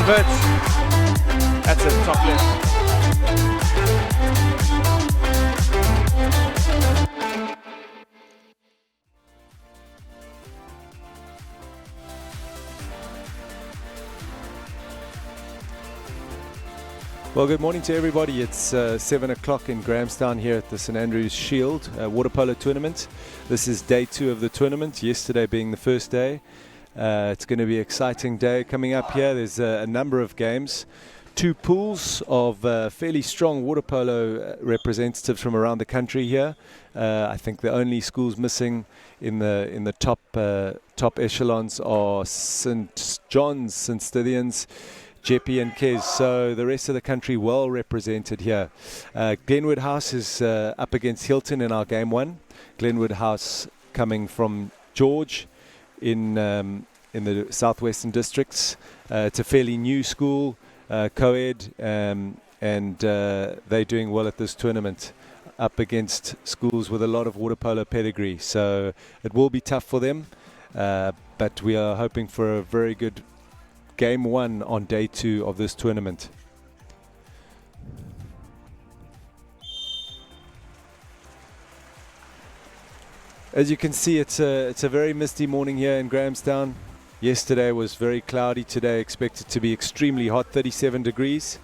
converts. That's it, top left. Well, good morning to everybody. It's 7 o'clock in Grahamstown here at the St Andrew's Shield Water Polo Tournament. This is day 2 of the tournament, yesterday being the first day. It's going to be an exciting day coming up here. There's a number of games. 2 pools of fairly strong water polo representatives from around the country here. I think the only schools missing in the top echelons are St John's, St Stithians, Jeppe and Kes, so the rest of the country well represented here. Glenwood House is up against Hilton in our game 1. Glenwood House coming from George in the southwestern districts. It's a fairly new school, co-ed, and they're doing well at this tournament up against schools with a lot of water polo pedigree. So it will be tough for them, but we are hoping for a very good Game 1 on day 2 of this tournament. As you can see, it's a very misty morning here in Grahamstown. Yesterday was very cloudy. Today expected to be extremely hot, 37 degrees.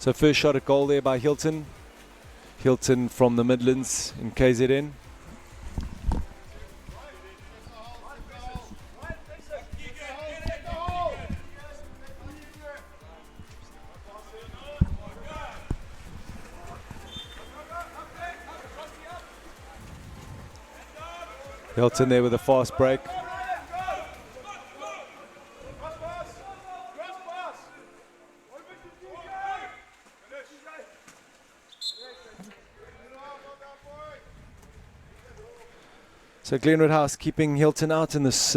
So first shot at goal there by Hilton. Hilton from the Midlands in KZN. Hilton there with a fast break. So Glenwood House keeping Hilton out in this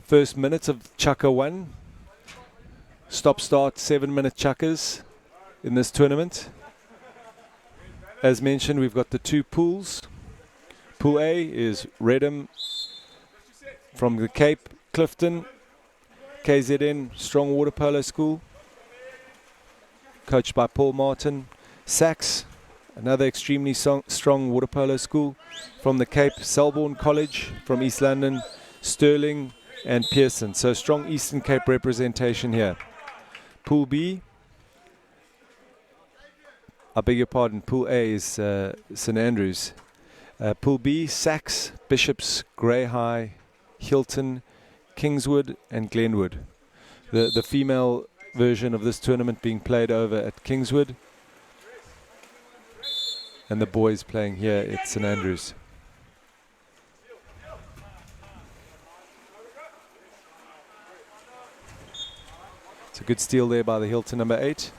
first minute of Chucker 1. Stop-start 7-minute chuckers in this tournament. As mentioned, we've got the 2 pools. Pool A is Redham from the Cape, Clifton, KZN, Strong Water Polo School, coached by Paul Martin. Sax, another extremely strong water polo school from the Cape, Selborne College from East London, Stirling and Pearson. So strong Eastern Cape representation here. Pool B, I beg your pardon, Pool A is St Andrews. Pool B, Sax, Bishops, Grey High, Hilton, Kingswood and Glenwood. The female version of this tournament being played over at Kingswood, and the boys playing here at St Andrews. It's a good steal there by the Hilton number 8.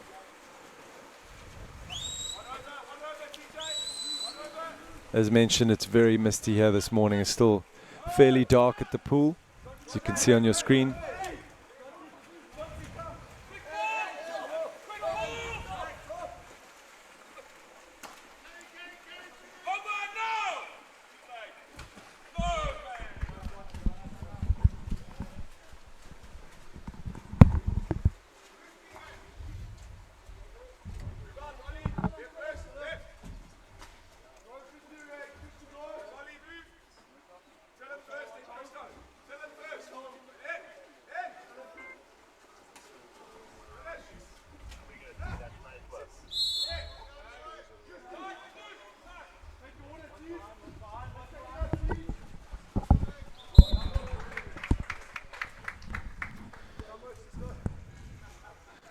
As mentioned, it's very misty here this morning. It's still fairly dark at the pool, as you can see on your screen.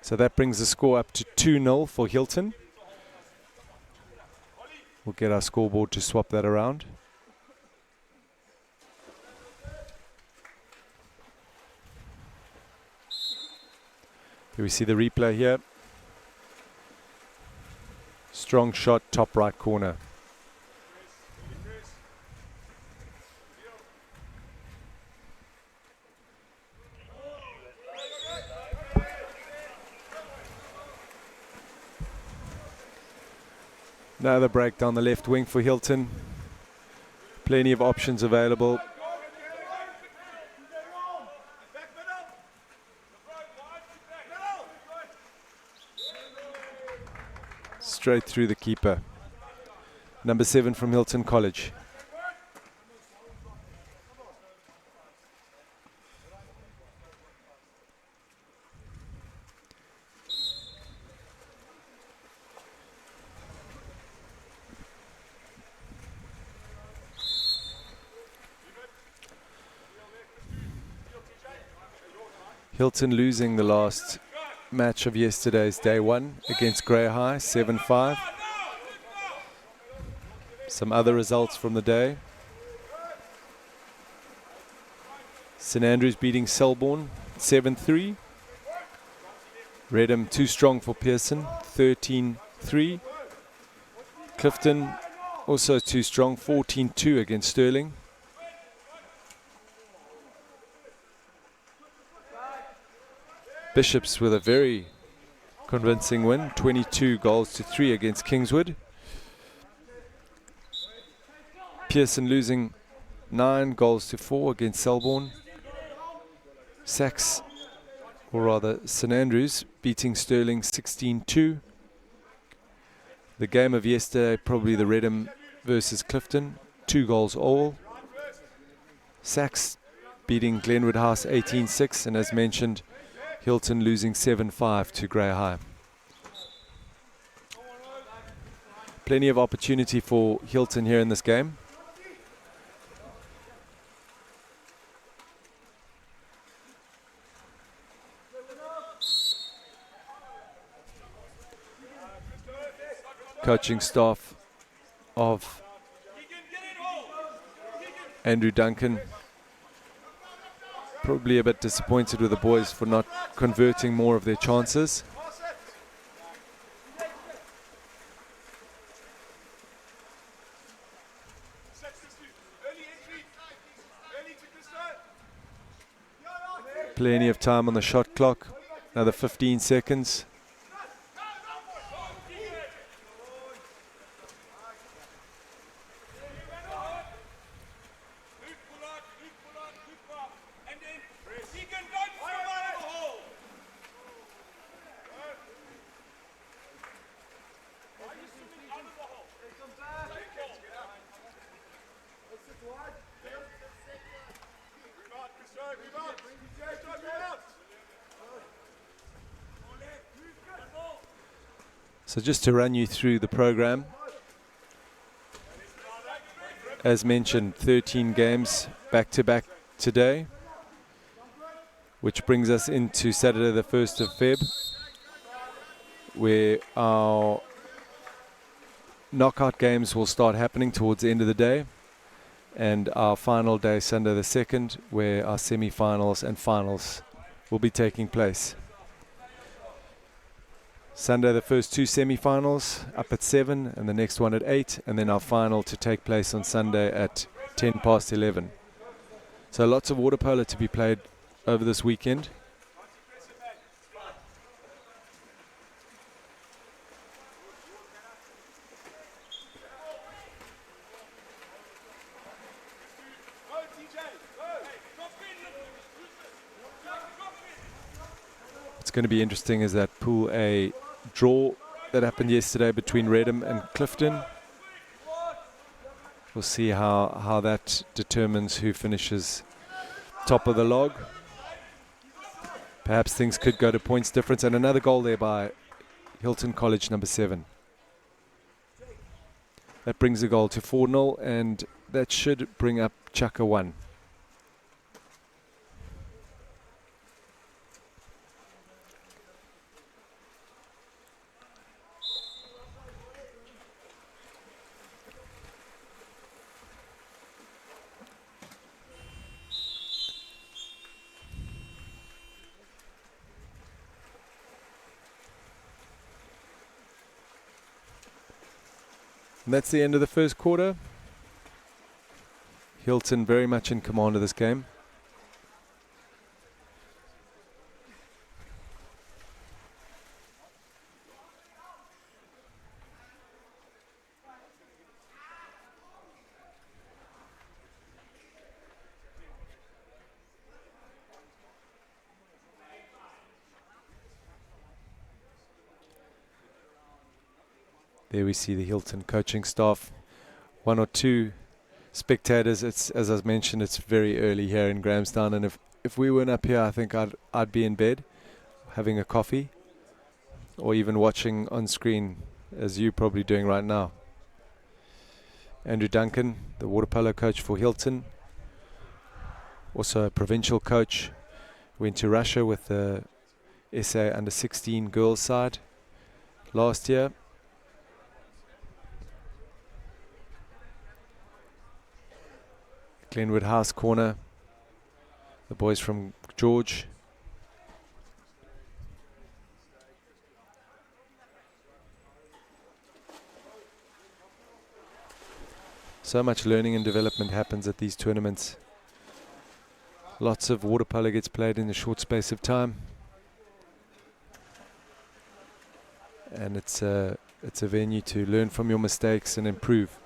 So that brings the score up to 2-0 for Hilton. We'll get our scoreboard to swap that around. Here we see the replay here. Strong shot, top right corner. Another break down the left wing for Hilton. Plenty of options available. Straight through the keeper. Number 7 from Hilton College. Hilton losing the last match of yesterday's day 1 against Grey High, 7-5. Some other results from the day. St Andrews beating Selborne, 7-3. Redham too strong for Pearson, 13-3. Clifton also too strong, 14-2 against Stirling. Bishops with a very convincing win, 22-3 against Kingswood. Pearson losing 9-4 against Selborne. Sachs, or rather St Andrews, beating Stirling 16-2. The game of yesterday, probably the Redham versus Clifton, 2 goals all. Sachs beating Glenwood House 18-6, and as mentioned, Hilton losing 7-5 to Grey High. Plenty of opportunity for Hilton here in this game. Coaching staff of Andrew Duncan probably a bit disappointed with the boys for not converting more of their chances. Plenty of time on the shot clock, another 15 seconds. So just to run you through the program, as mentioned, 13 games back-to-back today, which brings us into Saturday the 1st of Feb, where our knockout games will start happening towards the end of the day, and our final day, Sunday the 2nd, where our semi-finals and finals will be taking place. Sunday, the first 2 semi-finals up at 7 and the next one at 8, and then our final to take place on Sunday at 11:10. So lots of water polo to be played over this weekend. What's going to be interesting is that Pool A draw that happened yesterday between Redham and Clifton. We'll see how that determines who finishes top of the log. Perhaps things could go to points difference, and another goal there by Hilton College, number 7. That brings the goal to 4-0, and that should bring up Chaka 1. And that's the end of the first quarter. Hilton very much in command of this game. There we see the Hilton coaching staff. One or two spectators. It's, as I mentioned, it's very early here in Grahamstown, and if we weren't up here, I think I'd be in bed having a coffee, or even watching on screen, as you're probably doing right now. Andrew Duncan, the water polo coach for Hilton, also a provincial coach, went to Russia with the SA under 16 girls side last year. Glenwood House corner, the boys from George. So much learning and development happens at these tournaments. Lots of water polo gets played in a short space of time. And it's a venue to learn from your mistakes and improve.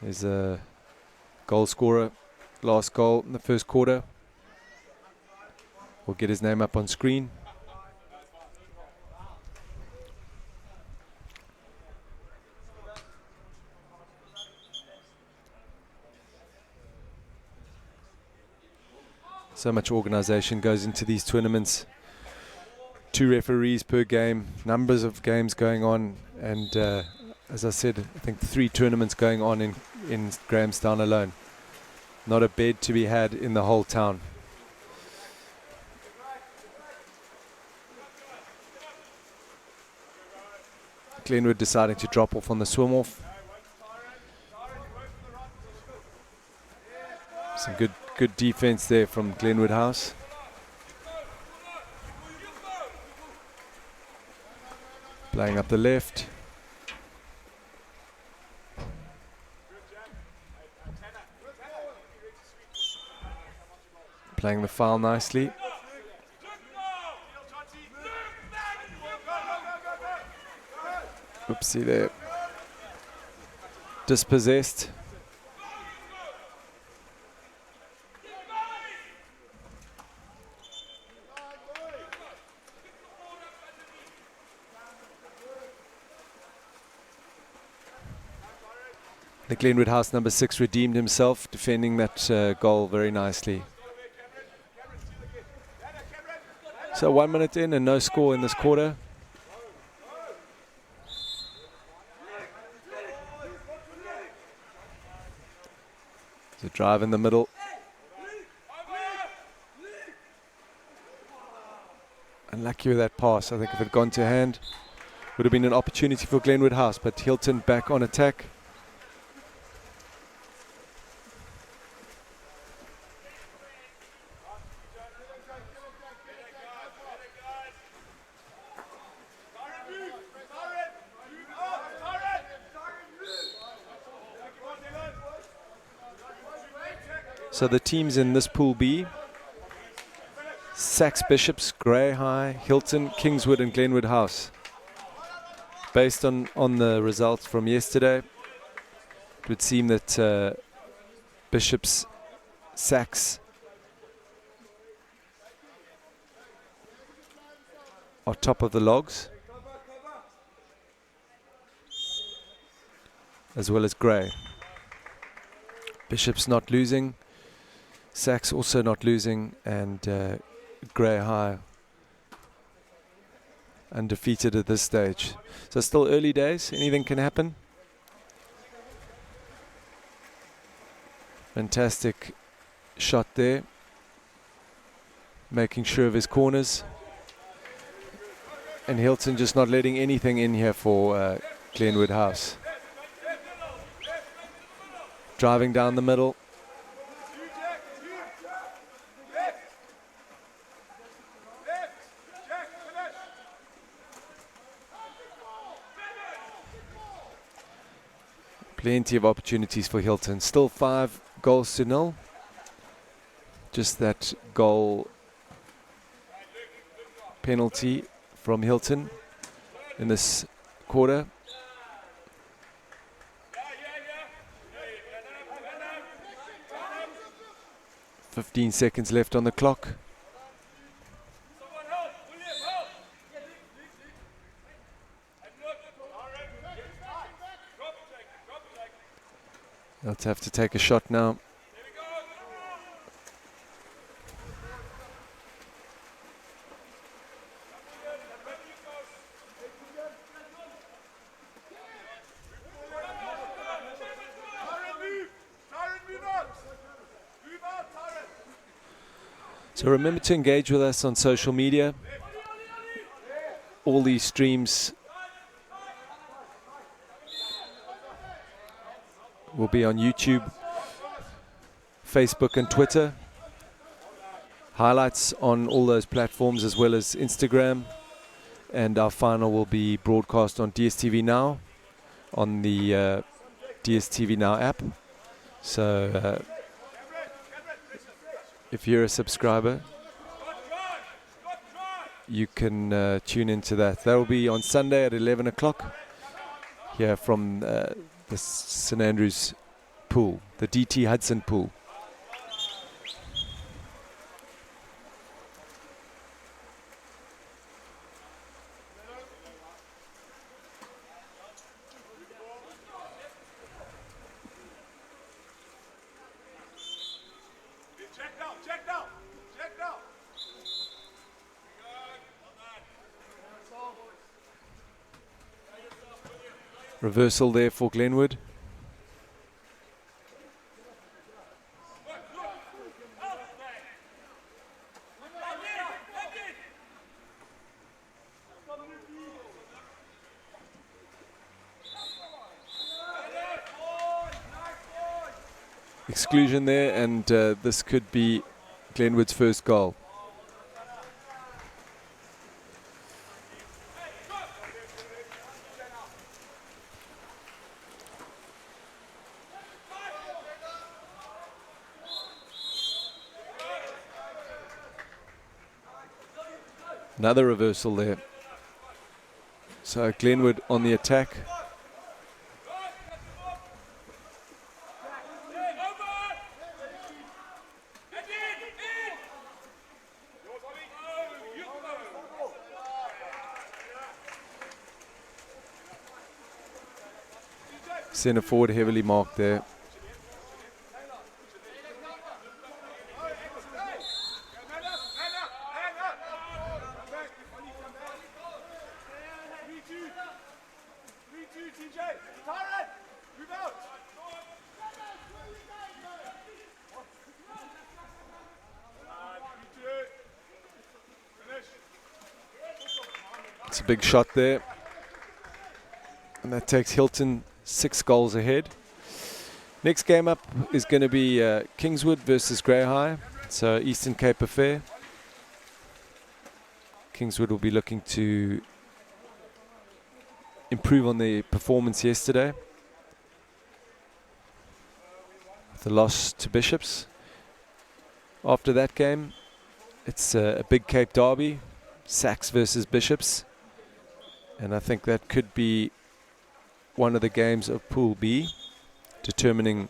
There's a goal scorer, last goal in the first quarter. We'll get his name up on screen. So much organization goes into these tournaments. 2 referees per game, numbers of games going on, and as I said, I think 3 tournaments going on in Grahamstown alone. Not a bed to be had in the whole town. Glenwood deciding to drop off on the swim off. Some good defense there from Glenwood House. Playing up the left. Playing the foul nicely. Oopsie there. Dispossessed. The Glenwood House number 6 redeemed himself, defending that goal very nicely. So 1 minute in and no score in this quarter. The drive in the middle. Unlucky with that pass. I think if it had gone to hand, would have been an opportunity for Glenwood House, but Hilton back on attack. So the teams in this Pool B: Sachs Bishops, Grey High, Hilton, Kingswood and Glenwood House. Based on the results from yesterday, it would seem that Bishops, Sachs are top of the logs, as well as Grey. Bishops not losing, Sachs also not losing, and Grey High undefeated at this stage. So still early days, anything can happen. Fantastic shot there, making sure of his corners. And Hilton just not letting anything in here for Glenwood House. Driving down the middle. Plenty of opportunities for Hilton. Still 5 goals to 0. Just that goal penalty from Hilton in this quarter. "15 seconds left on the clock. They'll have to take a shot now. So remember to engage with us on social media. All these streams will be on YouTube, Facebook and Twitter. Highlights on all those platforms as well as Instagram. And our final will be broadcast on DSTV Now, on the DSTV Now app. So if you're a subscriber, you can tune into that. That will be on Sunday at 11 o'clock here from the St Andrews pool, the DT Hudson pool. Reversal there for Glenwood. Exclusion there, and this could be Glenwood's first goal. Another reversal there. So Glenwood on the attack. Centre forward heavily marked there. It's a big shot there, and that takes Hilton 6 goals ahead. Next game up is going to be Kingswood versus Grey High, so Eastern Cape affair. Kingswood will be looking to improve on the performance yesterday, the loss to Bishops. After that game, it's a big Cape derby, Sax versus Bishops, and I think that could be one of the games of Pool B, determining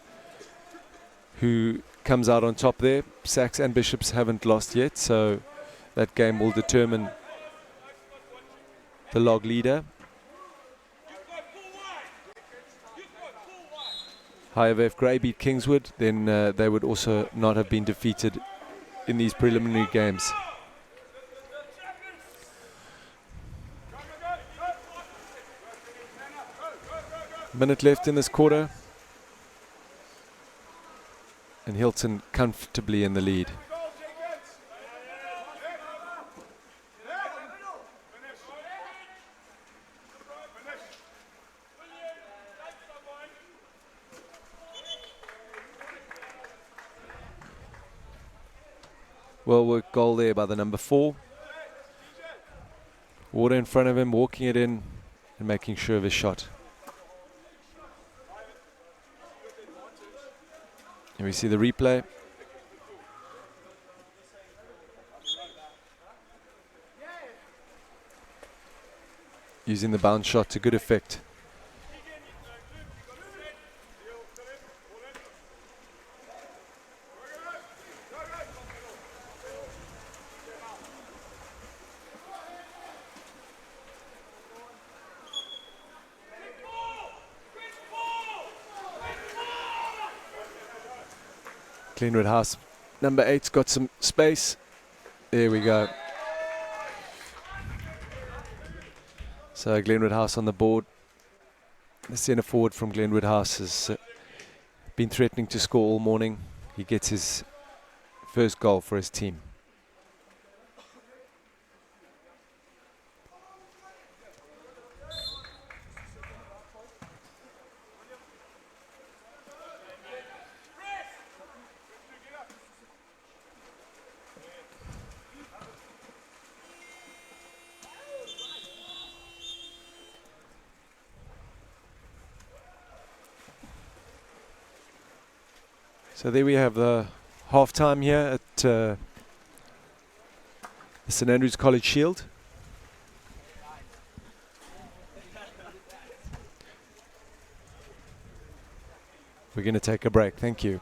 who comes out on top there. Sax and Bishops haven't lost yet, so that game will determine the log leader. However, if Grey beat Kingswood, then they would also not have been defeated in these preliminary games. Minute left in this quarter, and Hilton comfortably in the lead. Well worked goal there by the number 4. Water in front of him, walking it in and making sure of his shot. Here we see the replay. Using the bounce shot to good effect. Glenwood House, number 8's got some space. There we go. So Glenwood House on the board. The centre forward from Glenwood House has been threatening to score all morning. He gets his first goal for his team. So there we have the half-time here at the St Andrews College Shield. We're going to take a break. Thank you.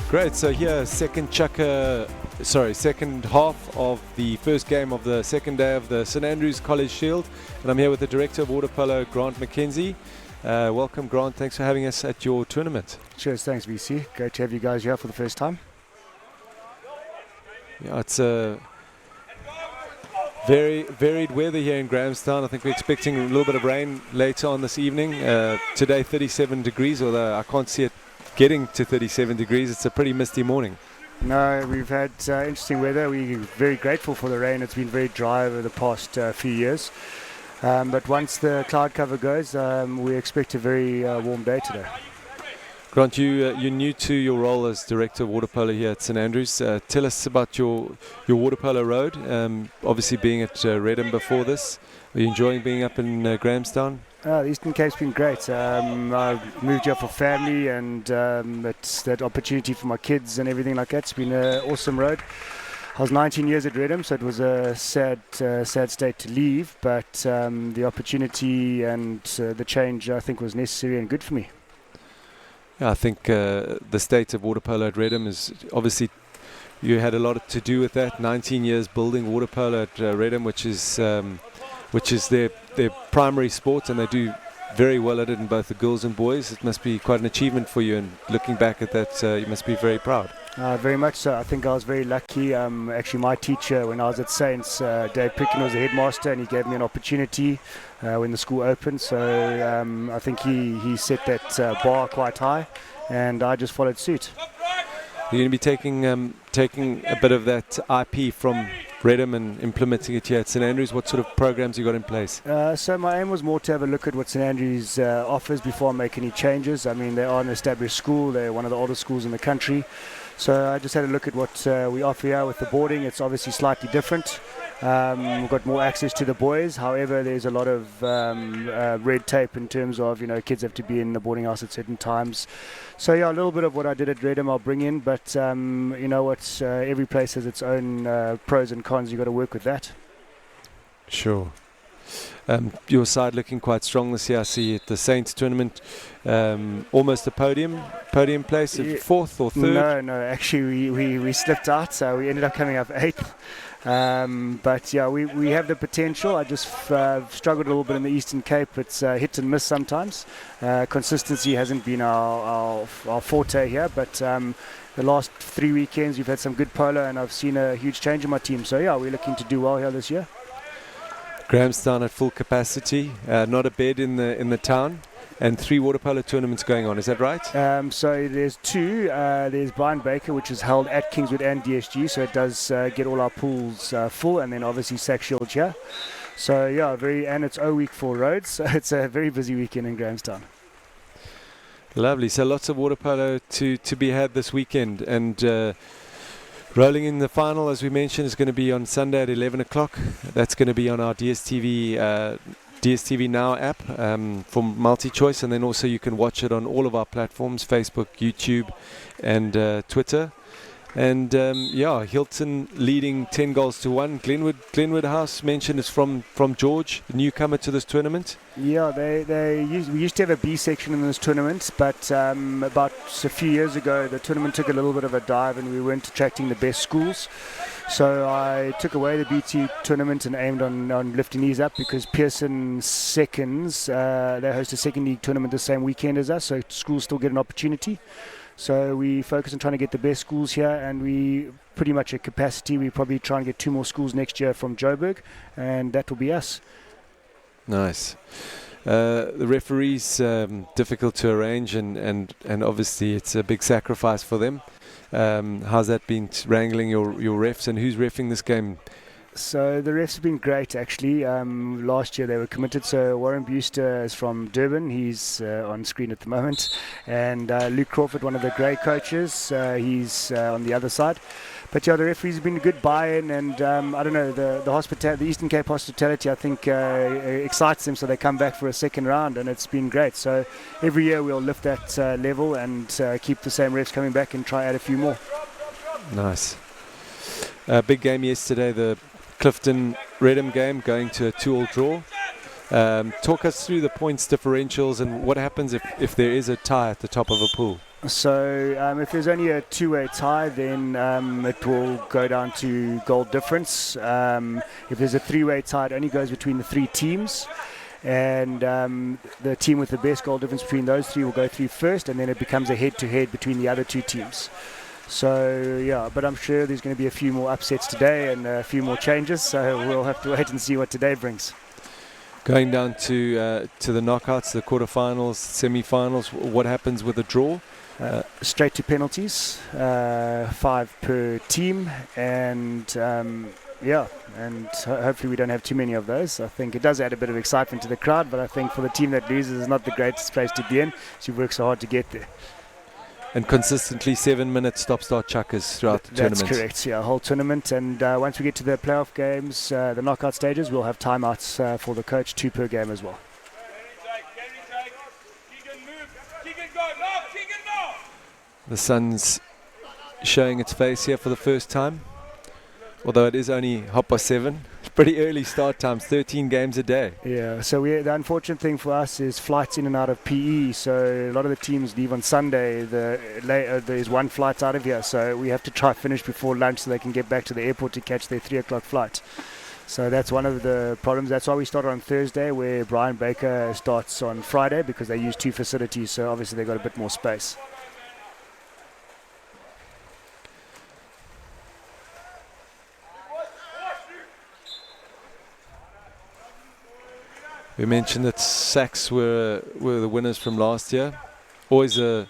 Great, so here second half of the first game of the second day of the St Andrews College Shield, and I'm here with the Director of Water Polo, Grant McKenzie. Welcome, Grant, thanks for having us at your tournament. Cheers, thanks VC. Great to have you guys here for the first time. Yeah, it's a very varied weather here in Grahamstown. I think we're expecting a little bit of rain later on this evening. Today 37 degrees, although I can't see it getting to 37 degrees. It's a pretty misty morning. No, we've had interesting weather. We're very grateful for the rain. It's been very dry over the past few years. But once the cloud cover goes, we expect a very warm day today. Grant, you're new to your role as Director of Water Polo here at St Andrews. Tell us about your Water Polo road, obviously being at Redham before this. Are you enjoying being up in Grahamstown? The Eastern Cape's been great. I moved here for family, and it's that opportunity for my kids and everything like that. It's been an awesome road. I was 19 years at Redham, so it was a sad state to leave, but the opportunity and the change, I think, was necessary and good for me. Yeah, I think the state of water polo at Redham is obviously, you had a lot to do with that. 19 years building water polo at Redham, which is which is their primary sport, and they do very well at it in both the girls and boys. It must be quite an achievement for you, and looking back at that, you must be very proud. Very much so. I think I was very lucky. Actually, my teacher when I was at Saints, Dave Pricken, was the headmaster, and he gave me an opportunity when the school opened. So I think he set that bar quite high, and I just followed suit. You're going to be taking a bit of that IP from Redham and implementing it here at St Andrews. What sort of programs you got in place? So my aim was more to have a look at what St Andrews offers before I make any changes. I mean, they are an established school. They're one of the oldest schools in the country. So I just had a look at what we offer here with the boarding. It's obviously slightly different. We've got more access to the boys. However, there's a lot of red tape in terms of, kids have to be in the boarding house at certain times. So yeah, a little bit of what I did at Redham I'll bring in, but you know what, every place has its own pros and cons. You've got to work with that. Sure. Your side looking quite strong this year. I see at the Saints tournament, almost a podium place, fourth or third? No, actually we slipped out, so we ended up coming up 8th. But yeah, we have the potential. I just struggled a little bit in the Eastern Cape. It's hit and miss sometimes. Consistency hasn't been our forte here, but the last 3 weekends we've had some good polo, and I've seen a huge change in my team. So yeah, we're looking to do well here this year. Grahamstown at full capacity, not a bed in the town, and 3 water polo tournaments going on. Is that right? So there's 2. There's Brian Baker, which is held at Kingswood and DSG, so it does get all our pools full, and then obviously Sack Shield here. So yeah, and it's O week for roads, so it's a very busy weekend in Grahamstown. Lovely. So lots of water polo to be had this weekend, and rolling in the final, as we mentioned, is going to be on Sunday at 11 o'clock. That's going to be on our DSTV Now app for multi-choice, and then also you can watch it on all of our platforms, Facebook, YouTube, and Twitter. And yeah, Hilton leading 10-1. Glenwood House mentioned is from George, a newcomer to this tournament. Yeah, we used to have a B section in this tournament, but about a few years ago the tournament took a little bit of a dive and we weren't attracting the best schools. So I took away the BT tournament and aimed on lifting these up, because Pearson seconds, they host a second league tournament the same weekend as us, so schools still get an opportunity. So we focus on trying to get the best schools here, and we pretty much at capacity. We probably try and get 2 more schools next year from Joburg, and that will be us. Nice. The referees, difficult to arrange, and obviously it's a big sacrifice for them. How's that been wrangling your refs, and who's reffing this game? So the refs have been great, actually. Last year they were committed. So Warren Buster is from Durban. He's on screen at the moment. And Luke Crawford, one of the great coaches, he's on the other side. But yeah, the referees have been a good buy-in, and I don't know, the Eastern Cape hospitality, I think, excites them, so they come back for a second round, and it's been great. So every year we'll lift that level and keep the same refs coming back and try add a few more. Nice. Big game yesterday, the Clifton Redham game, going to a 2-all draw. Talk us through the points differentials and what happens if there is a tie at the top of a pool. So if there's only a 2-way tie, then it will go down to goal difference. If there's a 3-way tie, it only goes between the 3 teams. And the team with the best goal difference between those 3 will go through first, and then it becomes a head-to-head between the other 2 teams. So yeah, but I'm sure there's going to be a few more upsets today and a few more changes, so we'll have to wait and see what today brings. Going down to the knockouts, the quarterfinals, semi-finals, what happens with a draw? Straight to penalties, 5 per team, and yeah, and hopefully we don't have too many of those. I think it does add a bit of excitement to the crowd, but I think for the team that loses, it's not the greatest place to be in. She works so hard to get there. And consistently 7-minute stop-start chuckers throughout the tournament. That's correct, yeah, whole tournament. And once we get to the playoff games, the knockout stages, we'll have timeouts for the coach, 2 per game as well. The sun's showing its face here for the first time, although it is only 7:30. Pretty early start times, 13 games a day. Yeah, so the unfortunate thing for us is flights in and out of PE. So a lot of the teams leave on Sunday. There's 1 flight out of here, so we have to try finish before lunch so they can get back to the airport to catch their 3 o'clock flight. So that's one of the problems. That's why we started on Thursday, where Brian Baker starts on Friday, because they use 2 facilities, so obviously they've got a bit more space. We mentioned that Sachs were the winners from last year. Always a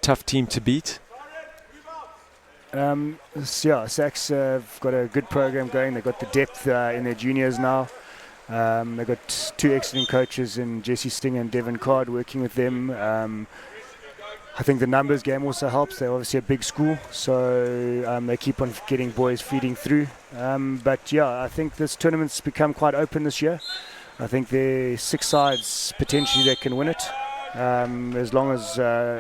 tough team to beat. Yeah, Sachs have got a good program going. They've got the depth in their juniors now. They've got 2 excellent coaches in Jesse Sting and Devon Card working with them. I think the numbers game also helps. They're obviously a big school, so they keep on getting boys feeding through. But yeah, I think this tournament's become quite open this year. I think there's 6 sides potentially that can win it, as long as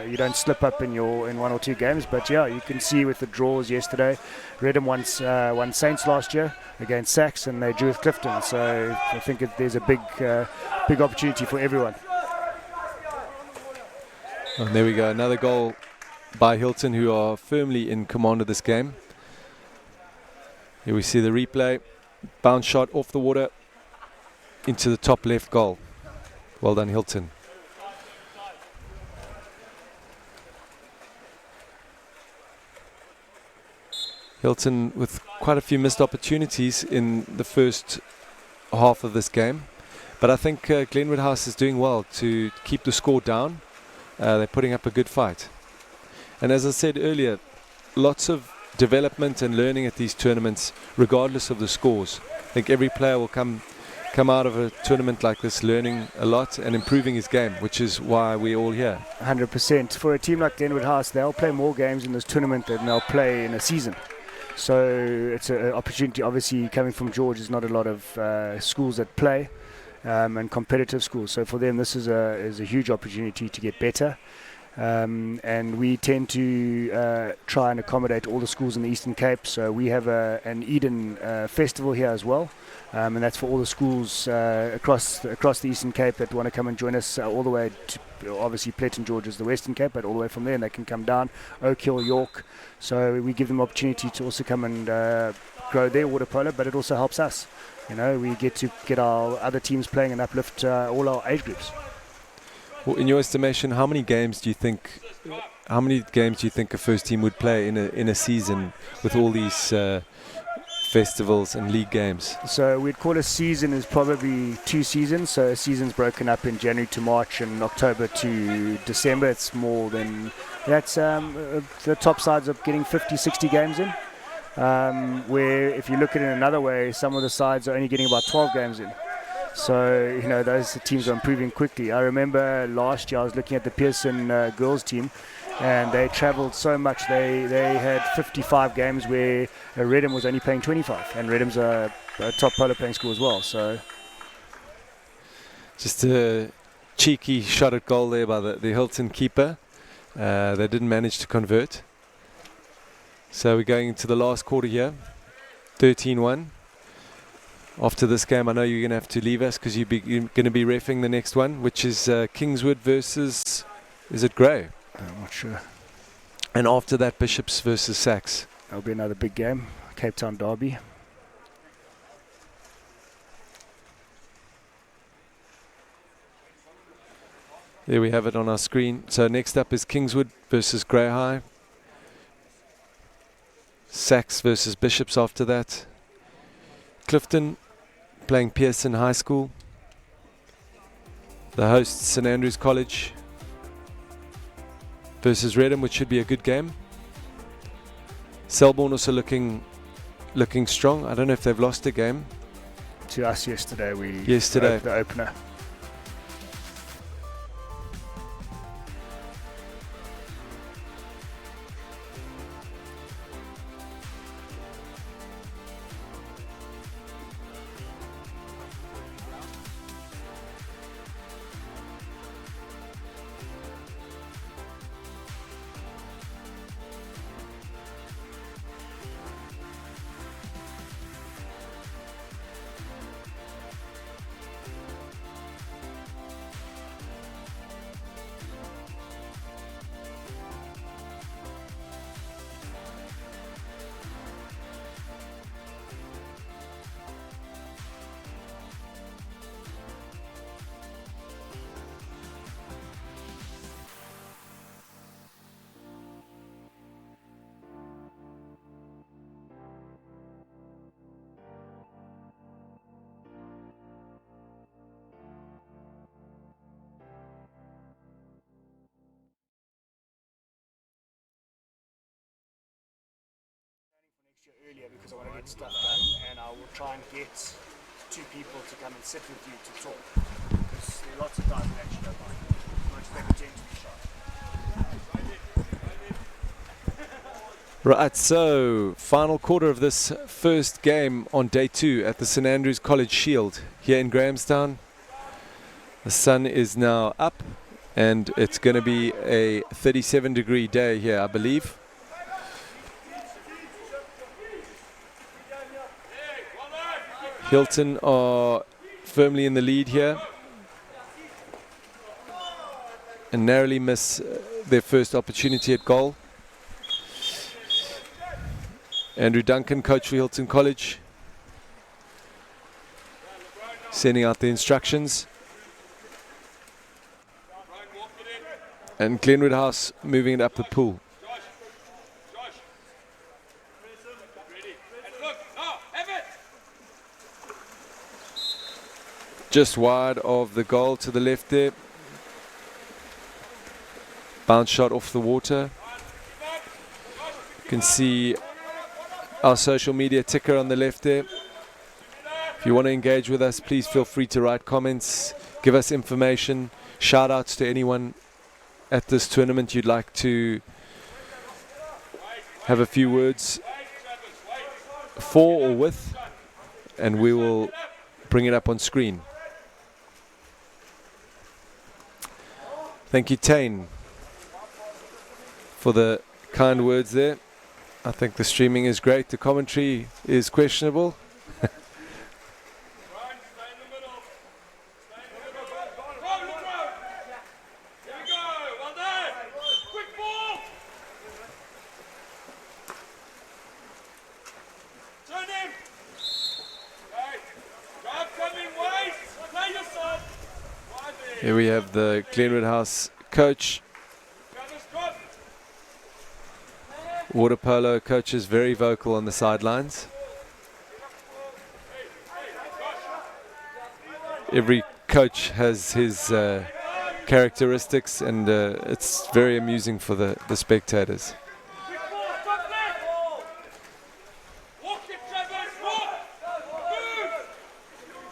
you don't slip up in 1 or 2 games. But yeah, you can see with the draws yesterday, Redham won Saints last year against Sachs, and they drew with Clifton. So I think there's a big opportunity for everyone. And there we go, another goal by Hilton, who are firmly in command of this game. Here we see the replay, bounce shot off the water into the top left goal. Well done, Hilton. Hilton with quite a few missed opportunities in the first half of this game, but I think Glenwood House is doing well to keep the score down. They're putting up a good fight, and as I said earlier, lots of development and learning at these tournaments regardless of the scores. I think every player will come out of a tournament like this learning a lot and improving his game, which is why we're all here. 100%. For a team like Glenwood House, they'll play more games in this tournament than they'll play in a season. So it's an opportunity. Obviously, coming from George, there's not a lot of schools that play, and competitive schools. So for them, this is a huge opportunity to get better. And we tend to try and accommodate all the schools in the Eastern Cape. So we have an Eden festival here as well, and that's for all the schools across the Eastern Cape that want to come and join us, all the way to, obviously, Pletton George is the Western Cape, but all the way from there, and they can come down, Oak Hill, York. So we give them opportunity to also come and grow their water polo, but it also helps us. You know, we get to get our other teams playing and uplift all our age groups. Well, in your estimation, how many games do you think a first team would play in a season with all these festivals and league games? So we'd call a season is probably 2 seasons. So a season's broken up in January to March and October to December. It's more than that's the top sides are getting 50, 60 games in. Where if you look at it another way, some of the sides are only getting about 12 games in. So, you know, those teams are improving quickly. I remember last year I was looking at the Pearson girls team, and they travelled so much. They had 55 games where Redham was only playing 25, and Redham's a top polo playing school as well. So, just a cheeky shot at goal there by the Hilton keeper. They didn't manage to convert. So we're going into the last quarter here, 13-1. After this game, I know you're going to have to leave us because you're going to be reffing the next one, which is Kingswood versus, is it Grey? I'm not sure. And after that, Bishops versus Sachs. That'll be another big game, Cape Town derby. There we have it on our screen. So next up is Kingswood versus Grey High. Sachs versus Bishops after that. Clifton playing Pearson High School. The hosts, St Andrews College versus Redham, which should be a good game. Selborne also looking strong. I don't know if they've lost a game. To us yesterday, the opener. here earlier because I want to get stuff done, and I will try and get 2 people to come and sit with you to talk, because there are lots of times we actually don't mind. I expect the gent to be shot. Right, so final quarter of this first game on day 2 at the St Andrews College Shield here in Grahamstown. The sun is now up and it's going to be a 37-degree day here, I believe. Hilton are firmly in the lead here and narrowly miss their first opportunity at goal. Andrew Duncan, coach for Hilton College, sending out the instructions. And Glenwood House moving it up the pool. Just wide of the goal to the left there. Bounce shot off the water. You can see our social media ticker on the left there. If you want to engage with us, please feel free to write comments, give us information, shout outs to anyone at this tournament you'd like to have a few words for or with, and we will bring it up on screen. Thank you, Tane, for the kind words there. I think the streaming is great. The commentary is questionable. Here we have the Glenwood House coach. Water polo coach is very vocal on the sidelines. Every coach has his characteristics, and it's very amusing for the spectators.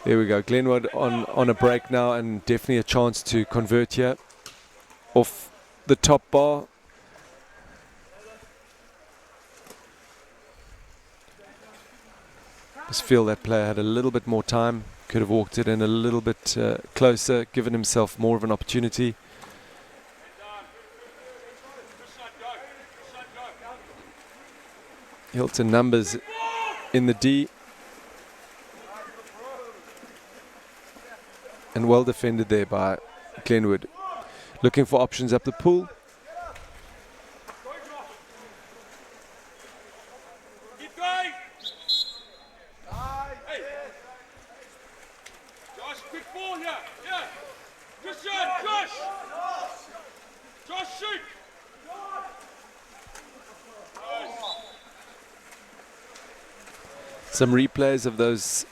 There we go, Glenwood on a break now, and definitely a chance to convert here off the top bar. Just feel that player had a little bit more time, could have walked it in a little bit closer, given himself more of an opportunity. Hilton numbers in the D. And well defended there by Glenwood. Looking for options up the pool. Keep going. Hey. Josh, quick ball here. Yeah. Good shot, Josh. Josh, shoot. Some replays of those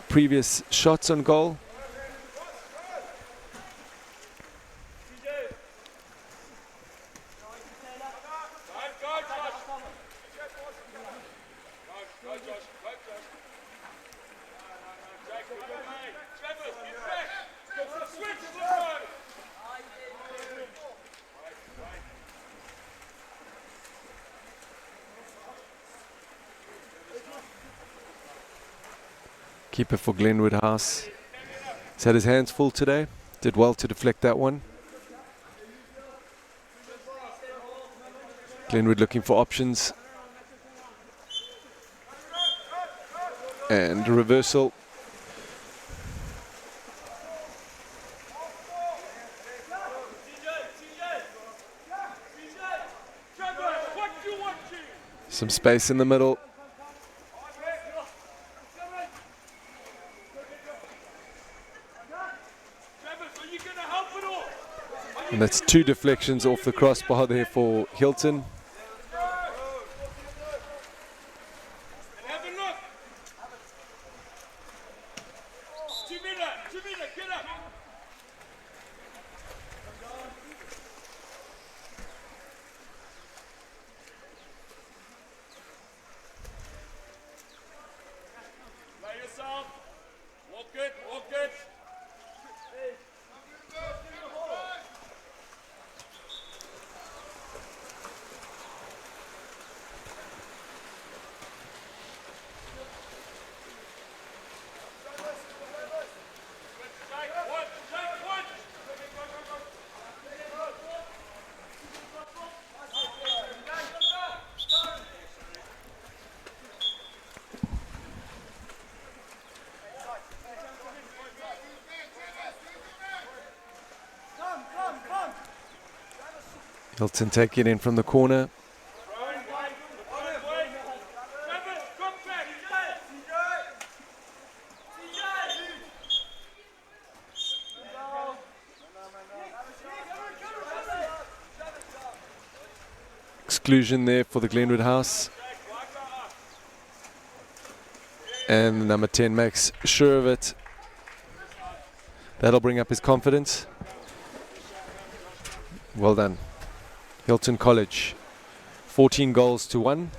previous shots on goal. Keeper for Glenwood House. He's had his hands full today. Did well to deflect that one. Glenwood looking for options. And a reversal. Some space in the middle. And that's 2 deflections off the crossbar there for Hilton. Hilton taking it in from the corner. Exclusion there for the Glenwood House. And the number 10 makes sure of it. That'll bring up his confidence. Well done. Hilton College, 14 goals to 1.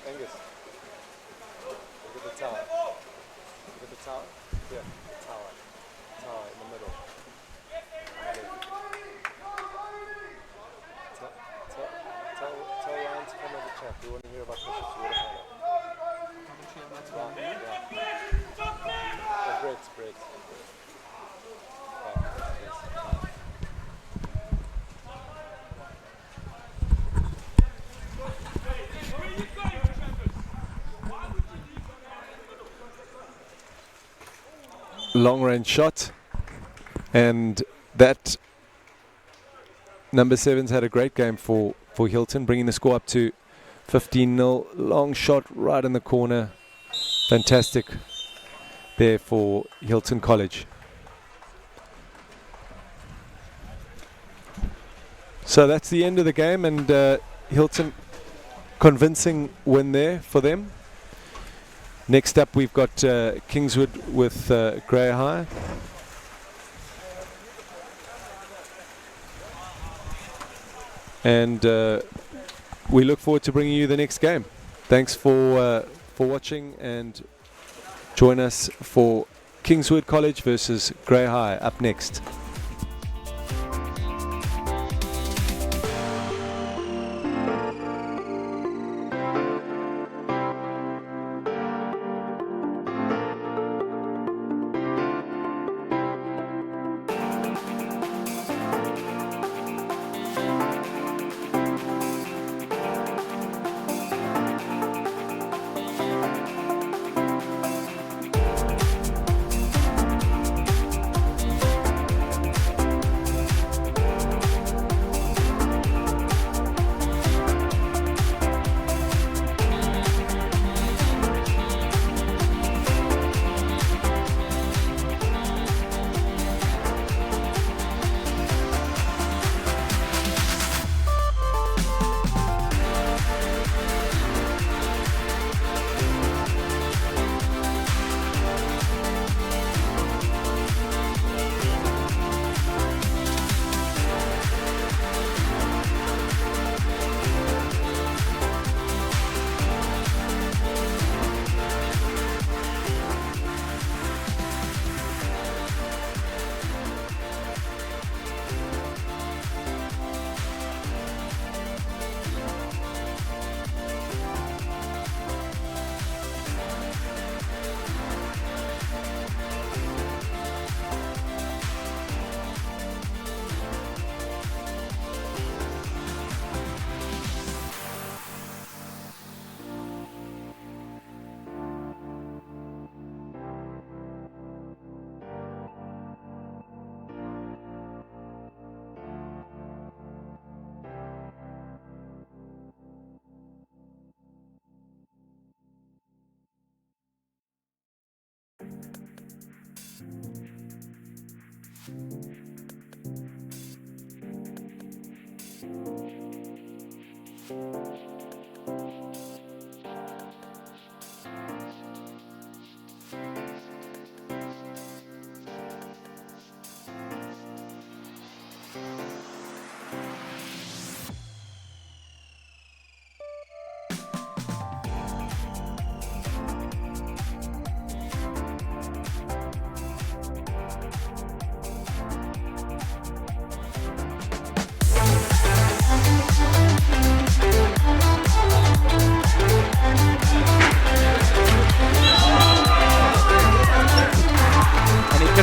Angus, look at the tower. Look at the tower. Yeah, the tower. Tower in the middle. Tell Ryan to come over chat. We want to hear about Bishop's water polo. Yeah. Brett. Long range shot, and that number 7's had a great game for Hilton, bringing the score up to 15-0. Long shot right in the corner, fantastic there for Hilton College. So that's the end of the game, and Hilton convincing win there for them. Next up, we've got Kingswood with Grey High. And we look forward to bringing you the next game. Thanks for watching, and join us for Kingswood College versus Grey High up next.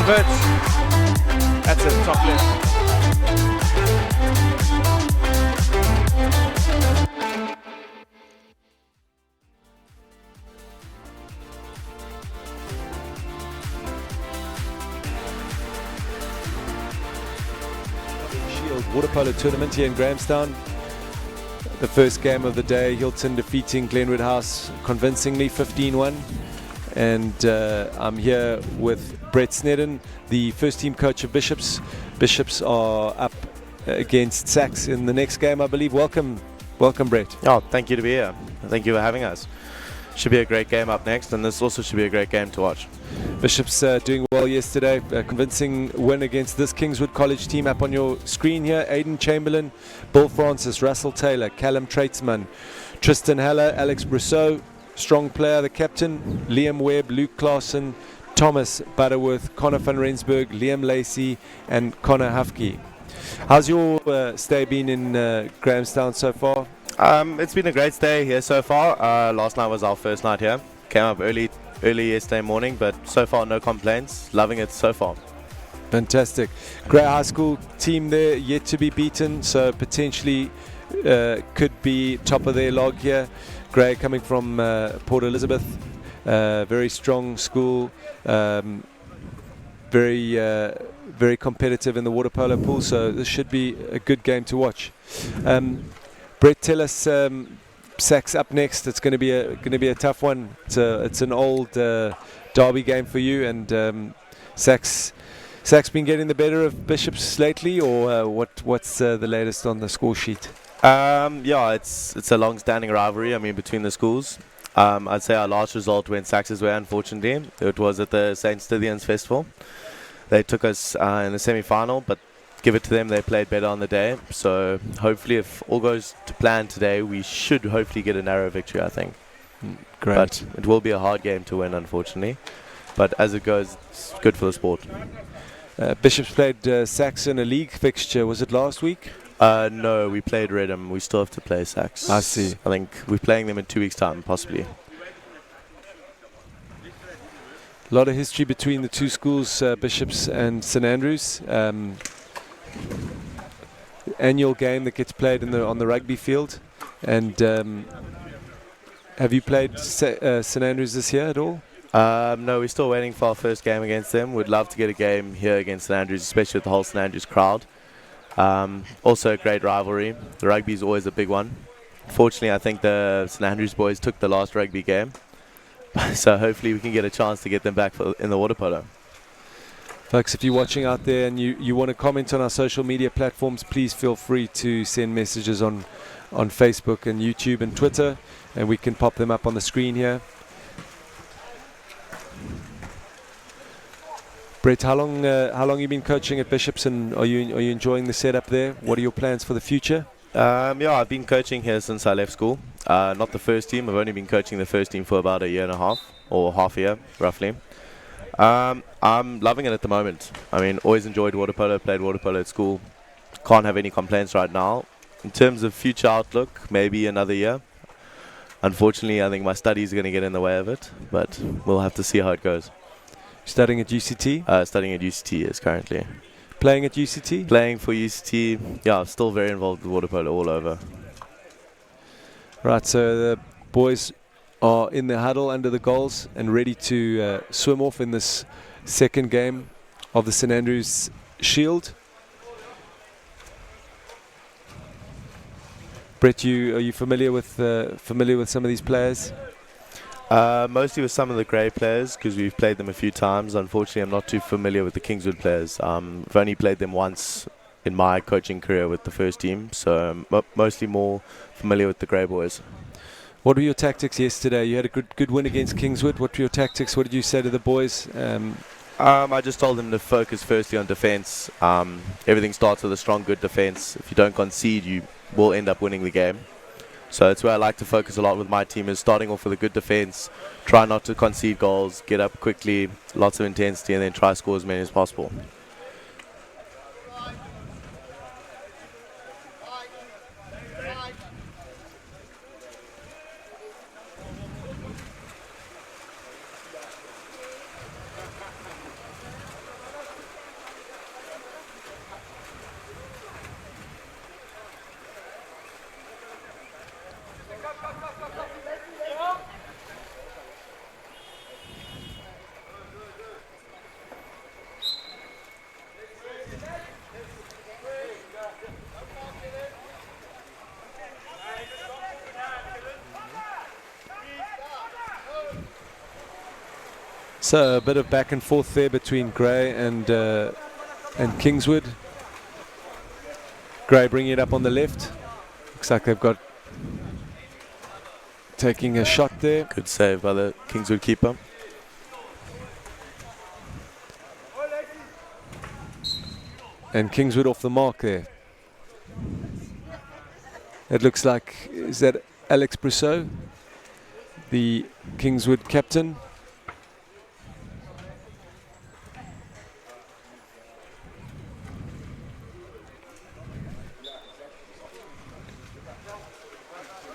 converts. That's it, top left. Shield Water Polo Tournament here in Grahamstown. The first game of the day, Hilton defeating Glenwood House convincingly 15-1. And I'm here with Brett Snedden, the first team coach of Bishops. Bishops are up against Sachs in the next game, I believe. Welcome, Brett. Oh, thank you to be here. Thank you for having us. Should be a great game up next, and this also should be a great game to watch. Bishops doing well yesterday, convincing win against this Kingswood College team. Up on your screen here, Aidan Chamberlain, Bill Francis, Russell Taylor, Callum Tradesman, Tristan Haller, Alex Brousseau, strong player, the captain, Liam Webb, Luke Claassen, Thomas Butterworth, Connor van Rensburg, Liam Lacey, and Connor Hufke. How's your stay been in Grahamstown so far? It's been a great stay here so far. Last night was our first night here. Came up early yesterday morning, but so far no complaints. Loving it so far. Fantastic. Grey High School team there, yet to be beaten, so potentially could be top of their log here. Grey coming from Port Elizabeth, very strong school, very competitive in the water polo pool, so this should be a good game to watch. Brett, tell us, Sachs up next. It's going to be a tough one. It's an old derby game for you, and Sachs been getting the better of Bishops lately, or what's the latest on the score sheet? Yeah, it's a long-standing rivalry. I mean, between the schools. I'd say our last result went Sachs's way, unfortunately. It was at the St. Stithians Festival. They took us in the semi-final, but give it to them, they played better on the day. So hopefully, if all goes to plan today, we should hopefully get a narrow victory, I think. Great. But it will be a hard game to win, unfortunately. But as it goes, it's good for the sport. Bishops played Sachs in a league fixture. Was it last week? No, we played Redham. We still have to play Sachs. I see. I think we're playing them in 2 weeks' time, possibly. A lot of history between the two schools, Bishops and St Andrews. Annual game that gets played on the rugby field. And have you played St Andrews this year at all? No, we're still waiting for our first game against them. We'd love to get a game here against St Andrews, especially with the whole St Andrews crowd. Also a great rivalry. The rugby is always a big one. Fortunately, I think the St Andrews boys took the last rugby game. So hopefully we can get a chance to get them back in the water polo. Folks, if you're watching out there and you want to comment on our social media platforms, please feel free to send messages on Facebook and YouTube and Twitter, and we can pop them up on the screen here. Brett, how long have you been coaching at Bishops, and are you enjoying the setup there? What are your plans for the future? Yeah, I've been coaching here since I left school. Not the first team. I've only been coaching the first team for about a year and a half, or half a year, roughly. I'm loving it at the moment. I mean, always enjoyed water polo, played water polo at school. Can't have any complaints right now. In terms of future outlook, maybe another year. Unfortunately, I think my studies are going to get in the way of it, but we'll have to see how it goes. Studying at UCT? Studying at UCT, yes, currently. Playing at UCT? Playing for UCT, yeah, still very involved with water polo all over. Right, so the boys are in the huddle under the goals and ready to swim off in this second game of the St Andrews Shield. Brett, are you familiar with some of these players? Mostly with some of the Grey players, because we've played them a few times. Unfortunately, I'm not too familiar with the Kingswood players. I've only played them once in my coaching career with the first team, so I'm mostly more familiar with the Grey boys. What were your tactics yesterday? You had a good win against Kingswood. What were your tactics? What did you say to the boys? I just told them to focus firstly on defence. Everything starts with a strong, good defence. If you don't concede, you will end up winning the game. So that's where I like to focus a lot with my team, is starting off with a good defence, try not to concede goals, get up quickly, lots of intensity, and then try to score as many as possible. So a bit of back and forth there between Gray and Kingswood. Gray bringing it up on the left. Looks like they've got taking a shot there. Good save by the Kingswood keeper. And Kingswood off the mark there. It looks like, is that Alex Brousseau, the Kingswood captain?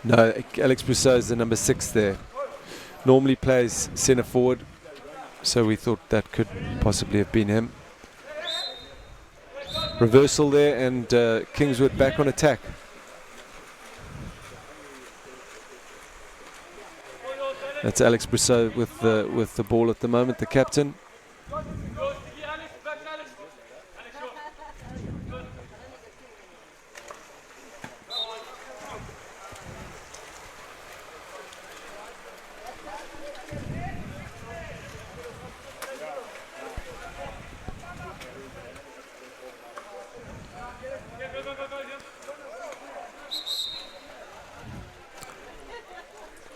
No, Alex Brousseau is the number 6 there. Normally plays centre forward, so we thought that could possibly have been him. Reversal there, and Kingswood back on attack. That's Alex Brousseau with the ball at the moment, the captain.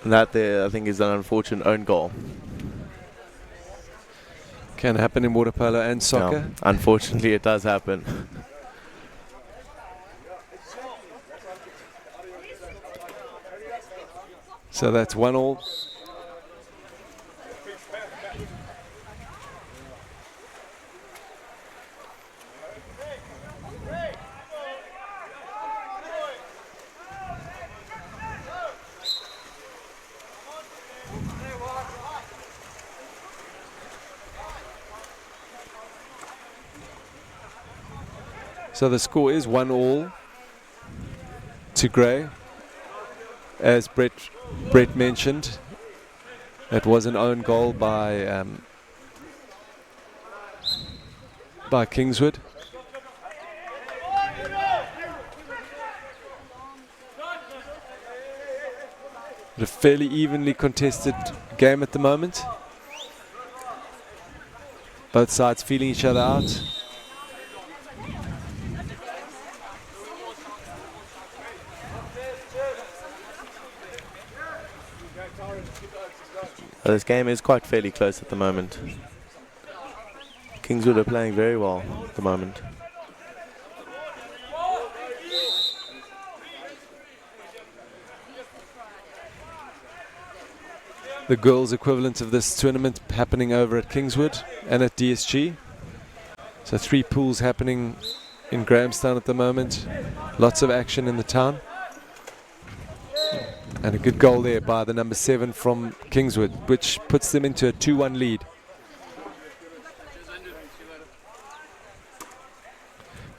And that there, I think, is an unfortunate own goal. Can happen in water polo and soccer. Yeah, unfortunately, it does happen. So that's 1-1. So the score is 1-1 to Gray. As Brett mentioned, it was an own goal by Kingswood. A fairly evenly contested game at the moment. Both sides feeling each other out. This game is quite fairly close at the moment. Kingswood are playing very well at the moment. The girls' equivalent of this tournament happening over at Kingswood and at DSG. So 3 pools happening in Grahamstown at the moment. Lots of action in the town. And a good goal there by the number 7 from Kingswood, which puts them into a 2-1 lead.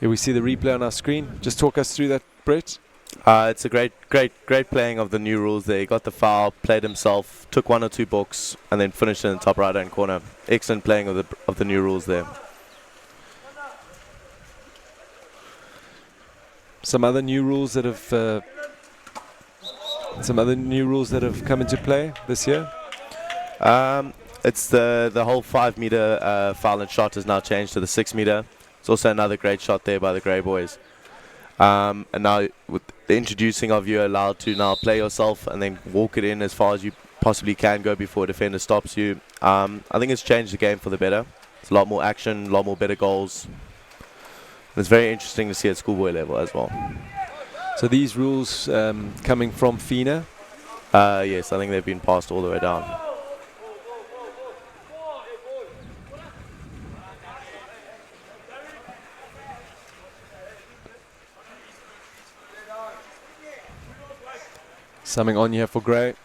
Here we see the replay on our screen. Just talk us through that, Brett. It's a great playing of the new rules there. He got the foul, played himself, took 1 or 2 books, and then finished in the top right-hand corner. Excellent playing of the new rules there. Some other new rules that have come into play this year. It's the whole 5 meter foul and shot has now changed to the 6 meter. It's also another great shot there by the Grey boys. And now with the introducing of you allowed to now play yourself and then walk it in as far as you possibly can go before a defender stops you. I think it's changed the game for the better. It's a lot more action, a lot more better goals. And it's very interesting to see at schoolboy level as well. So these rules coming from FINA? Yes, I think they've been passed all the way down. Something on here for Gray.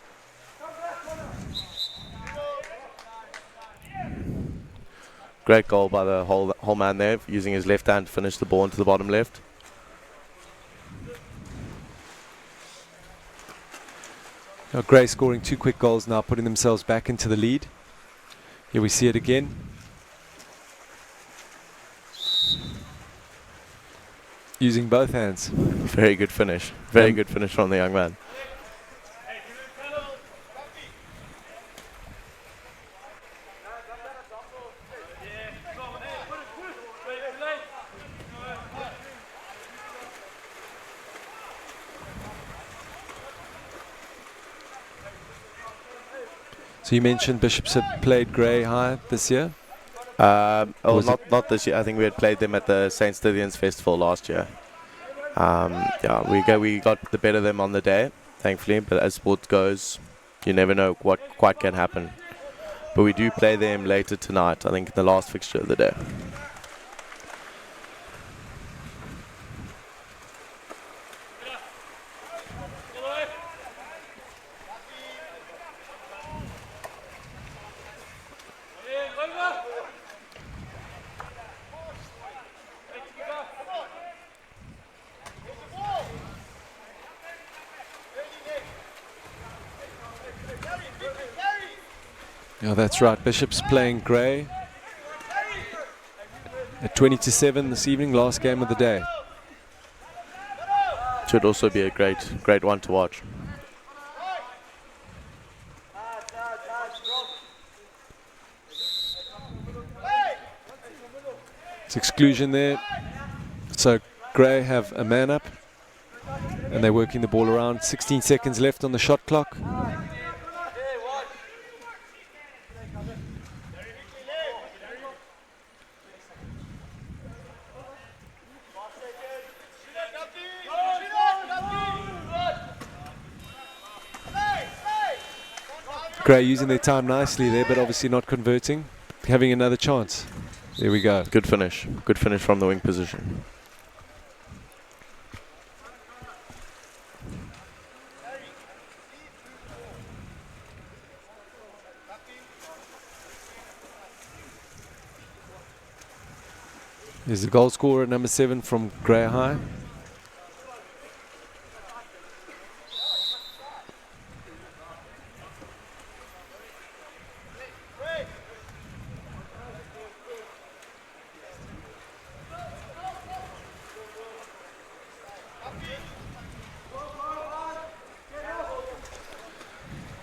Great goal by the whole man there, using his left hand to finish the ball into the bottom left. Now Gray scoring 2 quick goals now, putting themselves back into the lead. Here we see it again. Using both hands. Very good finish. Very good finish from the young man. So you mentioned Bishops had played Grey High this year? Not this year. I think we had played them at the St. Stithians Festival last year. Yeah, we got the better of them on the day, thankfully. But as sport goes, you never know what quite can happen. But we do play them later tonight, I think, in the last fixture of the day. Yeah, that's right. Bishops playing Grey at 20-7 this evening, last game of the day. Should also be a great one to watch. It's exclusion there. So Grey have a man up and they're working the ball around. 16 seconds left on the shot clock. Grey using their time nicely there, but obviously not converting. Having another chance. There we go. Good finish. Good finish from the wing position. There's the goal scorer at number 7 from Grey High.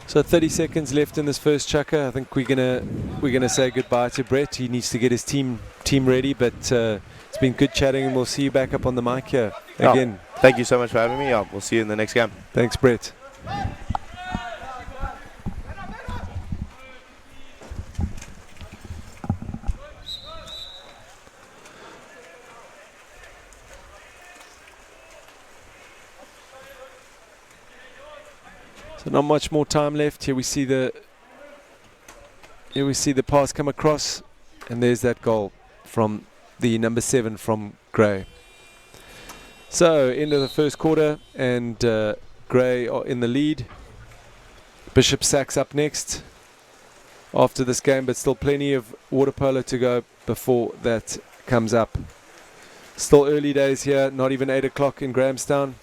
So 30 seconds left in this first chukker. I think we're gonna say goodbye to Brett. He needs to get his team ready, but it's been good chatting, and we'll see you back up on the mic here again. Thank you so much for having me. We'll see you in the next game. Thanks, Brett. So not much more time left. Here we see the pass come across, and there's that goal from the number 7 from Grey. So end of the first quarter, and Grey are in the lead. Bishop Sachs up next after this game, but still plenty of water polo to go before that comes up. Still early days here, not even 8 o'clock in Grahamstown,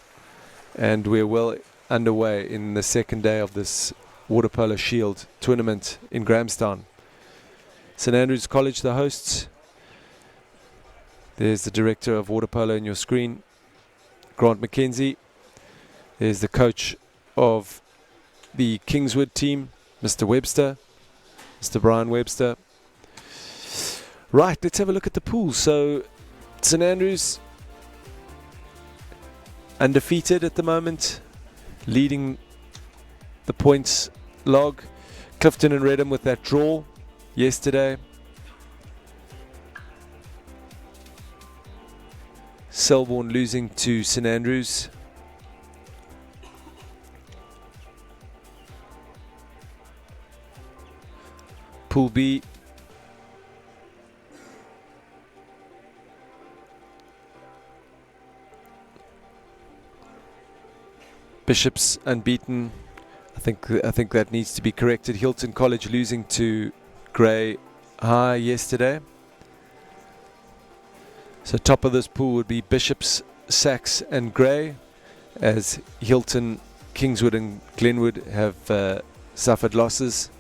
and we're well underway in the second day of this Water Polo Shield tournament in Grahamstown. St Andrews College, the hosts. There's the director of water polo in your screen, Grant McKenzie. There's the coach of the Kingswood team, Mr. Webster, Mr. Brian Webster. Right, let's have a look at the pool. So St Andrews undefeated at the moment, leading the points log. Clifton and Redham with that draw yesterday. Selborne losing to St Andrews. Pool B. Bishops unbeaten. I think that needs to be corrected. Hilton College losing to Grey High yesterday. So top of this pool would be Bishops, Sachs and Grey, as Hilton, Kingswood and Glenwood have suffered losses.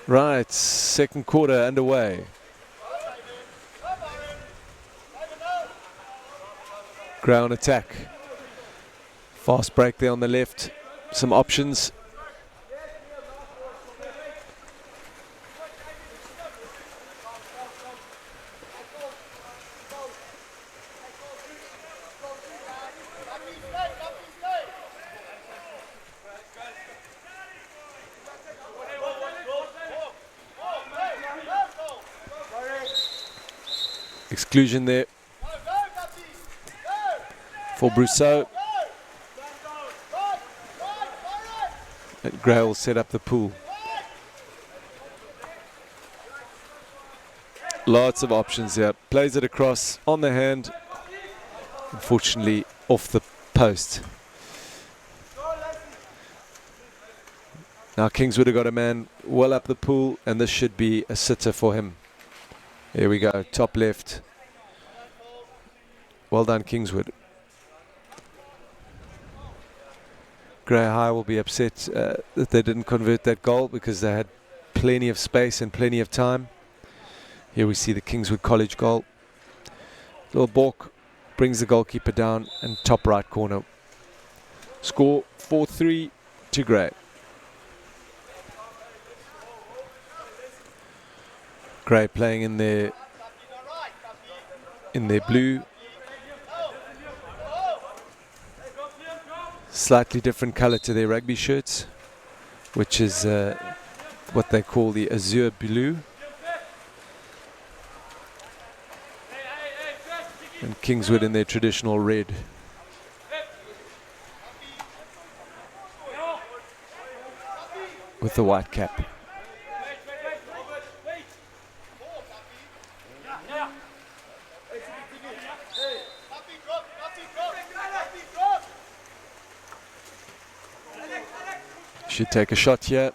Right, second quarter underway. Ground attack. Fast break there on the left. Some options. Exclusion there for Brousseau. And Gray will set up the pool. Lots of options here. Plays it across on the hand. Unfortunately, off the post. Now Kingswood have got a man well up the pool, and this should be a sitter for him. Here we go, top left. Well done, Kingswood. Grey High will be upset that they didn't convert that goal because they had plenty of space and plenty of time. Here we see the Kingswood College goal. Little balk brings the goalkeeper down, and top right corner. Score 4-3 to Grey. Grey playing in their blue. Slightly different colour to their rugby shirts, which is what they call the azure blue. And Kingswood in their traditional red. With the white cap. Should take a shot here.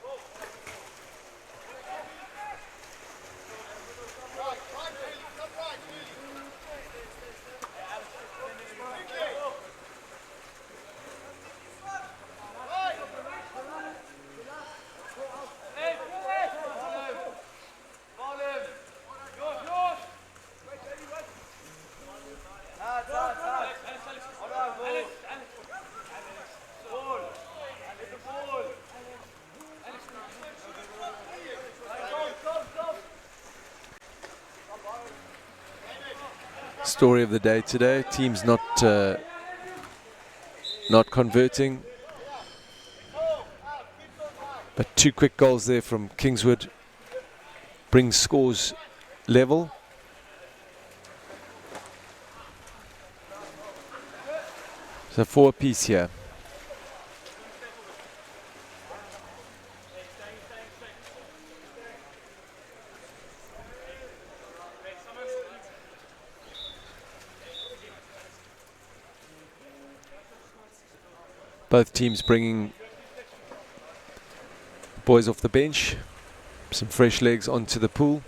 Story of the day today. Teams not converting, but two quick goals there from Kingswood brings scores level. So 4 apiece here. Both teams bringing boys off the bench, some fresh legs onto the pool.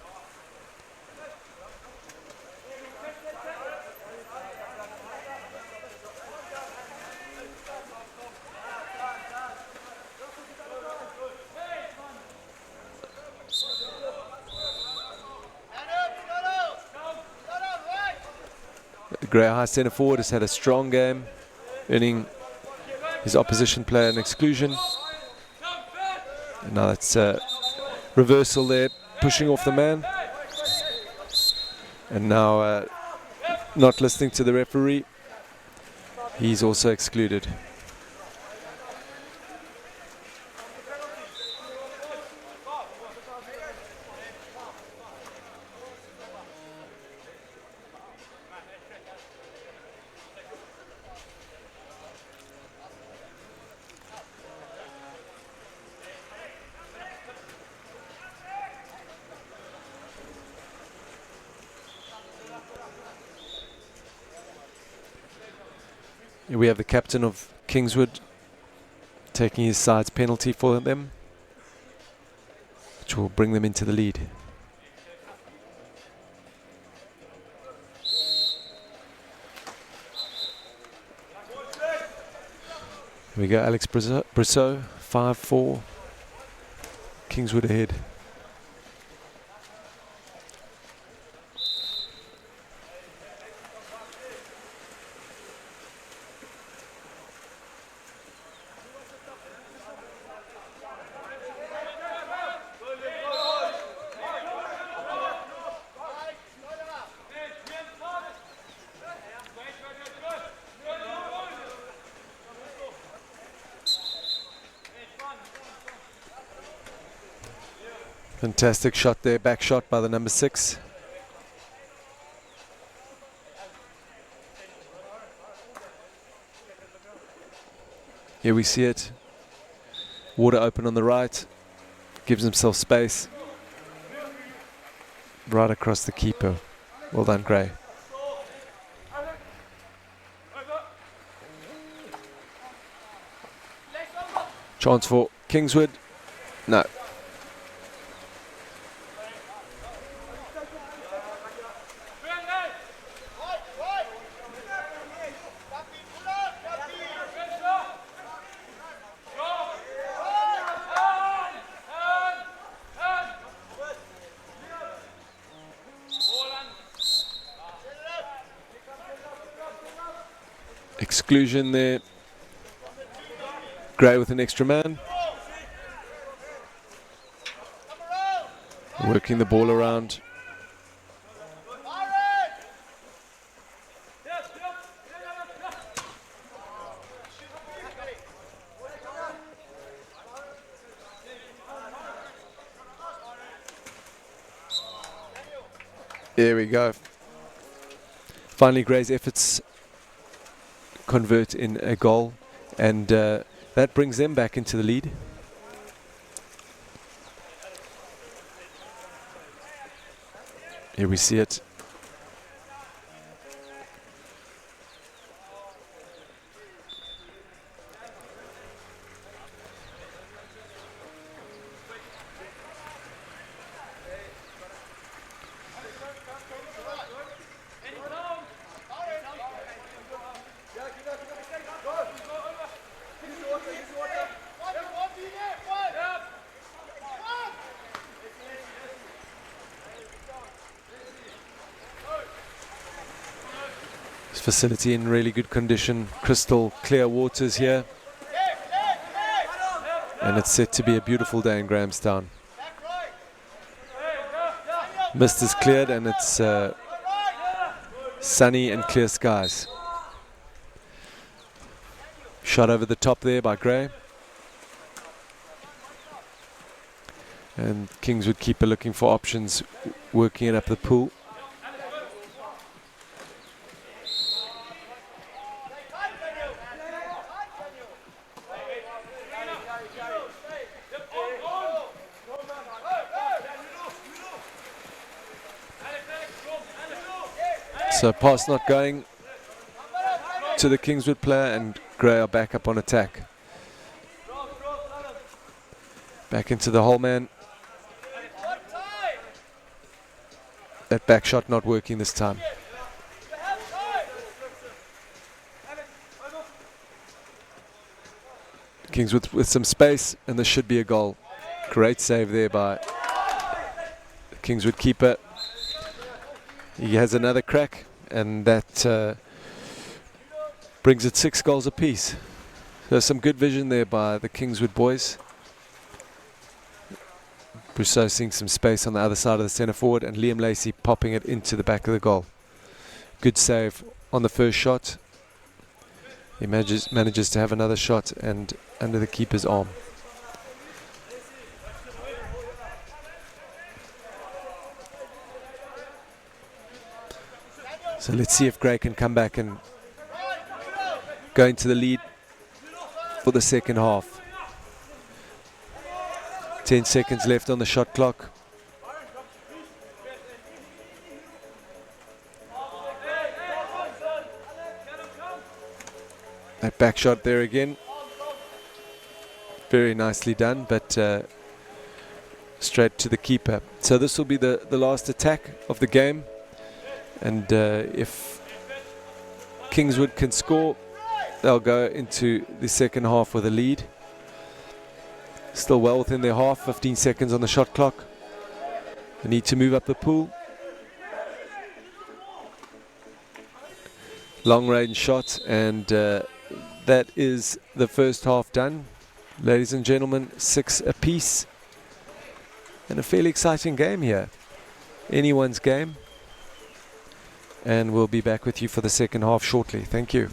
The Grey High centre forward has had a strong game, earning his opposition player an exclusion. And now that's a reversal there, pushing off the man. And now not listening to the referee, he's also excluded. Here we have the captain of Kingswood taking his side's penalty for them, which will bring them into the lead. Here we go, Alex Brousseau, 5-4, Kingswood ahead. Fantastic shot there, back shot by the number 6. Here we see it. Water open on the right. Gives himself space. Right across the keeper. Well done, Gray. Chance for Kingswood. No. Exclusion there. Gray with an extra man. Working the ball around. There we go. Finally, Gray's efforts convert in a goal, and that brings them back into the lead. Here we see it. Facility in really good condition, crystal clear waters here, and it's set to be a beautiful day in Grahamstown. Mist is cleared and it's sunny and clear skies. Shot over the top there by Gray, and Kingswood keeper looking for options, working it up the pool. So pass not going to the Kingswood player, and Gray are back up on attack. Back into the hole man. That back shot not working this time. Kingswood with some space, and this should be a goal. Great save there by the Kingswood keeper. He has another crack, and that brings it 6 goals apiece. There's some good vision there by the Kingswood boys. Brousseau seeing some space on the other side of the centre forward, and Liam Lacey popping it into the back of the goal. Good save on the first shot. He manages to have another shot and under the keeper's arm. So let's see if Gray can come back and go into the lead for the second half. 10 seconds left on the shot clock. That back shot there again. Very nicely done, but straight to the keeper. So this will be the last attack of the game. And if Kingswood can score, they'll go into the second half with a lead. Still well within their half, 15 seconds on the shot clock. They need to move up the pool. Long range shot, and that is the first half done. Ladies and gentlemen, 6 apiece. And a fairly exciting game here. Anyone's game. And we'll be back with you for the second half shortly. Thank you.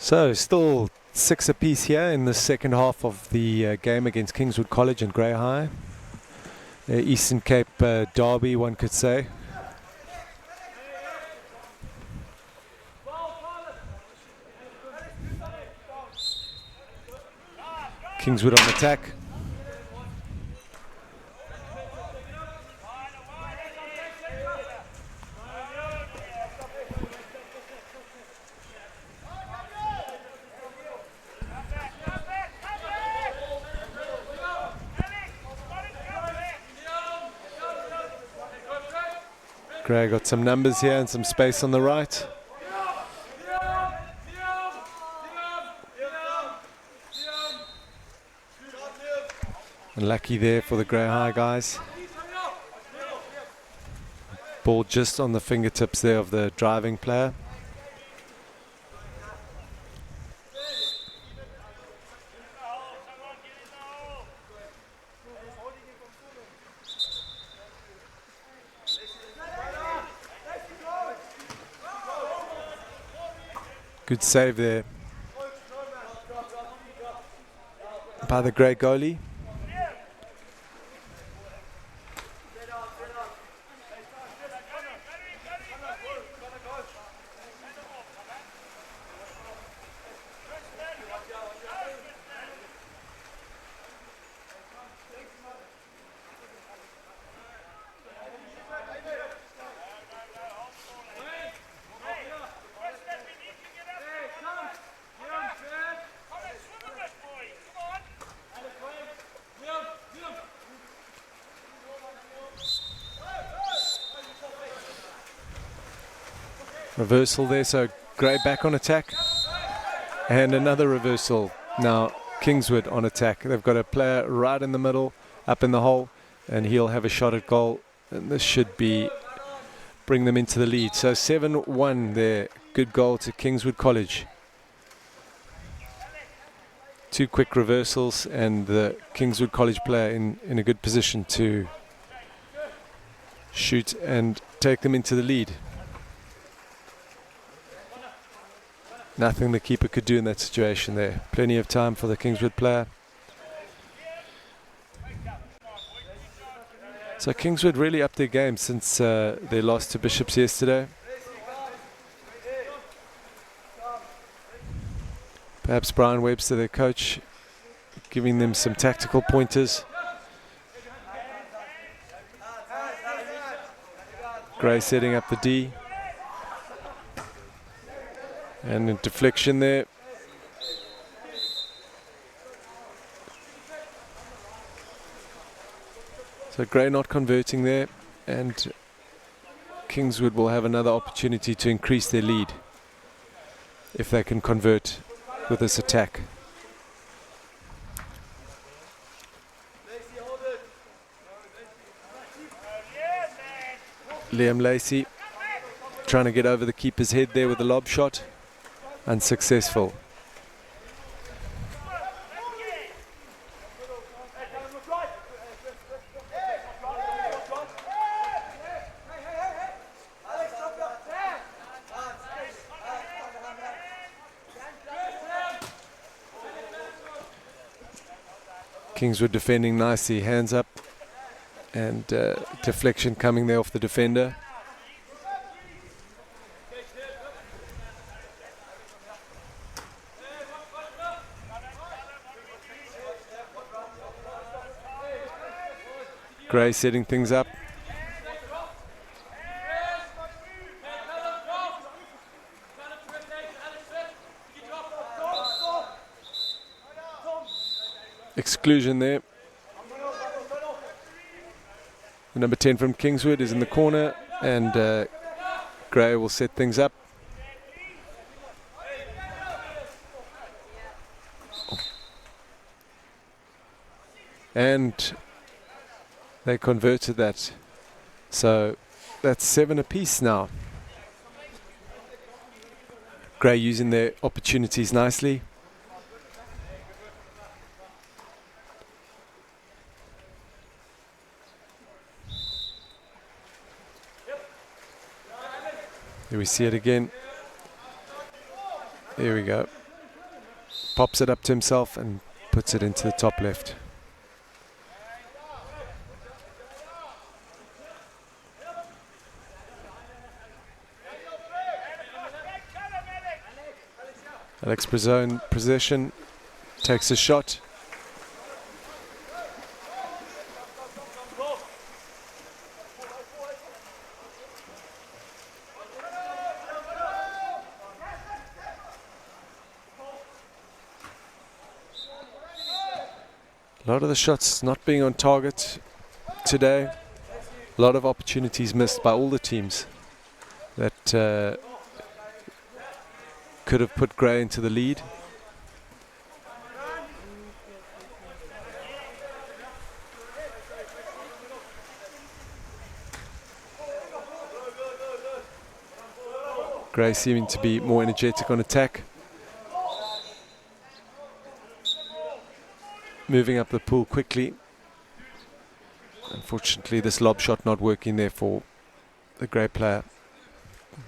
So still 6 apiece here in the second half of the game against Kingswood College and Grey High. Eastern Cape derby, one could say. Kingswood on attack. Gray got some numbers here and some space on the right. Unlucky there for the Grey High guys. Ball just on the fingertips there of the driving player. Good save there by the Grey goalie. Reversal there, so Grey back on attack. And another reversal. Now Kingswood on attack. They've got a player right in the middle, up in the hole, and he'll have a shot at goal. And this should bring them into the lead. So 7-1 there. Good goal to Kingswood College. 2 quick reversals and the Kingswood College player in a good position to shoot and take them into the lead. Nothing the keeper could do in that situation there. Plenty of time for the Kingswood player. So Kingswood really upped their game since they lost to Bishops yesterday. Perhaps Brian Webster, their coach, giving them some tactical pointers. Gray setting up the D. And a deflection there. So Grey not converting there, and Kingswood will have another opportunity to increase their lead if they can convert with this attack. Liam Lacey trying to get over the keeper's head there with a lob shot. Unsuccessful. Kingswood defending nicely, hands up, and deflection coming there off the defender. Gray setting things up. Exclusion there. The number 10 from Kingswood is in the corner, and Gray will set things up. And they converted that. So that's 7 apiece now. Gray using their opportunities nicely. Here we see it again. There we go. pops it up to himself and puts it into the top left. Alex Brazone possession, takes a shot. A lot of the shots not being on target today. A lot of opportunities missed by all the teams that could have put Grey into the lead. Grey seeming to be more energetic on attack. Moving up the pool quickly. Unfortunately, this lob shot not working there for the Grey player.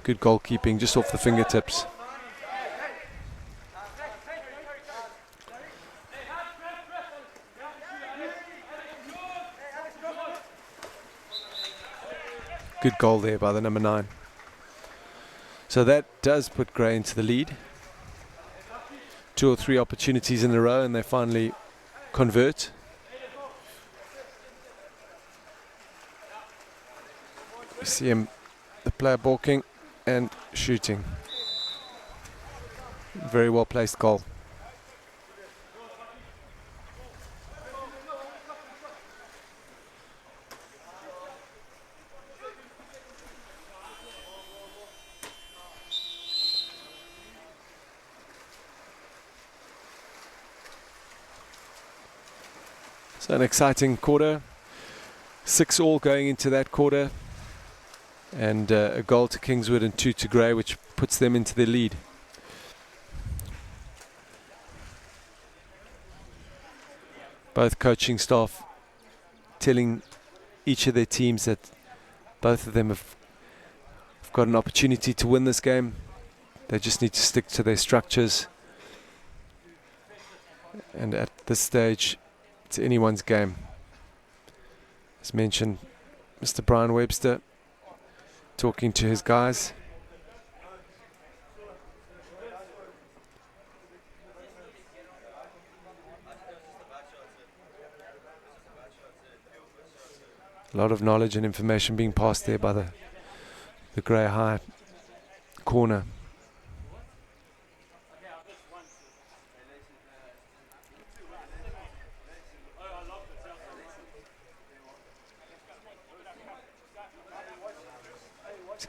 Good goalkeeping just off the fingertips. Good goal there by the number 9. So that does put Grey into the lead. 2 or 3 opportunities in a row and they finally convert. You see him, the player balking and shooting. Very well placed goal. So an exciting quarter. 6-all going into that quarter. And a goal to Kingswood and 2 to Grey, which puts them into the lead. Both coaching staff telling each of their teams that both of them have got an opportunity to win this game. They just need to stick to their structures. And at this stage, it's anyone's game. As mentioned, Mr. Brian Webster talking to his guys. A lot of knowledge and information being passed there by the Grey High corner.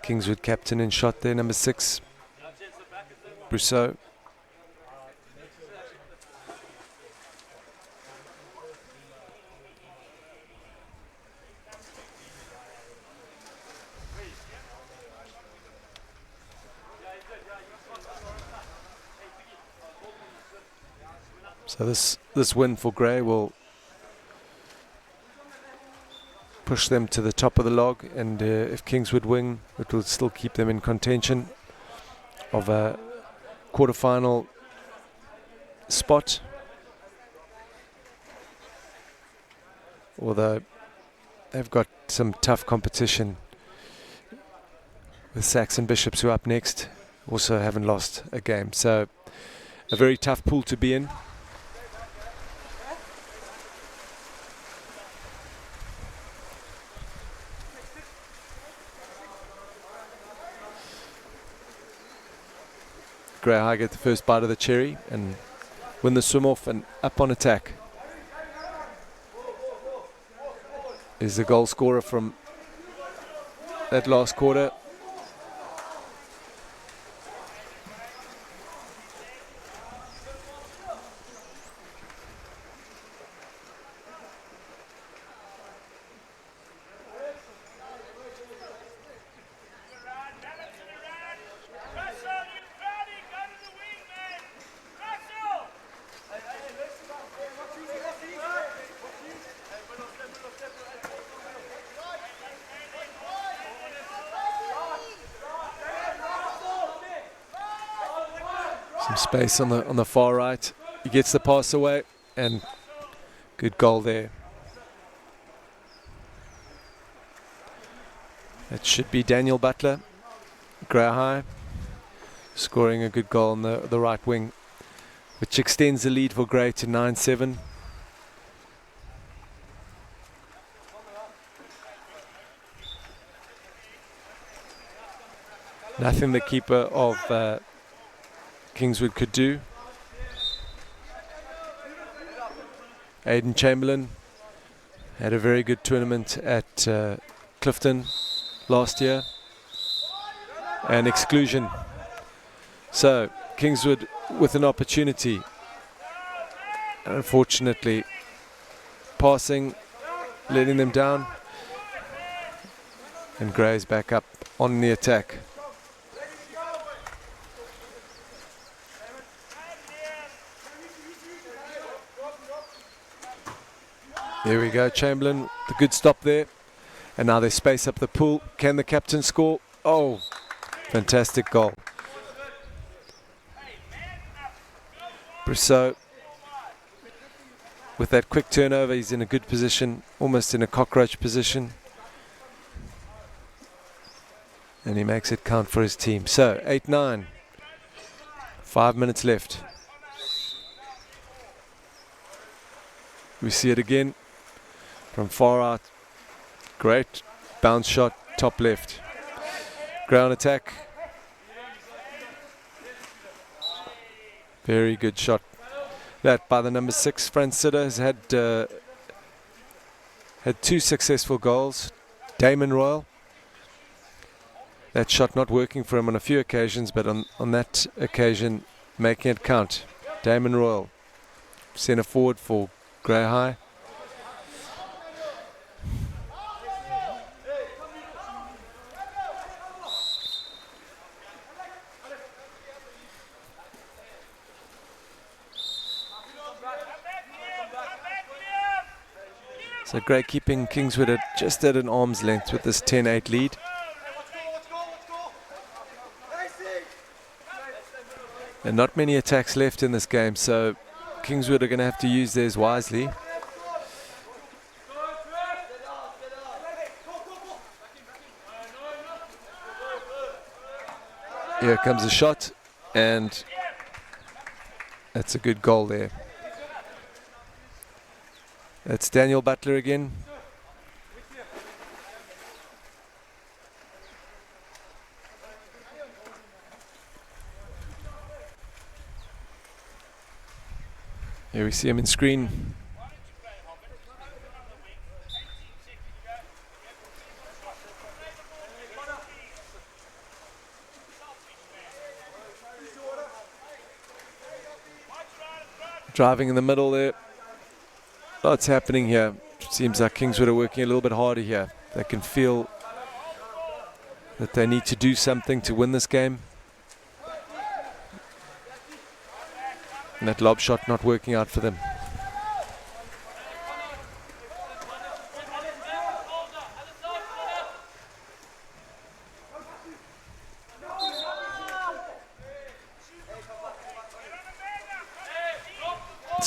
Kingswood captain in shot there, number 6, Brousseau. So this win for Grey will push them to the top of the log, and if Kingswood win, it will still keep them in contention of a quarter-final spot. Although they've got some tough competition with Saxon Bishops, who are up next, also haven't lost a game. So a very tough pool to be in. Grey High get the first bite of the cherry and win the swim off and up on attack. Is the goal scorer from that last quarter. Some space on the far right. He gets the pass away, and good goal there. It should be Daniel Butler, Grey High, scoring a good goal on the right wing, which extends the lead for Grey to 9-7. Nothing the keeper of Kingswood could do. Aidan Chamberlain had a very good tournament at Clifton last year. And exclusion. So Kingswood with an opportunity. Unfortunately, passing, letting them down. And Grey's back up on the attack. There we go, Chamberlain, the good stop there. And now they space up the pool. Can the captain score? Oh, fantastic goal. Brousseau, with that quick turnover, he's in a good position, almost in a cockroach position. And he makes it count for his team. So, 8-9. 5 minutes left. We see it again from far out. Great bounce shot, top left. Ground attack. Very good shot. That by the number 6, Franz Sitter, has had 2 successful goals. Damon Royal. That shot not working for him on a few occasions, but on that occasion making it count. Damon Royal, centre forward for Grey High. So Grey keeping Kingswood at just at an arm's length with this 10-8 lead. And not many attacks left in this game, so Kingswood are going to have to use theirs wisely. Here comes a shot, and that's a good goal there. That's Daniel Butler again. Here we see him in screen. Driving in the middle there. Lots happening here. Seems like Kingswood are working a little bit harder here. They can feel that they need to do something to win this game. And that lob shot not working out for them.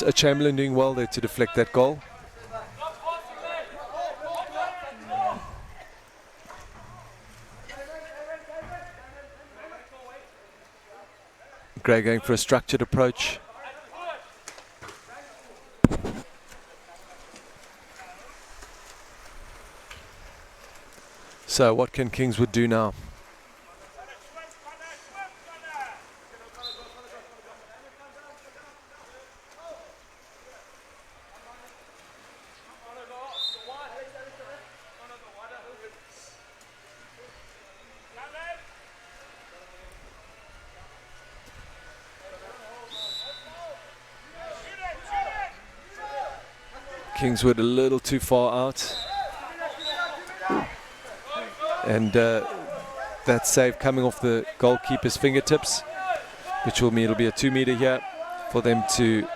It's Chamberlain doing well there to deflect that goal. Grey going for a structured approach. So what can Kingswood do now? Kingswood a little too far out. And that save coming off the goalkeeper's fingertips, which will mean it'll be a 2-meter here for them to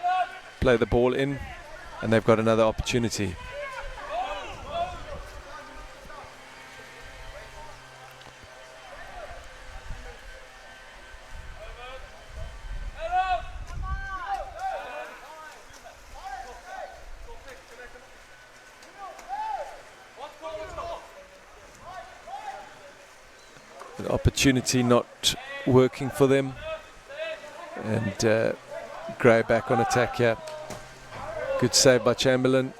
play the ball in, and they've got another opportunity. opportunity not working for them. And Gray back on attack here. Good save by Chamberlain.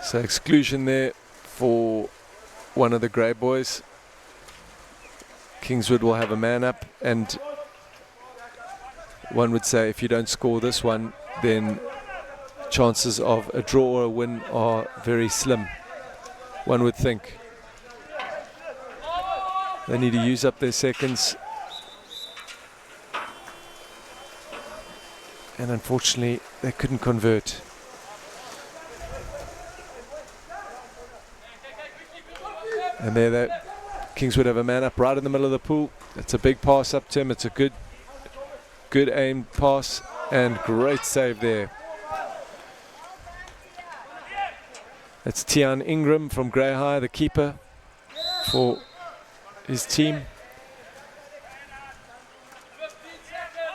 So exclusion there for one of the Grey boys. Kingswood will have a man up, and one would say if you don't score this one, then chances of a draw or a win are very slim, one would think. They need to use up their seconds, and unfortunately they couldn't convert. And there that Kingswood have a man up right in the middle of the pool. It's a big pass up to him. It's a good aimed pass, and great save there. It's Tian Ingram from Grey High, the keeper for his team,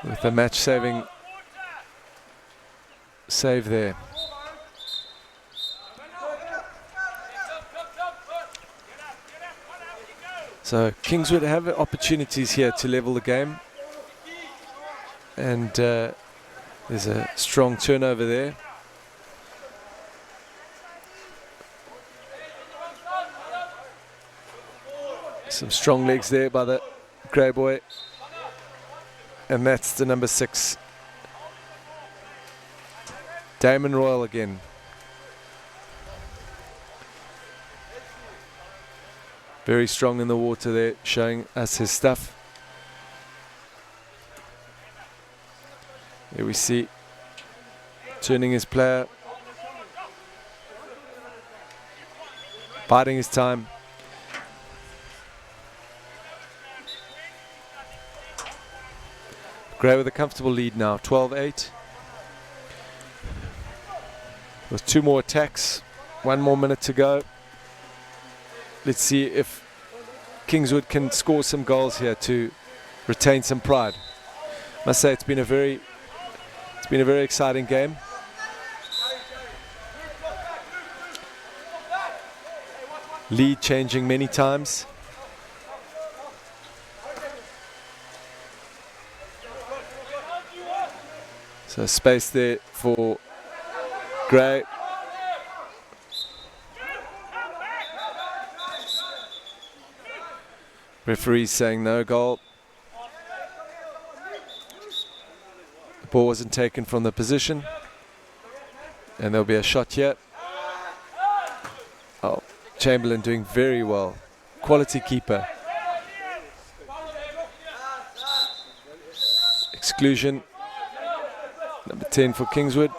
with a match-saving save there. So Kingswood have opportunities here to level the game, and there's a strong turnover there. Some strong legs there by the Grey boy, and that's the number 6, Damon Royal again. Very strong in the water there, showing us his stuff. Here we see turning his player, biding his time. Grey with a comfortable lead now, 12-8. With 2 more attacks, 1 more minute to go. Let's see if Kingswood can score some goals here to retain some pride. Must say it's been a very exciting game. Lead changing many times. So space there for Grey. Referee's saying no goal. The ball wasn't taken from the position, and there'll be a shot here. Oh, Chamberlain doing very well. Quality keeper. Exclusion. Number 10 for Kingswood.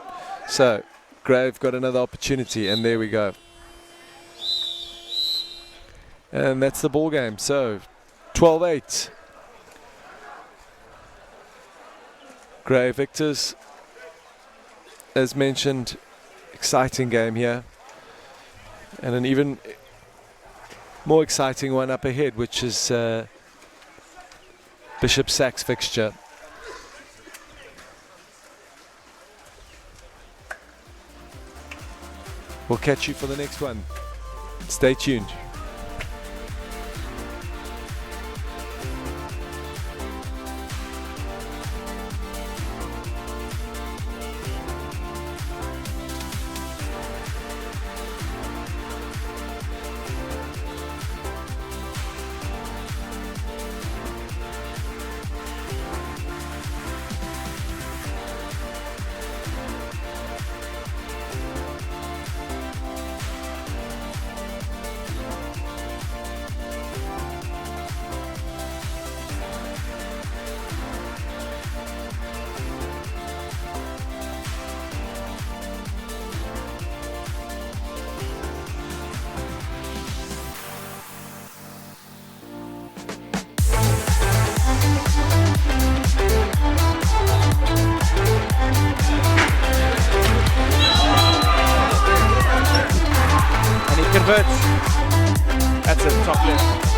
So Grey have got another opportunity, and there we go. And that's the ball game. So 12-8. Grey victors. As mentioned, exciting game here. And an even more exciting one up ahead, which is Bishop Sachs fixture. We'll catch you for the next one. Stay tuned. converts. That's a top left.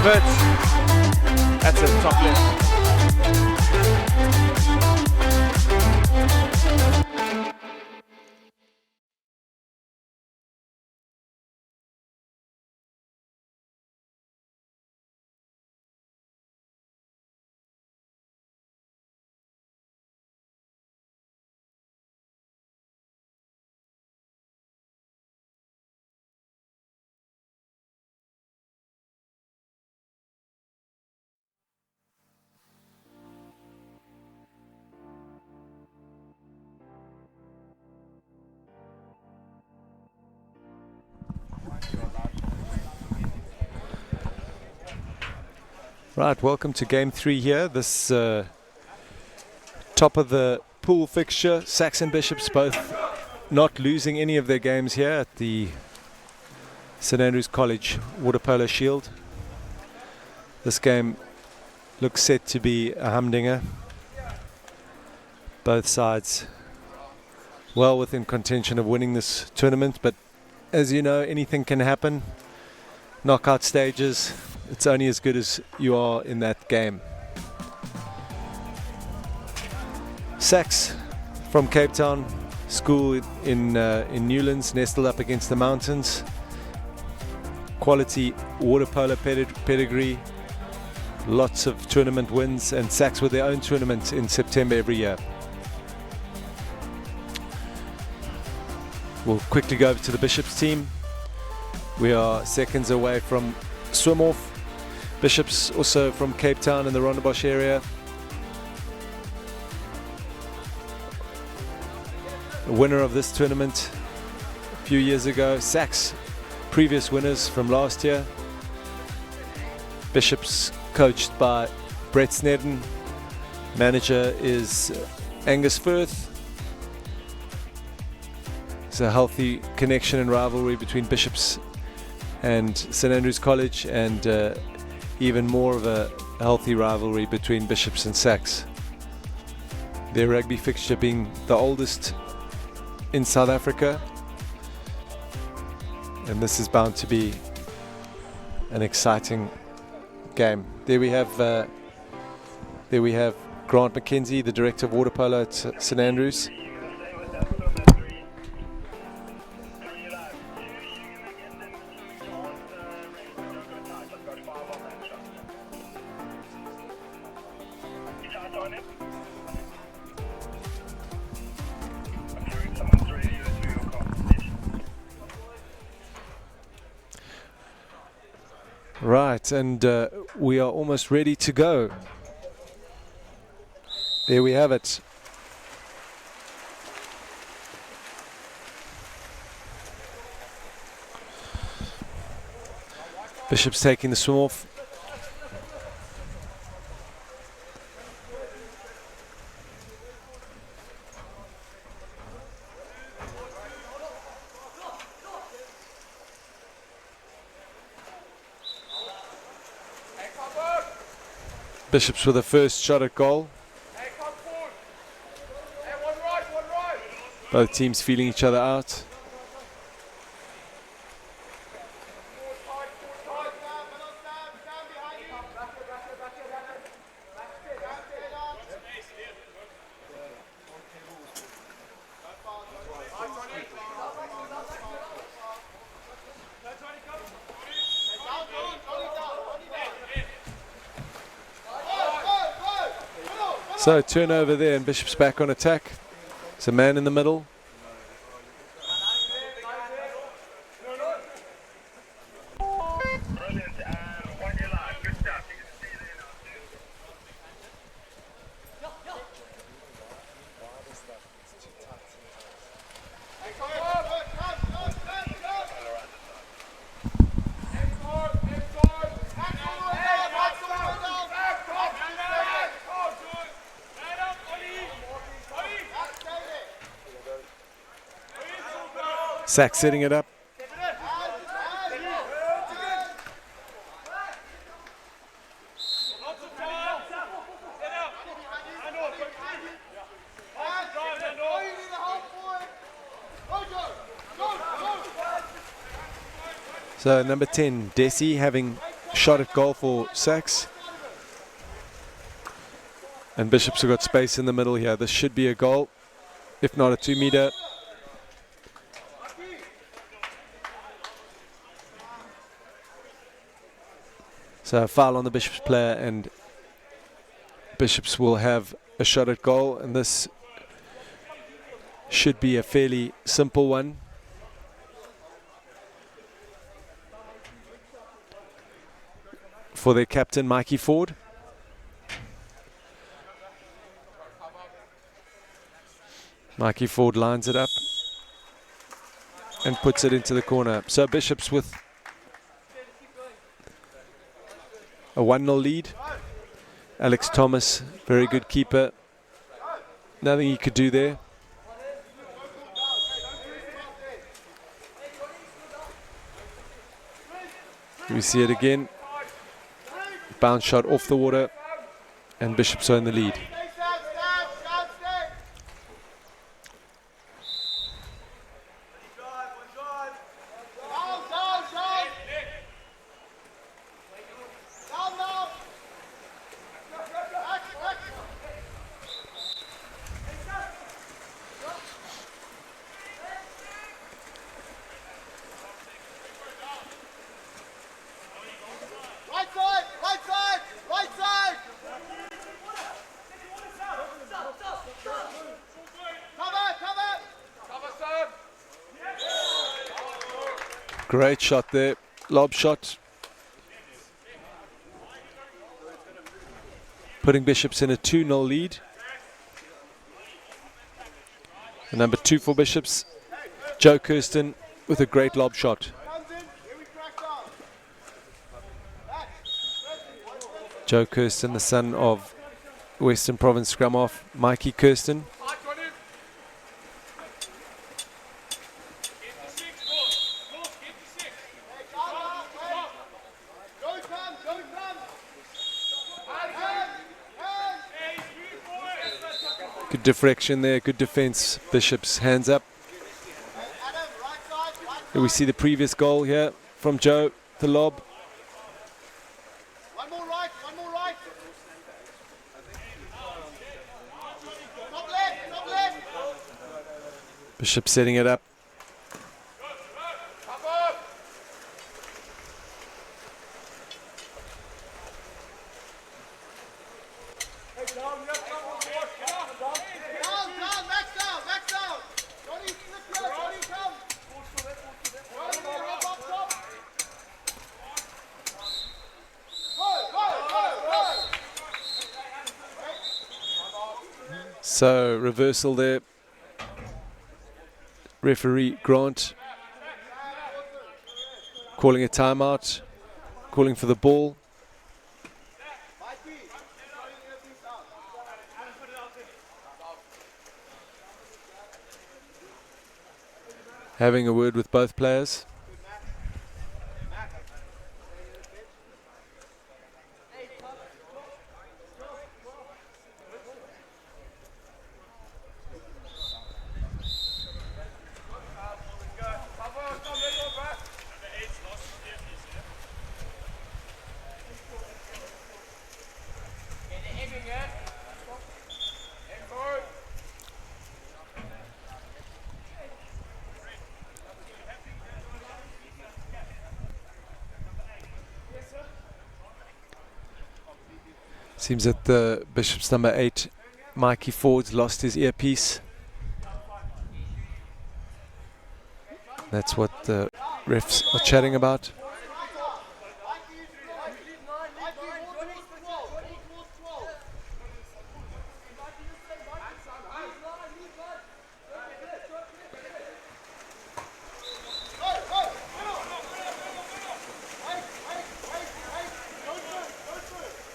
Verts. That's it, top left. Right, welcome to game 3 here. This top of the pool fixture, Sax and Bishops both not losing any of their games here at the St Andrews College Water Polo Shield. This game looks set to be a humdinger. Both sides well within contention of winning this tournament, but as you know, anything can happen. Knockout stages, it's only as good as you are in that game. Sax from Cape Town, school in Newlands, nestled up against the mountains. Quality water polo pedigree, lots of tournament wins, and Sax with their own tournament in September every year. We'll quickly go over to the Bishops team. We are seconds away from swim off. Bishops also from Cape Town in the Rondebosch area. The winner of this tournament a few years ago. Sax, previous winners from last year. Bishops coached by Brett Snedden. Manager is Angus Firth. There's a healthy connection and rivalry between Bishops and St Andrews College, and even more of a healthy rivalry between Bishops and Sax. Their rugby fixture being the oldest in South Africa, and this is bound to be an exciting game. There we have Grant McKenzie, the director of water polo at St Andrews. Right, and we are almost ready to go. There we have it. Bishops taking the swim off. Bishops with the first shot at goal. Both teams feeling each other out. So turnover there, and Bishop's back on attack. It's a man in the middle. Sax setting it up. So number 10, Desi, having shot at goal for Sachs. And Bishops have got space in the middle here. This should be a goal, if not a 2-meter. So a foul on the Bishops player, and Bishops will have a shot at goal, and this should be a fairly simple one. For their captain, Mikey Ford. Mikey Ford lines it up and puts it into the corner. So Bishops with a 1-0 lead. Alex Thomas, very good keeper. Nothing he could do there. We see it again. Bounce shot off the water, and Bishops are in the lead. Great shot there, lob shot. Putting Bishops in a 2-0 lead. And number 2 for Bishops, Joe Kirsten with a great lob shot. Joe Kirsten, the son of Western Province scrum half Mikey Kirsten. Good deflection there, good defense. Bishops hands up. Here we see the previous goal here from Joe, the lob. One more right, one more right. Top left. Bishop setting it up. So reversal there. Referee Grant calling a timeout, calling for the ball. Having a word with both players. Seems that the Bishop's number 8, Mikey Ford's lost his earpiece. That's what the refs are chatting about.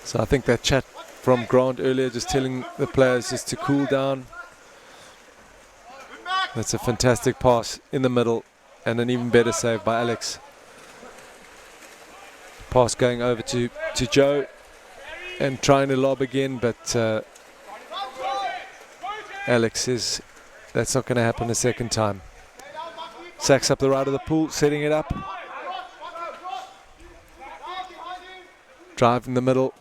So I think that chat from Grant earlier, just telling the players just to cool down. That's a fantastic pass in the middle and an even better save by Alex. Pass going over to Joe and trying to lob again, but Alex says that's not going to happen a second time. Sacks up the right of the pool, setting it up. Drive in the middle.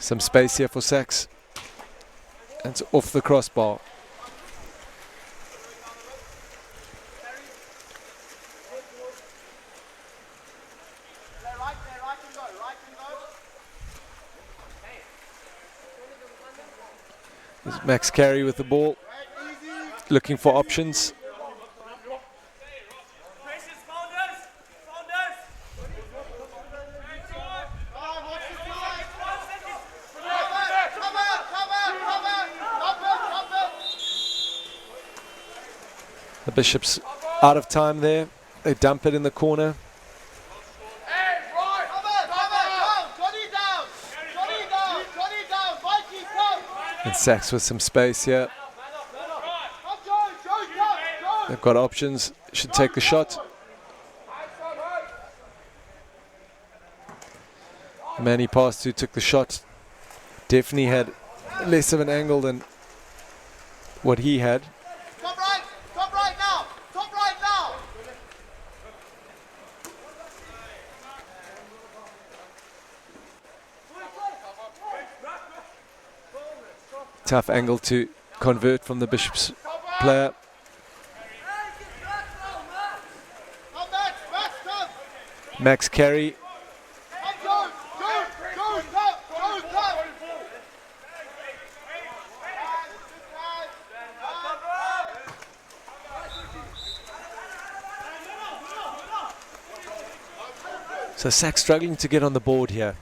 Some space here for Sachs. And it's off the crossbar. Right and go, right and go. There's Max Carey with the ball. Looking for options. The Bishops out of time there. They dump it in the corner. And Sachs with some space here. They've got options. Should take the shot. The man he passed to took the shot. Definitely had less of an angle than what he had. Top right now, top right now. Tough angle to convert from the Bishops player. Max Carey. So Sachs struggling to get on the board here.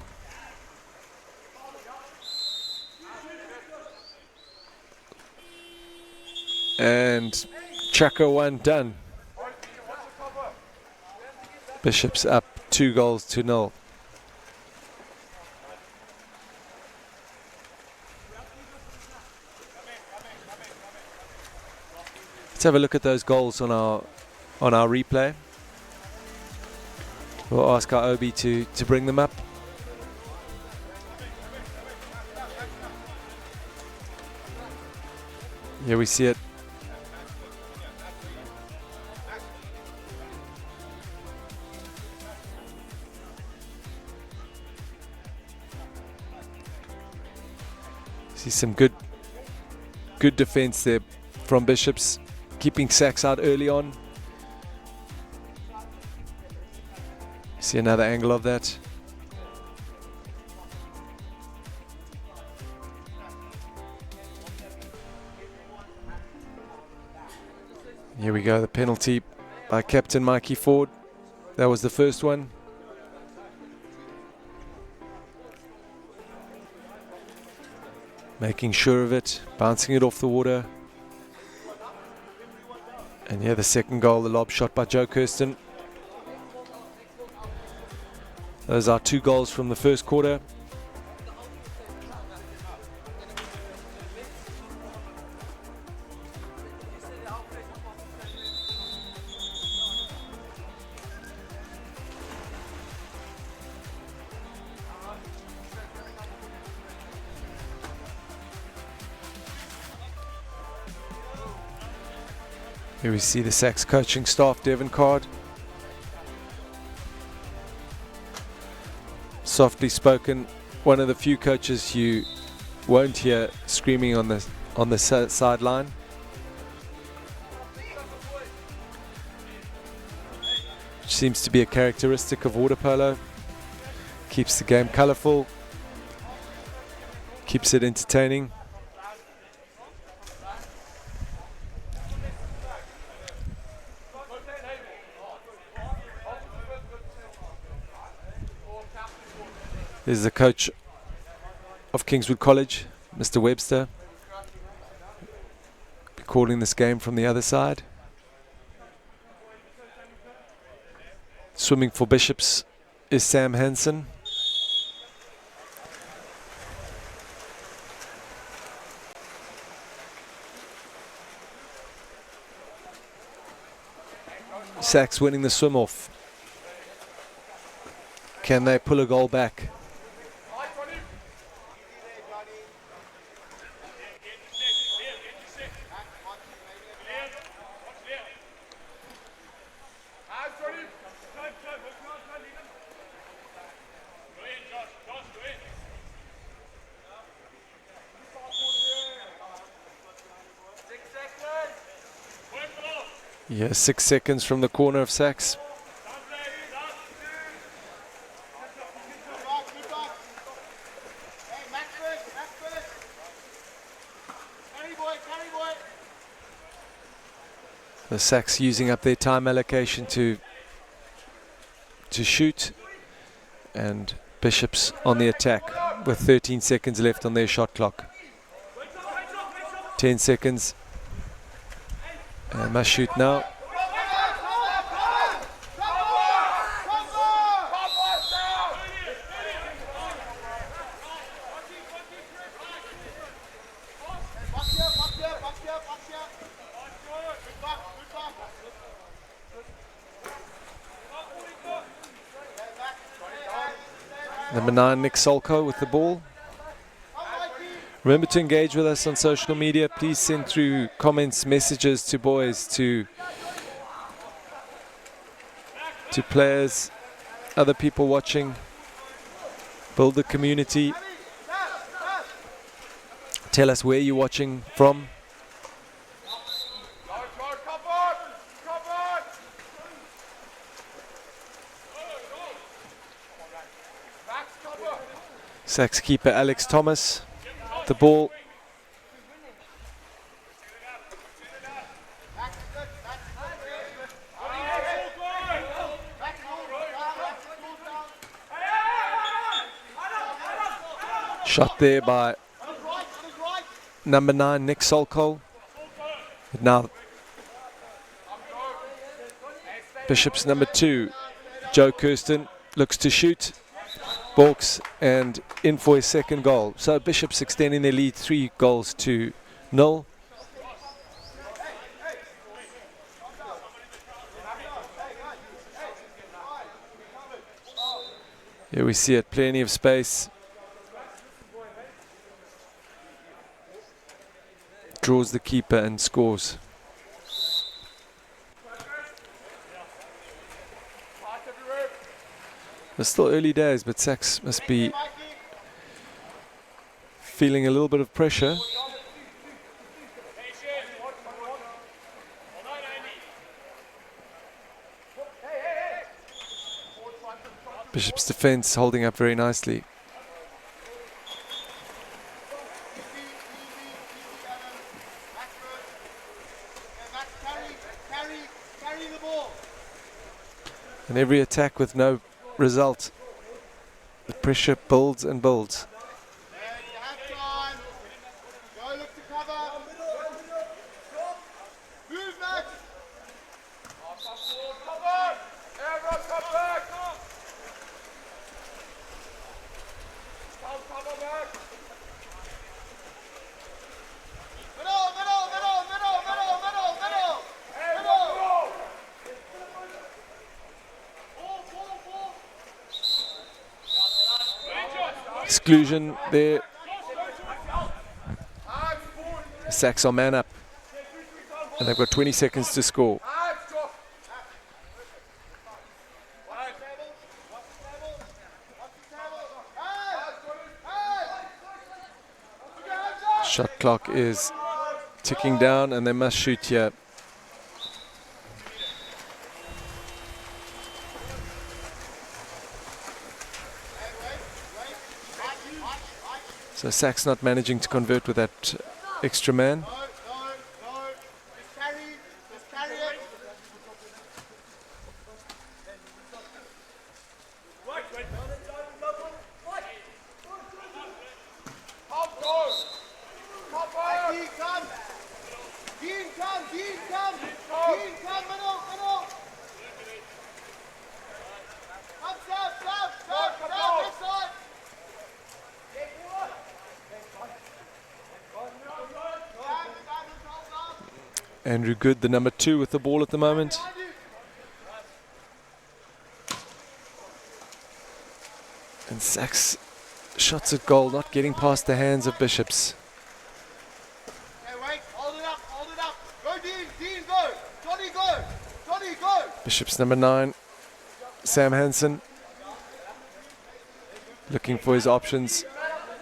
And Chaka one done. Bishops up 2-0. Let's have a look at those goals on our replay. We'll ask our OB to bring them up. Here we see it. See some good defense there from Bishops, keeping Sachs out early on. See another angle of that. Here we go, the penalty by Captain Mikey Ford. That was the first one. Making sure of it, bouncing it off the water. And yeah, the second goal, the lob shot by Joe Kirsten. Those are 2 goals from the first quarter. Here we see the Sachs coaching staff, Devon Card. Softly spoken, one of the few coaches you won't hear screaming on the sideline. Which seems to be a characteristic of water polo. Keeps the game colourful, keeps it entertaining. There's the coach of Kingswood College, Mr. Webster. Be calling this game from the other side. Swimming for Bishops is Sam Hansen. Sachs winning the swim off. Can they pull a goal back? Yeah, 6 seconds from the corner of Sachs. Good back. Hey, match first. Carry boy. The Sachs using up their time allocation to shoot, and Bishops on the attack with 13 seconds left on their shot clock. 10 seconds. And must shoot now. Number 9, Nick Solko with the ball. Remember to engage with us on social media. Please send through comments, messages to boys, to players, other people watching. Build the community. Tell us where you're watching from. Sachs keeper Alex Thomas, the ball. Shot there by number 9, Nick Solko. Now Bishop's number 2, Joe Kirsten, looks to shoot. Balks, and in for his second goal. So Bishops extending their lead 3-0. Here we see it, plenty of space. Draws the keeper and scores. It's still early days, but Sachs must be feeling a little bit of pressure. Bishop's defense holding up very nicely. Carry the ball. And every attack with no result, the pressure builds and builds. You have time. Go look to cover. Move, Max. Cover. Everyone come back. Cover back. Middle. Exclusion there. Sachs are man up, and they've got 20 seconds to score. Shot clock is ticking down, and they must shoot here. So Sachs not managing to convert with that extra man. No. Just carry it. Dean, come. Dean, come, middle. Come, stop, this side. Andrew Good, the number 2 with the ball at the moment. And Sachs shots at goal, not getting past the hands of Bishops. Hey, wait, hold it up. Go, Dean, go. Johnny, go. Bishops number 9, Sam Hansen, looking for his options.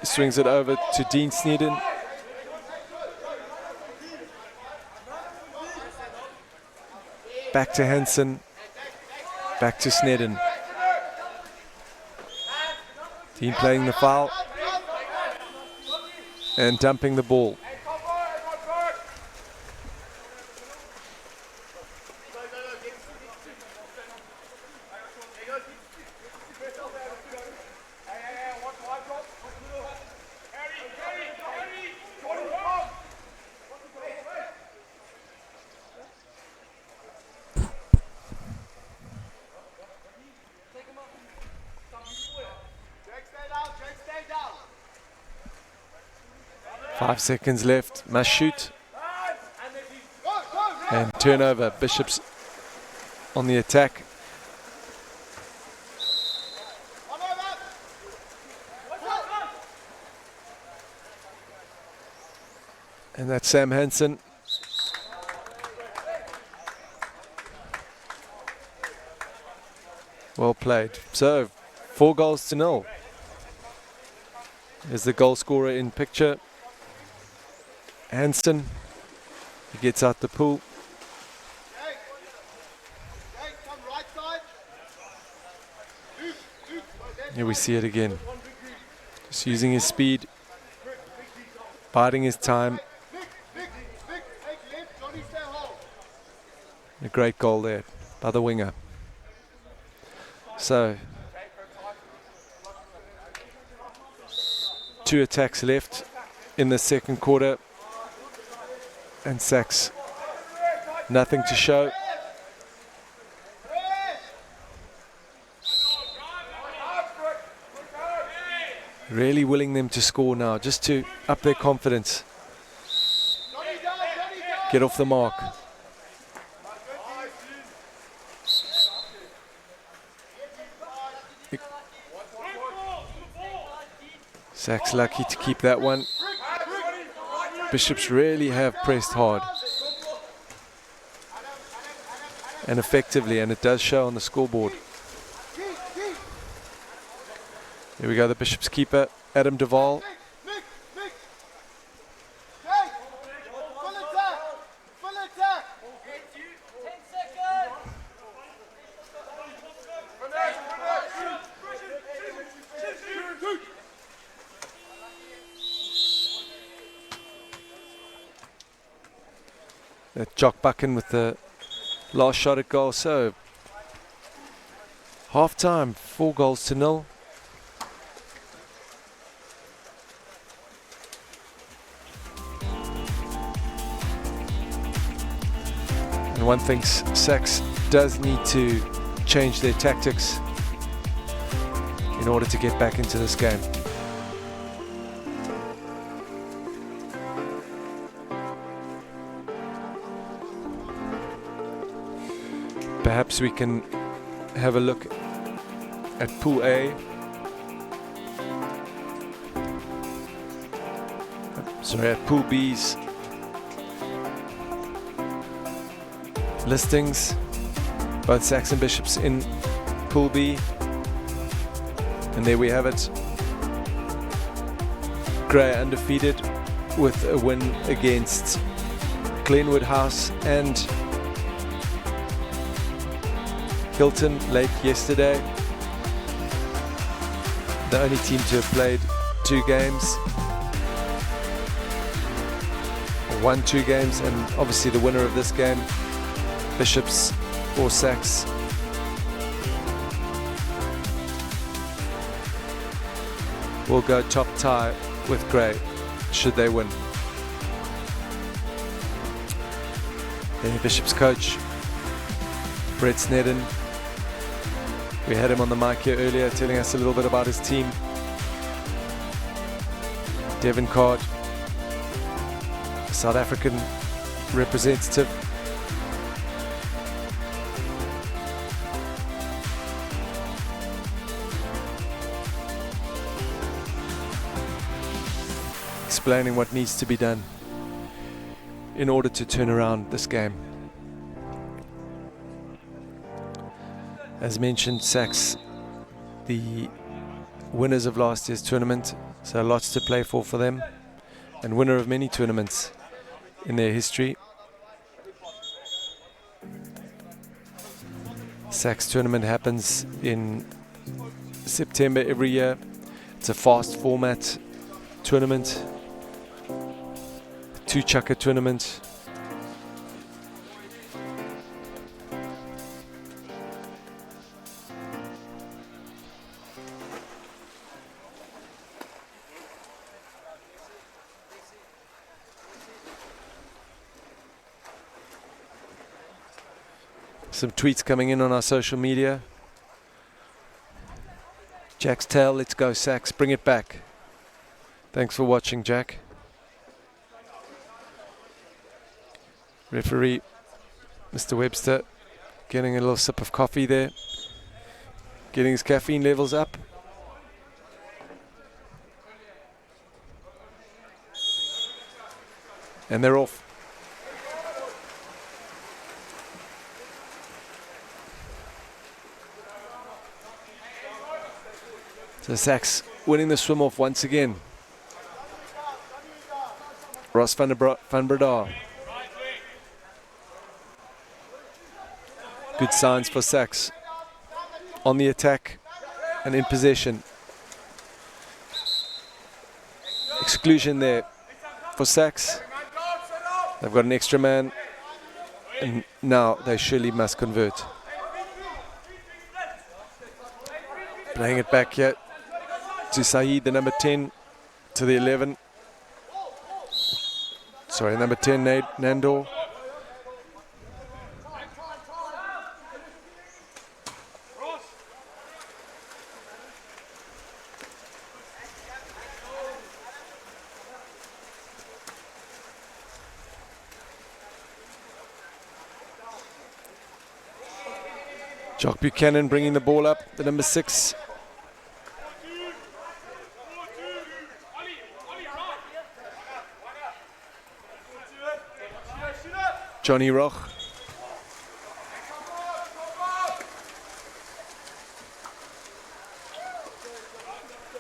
He swings it over to Dean Sneeden. Back to Hansen. Back to Snedden. Team playing the foul. And dumping the ball. Stay down. 5 seconds left. Must shoot. Go, go, And turnover. Bishops on the attack. One over. And that's Sam Hansen. Well played. So, 4 goals to 0. There's the goal scorer in picture. Hansen. He gets out the pool. Hey, come right side. Here we see it again. Just using his speed. Biding his time. Big, left, Johnny, stay home. A great goal there by the winger. So, 2 attacks left in the second quarter. And Sachs, nothing to show. Really willing them to score now, just to up their confidence. Get off the mark. Sachs lucky to keep that one. Bishops really have pressed hard and effectively, and it does show on the scoreboard. Here we go, the Bishops keeper, Adam Duvall. Full attack. Jock Buchan with the last shot at goal. So, half time, 4 goals to 0. And one thinks Sachs does need to change their tactics in order to get back into this game. Perhaps we can have a look at Pool A. Sorry, at Pool B's listings. Both Sachs and Bishops in Pool B. And there we have it. Grey undefeated with a win against Glenwood House and Hilton late yesterday. The only team to have played 2 games. Or won 2 games, and obviously the winner of this game, Bishops or Sachs. Will go top tie with Grey, should they win. The Bishops coach, Brett Snedden. We had him on the mic here earlier telling us a little bit about his team. Devin Card, South African representative. Explaining what needs to be done in order to turn around this game. As mentioned, Sachs, the winners of last year's tournament, so lots to play for them, and winner of many tournaments in their history. Sachs tournament happens in September every year. It's a fast format tournament, 2 chucker tournament. Some tweets coming in on our social media. Jack's tail, let's go Sachs, bring it back. Thanks for watching, Jack. Referee, Mr. Webster, getting a little sip of coffee there. Getting his caffeine levels up. And they're off. So Sachs winning the swim off once again. Ross van Breda. Good signs for Sachs. On the attack and in possession. Exclusion there for Sachs. They've got an extra man. And now they surely must convert. Playing it back here to Saeed, the number 10, to the 11. Sorry, number 10, Nandor. Jock Buchanan bringing the ball up, the number 6. Johnny Roch.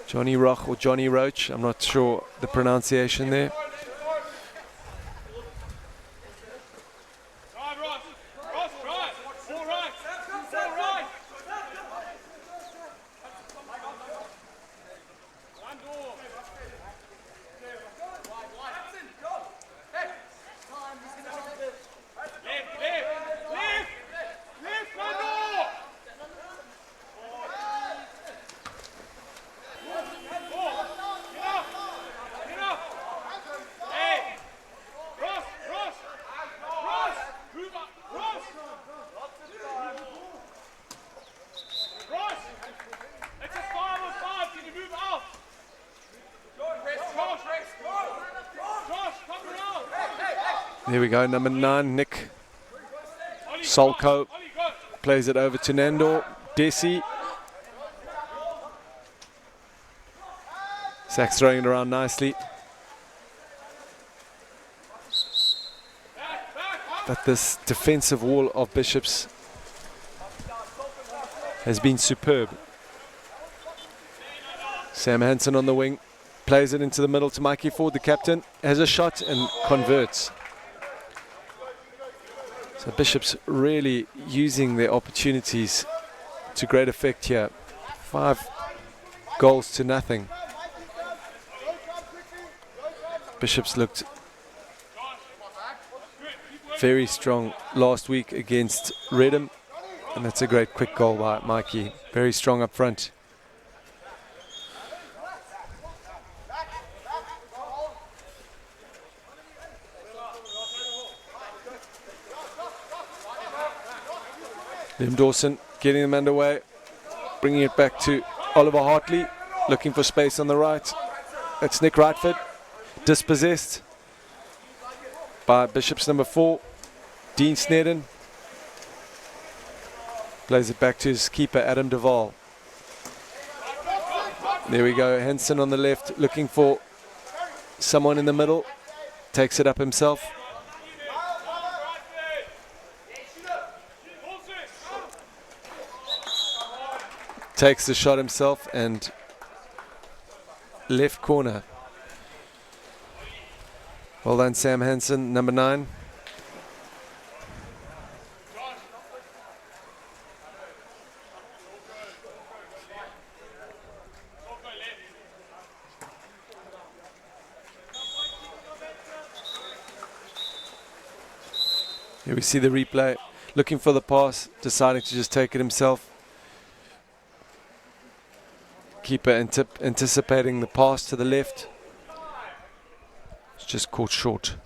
Johnny Roch or Johnny Roach, I'm not sure the pronunciation there. There we go, number 9, Nick Solko plays it over to Nandor. Desi. Sachs throwing it around nicely. But this defensive wall of Bishops has been superb. Sam Hansen on the wing, plays it into the middle to Mikey Ford, the captain, has a shot and converts. So Bishops really using their opportunities to great effect here. 5 goals to nothing. Bishops looked very strong last week against Redham, and that's a great quick goal by Mikey. Very strong up front. Liam Dawson getting them underway, bringing it back to Oliver Hartley, looking for space on the right. It's Nick Rightford, dispossessed by Bishop's number 4, Dean Snedden. Plays it back to his keeper, Adam Duvall. There we go, Hansen on the left, looking for someone in the middle, takes it up himself. Takes the shot himself and left corner. Well done, Sam Hansen, number 9. Here we see the replay. Looking for the pass, deciding to just take it himself. Keeper anticipating the pass to the left. It's just caught short.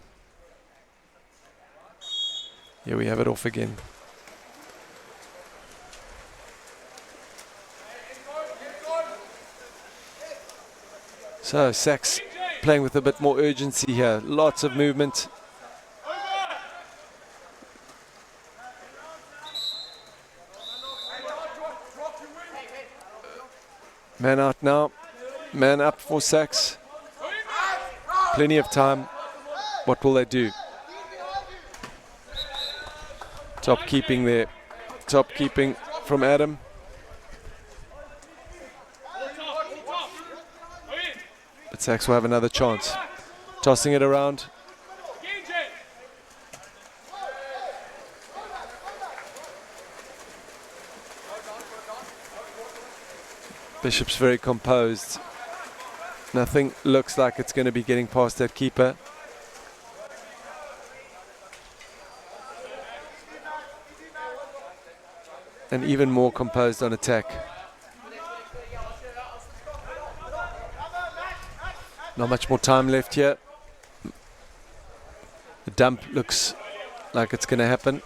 Here we have it off again. So Sachs playing with a bit more urgency here. Lots of movement. Man out now. Man up for Sachs. Plenty of time. What will they do? Top keeping there. Top keeping from Adam. But Sachs will have another chance. Tossing it around. Bishop's very composed. Nothing looks like it's going to be getting past that keeper. And even more composed on attack. Not much more time left here. The dump looks like it's going to happen.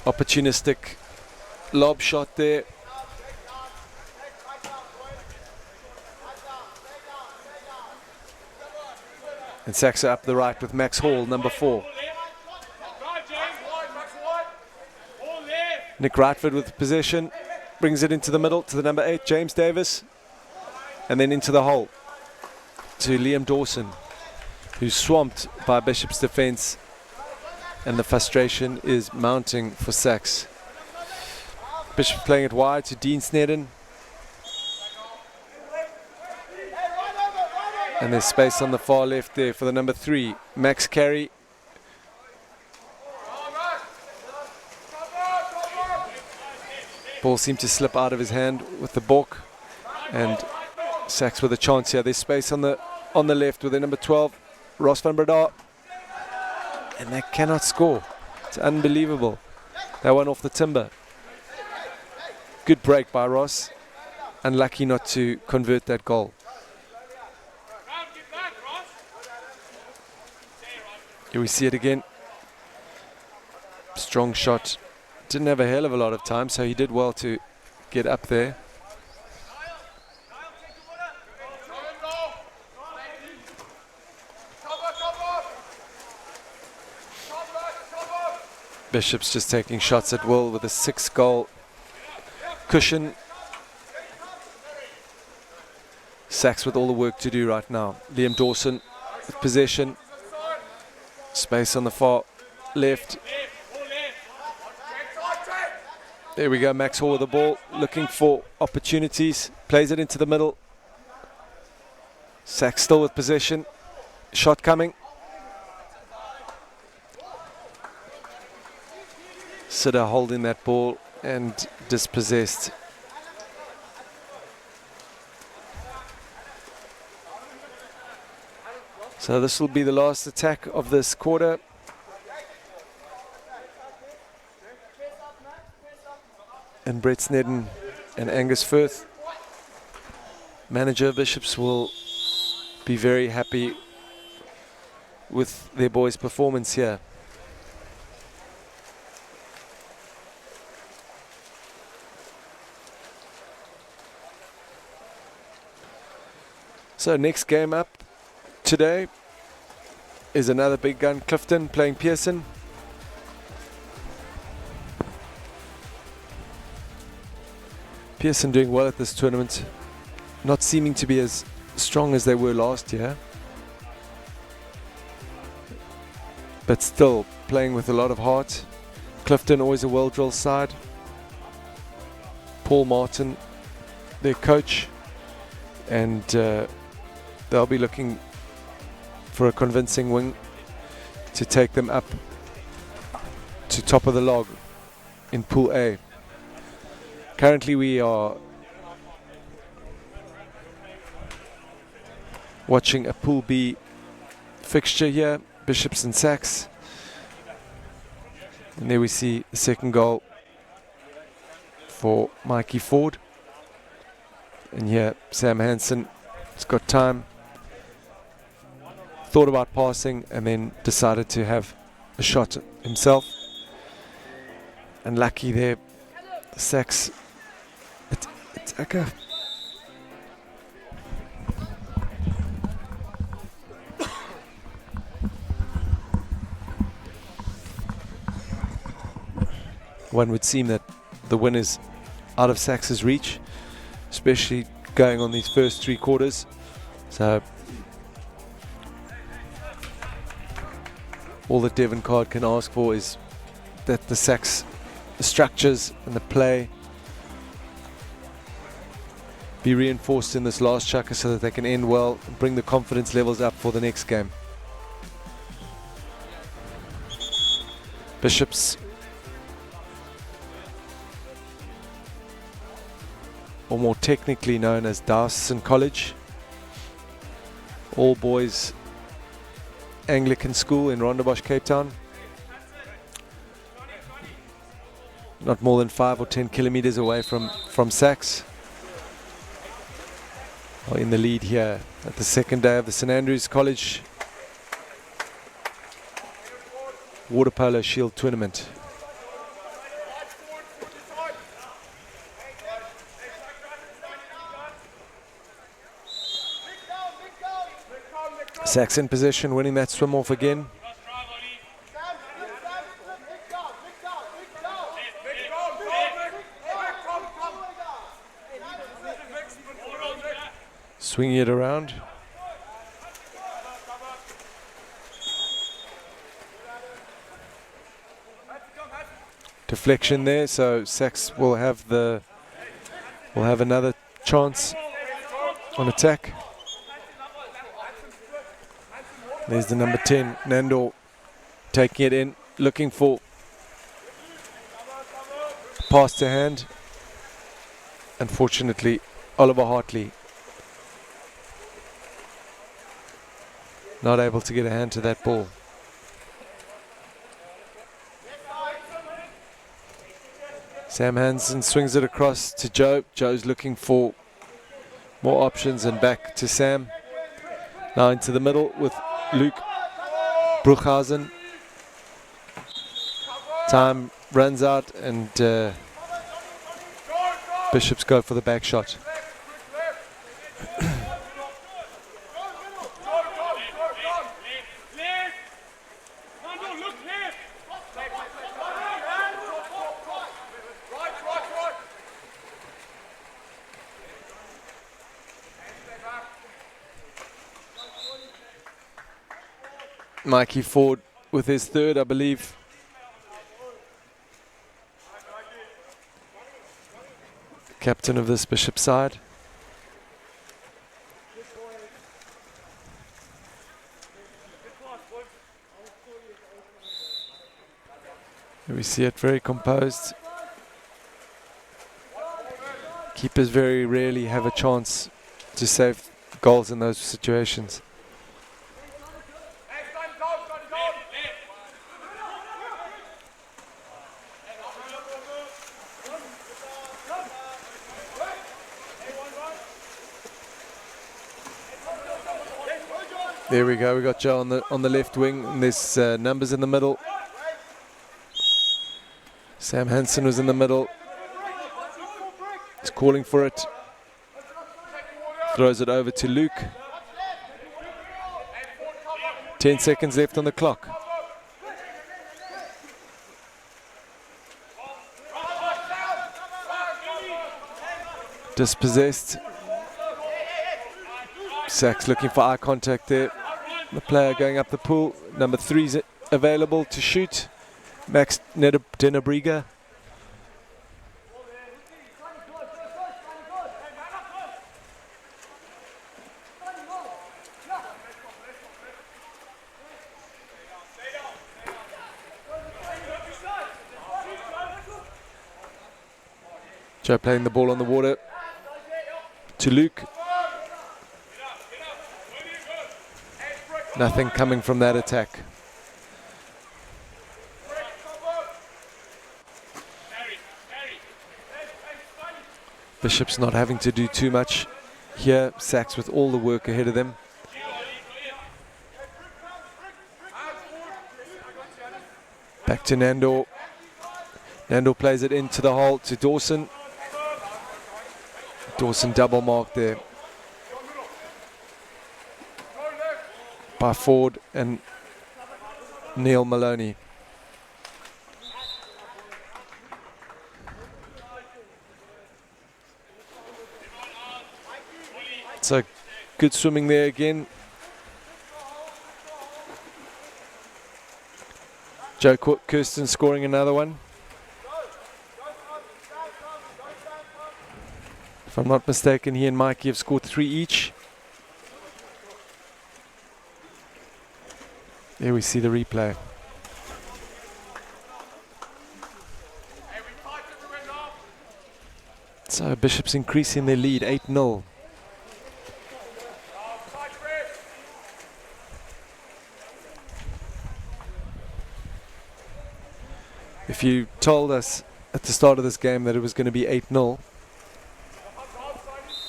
Opportunistic lob shot there. And Sachs up the right with Max Hall, number 4. Nick Rightford with possession. Brings it into the middle to the number 8, James Davis. And then into the hole to Liam Dawson, who's swamped by Bishop's defense. And the frustration is mounting for Sachs. Bishop playing it wide to Dean Snedden. And there's space on the far left there for the number 3, Max Carey. Ball seemed to slip out of his hand with the balk. And Sachs with a chance here. There's space on the left with the number 12, Ross van Breda. And they cannot score. It's unbelievable. That one off the timber. Good break by Ross. Unlucky not to convert that goal. Here we see it again. Strong shot. Didn't have a hell of a lot of time, so he did well to get up there. Bishop's just taking shots at will with a 6-goal cushion. Sachs with all the work to do right now. Liam Dawson with possession. Space on the far left. There we go, Max Hall with the ball, looking for opportunities. Plays it into the middle. Sachs still with possession. Shot coming. Sitter holding that ball and dispossessed. So this will be the last attack of this quarter. And Brett Snedden and Angus Firth, manager Bishops, will be very happy with their boys' performance here. So next game up today is another big gun, Clifton playing Pearson. Pearson doing well at this tournament, not seeming to be as strong as they were last year, but still playing with a lot of heart. Clifton always a well-drilled side. Paul Martin, their coach, and they'll be looking for a convincing win to take them up to top of the log in Pool A. Currently we are watching a Pool B fixture here, Bishops and Sachs. And there we see the second goal for Mikey Ford. And here Sam Hansen has got time, thought about passing, and then decided to have a shot himself. And lucky there, the Sachs attacker. One would seem that the win is out of Sachs's reach, especially going on these first 3 quarters. So all that Devon Card can ask for is that the Sachs structures and the play be reinforced in this last chukker so that they can end well and bring the confidence levels up for the next game. Bishops, or more technically known as Dawson College, all boys Anglican school in Rondebosch, Cape Town. Not more than 5 or 10 kilometers away from Sachs. Are in the lead here at the second day of the St Andrews College Water Polo Shield Tournament. Sachs in possession, winning that swim off again. Swinging it around. Deflection there, so Sachs will have another chance on attack. There's the number 10, Nando, taking it in, looking for pass to hand. Unfortunately, Oliver Hartley not able to get a hand to that ball. Sam Hansen swings it across to Joe. Joe's looking for more options and back to Sam. Now into the middle with Luke Bruchhausen. Time runs out and Bishops go for the back shot. Mikey Ford with his third, I believe. Captain of this Bishop side. Here we see it very composed. Keepers very rarely have a chance to save goals in those situations. There we go. We got Joe on the left wing, and there's numbers in the middle. Sam Hansen was in the middle. He's calling for it. Throws it over to Luke. 10 seconds left on the clock. Dispossessed. Sachs looking for eye contact there. The player going up the pool. Number 3's available to shoot. Max Denabriga. Joe playing the ball on the water to Luke. Nothing coming from that attack. Bishop's not having to do too much here. Sachs with all the work ahead of them. Back to Nando. Nando plays it into the hole to Dawson. Dawson double marked there by Ford and Neil Maloney. So good swimming there again. Joe Kirsten scoring another one. If I'm not mistaken, he and Mikey have scored 3 each. There we see the replay. So Bishop's increasing their lead, 8-0. If you told us at the start of this game that it was going to be 8-0,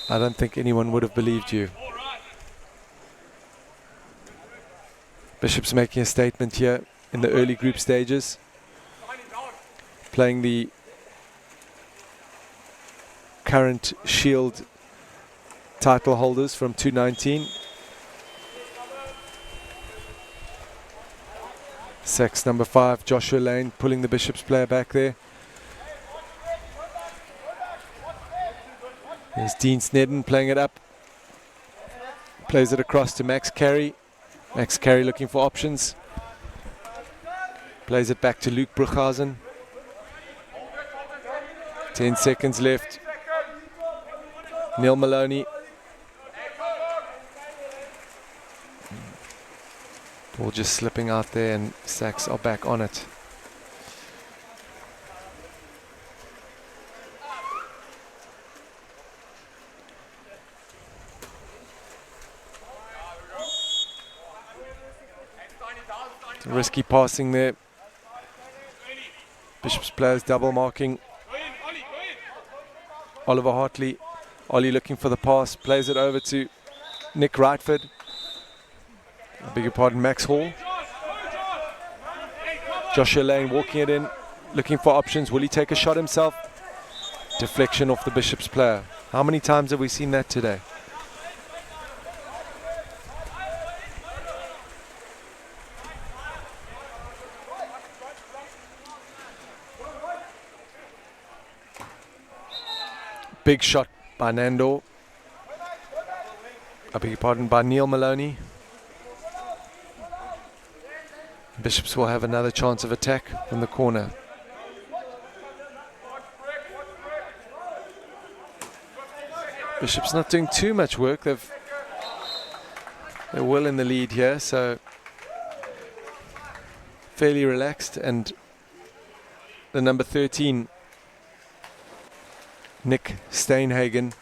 I don't think anyone would have believed you. Bishop's making a statement here in the early group stages, playing the current Shield title holders from 2019. Sachs number 5, Joshua Lane pulling the Bishop's player back there. There's Dean Snedden playing it up. Plays it across to Max Carey. Max Carey looking for options. Plays it back to Luke Bruchhausen. 10 seconds left. Neil Maloney. Ball just slipping out there and Sachs are back on it. Risky passing there. Bishop's players double marking. Oliver Hartley. Ollie looking for the pass. Plays it over to Nick Rightford. I beg your pardon, Max Hall. Joshua Lane walking it in. Looking for options. Will he take a shot himself? Deflection off the Bishop's player. How many times have we seen that today? Big shot by Nando. I beg your pardon, by Neil Maloney. Bishops will have another chance of attack from the corner. Bishops not doing too much work. They're well in the lead here, so fairly relaxed. And the number 13, Nick Steinhagen,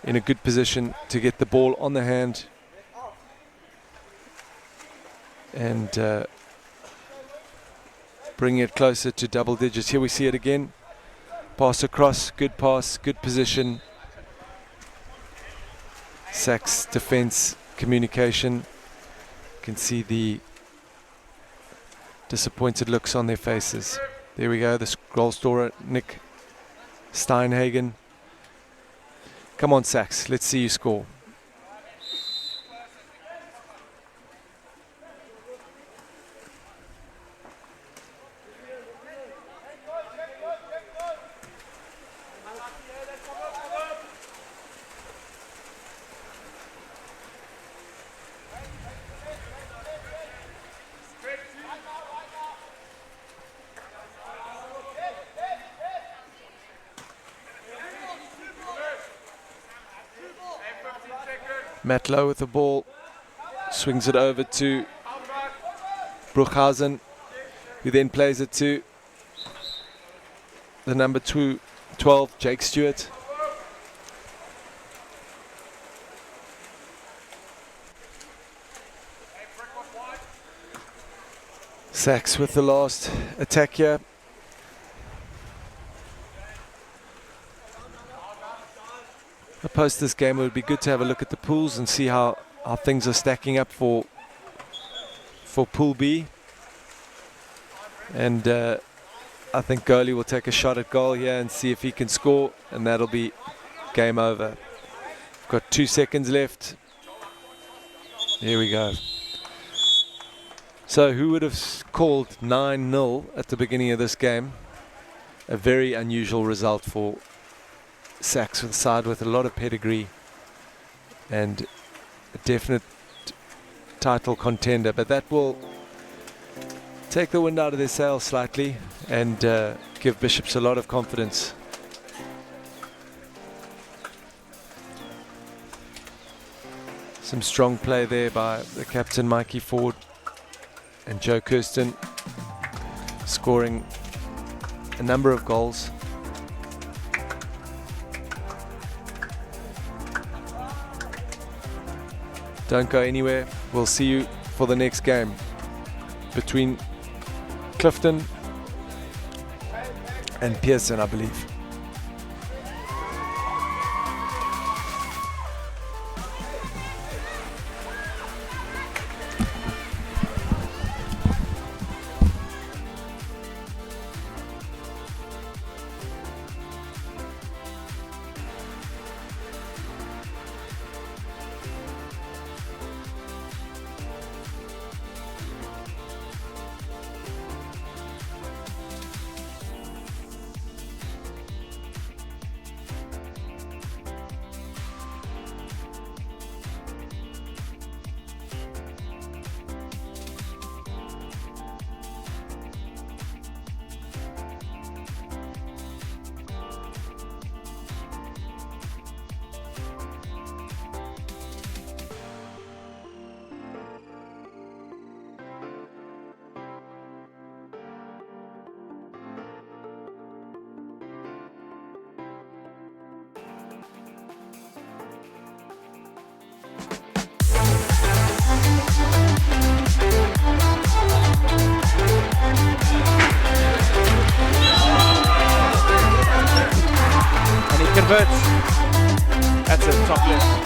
in a good position to get the ball on the hand and bring it closer to double digits. Here we see it again. Pass across, good pass, good position. Sachs defense, communication. You can see the disappointed looks on their faces. There we go, the goal scorer, Nick Steinhagen. Come on, Sachs, let's see you score. Matt Lowe with the ball, swings it over to Bruchhausen, who then plays it to the number 12, Jake Stewart. Sachs with the last attack here. Post this game, it would be good to have a look at the pools and see how things are stacking up for Pool B. And I think Goalie will take a shot at goal here and see if he can score, and that'll be game over. We've got 2 seconds left. Here we go. So who would have called 9-0 at the beginning of this game? A very unusual result for Sachs, with a side with a lot of pedigree and a definite title contender, but that will take the wind out of their sails slightly and give Bishops a lot of confidence. Some strong play there by the captain Mikey Ford and Joe Kirsten, scoring a number of goals. Don't go anywhere. We'll see you for the next game between Clifton and Pearson, I believe. Converts. That's it, top left.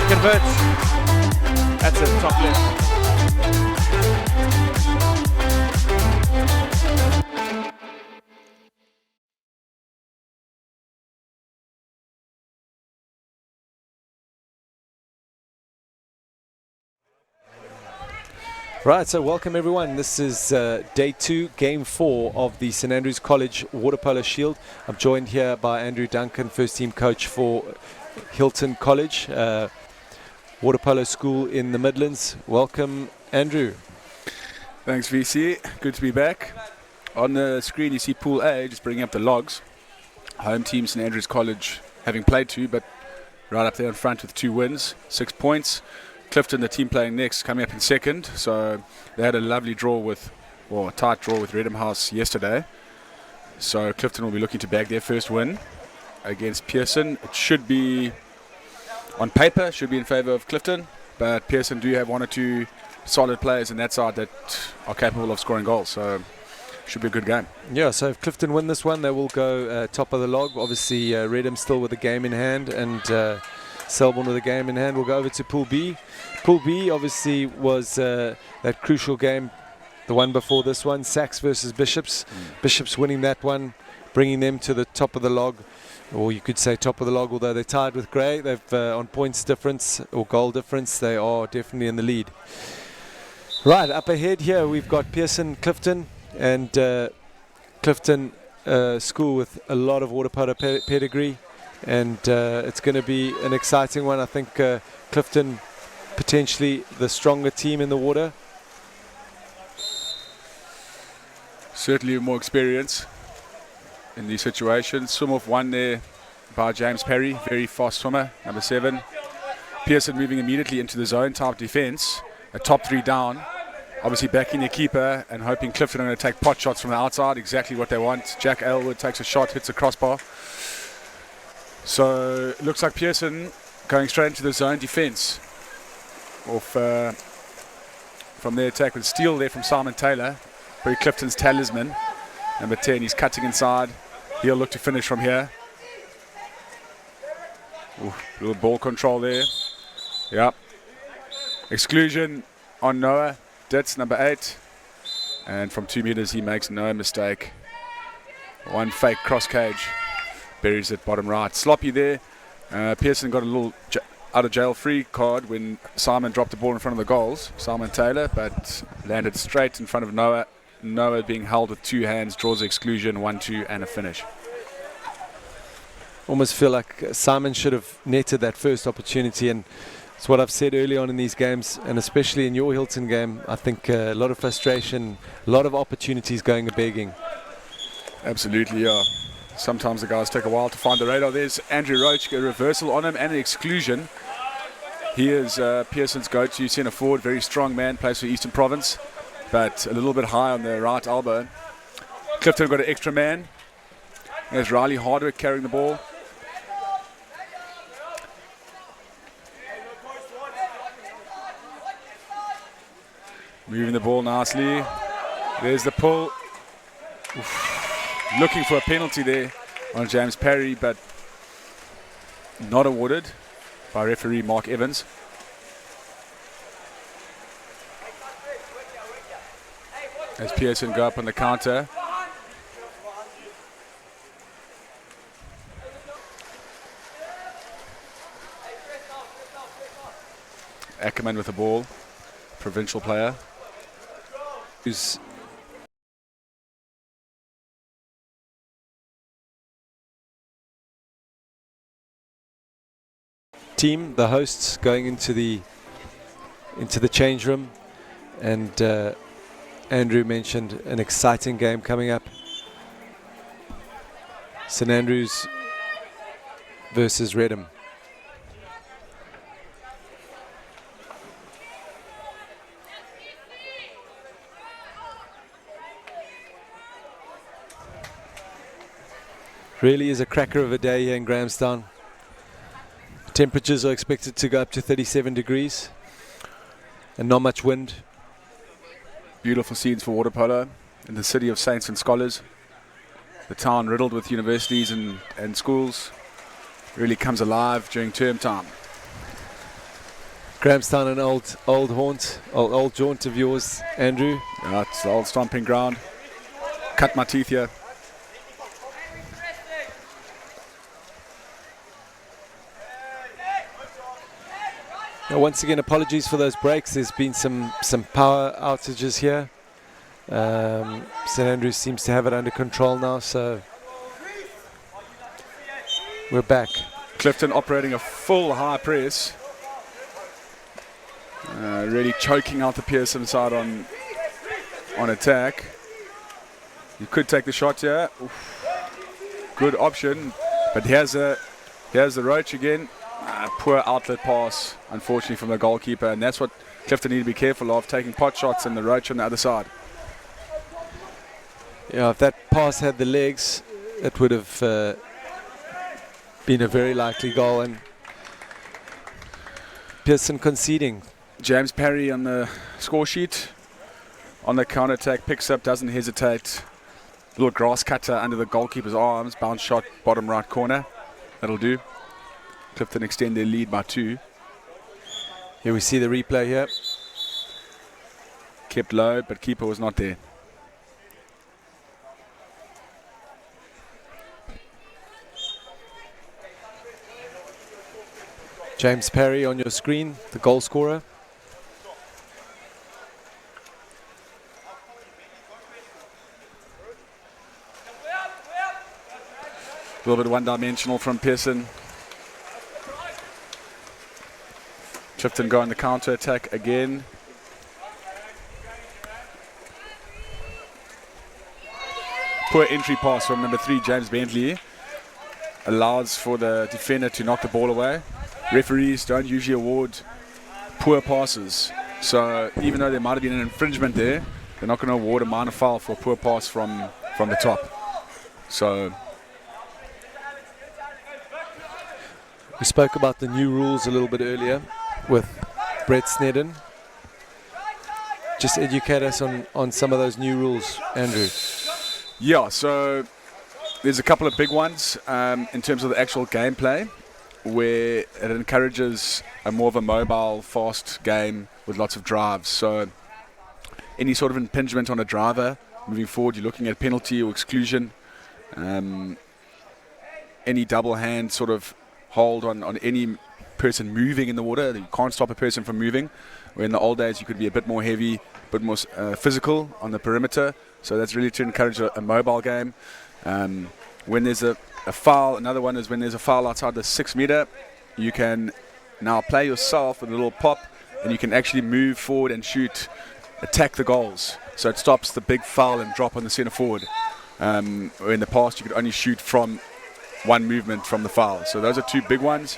Converts. That's it, top left. Right, so welcome everyone. This is day 2, game 4 of the St Andrews College Water Polo Shield. I'm joined here by Andrew Duncan, first team coach for HILTON College, water polo school in the Midlands. Welcome, Andrew. Thanks, VC. Good to be back. On the screen, you see Pool A, just bringing up the logs. Home team St Andrews College having played 2, but right up there in front with 2 wins, 6 points. Clifton, the team playing next, coming up in second. So they had a lovely draw with, or a tight draw with Redham House yesterday. So Clifton will be looking to bag their first win against Pearson. It should be, on paper, should be in favour of Clifton, but Pearson do have 1 or 2 solid players in that side that are capable of scoring goals. So should be a good game. Yeah, so if Clifton win this one, they will go top of the log. Obviously, Redham still with a game in hand, and Selborne with a game in hand. We'll go over to Pool B. Pool B obviously was that crucial game, the one before this one, Sachs versus Bishops. Bishops winning that one, bringing them to the top of the log, or you could say top of the log, although they're tied with Grey. They've on points difference or goal difference, they are definitely in the lead. Right, up ahead here we've got Pearson, Clifton, and Clifton school with a lot of water polo pedigree. And it's going to be an exciting one. I think Clifton potentially the stronger team in the water. Certainly more experience in these situations. Swim off 1 there by James Perry, very fast swimmer, number 7. Pearson moving immediately into the zone type defence, a top 3 down. Obviously backing their keeper and hoping Clifton are going to take pot shots from the outside, exactly what they want. Jack Aylward takes a shot, hits a crossbar. So it looks like Pearson going straight into the zone defence off from their attack with steal there from Simon Taylor, very Clifton's talisman. Number 10, he's cutting inside. He'll look to finish from here. Ooh, little ball control there. Yep. Exclusion on Noah. Ditz, number 8. And from 2 meters, he makes no mistake. 1 fake cross cage. Buries it bottom right. Sloppy there. Pearson got a little out of jail free card when Simon dropped the ball in front of the goals. Simon Taylor, but landed straight in front of Noah. Noah being held with 2 hands, draws the exclusion, 1-2 and a finish. Almost feel like Simon should have netted that first opportunity, and it's what I've said early on in these games, and especially in your HILTON game. I think a lot of frustration, a lot of opportunities going a-begging. Absolutely, yeah. Sometimes the guys take a while to find the radar. There's Andrew Roach, a reversal on him and an exclusion. He is Pearson's go-to centre forward, very strong man, plays for Eastern Province, but a little bit high on the right elbow. Clifton got an extra man. There's Riley Hardwick carrying the ball. Moving the ball nicely. There's the pull. Oof. Looking for a penalty there on James Perry, but not awarded by referee Mark Evans. As Pearson go up on the counter. Ackerman with the ball, provincial player. Who's team, the hosts, going into the change room, and Andrew mentioned an exciting game coming up. St Andrews versus Redham. Really is a cracker of a day here in Grahamstown. Temperatures are expected to go up to 37 degrees and not much wind. Beautiful scenes for water polo in the city of saints and scholars. The town riddled with universities and schools really comes alive during term time. Grahamstown, an old haunt, old jaunt of yours, Andrew. Yeah, it's the old stomping ground. Cut my teeth here. Once again, apologies for those breaks. There's been some power outages here. St Andrews seems to have it under control now, so we're back. Clifton operating a full high press. Really choking out the Pearson side on attack. You could take the shot here. Oof. Good option, but here's the Roach again. Poor outlet pass, unfortunately, from the goalkeeper, and that's what Clifton need to be careful of, taking pot shots and the Roach on the other side. Yeah, if that pass had the legs, it would have been a very likely goal, and Pearson conceding. James Parry on the score sheet. On the counter-attack, picks up, doesn't hesitate. Little grass cutter under the goalkeeper's arms. Bounce shot, bottom right corner. That'll do. Clifton extend their lead by 2. Here we see the replay here. Kept low, but keeper was not there. James Parry on your screen, the goal scorer. A little bit one-dimensional from Pearson. Clifton go on the counter-attack again. Poor entry pass from number 3, James Bentley. Allows for the defender to knock the ball away. Referees don't usually award poor passes. So even though there might have been an infringement there, they're not going to award a minor foul for a poor pass from the top. So we spoke about the new rules a little bit earlier with Brett Snedden. Just educate us on some of those new rules, Andrew. Yeah, so there's a couple of big ones in terms of the actual gameplay, where it encourages a more of a mobile, fast game with lots of drives. So any sort of impingement on a driver moving forward, you're looking at penalty or exclusion. Any double hand sort of hold on any person moving in the water. You can't stop a person from moving. Where in the old days you could be a bit more heavy, a bit more physical on the perimeter. So that's really to encourage a mobile game. When there's a foul, another one is when there's a foul outside the 6 meter, you can now play yourself with a little pop, and you can actually move forward and shoot, attack the goals. So it stops the big foul and drop on the center forward. In the past, you could only shoot from one movement from the foul. So those are 2 big ones.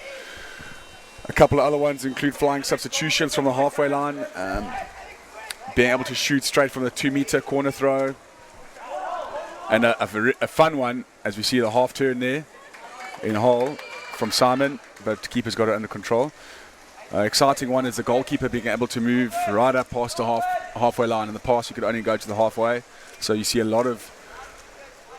A couple of other ones include flying substitutions from the halfway line, being able to shoot straight from the 2 meter corner throw. And a fun one, as we see the half turn there in hole from Simon, but the keeper's got it under control. Exciting one is the goalkeeper being able to move right up past the halfway line. In the past, you could only go to the halfway. So you see a lot of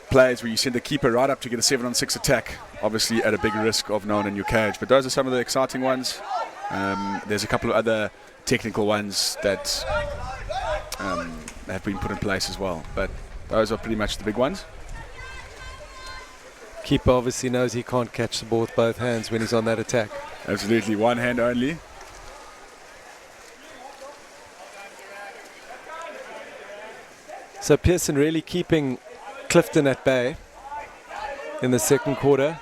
plays where you send the keeper right up to get a 7-on-6 attack, obviously at a big risk of no one in your cage. But those are some of the exciting ones. There's a couple of other technical ones that have been put in place as well. But those are pretty much the big ones. Keeper obviously knows he can't catch the ball with both hands when he's on that attack. Absolutely, one hand only. So Pearson really keeping Clifton at bay in the second quarter.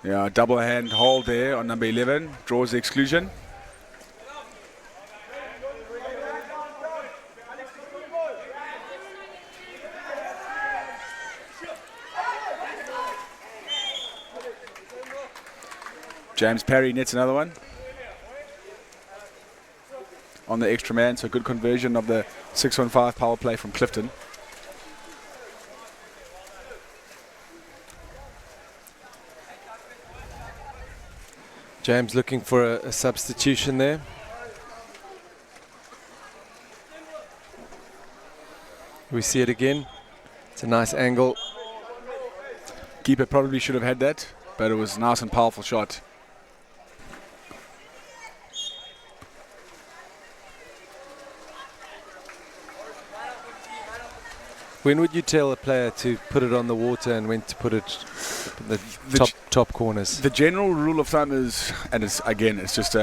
Yeah, double hand hold there on number 11, draws the exclusion. James Parry nets another one on the extra man, so good conversion of the 6-on-5 power play from Clifton. James looking for a substitution there. We see it again. It's a nice angle. Keeper probably should have had that, but it was a nice and powerful shot. When would you tell a player to put it on the water and when to put it in the top corners? The general rule of thumb is, and it's just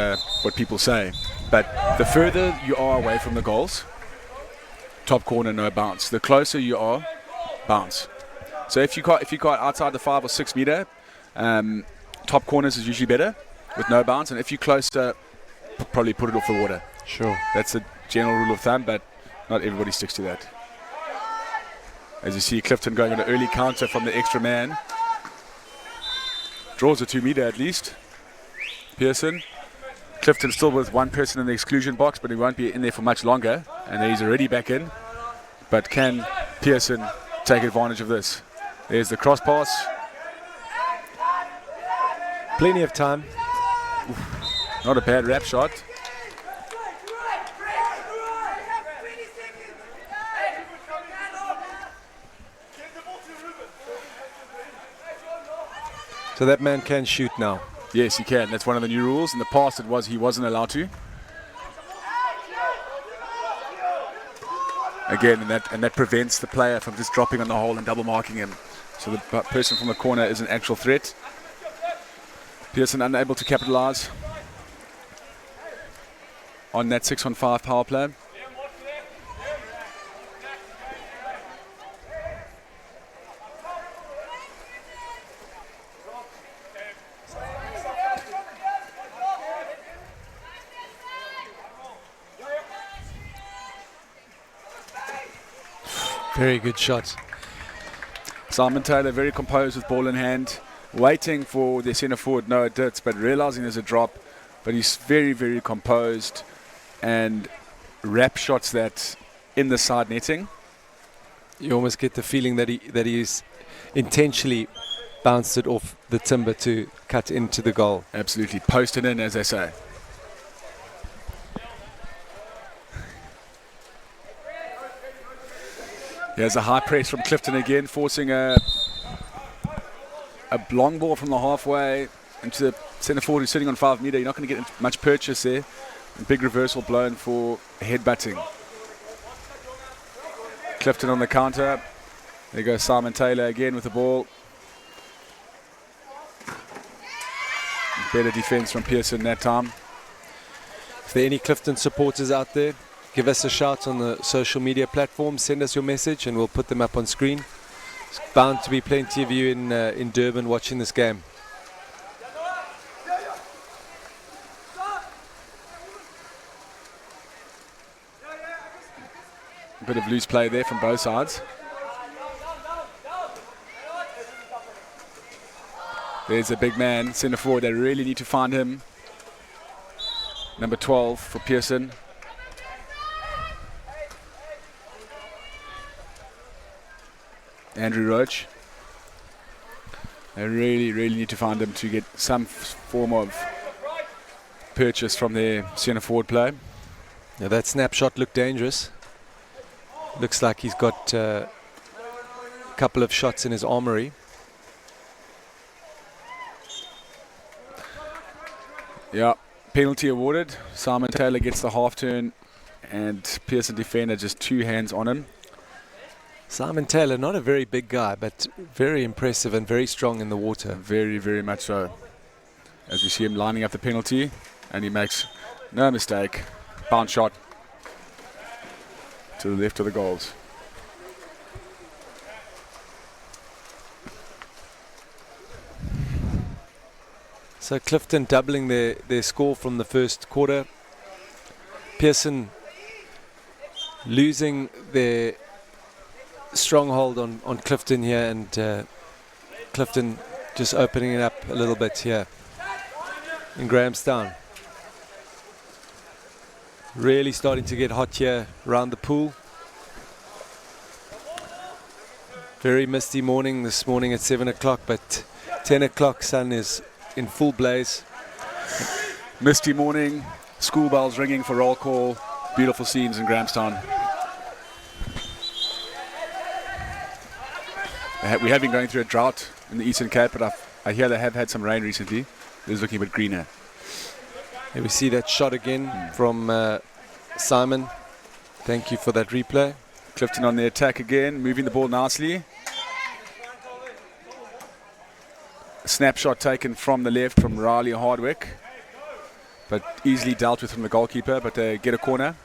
what people say, but the further you are away from the goals, top corner, no bounce. The closer you are, bounce. So if you got outside the 5 or 6 meter, top corners is usually better with no bounce, and if you're closer, probably put it off the water. Sure. That's a general rule of thumb, but not everybody sticks to that. As you see, Clifton going on an early counter from the extra man. Draws a 2 meter at least. Pearson. Clifton still with one person in the exclusion box, but he won't be in there for much longer. And he's already back in. But can Pearson take advantage of this? There's the cross pass. Plenty of time. Not a bad wrap shot. So that man can shoot now. Yes, he can. That's one of the new rules. In the past, he wasn't allowed to. Again, and that prevents the player from just dropping on the hole and double marking him. So the person from the corner is an actual threat. Pearson unable to capitalize on that 6-on-5 power play. Very good shot. Simon Taylor very composed with ball in hand, waiting for the centre forward Noah Ditz, but realizing there's a drop. But he's very, very composed and wrap shots that in the side netting. You almost get the feeling that he's intentionally bounced it off the timber to cut into the goal. Absolutely, posted in, as they say. There's a high press from Clifton again, forcing a long ball from the halfway into the centre forward who's sitting on 5 meter. You're not going to get much purchase there. And big reversal blown for headbutting. Clifton on the counter. There goes Simon Taylor again with the ball. Better defence from Pearson that time. If there are any Clifton supporters out there, give us a shout on the social media platforms. Send us your message and we'll put them up on screen. There's bound to be plenty of you in Durban watching this game. A bit of loose play there from both sides. There's a big man, centre forward. They really need to find him. Number 12 for Pearson. Andrew Roach. They really need to find him to get some form of purchase from their centre forward play. Now that snapshot looked dangerous. Looks like he's got a couple of shots in his armory. Yeah, penalty awarded. Simon Taylor gets the half turn and Pearson defender just 2 hands on him. Simon Taylor, not a very big guy, but very impressive and very strong in the water. Very much so. As we see him lining up the penalty, and he makes no mistake. Bounce shot to the left of the goals. So Clifton doubling their score from the first quarter. Pearson losing their stronghold on Clifton here, and Clifton just opening it up a little bit here in Grahamstown. Really starting to get hot here around the pool. Very misty morning this morning at 7 o'clock, but 10 o'clock sun is in full blaze. Misty morning, school bells ringing for roll call. Beautiful scenes in Grahamstown. We have been going through a drought in the Eastern Cape, but I hear they have had some rain recently. It is looking a bit greener. Here we see that shot again from Simon. Thank you for that replay. Clifton on the attack again, moving the ball nicely. Snapshot taken from the left from Riley Hardwick, but easily dealt with from the goalkeeper, but they get a corner.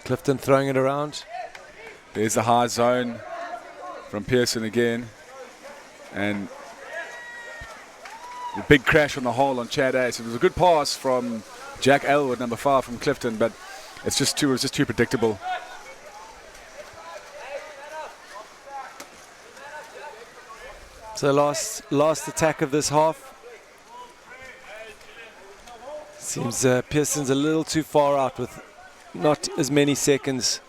Clifton throwing it around. There's the high zone from Pearson again. And the big crash on the hole on Chad Ace. It was a good pass from Jack Elwood, number 5 from Clifton, but it was just too predictable. So last attack of this half. Seems Pearson's a little too far out with not as many seconds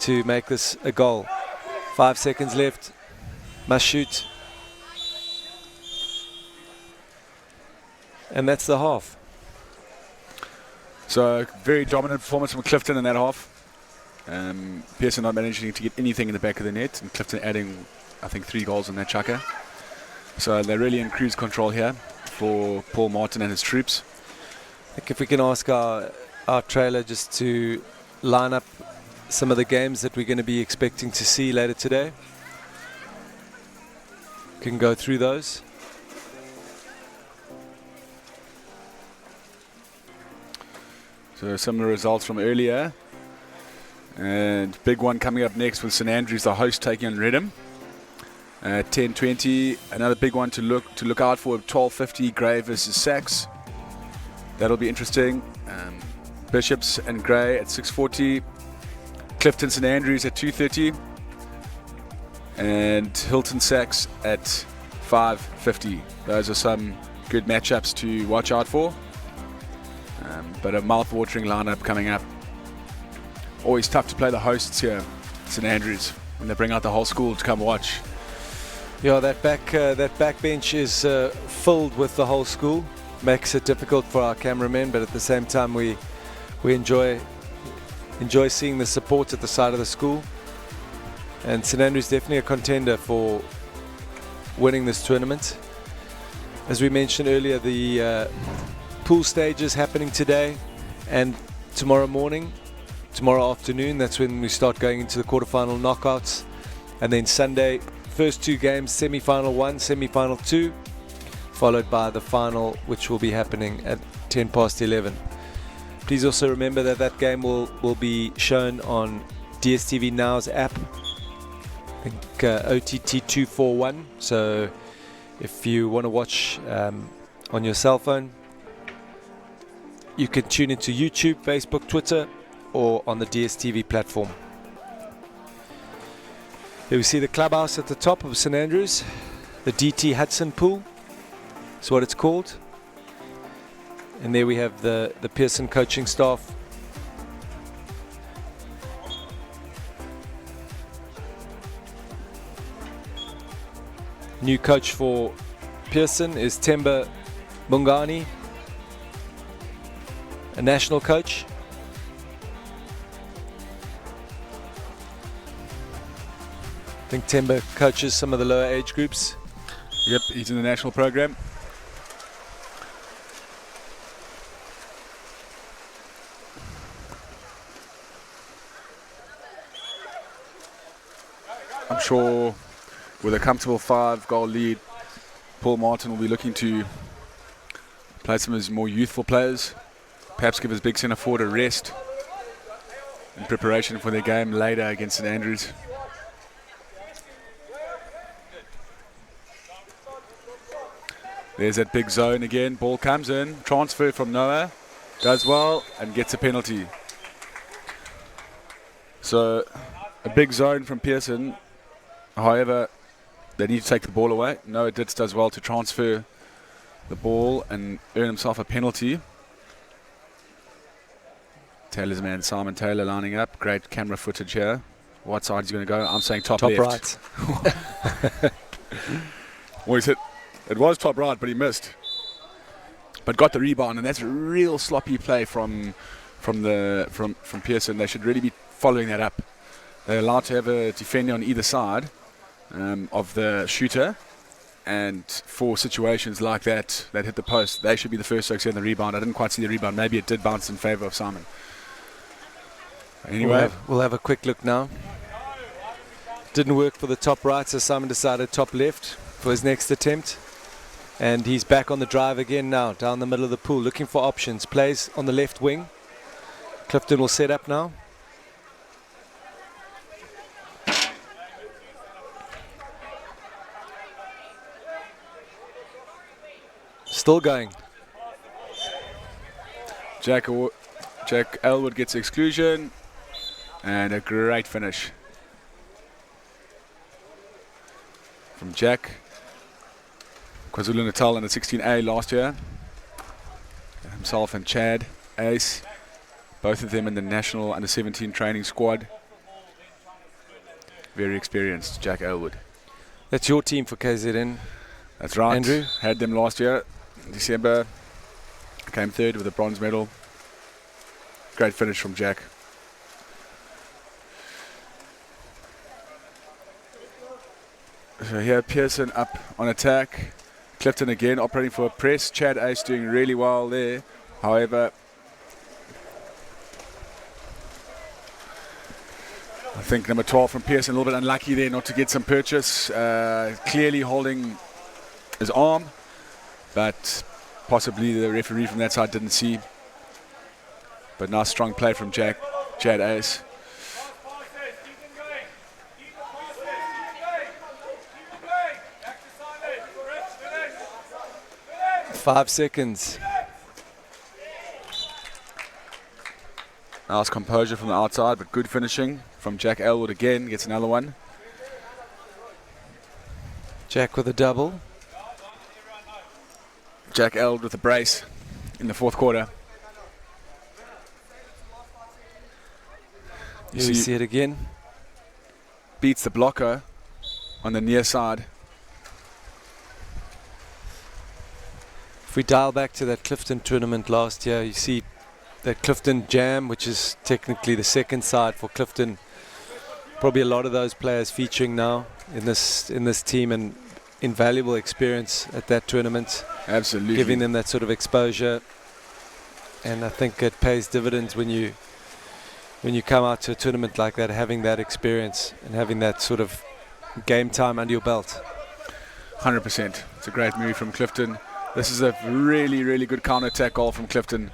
to make this a goal. 5 seconds left. Must shoot. And that's the half. So very dominant performance from Clifton in that half. Pearson not managing to get anything in the back of the net, and Clifton adding, I think, 3 goals on that chucker. So they're really in cruise control here for Paul Martin and his troops. I think if we can ask our trailer just to line up some of the games that we're going to be expecting to see later today. Can go through those. So some of the results from earlier. And big one coming up next with St Andrews, the host, taking on Redham. 10:20. Another big one to look out for. 12:50. Grey versus Sachs. That'll be interesting. Bishops and Grey at 6:40. Clifton St Andrews at 2:30. And Hilton Sachs at 5:50. Those are some good matchups to watch out for. But a mouth-watering lineup coming up. Always tough to play the hosts here, St Andrews, when they bring out the whole school to come watch. Yeah, that back bench is filled with the whole school. Makes it difficult for our cameramen, but at the same time we enjoy seeing the support at the side of the school. And St Andrews definitely a contender for winning this tournament. As we mentioned earlier, the pool stage is happening today and tomorrow afternoon. That's when we start going into the quarterfinal knockouts. And then Sunday, first 2 games, semi-final 1, semi-final 2, followed by the final, which will be happening at 11:10. Please also remember that game will be shown on DSTV Now's app. I think OTT 241. So if you want to watch on your cell phone, you can tune into YouTube, Facebook, Twitter, or on the DSTV platform. Here we see the clubhouse at the top of St Andrews, the DT Hudson pool. That's what it's called. And there we have the Pearson coaching staff. New coach for Pearson is Temba Bungani, a national coach. I think Temba coaches some of the lower age groups. Yep, he's in the national program. I'm sure with a comfortable 5-goal lead, Paul Martin will be looking to play some of his more youthful players, perhaps give his big centre forward a rest in preparation for their game later against St Andrews. There's that big zone again. Ball comes in. Transfer from Noah. Does well and gets a penalty. So a big zone from Pearson. However, they need to take the ball away. Noah Ditz does well to transfer the ball and earn himself a penalty. Taylor's man, Simon Taylor, lining up. Great camera footage here. What side is he going to go? I'm saying top left. Right. Well, he's hit. It was top right, but he missed. But got the rebound, and that's a real sloppy play from Pearson. They should really be following that up. They're allowed to have a defender on either side of the shooter, and for situations like that hit the post, they should be the first to extend the rebound. I didn't quite see the rebound. Maybe it did bounce in favour of Simon. Anyway, We'll have a quick look now. Didn't work for the top right, so Simon decided top left for his next attempt. And he's back on the drive again now, down the middle of the pool, looking for options. Plays on the left wing. Clifton will set up now. Still going. Jack Elwood gets exclusion, and a great finish from Jack. KwaZulu-Natal in the 16A last year. Himself and Chad Ace, both of them in the national under-17 training squad. Very experienced, Jack Elwood. That's your team for KZN. That's right. Andrew? Had them last year, December. Came third with a bronze medal. Great finish from Jack. So here Pearson up on attack. Clifton again operating for a press. Chad Ace doing really well there. However, I think number 12 from Pearson a little bit unlucky there not to get some purchase. Clearly holding his arm, but possibly the referee from that side didn't see. But nice strong play from Chad Ace. 5 seconds. Nice composure from the outside, but good finishing from Jack Elwood again. Gets another one. Jack with a double. Jack Elwood with a brace in the fourth quarter. You see it again. Beats the blocker on the near side. If we dial back to that Clifton tournament last year, you see that Clifton Jam, which is technically the second side for Clifton. Probably a lot of those players featuring now in this team, and invaluable experience at that tournament. Absolutely. Giving them that sort of exposure. And I think it pays dividends when you come out to a tournament like that, having that experience and having that sort of game time under your belt. 100%. It's a great move from Clifton. This is a really, really good counter-attack goal from Clifton.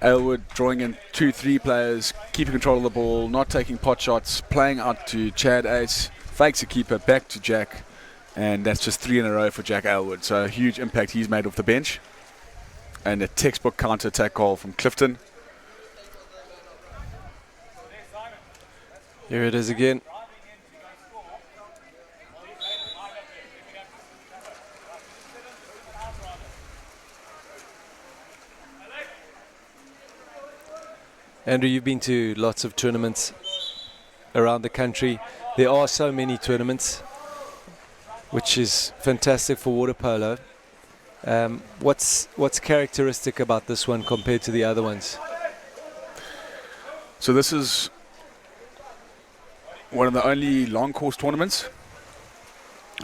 Elwood drawing in 2-3 players, keeping control of the ball, not taking pot shots, playing out to Chad Ace, fakes a keeper, back to Jack, and that's just 3 in a row for Jack Elwood. So a huge impact he's made off the bench. And a textbook counter-attack goal from Clifton. Here it is again. Andrew, you've been to lots of tournaments around the country. There are so many tournaments, which is fantastic for water polo. What's characteristic about this one compared to the other ones? So this is one of the only long course tournaments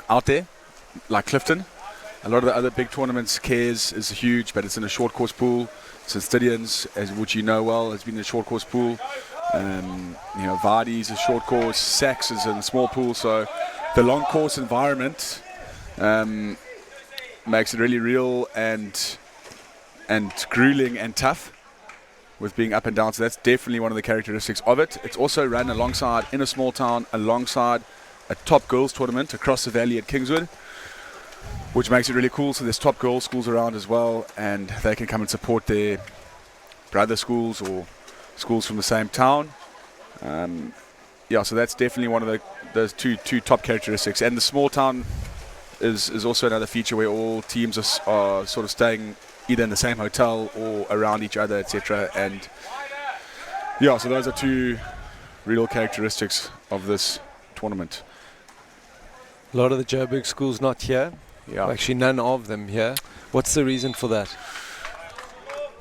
out there, like Clifton. A lot of the other big tournaments, Cares is huge, but it's in a short course pool. St. Stidians, which you know well, has been in a short course pool. Vardy's a short course. Sachs is in a small pool. So the long course environment makes it really real and grueling and tough with being up and down. So that's definitely one of the characteristics of it. It's also run alongside, in a small town, alongside a top girls tournament across the valley at Kingswood, which makes it really cool. So there's top girls schools around as well, and they can come and support their brother schools or schools from the same town. So that's definitely one of those two top characteristics. And the small town is also another feature where all teams are sort of staying either in the same hotel or around each other, etc. And so those are two real characteristics of this tournament. A lot of the Joburg schools not here. Yeah. Actually, none of them here. What's the reason for that?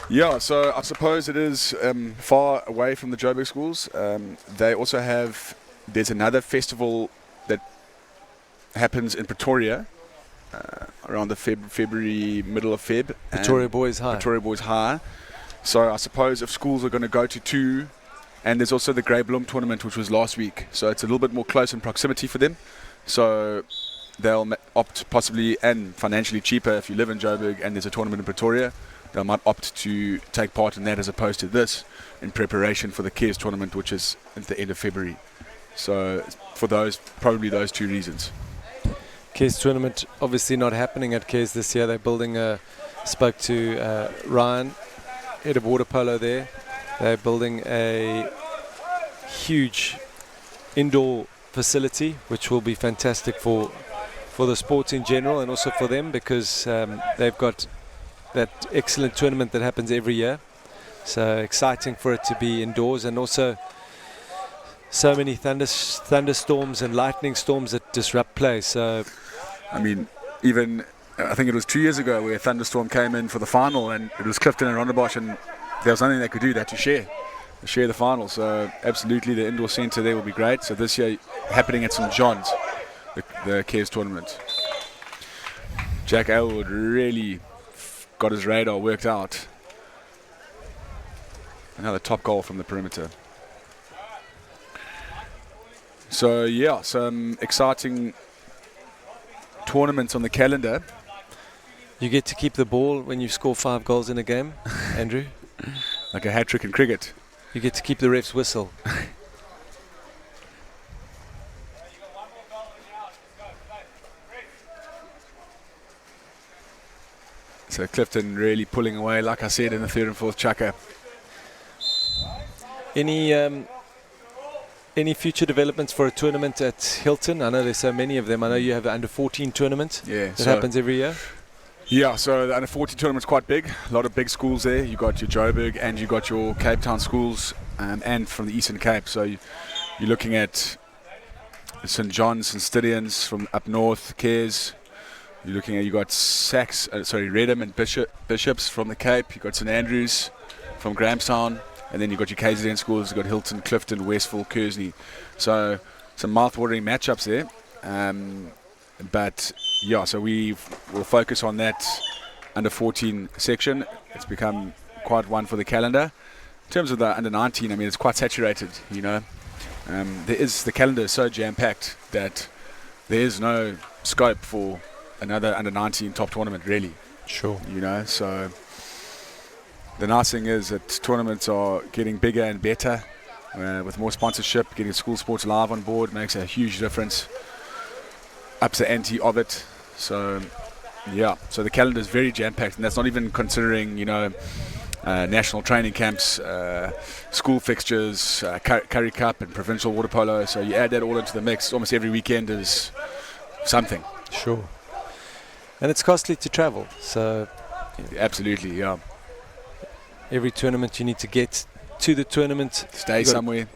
Yeah, so I suppose it is far away from the Joburg schools. They also there's another festival that happens in Pretoria around the February, middle of Feb. Victoria and Boys High. Victoria Boys High. So I suppose if schools are going to go to 2, and there's also the Grey Bloom tournament, which was last week. So it's a little bit more close in proximity for them. So they'll opt possibly, and financially cheaper if you live in Joburg and there's a tournament in Pretoria, they might opt to take part in that as opposed to this in preparation for the KIS tournament, which is at the end of February. So for probably those 2 reasons. KIS tournament obviously not happening at KIS this year. They're building spoke to Ryan, head of water polo there. They're building a huge indoor facility, which will be fantastic for the sport in general and also for them, because they've got that excellent tournament that happens every year. So exciting for it to be indoors, and also so many thunderstorms and lightning storms that disrupt play. So, I mean, even I think it was 2 years ago where a thunderstorm came in for the final, and it was Clifton and Rondebosch, and there was nothing they could do that to share the final. So absolutely the indoor centre there will be great. So this year happening at St John's, the KIS tournament. Jack Aylward really got his radar worked out. Another top goal from the perimeter. So yeah, some exciting tournaments on the calendar. you get to keep the ball when you score 5 goals in a game, Andrew. Like a hat-trick in cricket. You get to keep the ref's whistle. So Clifton really pulling away, like I said, in the 3rd and 4th chukker. Any future developments for a tournament at Hilton? I know there's so many of them. I know you have the under-14 tournament that happens every year. Yeah, so the under-14 tournament's quite big. A lot of big schools there. You got your Joburg and you got your Cape Town schools, and from the Eastern Cape. So you're looking at St John's, St Stithians from up north, Cares. You're looking at, you got Redham and Bishops from the Cape. You got St Andrews from Grahamstown, and then you got your KZN schools. You got Hilton, Clifton, Westville, Kersney. So some mouth-watering matchups there. But yeah, so we will focus on that under 14 section. It's become quite one for the calendar. In terms of the under 19, I mean, it's quite saturated. You know, the calendar is so jam-packed that there is no scope for another under 19 top tournament, really. Sure. You know, so the nice thing is that tournaments are getting bigger and better with more sponsorship. Getting School Sports Live on board makes a huge difference. Ups the ante of it. So yeah, so the calendar is very jam-packed, and that's not even considering, you know, national training camps, school fixtures, Curry Cup and provincial water polo. So you add that all into the mix, almost every weekend is something. Sure. And it's costly to travel, so Absolutely, yeah. every tournament you need to get to the tournament. Stay somewhere.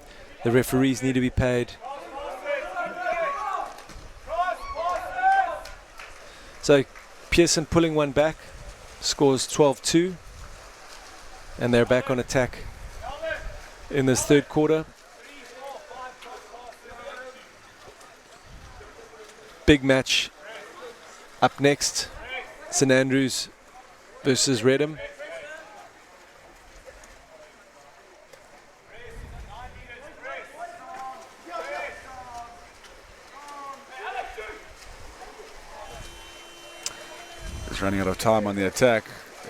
The referees need to be paid. So Pearson pulling one back, scores 12-2, and they're back on attack in this 3rd quarter. Big match up next, St Andrews versus Redham. Just running out of time on the attack.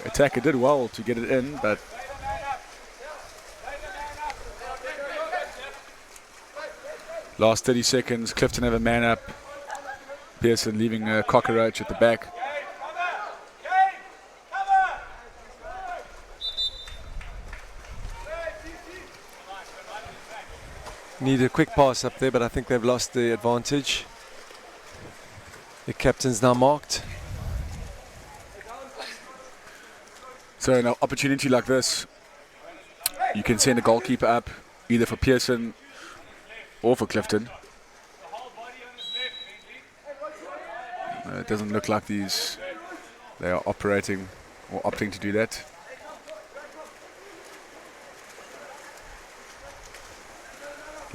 Attacker did well to get it in, but last 30 seconds, Clifton have a man up. Pearson leaving a cockroach at the back. Need a quick pass up there, but I think they've lost the advantage. The captain's now marked. So in an opportunity like this, you can send a goalkeeper up, either for Pearson or for Clifton. It doesn't look like they are operating or opting to do that.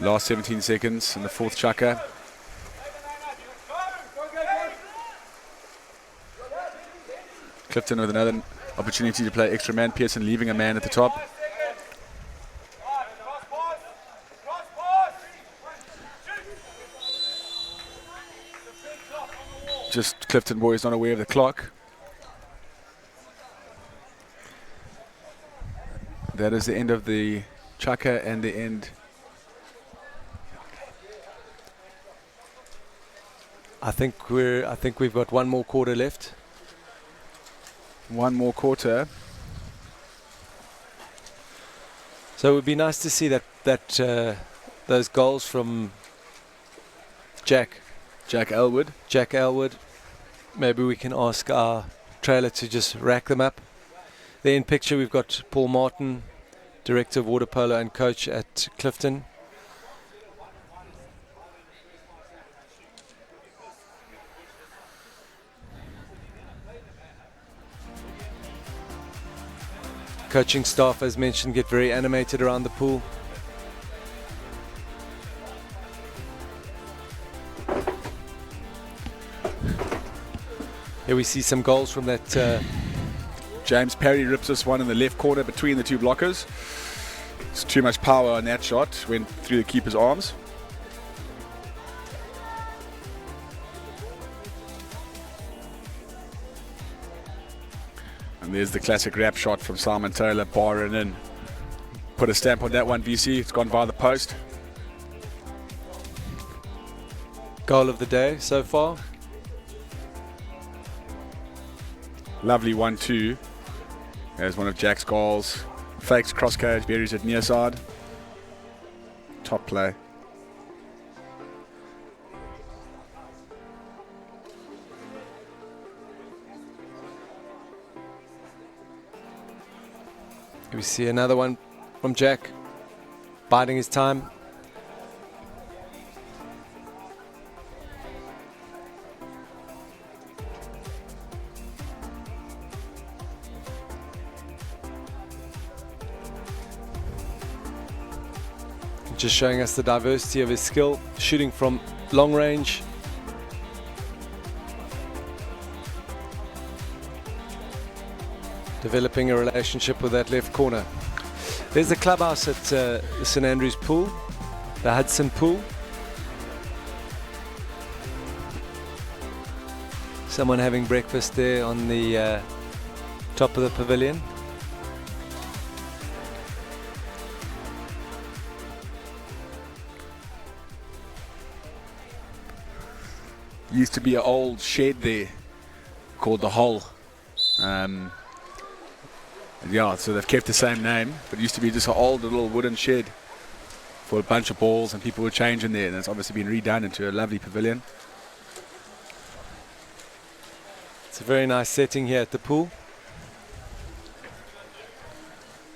Last 17 seconds in the 4th chukker. Clifton with another opportunity to play extra man. Pearson leaving a man at the top. Just Clifton boys not aware of the clock. That is the end of the chukka and the end. I think we've got one more quarter left. One more quarter. So it would be nice to see that those goals from Jack Elwood. Maybe we can ask our trailer to just rack them up. There in picture we've got Paul Martin, Director of Water Polo and Coach at Clifton. Coaching staff, as mentioned, get very animated around the pool. Here we see some goals from that. James Parry rips this one in the left corner between the two blockers. It's too much power on that shot. Went through the keeper's arms. And there's the classic wrap shot from Simon Taylor, barring in. Put a stamp on that one, VC. It's gone via the post. Goal of the day so far. Lovely 1-2. There's one of Jack's goals. Fakes cross cage, buries it near side. Top play. We see another one from Jack, biding his time. Just showing us the diversity of his skill, shooting from long range. Developing a relationship with that left corner. There's the clubhouse at the St Andrews pool, the Hudson pool. Someone having breakfast there on the top of the pavilion. Used to be an old shed there called the Hull. Yeah, so they've kept the same name, but it used to be just an old little wooden shed for a bunch of balls, and people would change in there, and it's obviously been redone into a lovely pavilion. It's a very nice setting here at the pool.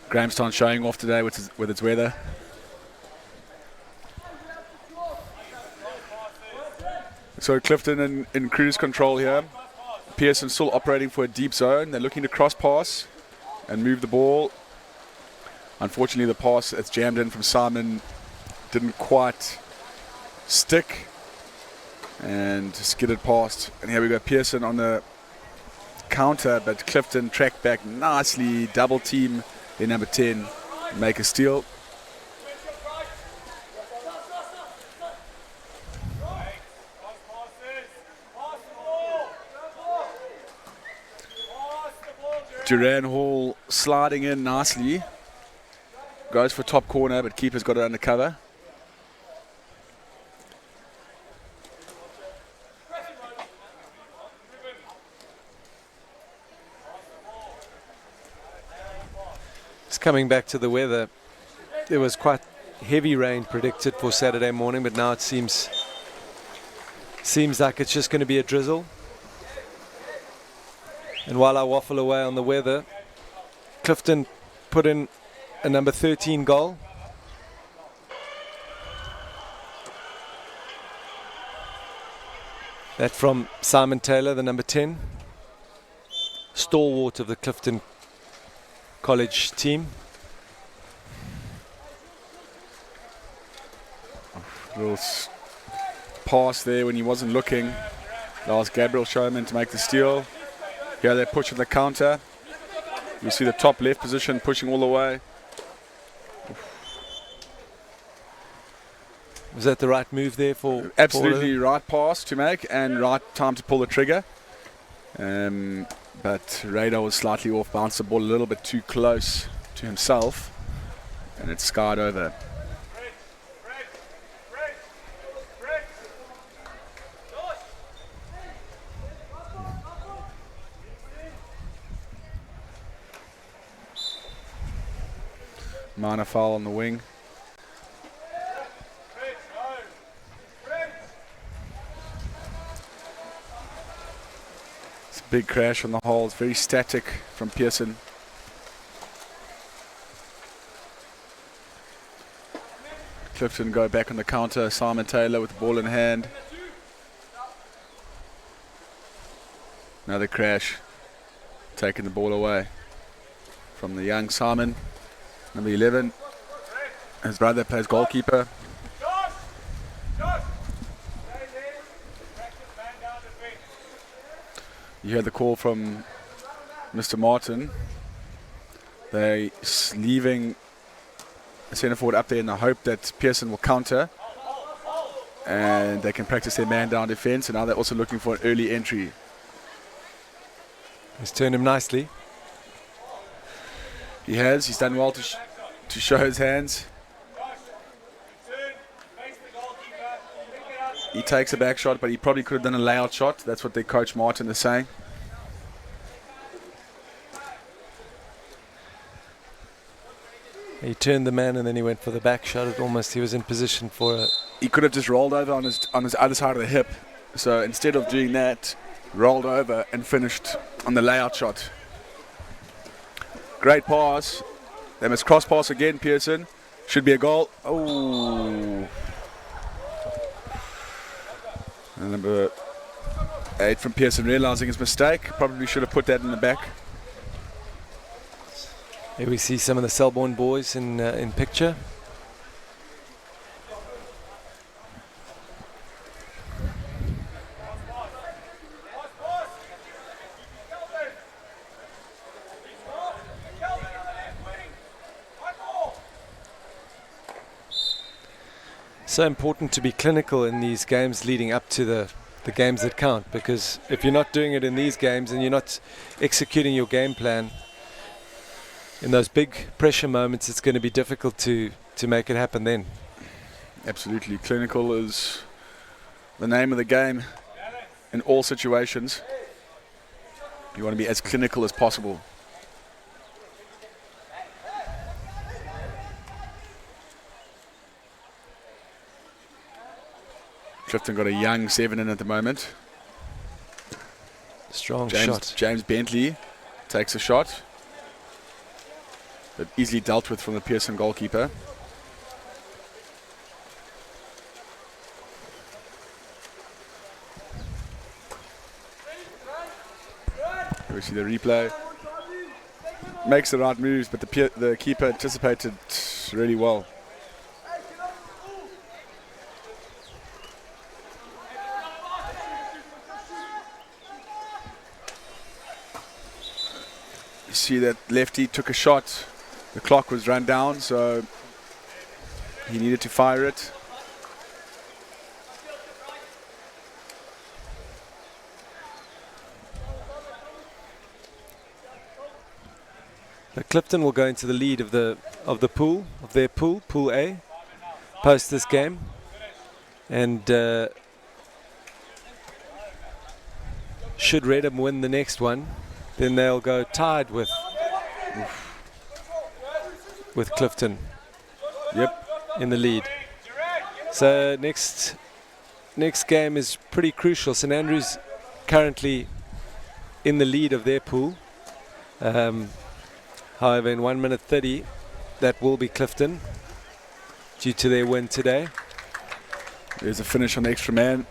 Grahamstown showing off today with its weather. So Clifton in cruise control here. Pearson still operating for a deep zone. They're looking to cross pass and move the ball. Unfortunately, the pass that's jammed in from Simon didn't quite stick and skidded past. And here we go, Pearson on the counter, but Clifton tracked back nicely, double team in number 10, make a steal. Duran Hall sliding in nicely. Goes for top corner, but keeper's got it under cover. Just coming back to the weather, there was quite heavy rain predicted for Saturday morning, but now it seems like it's just going to be a drizzle. And while I waffle away on the weather, Clifton put in a number 13 goal. That from Simon Taylor, the number 10. Stalwart of the Clifton College team. Little pass there when he wasn't looking. Lars Gabriel showman to make the steal. Here they push on the counter. You see the top left position pushing all the way. Was that the right move there for Absolutely right pass to make and right time to pull the trigger. But Radar was slightly off, bounced the ball a little bit too close to himself, and it skied over. Minor foul on the wing. It's a big crash on the hole. It's very static from Pearson. Clifton go back on the counter. Simon Taylor with the ball in hand. Another crash. Taking the ball away from the young Simon. Number 11. His brother plays goalkeeper. You hear the call from Mr. Martin. They're leaving the centre forward up there in the hope that Pearson will counter and they can practice their man down defence, and now they're also looking for an early entry. He's turned him nicely. He has. He's done well to show his hands. He takes a back shot, but he probably could have done a layout shot. That's what their coach Martin is saying. He turned the man and then he went for the back shot. It almost, he was in position for a... He could have just rolled over on his other side of the hip. So instead of doing that, rolled over and finished on the layout shot. Great pass. They must cross pass again, Pearson. Should be a goal. Oh. And number 8 from Pearson realising his mistake. Probably should have put that in the back. Here we see some of the Selborne boys in picture. So important to be clinical in these games leading up to the games that count, because if you're not doing it in these games and you're not executing your game plan in those big pressure moments, it's going to be difficult to make it happen then. Absolutely. Clinical is the name of the game in all situations. You want to be as clinical as possible. Clifton got a young 7 in at the moment. Strong shot. James Bentley takes a shot, but easily dealt with from the Pearson goalkeeper. Here we see the replay. Makes the right moves, but the keeper anticipated really well. You see that lefty took a shot. The clock was run down, so he needed to fire it. The Clifton will go into the lead of their pool, Pool A, post this game, and should Redham win the next one, then they'll go tied with Clifton. Yep, in the lead. So next game is pretty crucial. St Andrews currently in the lead of their pool. However, in 1 minute 30, that will be Clifton due to their win today. There's a finish on the extra man.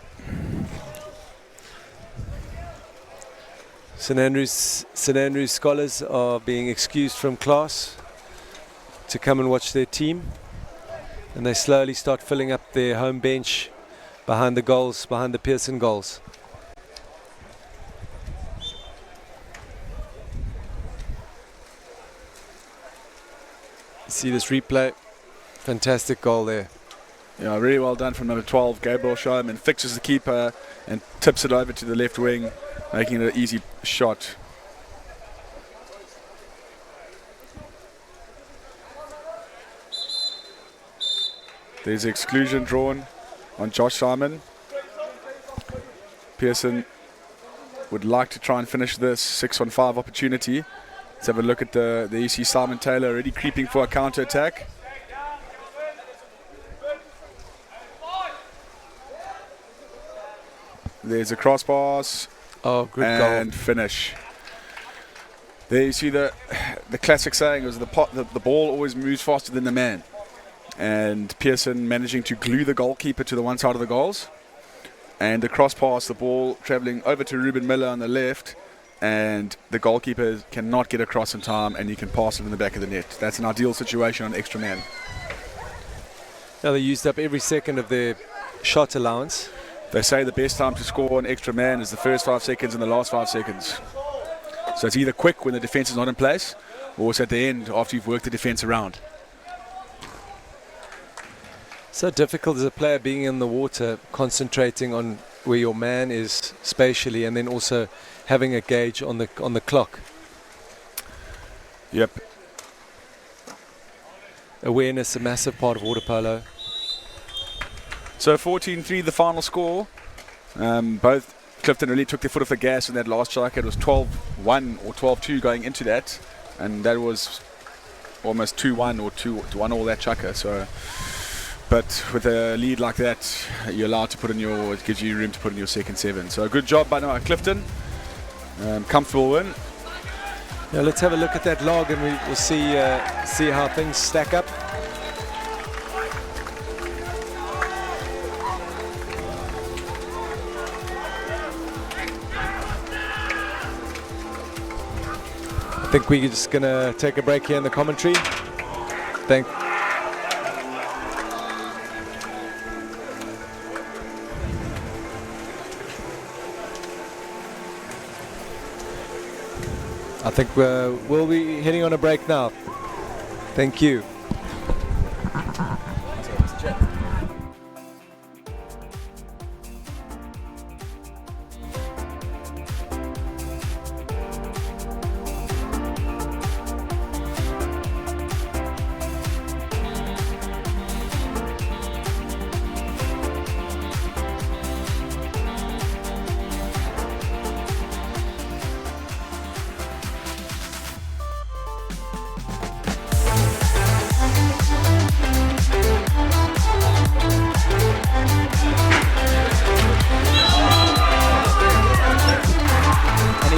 St Andrews scholars are being excused from class to come and watch their team, and they slowly start filling up their home bench behind the goals, behind the Pearson goals. See this replay. Fantastic goal there. Yeah, really well done from number 12, Gabriel Shome, and fixes the keeper and tips it over to the left wing, making it an easy shot. There's exclusion drawn on Josh Simon. Pearson would like to try and finish this 6-on-5 opportunity. Let's have a look at the EC Simon Taylor already creeping for a counter-attack. There's a cross pass. Oh, good and goal. Finish. There you see the classic saying is the ball always moves faster than the man. And Pearson managing to glue the goalkeeper to the one side of the goals. And the cross pass, the ball travelling over to Ruben Miller on the left. And the goalkeeper cannot get across in time, and you can pass it in the back of the net. That's an ideal situation on extra man. Now they used up every second of their shot allowance. They say the best time to score an extra man is the first 5 seconds and the last 5 seconds. So it's either quick when the defence is not in place, or it's at the end after you've worked the defence around. So difficult as a player being in the water, concentrating on where your man is spatially, and then also having a gauge on the clock. Yep. Awareness, a massive part of water polo. So 14-3 the final score. Both Clifton really took their foot off the gas in that last strike. It was 12-1 or 12-2 going into that, and that was almost 2-1 or 2-1 all that chucker. So, but with a lead like that, you're allowed to put in your, it gives you room to put in your second 7. So a good job by Clifton. Comfortable win. Now let's have a look at that log, and we'll see how things stack up. I think we're just going to take a break here in the commentary. I think we'll be heading on a break now. Thank you.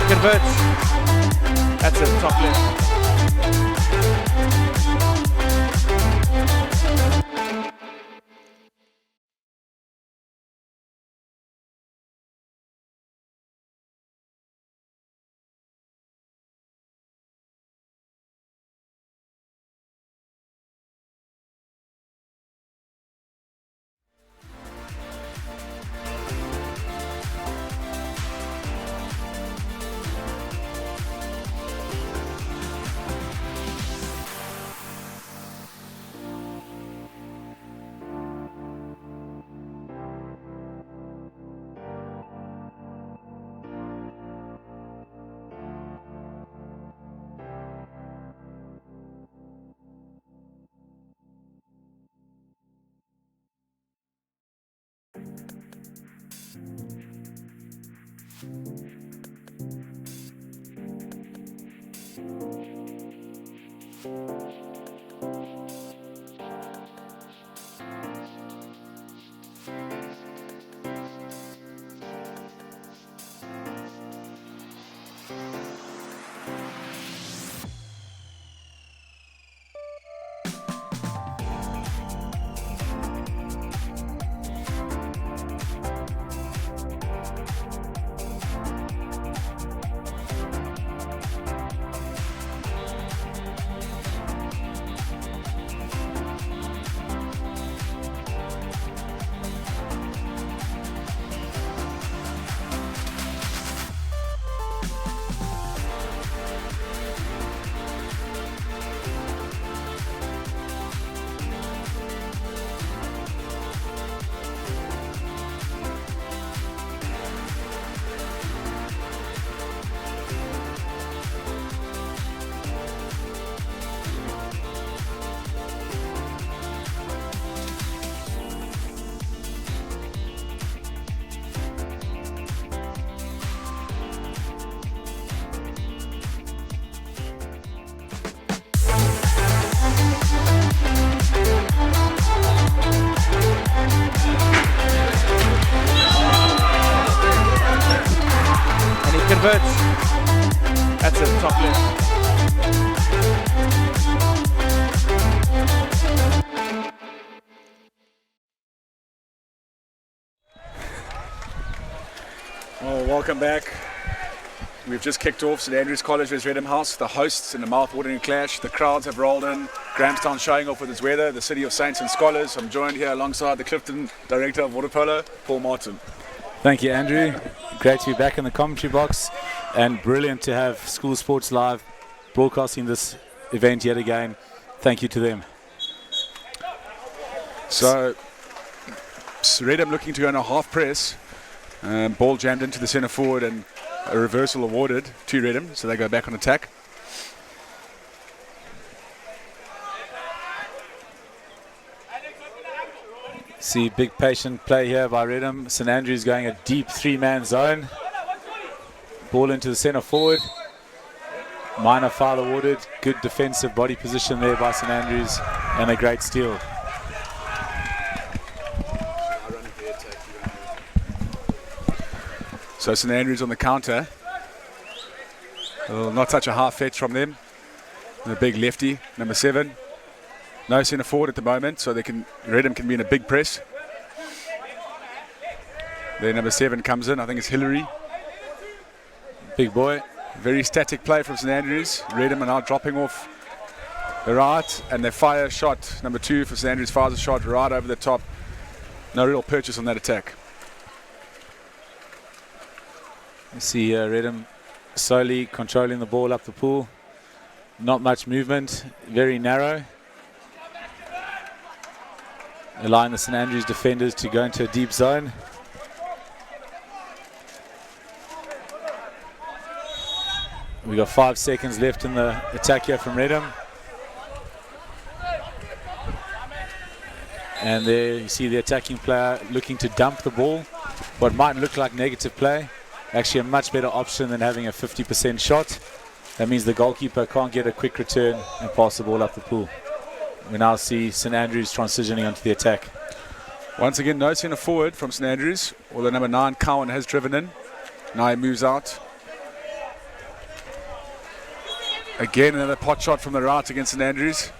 Converts. That's it, top left. Fitz. That's it, top left. Oh, welcome back. We've just kicked off St Andrews College vs Redham House, the hosts in a mouth-watering clash. The crowds have rolled in. Grahamstown showing off with its weather, the city of saints and scholars. I'm joined here alongside the Clifton director of water polo, Paul Martin. Thank you, Andrew. Great to be back in the commentary box, and brilliant to have School Sports Live broadcasting this event yet again. Thank you to them. So, Redham looking to go on a half press. Ball jammed into the centre forward and a reversal awarded to Redham, so they go back on attack. See big patient play here by Redham. St Andrews going a deep three-man zone. Ball into the centre forward. Minor foul awarded. Good defensive body position there by St Andrews, and a great steal. So St Andrews on the counter. Well, not such a half fetch from them. And a big lefty, number 7. No centre forward at the moment, so Redham can be in a big press. There number 7 comes in, I think it's Hillary. Big boy. Very static play from St Andrews. Redham are now dropping off the right, and they fire a shot. Number 2 for St Andrews fires a shot right over the top. No real purchase on that attack. You see Redham slowly controlling the ball up the pool. Not much movement, very narrow. Allowing the St Andrews defenders to go into a deep zone. We got 5 seconds left in the attack here from Redham. And there you see the attacking player looking to dump the ball. What might look like negative play. Actually a much better option than having a 50% shot. That means the goalkeeper can't get a quick return and pass the ball up the pool. We now see St Andrews transitioning onto the attack. Once again, no centre forward from St Andrews, although number 9, Cowan, has driven in. Now he moves out. Again, another pot shot from the right against St Andrews.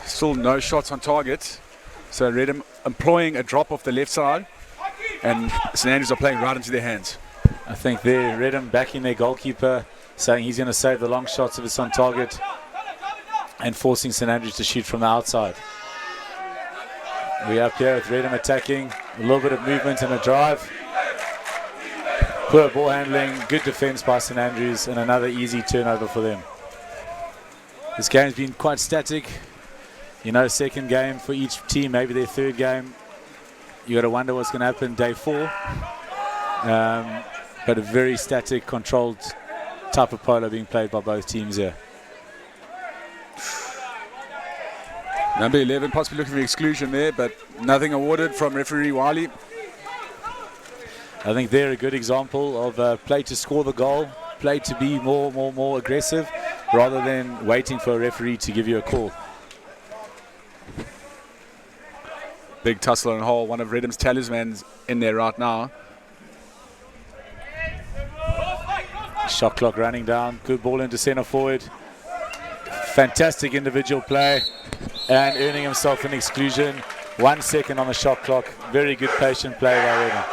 Still no shots on target. So Redham employing a drop off the left side, and St Andrews are playing right into their hands. I think there, Redham backing their goalkeeper, saying he's going to save the long shots if it's on target, and forcing St Andrews to shoot from the outside. We're up here with Redham attacking, a little bit of movement and a drive. Poor ball handling, good defense by St Andrews, and another easy turnover for them. This game's been quite static. You know, second game for each team, maybe their third game. You got to wonder what's going to happen day 4. But a very static, controlled type of polo being played by both teams here. Number 11 possibly looking for exclusion there, but nothing awarded from referee Wiley. I think they're a good example of play to score the goal, play to be more aggressive, rather than waiting for a referee to give you a call. Big tussle and hole, one of Redham's talismans in there right now. Shot clock running down, good ball into centre forward. Fantastic individual play, and earning himself an exclusion. 1 second on the shot clock, very good patient play by Redham.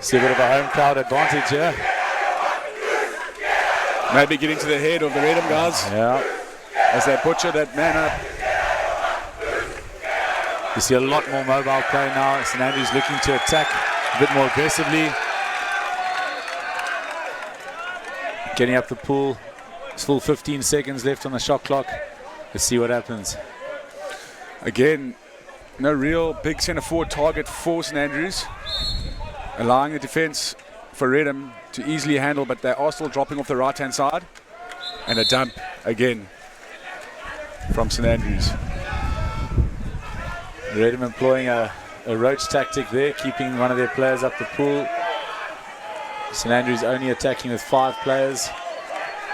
See a bit of a home crowd advantage here. Maybe getting to the head of the Redham guys. Yeah. As they butcher that man up. You see a lot more mobile play now. St Andrews looking to attack a bit more aggressively. Getting up the pool. Still 15 seconds left on the shot clock. Let's see what happens. Again, no real big centre forward target for St Andrews. Allowing the defence for Redham to easily handle, but they are still dropping off the right hand side. And a dump again from St Andrews. Redham employing a roach tactic there, keeping one of their players up the pool. St Andrews only attacking with 5 players.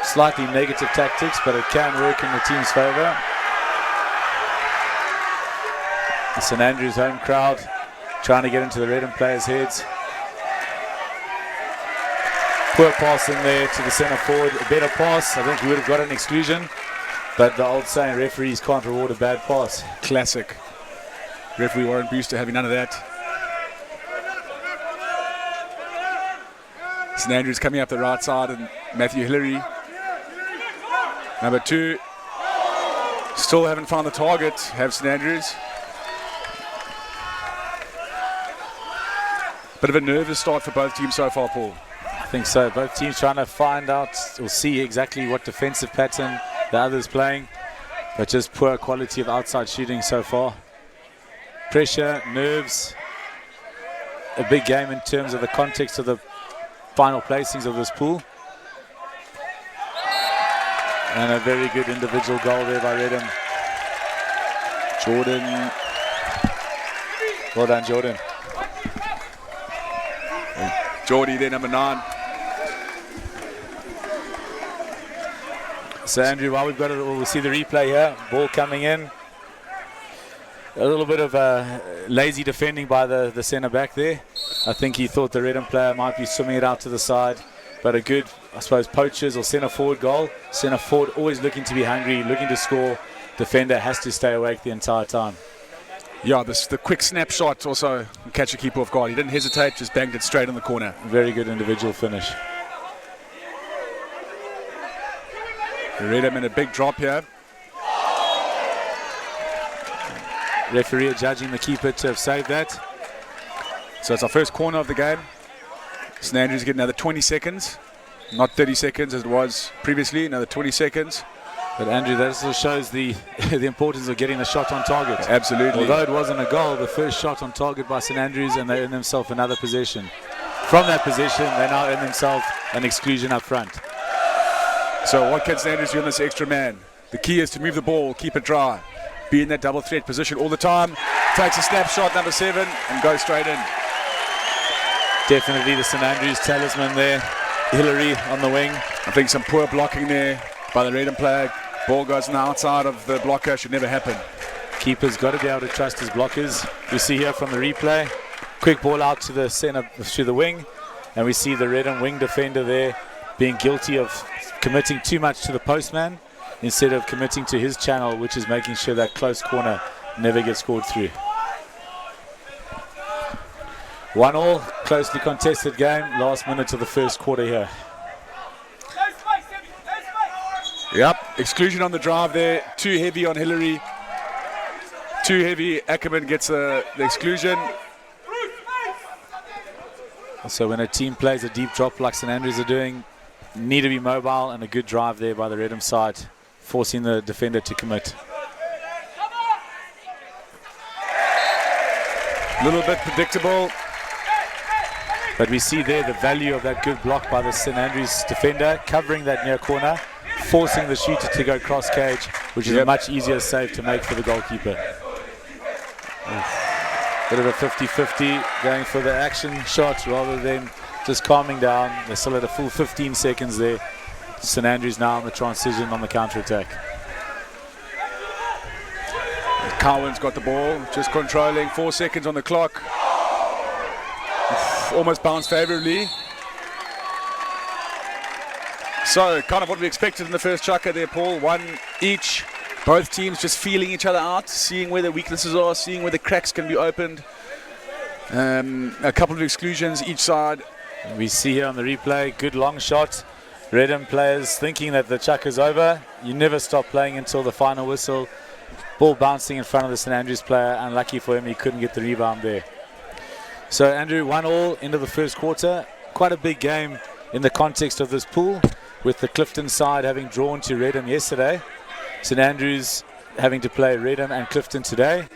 Slightly negative tactics, but it can work in the team's favour. The St Andrews home crowd trying to get into the Redham players' heads. Poor pass in there to the centre forward. A better pass. I think we would have got an exclusion. But the old saying, referees can't reward a bad pass. Classic. Referee Warren Brewster having none of that. St Andrews coming up the right side, and Matthew Hillary, number 2. Still haven't found the target, have St Andrews. Bit of a nervous start for both teams so far, Paul. I think so. Both teams trying to find out or see exactly what defensive pattern the other's playing, but just poor quality of outside shooting so far. Pressure, nerves. A big game in terms of the context of the final placings of this pool. And a very good individual goal there by Redham. Jordan. Well done, Jordan. Geordie there, number 9. So Andrew, while we've got it, we'll see the replay here. Ball coming in. A little bit of lazy defending by the centre back there. I think he thought the Redham player might be swimming it out to the side, but a good, I suppose, poachers or centre forward goal. Centre forward always looking to be hungry, looking to score. Defender has to stay awake the entire time. Yeah, the quick snapshot also catch a keeper off guard. He didn't hesitate, just banged it straight on the corner. Very good individual finish. Redham in a big drop here. Referee judging the keeper to have saved that. So it's our first corner of the game. St Andrews get another 20 seconds. Not 30 seconds as it was previously, another 20 seconds. But Andrew, that also shows the the importance of getting the shot on target. Absolutely. Although it wasn't a goal, the first shot on target by St Andrews, and they earn themselves another possession. From that position, they now earn themselves an exclusion up front. So what can St Andrews do on this extra man? The key is to move the ball, keep it dry, be in that double threat position all the time. Takes a snapshot, number 7, and goes straight in. Definitely the St Andrews talisman there. Hillary on the wing. I think some poor blocking there by the Redham player. Ball goes on the outside of the blocker, should never happen. Keeper's got to be able to trust his blockers. We see here from the replay, quick ball out to the center, to the wing, and we see the Redham wing defender there being guilty of committing too much to the postman instead of committing to his channel, which is making sure that close corner never gets scored through. 1-1, closely contested game, last minute of the first quarter here. Yep, exclusion on the drive there, too heavy on Hillary. Too heavy, Ackerman gets the exclusion. So when a team plays a deep drop like St Andrews are doing, need to be mobile, and a good drive there by the Redham side, forcing the defender to commit. A little bit predictable. But we see there the value of that good block by the St Andrews defender, covering that near corner, forcing the shooter to go cross cage, which is a much easier save to make for the goalkeeper. Bit of a 50-50, going for the action shot rather than just calming down. They're still at a full 15 seconds there. St Andrews now on the transition on the counter-attack. Cowan's got the ball, just controlling, 4 seconds on the clock. Almost bounced favourably. So, kind of what we expected in the first chukker there, Paul. 1 each. Both teams just feeling each other out, seeing where the weaknesses are, seeing where the cracks can be opened. A couple of exclusions each side. We see here on the replay, good long shot. Redham players thinking that the chukker's over. You never stop playing until the final whistle. Ball bouncing in front of the St Andrews player. Unlucky for him, he couldn't get the rebound there. So Andrew, 1-1 into the first quarter. Quite a big game in the context of this pool, with the Clifton side having drawn to Redham yesterday. St Andrews having to play Redham and Clifton today.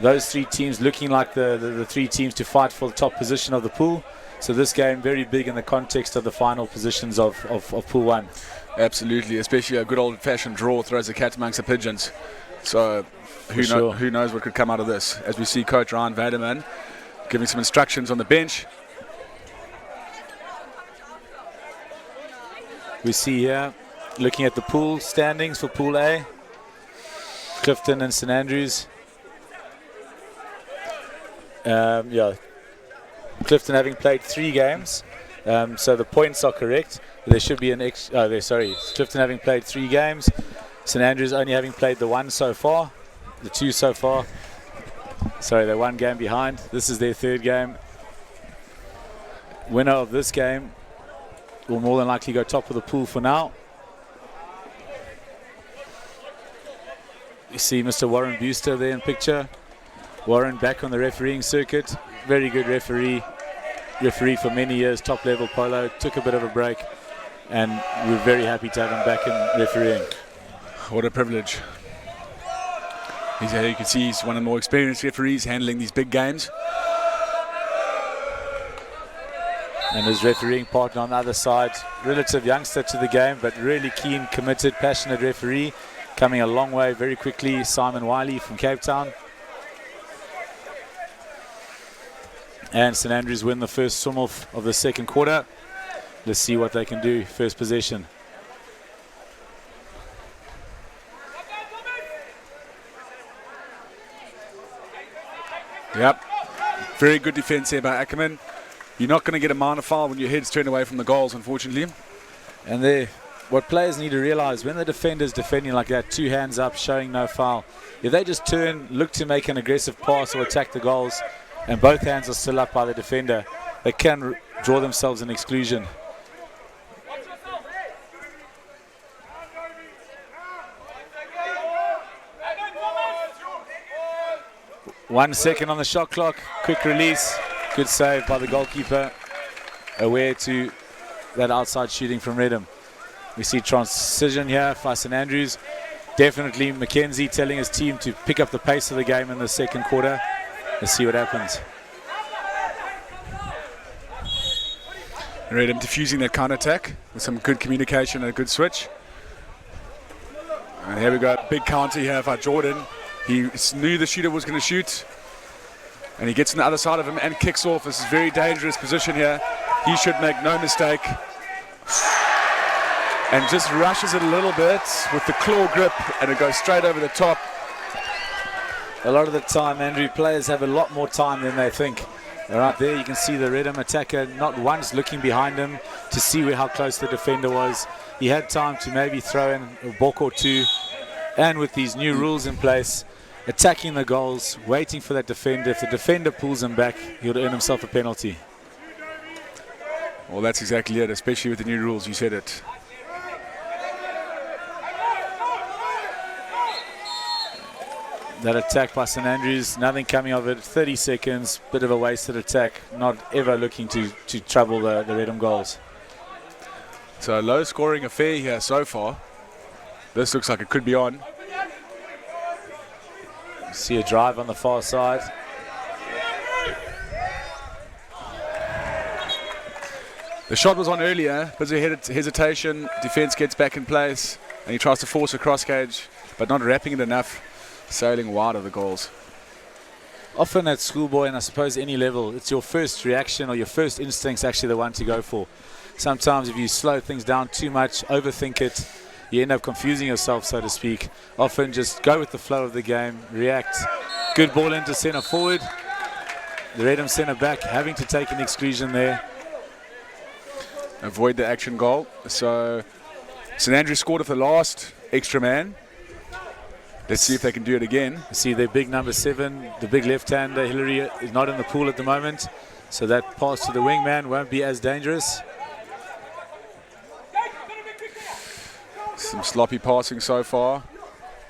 Those 3 teams looking like the 3 teams to fight for the top position of the pool. So this game very big in the context of the final positions of Pool 1. Absolutely, especially a good old-fashioned draw throws the cat amongst the pigeons. So who knows what could come out of this, as we see Coach Ryan Vaderman giving some instructions on the bench. We see here, looking at the pool standings for Pool A, Clifton and St Andrews. Clifton having played 3 games, So the points are correct. There should be an Clifton having played 3 games. St Andrews only having played the 1 so far. The 2 so far. Sorry, they're 1 game behind. This is their 3rd game. Winner of this game will more than likely go top of the pool for now. You see Mr. Warren Buster there in picture. Warren back on the refereeing circuit. Very good referee. Referee for many years, top level polo. Took a bit of a break, and we're very happy to have him back in refereeing. What a privilege. You can see he's one of the more experienced referees handling these big games. And his refereeing partner on the other side, relative youngster to the game, but really keen, committed, passionate referee. Coming a long way very quickly, Simon Wiley from Cape Town. And St Andrews win the first swim off of the 2nd quarter. Let's see what they can do, first possession. Yep, very good defense here by Ackerman. You're not going to get a minor foul when your head's turned away from the goals, unfortunately. And there, what players need to realize, when the defender's defending like that, 2 hands up, showing no foul, if they just turn, look to make an aggressive pass or attack the goals, and both hands are still up by the defender, they can draw themselves an exclusion. One second on the shot clock, quick release, good save by the goalkeeper, aware to that outside shooting from Redham. We see transition here for St Andrews. Definitely Mackenzie telling his team to pick up the pace of the game in the 2nd quarter. Let's see what happens. Redham diffusing that counter-attack with some good communication and a good switch. And here we go, big counter here by Jordan. He knew the shooter was going to shoot, and he gets on the other side of him and kicks off. This is a very dangerous position here. He should make no mistake. And just rushes it a little bit with the claw grip, and it goes straight over the top. A lot of the time, Andrew, players have a lot more time than they think. Right there, you can see the Redham attacker not once looking behind him to see how close the defender was. He had time to maybe throw in a balk or 2. And with these new rules in place, attacking the goals, waiting for that defender. If the defender pulls him back, he'll earn himself a penalty. Well, that's exactly it, especially with the new rules. You said it. That attack by St Andrews, nothing coming of it. 30 seconds, bit of a wasted attack. Not ever looking to trouble the Redham goals. So a low-scoring affair here so far. This looks like it could be on. See a drive on the far side. The shot was on earlier, but there's a hesitation. Defense gets back in place, and he tries to force a cross cage, but not wrapping it enough, sailing wide of the goals. Often at schoolboy, and I suppose any level, it's your first reaction or your first instinct's actually the one to go for. Sometimes if you slow things down too much, overthink it, you end up confusing yourself, so to speak. Often just go with the flow of the game, react. Good ball into centre forward. The Redham centre back having to take an exclusion there. Avoid the action goal. So St Andrews scored with the last extra man. Let's see if they can do it again. See their big number 7, the big left-hander, Hillary, is not in the pool at the moment. So that pass to the wingman won't be as dangerous. Some sloppy passing so far.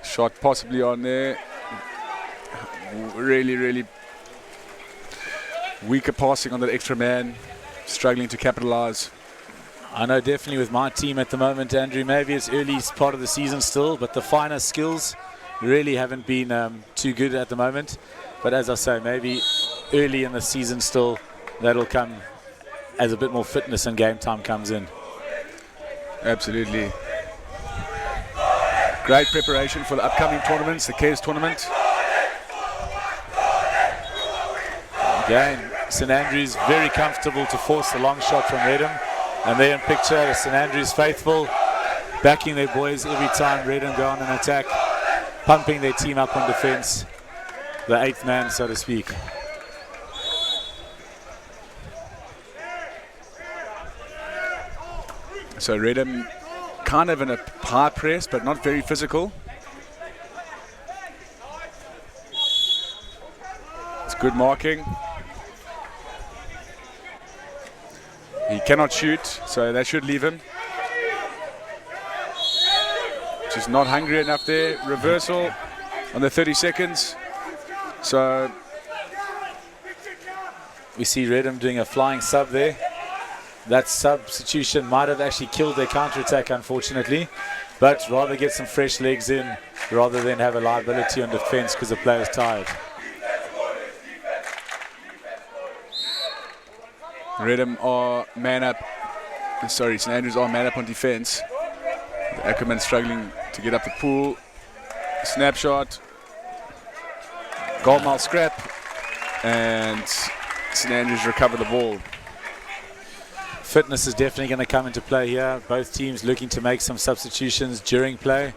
Shot possibly on there. Really weaker passing on that extra man. Struggling to capitalize. I know definitely with my team at the moment, Andrew, maybe it's early part of the season still, but the finer skills really haven't been too good at the moment. But as I say, maybe early in the season still, that'll come as a bit more fitness and game time comes in. Absolutely. Great preparation for the upcoming tournaments, the KS tournament. Again, St Andrews very comfortable to force the long shot from Redham. And there in picture, St Andrews faithful, backing their boys every time Redham go on an attack, pumping their team up on defense, the 8th man, so to speak. So Redham kind of in a high press, but not very physical. It's good marking. He cannot shoot, so that should leave him. Just not hungry enough there. Reversal on the 30 seconds. So we see Redham doing a flying sub there. That substitution might have actually killed their counter-attack, unfortunately, but rather get some fresh legs in rather than have a liability on defense because the player's tired. Redham are man up. Sorry, St Andrews are man up on defense. Ackerman struggling to get up the pool. Snapshot. Goal mile scrap. And St Andrews recover the ball. Fitness is definitely going to come into play here. Both teams looking to make some substitutions during play.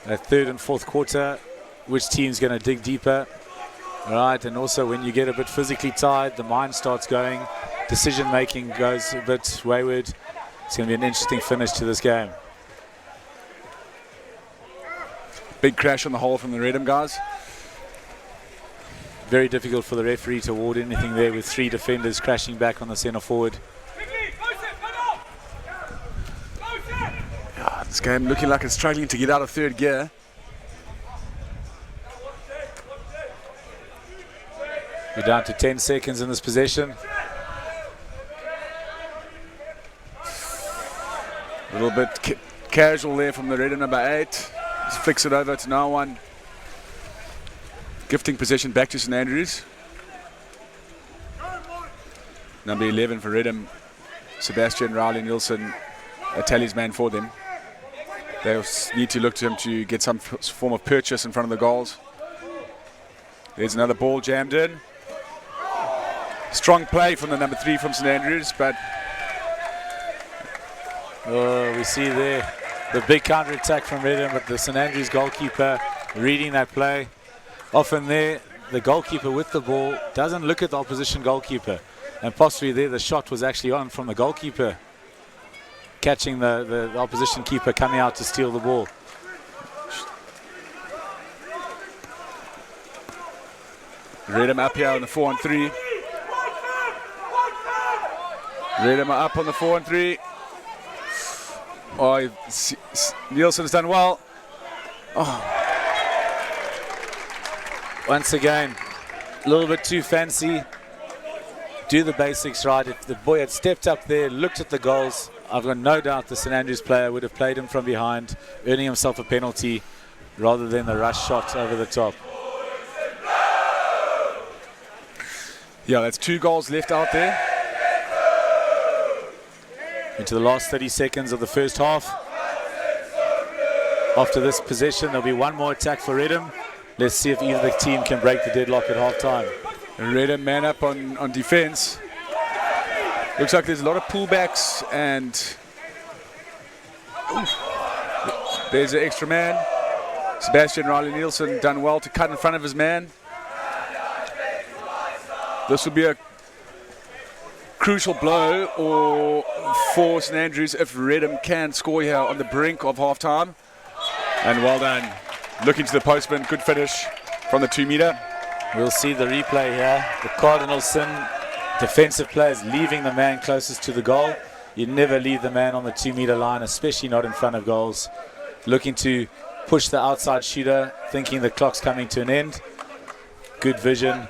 Third and fourth quarter, which team's going to dig deeper? All right, and also when you get a bit physically tired, the mind starts going. Decision making goes a bit wayward. It's going to be an interesting finish to this game. Big crash on the hole from the Redham guys. Very difficult for the referee to award anything there with 3 defenders crashing back on the centre forward. This game looking like it's struggling to get out of third gear. We're down to 10 seconds in this possession. A little bit casual there from the Redham number 8. Just flicks it over to no one. Gifting possession back to St Andrews. Number 11 for Redham, Sebastian Riley Nielsen, a talisman for them. They'll need to look to him to get some form of purchase in front of the goals. There's another ball jammed in. Strong play from the number 3 from St Andrews, but we see there the big counter-attack from Redham, but the St Andrews goalkeeper reading that play. Often there, the goalkeeper with the ball doesn't look at the opposition goalkeeper, and possibly there the shot was actually on from the goalkeeper, catching the opposition keeper coming out to steal the ball. Redham up here on the 4-on-3. Redham are up on the 4-on-3. Oh, Nielsen's done well. Oh. Once again, a little bit too fancy. Do the basics right. If the boy had stepped up there, looked at the goals, I've got no doubt the St Andrews player would have played him from behind, earning himself a penalty rather than the rush shot over the top. Yeah, that's 2 goals left out there. Into the last 30 seconds of the first half. After this possession, there'll be one more attack for Redham. Let's see if either team can break the deadlock at half-time. Redham man up on defense. Looks like there's a lot of pullbacks, and there's an extra man. Sebastian Riley Nielsen done well to cut in front of his man. This will be a crucial blow for St Andrews if Redham can score here on the brink of half-time. And well done. Looking to the postman, good finish from the 2-meter. We'll see the replay here. The cardinal sin, defensive players leaving the man closest to the goal. You never leave the man on the 2-meter line, especially not in front of goals. Looking to push the outside shooter, thinking the clock's coming to an end. Good vision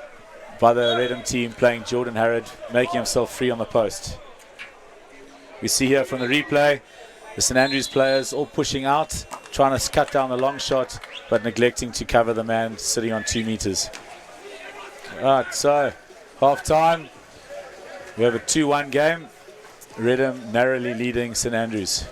by the Redham team, playing Jordan Harrod, making himself free on the post. We see here from the replay, the St Andrews players all pushing out, trying to cut down the long shot, but neglecting to cover the man sitting on 2 meters. Alright, so half-time. We have a 2-1 game. Redham narrowly leading St Andrews.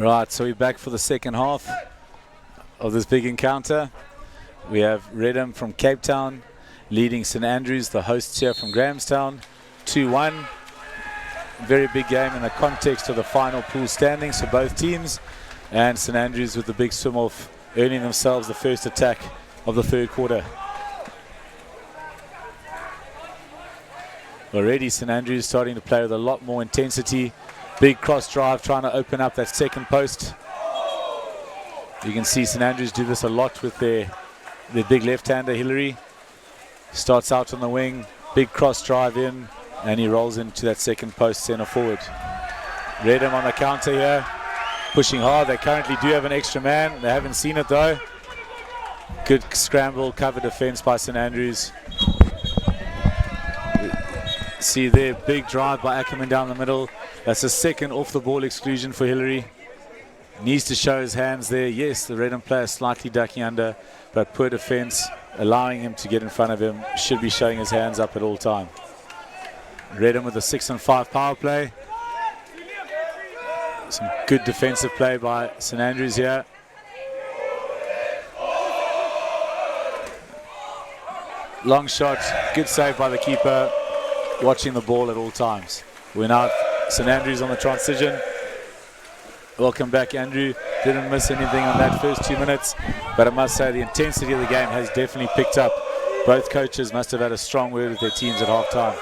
Right, so we're back for the second half of this big encounter. We have Redham from Cape Town leading St Andrews, the hosts here from Grahamstown, 2-1. Very big game in the context of the final pool standings for both teams. And St Andrews with the big swim off, earning themselves the first attack of the third quarter. Already St Andrews starting to play with a lot more intensity. Big cross drive trying to open up that second post. You can see St Andrews do this a lot with their big left-hander, Hillary. Starts out on the wing, big cross drive in, and he rolls into that second post centre forward. Redham on the counter here, pushing hard. They currently do have an extra man. They haven't seen it though. Good scramble, cover defence by St Andrews. See there, big drive by Ackerman down the middle. That's a second off the ball exclusion for Hillary. Needs to show his hands there. Yes, the Redham player slightly ducking under, but poor defence, allowing him to get in front of him. Should be showing his hands up at all time. Redham with a 6-on-5 power play. Some good defensive play by St Andrews here. Long shot, good save by the keeper. Watching the ball at all times. We're now St Andrews on the transition. Welcome back, Andrew. Didn't miss anything on that first 2 minutes, but I must say the intensity of the game has definitely picked up. Both coaches must have had a strong word with their teams at half-time.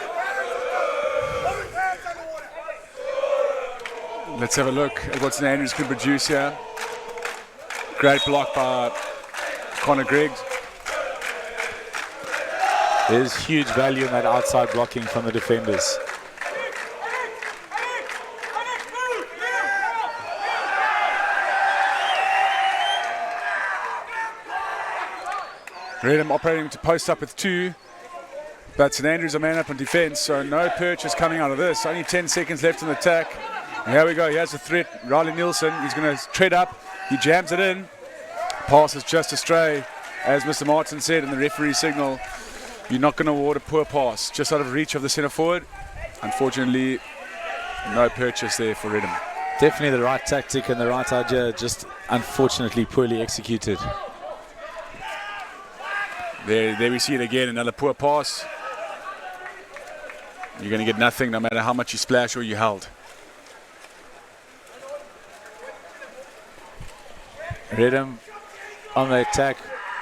Let's have a look at what St Andrews can produce here. Great block by Connor Griggs. There's huge value in that outside blocking from the defenders. Redham operating to post up with 2, but St Andrews are man up on defence, so no purchase coming out of this. Only 10 seconds left in the attack. And here we go, he has a threat. Riley Nielsen, he's going to tread up, he jams it in. Pass is just astray, as Mr. Martin said in the referee signal. You're not going to award a poor pass, just out of reach of the centre forward. Unfortunately, no purchase there for Redham. Definitely the right tactic and the right idea, just unfortunately poorly executed. There we see it again, another poor pass. You're going to get nothing no matter how much you splash or you held. Redham on the attack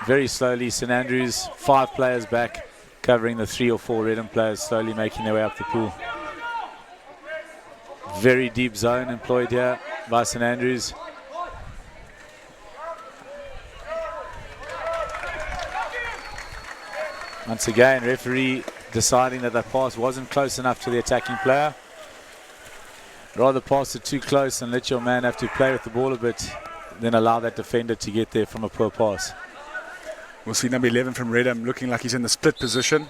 very slowly. St Andrews, 5 players back, covering the 3 or 4 Redham players, slowly making their way up the pool. Very deep zone employed here by St Andrews. Once again, referee deciding that that pass wasn't close enough to the attacking player. Rather pass it too close and let your man have to play with the ball a bit, then allow that defender to get there from a poor pass. We'll see number 11 from Redham looking like he's in the split position.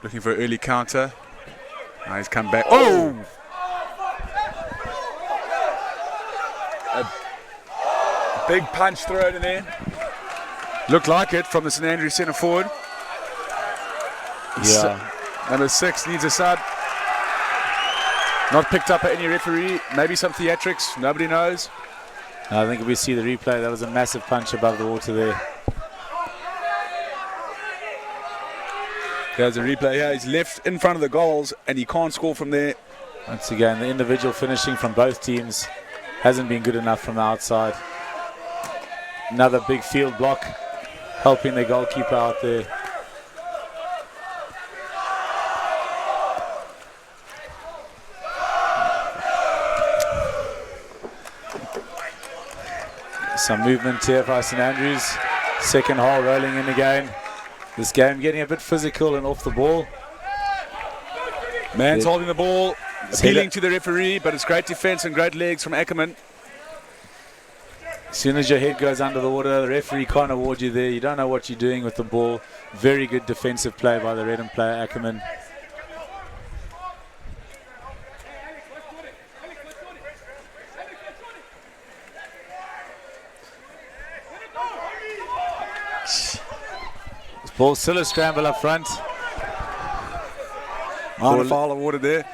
Looking for an early counter. Now he's come back. Oh! A big punch thrown in there. Looked like it from the St Andrews centre forward. Yeah. Number 6 needs a sub. Not picked up by any referee. Maybe some theatrics. Nobody knows. I think if we see the replay, that was a massive punch above the water there. There's a replay here. He's left in front of the goals and he can't score from there. Once again, the individual finishing from both teams hasn't been good enough from the outside. Another big field block, helping the goalkeeper out there. Some movement here for St Andrews. Second hole rolling in again. This game getting a bit physical and off the ball. Man's holding the ball, appealing to the referee, but it's great defense and great legs from Ackerman. As soon as your head goes under the water, the referee can't award you there. You don't know what you're doing with the ball. Very good defensive play by the Redham player, Ackerman. Ball still a scramble up front. Minor foul awarded there.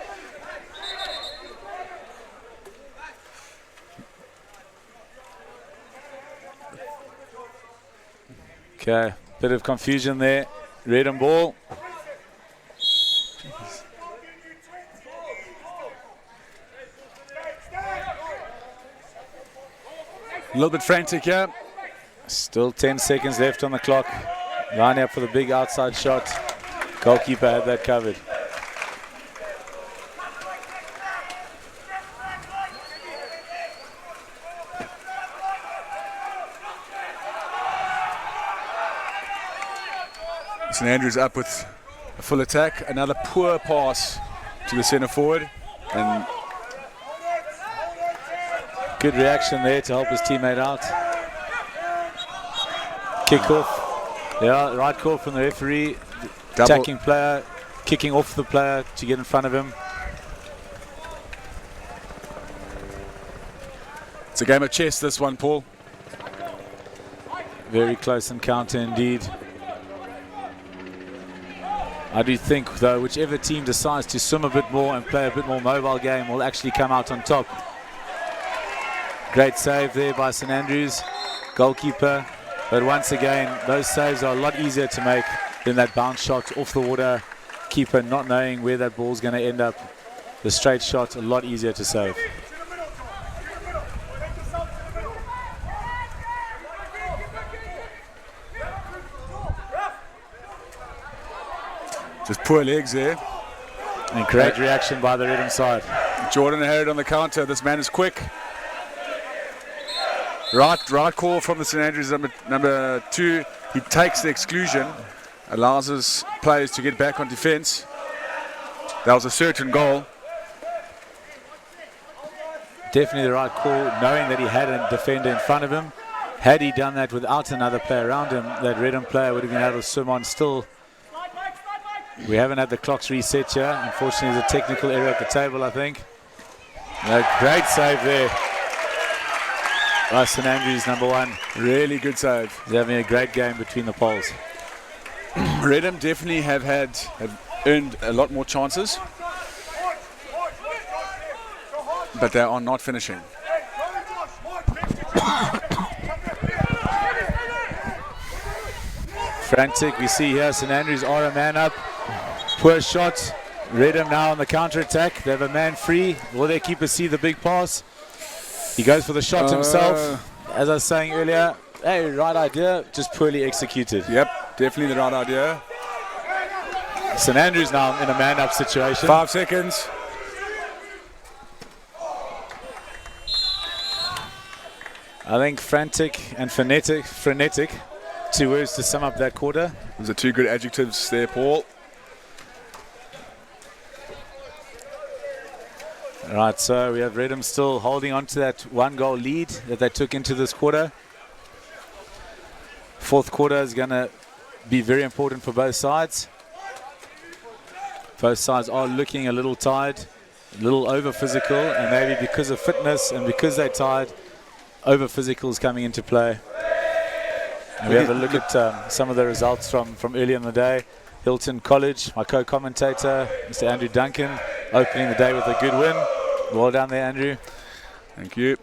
Okay, bit of confusion there. Red and ball. A little bit frantic here. Still 10 seconds left on the clock. Lining up for the big outside shot. Goalkeeper had that covered. St Andrews up with a full attack. Another poor pass to the centre forward. And good reaction there to help his teammate out. Kick off. Yeah, right call from the referee. Attacking player, kicking off the player to get in front of him. It's a game of chess, this one, Paul. Very close encounter indeed. I do think, though, whichever team decides to swim a bit more and play a bit more mobile game will actually come out on top. Great save there by St Andrews, goalkeeper. But once again, those saves are a lot easier to make than that bounce shot off the water. Keeper not knowing where that ball's going to end up. The straight shot, a lot easier to save. Just poor legs there. And great reaction by the Redham side. Jordan Harrod on the counter. This man is quick. Right call from the St Andrews number 2. He takes the exclusion, allows his players to get back on defence. That was a certain goal. Definitely the right call, knowing that he had a defender in front of him. Had he done that without another player around him, that Redham player would have been able to swim on still. We haven't had the clocks reset here. Unfortunately, there's a technical error at the table, I think. No, great save there. St Andrews, number 1. Really good save. He's having a great game between the poles. Redham definitely have earned a lot more chances, but they are not finishing. Frantic, we see here St Andrews are a man up. Poor shot. Redham now on the counter attack. They have a man free. Will their keeper see the big pass? He goes for the shot himself. As I was saying earlier, hey, right idea, just poorly executed. Yep, definitely the right idea. St Andrews now in a man-up situation. 5 seconds. I think frantic and frenetic, 2 words to sum up that quarter. Those are 2 good adjectives there, Paul. Right, so we have Redham still holding on to that 1-goal lead that they took into this quarter. Fourth quarter is going to be very important for both sides. Both sides are looking a little tired, a little over-physical, and maybe because of fitness and because they're tired, over-physical is coming into play. And we have a look at some of the results from earlier in the day. Hilton College, my co-commentator, Mr. Andrew Duncan, opening the day with a good win. Well done there, Andrew. Thank you.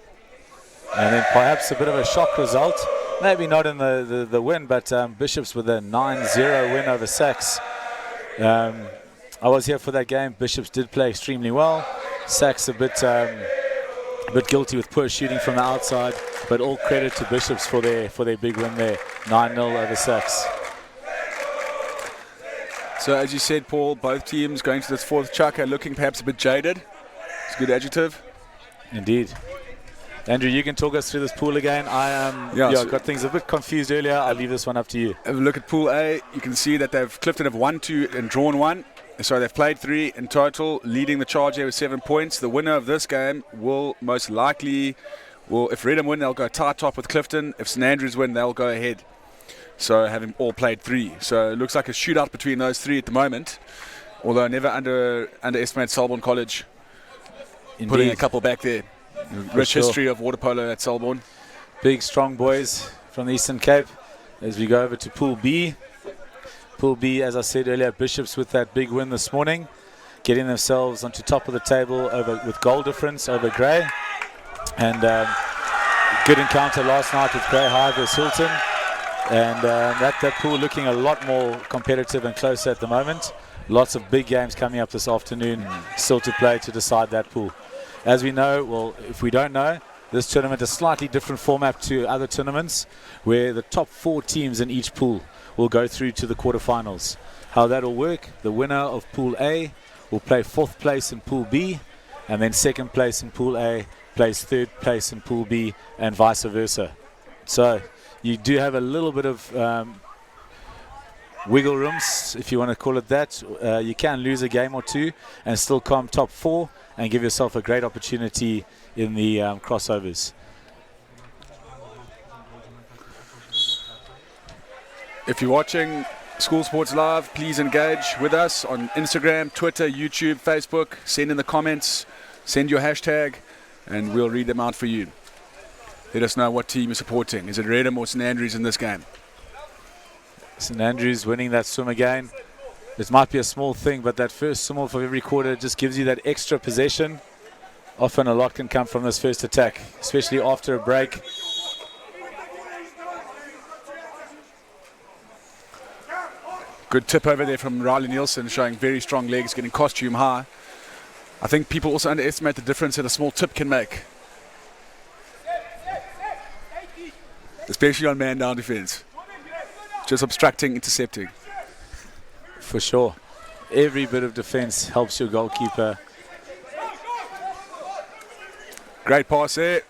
And then perhaps a bit of a shock result. Maybe not in the win, but Bishops with a 9-0 win over Sachs. I was here for that game. Bishops did play extremely well. Sachs a bit guilty with poor shooting from the outside, but all credit to Bishops for their big win there. 9-0 over Sachs. So as you said, Paul, both teams going to this fourth chuck are looking perhaps a bit jaded. It's a good adjective. Indeed. Andrew, you can talk us through this pool again. I got things a bit confused earlier. I'll leave this one up to you. Have a look at Pool A. You can see that Clifton have won 2 and drawn 1. So they've played 3 in total, leading the charge here with 7 points. The winner of this game will most likely, if Redham win, they'll go tie top with Clifton. If St Andrews win, they'll go ahead. So having all played 3. So it looks like a shootout between those 3 at the moment. Although never underestimate Selborne College. Indeed. Putting a couple back there. Rich history of water polo at Selborne. Big, strong boys from the Eastern Cape. As we go over to Pool B. Pool B, as I said earlier, Bishops with that big win this morning, getting themselves onto top of the table with goal difference over Grey. And Good encounter last night with Grey High versus Hilton. And that pool looking a lot more competitive and closer at the moment. Lots of big games coming up this afternoon, still to play to decide that pool. As we know, well, if we don't know, this tournament is a slightly different format to other tournaments, where the top 4 teams in each pool will go through to the quarterfinals. How that will work, the winner of Pool A will play 4th place in Pool B, and then 2nd place in Pool A plays 3rd place in Pool B, and vice versa. So you do have a little bit of wiggle rooms, if you want to call it that. You can lose a game or two and still come top 4 and give yourself a great opportunity in the crossovers. If you're watching School Sports Live, please engage with us on Instagram, Twitter, YouTube, Facebook. Send in the comments, send your hashtag, and we'll read them out for you. Let us know what team you're supporting. Is it Redham or St Andrews in this game? St Andrews winning that swim again. It might be a small thing, but that first swim off of every quarter just gives you that extra possession. Often a lot can come from this first attack, especially after a break. Good tip over there from Riley Nielsen, showing very strong legs, getting costume high. I think people also underestimate the difference that a small tip can make, especially on man-down defense. Just obstructing, intercepting. For sure. Every bit of defense helps your goalkeeper. Great pass there.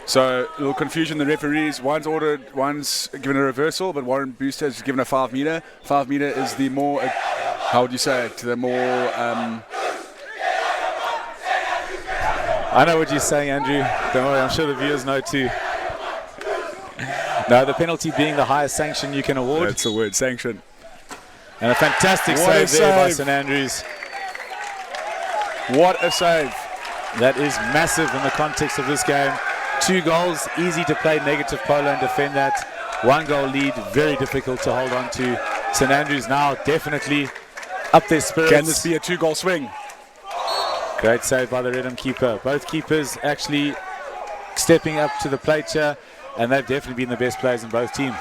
So a little confusion. The referees, one's ordered, one's given a reversal, but Warren Booster has given a 5 meter. 5 meter is the more, how would you say it? The more. I know what you're saying, Andrew. Don't worry, I'm sure the viewers know too. No, the penalty being the highest sanction you can award. That's the word, sanction. And a fantastic save there by St Andrews. What a save. That is massive in the context of this game. 2 goals, easy to play negative Polo and defend that. 1 goal lead, very difficult to hold on to. St Andrews now definitely up their spirits. Can this be a 2-goal swing? Great save by the Redham keeper. Both keepers actually stepping up to the plate here, and they've definitely been the best players in both teams.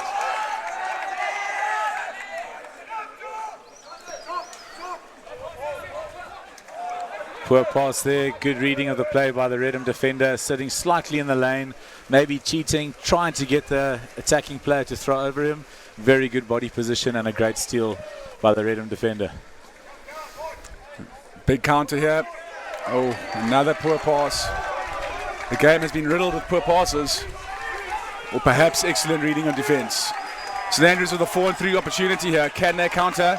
Poor pass there, good reading of the play by the Redham defender, sitting slightly in the lane, maybe cheating, trying to get the attacking player to throw over him. Very good body position and a great steal by the Redham defender. Big counter here. Oh, another poor pass. The game has been riddled with poor passes, or perhaps excellent reading on defense. St Andrews with a 4-3 opportunity here. Can they counter?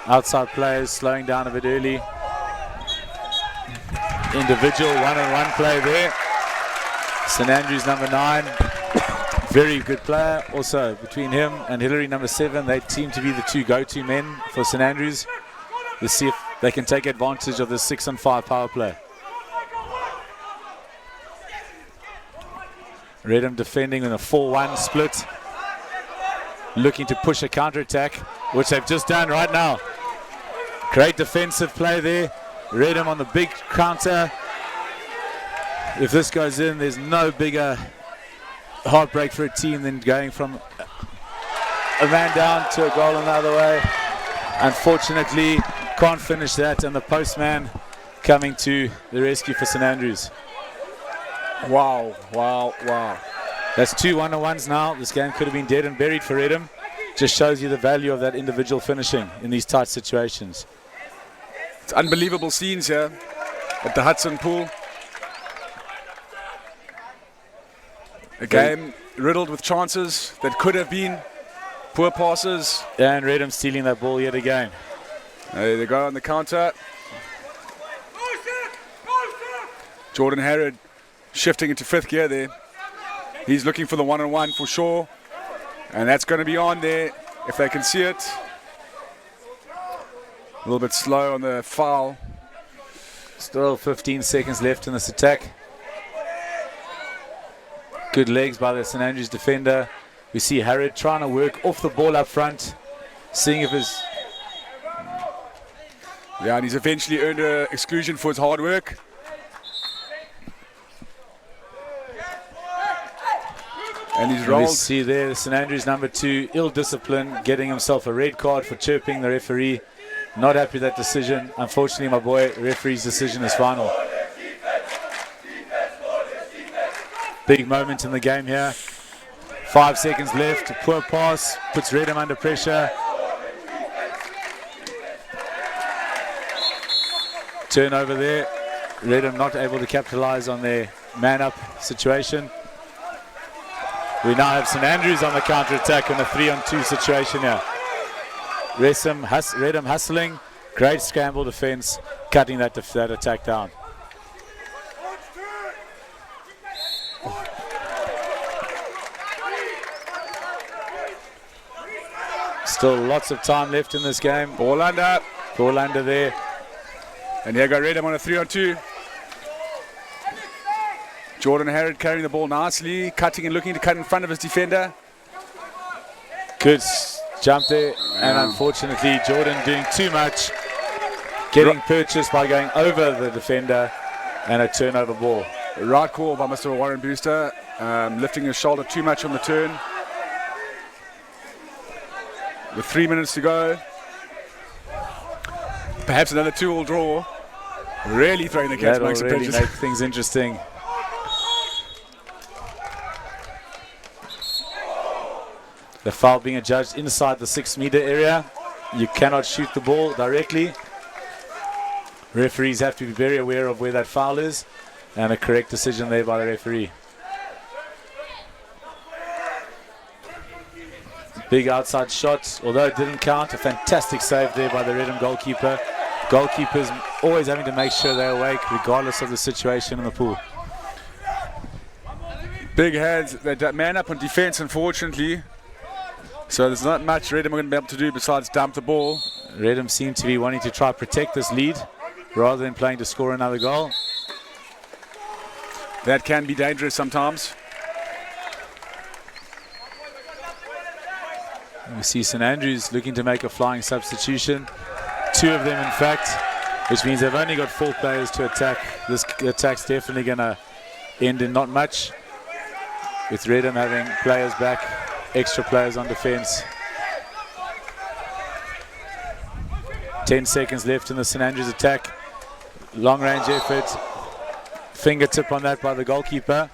Outside players slowing down a bit early. Individual one-on-one play there. St Andrews number 9, very good player. Also between him and Hillary number 7, they seem to be the 2 go-to men for St Andrews. Let's see if they can take advantage of the 6-on-5 power play. Redham defending in a 4-1 split. Looking to push a counter-attack, which they've just done right now. Great defensive play there. Redham on the big counter. If this goes in, there's no bigger heartbreak for a team than going from a man down to a goal another way. Unfortunately, can't finish that, and the postman coming to the rescue for St Andrews. Wow, wow, wow. That's 2 1-on-1s now. This game could have been dead and buried for Redham. Just shows you the value of that individual finishing in these tight situations. It's unbelievable scenes here at the Hudson Pool. A game riddled with chances that could have been. Poor passes. And Redham stealing that ball yet again. There they go on the counter. Jordan Harrod shifting into 5th gear there. He's looking for the 1-on-1 for sure. And that's going to be on there if they can see it. A little bit slow on the foul. Still 15 seconds left in this attack. Good legs by the St Andrews defender. We see Harrod trying to work off the ball up front, seeing if his... Yeah, and he's eventually earned an exclusion for his hard work. And he's We rolled. see there St Andrews number 2, ill discipline, getting himself a red card for chirping the referee. Not happy with that decision. Unfortunately, my boy, referee's decision is final. Big moment in the game here. 5 seconds left. Poor pass puts Redham under pressure. Turnover there. Redham not able to capitalize on their man-up situation. We now have St Andrews on the counter-attack in a 3-on-2 situation here. Redham hustling. Great scramble defense, cutting that attack down. Still lots of time left in this game. Ball under. Ball under there. And here go Redham on a 3-on-2. Jordan Harrod carrying the ball nicely, cutting and looking to cut in front of his defender. Good jump there, and unfortunately Jordan doing too much, getting purchased by going over the defender, and a turnover ball. Right call by Mr. Warren Brewster, lifting his shoulder too much on the turn. With 3 minutes to go. Perhaps another 2-all draw. Really throwing the cats That'll amongst the really pitches. make things interesting. The foul being adjudged inside the 6-meter area. You cannot shoot the ball directly. Referees have to be very aware of where that foul is, and a correct decision there by the referee. Big outside shot, although it didn't count. A fantastic save there by the Redham goalkeeper. Goalkeepers always having to make sure they're awake regardless of the situation in the pool. Big hands, that man up on defense, unfortunately. So there's not much Redham are going to be able to do besides dump the ball. Redham seem to be wanting to try to protect this lead rather than playing to score another goal. That can be dangerous sometimes. We see St Andrews looking to make a flying substitution. 2 of them, in fact, which means they've only got 4 players to attack. This attack's definitely going to end in not much, with Redham having players back, extra players on defense. 10 seconds left in the St Andrews attack. Long range effort. Fingertip on that by the goalkeeper.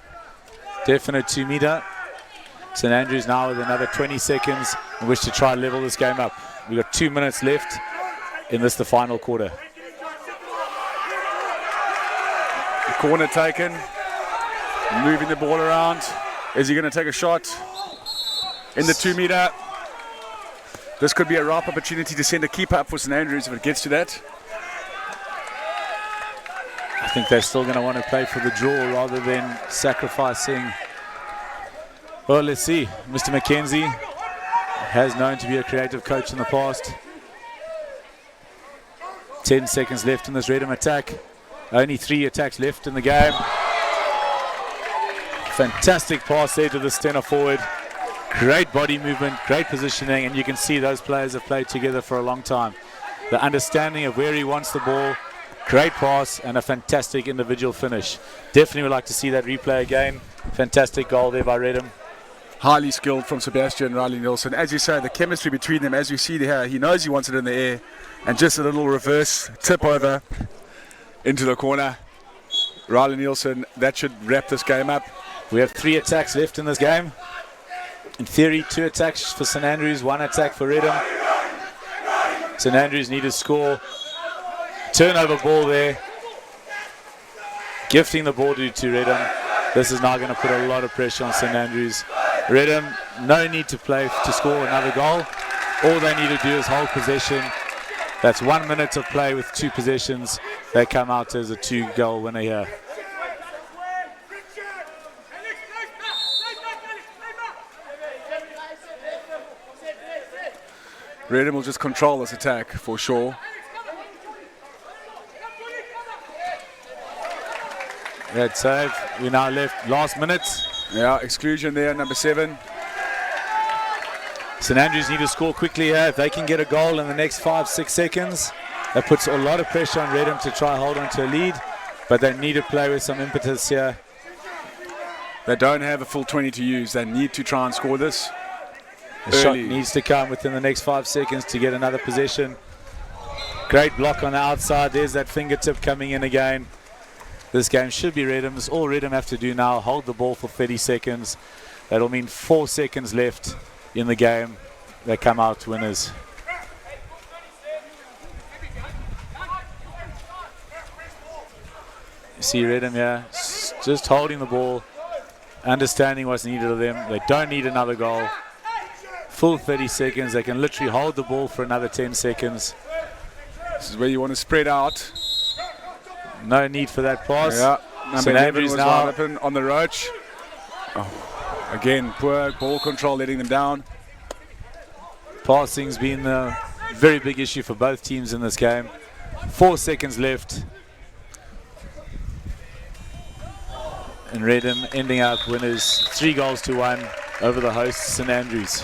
Definite 2-meter. St Andrews now with another 20 seconds in which to try and level this game up. We've got 2 minutes left in the final quarter. The corner taken. Moving the ball around. Is he going to take a shot? In the 2-meter. This could be a ripe opportunity to send a keeper up for St Andrews if it gets to that. I think they're still going to want to play for the draw rather than sacrificing. Well, let's see. Mr. McKenzie has known to be a creative coach in the past. 10 seconds left in this Redham attack. Only 3 attacks left in the game. Fantastic pass there to the centre forward. Great body movement, great positioning, and you can see those players have played together for a long time. The understanding of where he wants the ball, great pass, and a fantastic individual finish. Definitely would like to see that replay again. Fantastic goal there by Redham. Highly skilled from Sebastian Riley Nielsen. As you say, the chemistry between them, as we see here, he knows he wants it in the air, and just a little reverse tip over into the corner. Riley Nielsen, that should wrap this game up. We have 3 attacks left in this game. In theory, 2 attacks for St Andrews, 1 attack for Redham. St Andrews need to score. Turnover ball there. Gifting the ball to Redham. This is now going to put a lot of pressure on St Andrews. Redham, no need to play to score another goal. All they need to do is hold possession. That's 1 minute of play with 2 possessions. They come out as a 2-goal winner here. Redham will just control this attack for sure. That save. We now left last minute. Yeah, exclusion there, number 7. St Andrews need to score quickly here. If they can get a goal in the next 5-6 seconds, That puts a lot of pressure on Redham to try hold on to a lead, but they need to play with some impetus here. They don't have a full 20 to use. They need to try and score this. The shot early. needs to come within the next 5 seconds to get another possession. Great block on the outside. There's that fingertip coming in again. This game should be Redham's. All Redham have to do now, hold the ball for 30 seconds. That'll mean 4 seconds left in the game. They come out winners. You see Redham here, just holding the ball, understanding what's needed of them. They don't need another goal. Full 30 seconds. They can literally hold the ball for another 10 seconds. This is where you want to spread out. No need for that pass. Yeah, number St 11 Andrews was now. wide open on the roach. Oh, again, poor ball control, letting them down. Passing's been a very big issue for both teams in this game. 4 seconds left. And Redham ending up winners 3-1 over the hosts St Andrews.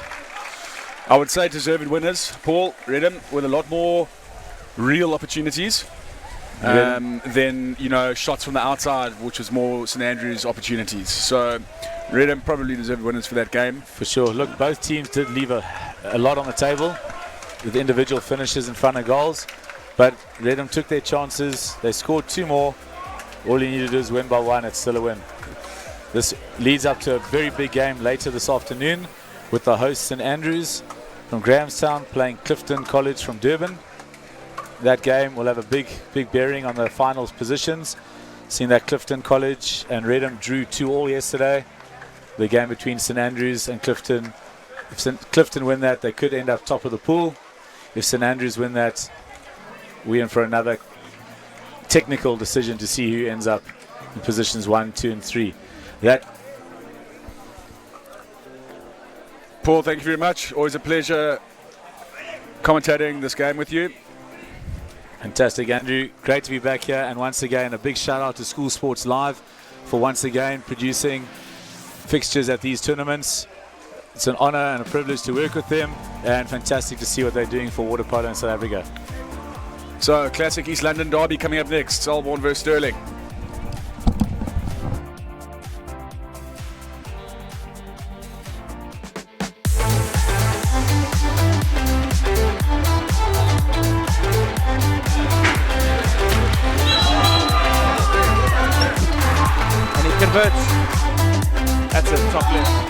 I would say deserved winners. Paul, Redham with a lot more real opportunities than, you know, shots from the outside, which was more St Andrews' opportunities. So Redham probably deserved winners for that game. For sure. Look, both teams did leave a lot on the table with individual finishes in front of goals, but Redham took their chances. They scored 2 more. All you need to do is win by 1. It's still a win. This leads up to a very big game later this afternoon with the hosts St Andrews from Grahamstown playing Clifton College from Durban. That game will have a big bearing on the finals positions. Seeing that Clifton College and Redham drew 2-2 yesterday. The game between St Andrews and Clifton. If Clifton win that, they could end up top of the pool. If St Andrews win that, we're in for another technical decision to see who ends up in positions 1, 2, and 3. Paul, thank you very much. Always a pleasure commentating this game with you. Fantastic, Andrew. Great to be back here. And once again, a big shout out to School Sports Live for once again producing fixtures at these tournaments. It's an honor and a privilege to work with them, and fantastic to see what they're doing for water polo in South Africa. So, classic East London derby coming up next. Selborne versus Stirling. And he converts. That's a top left.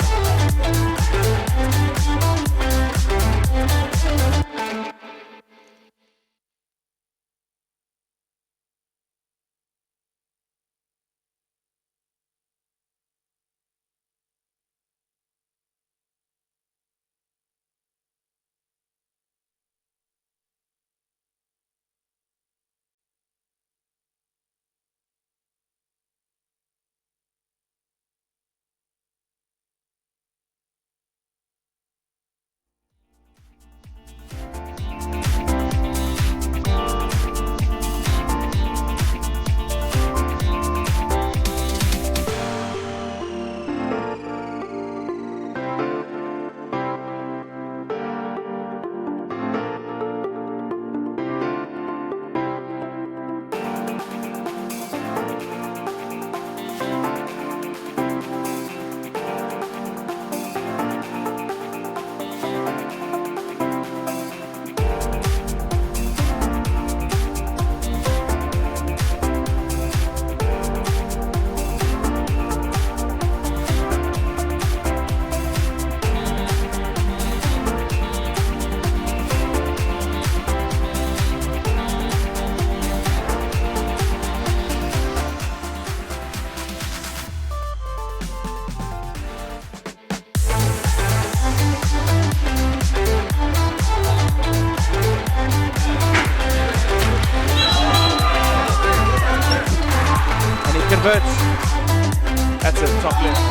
Converts. That's a top left.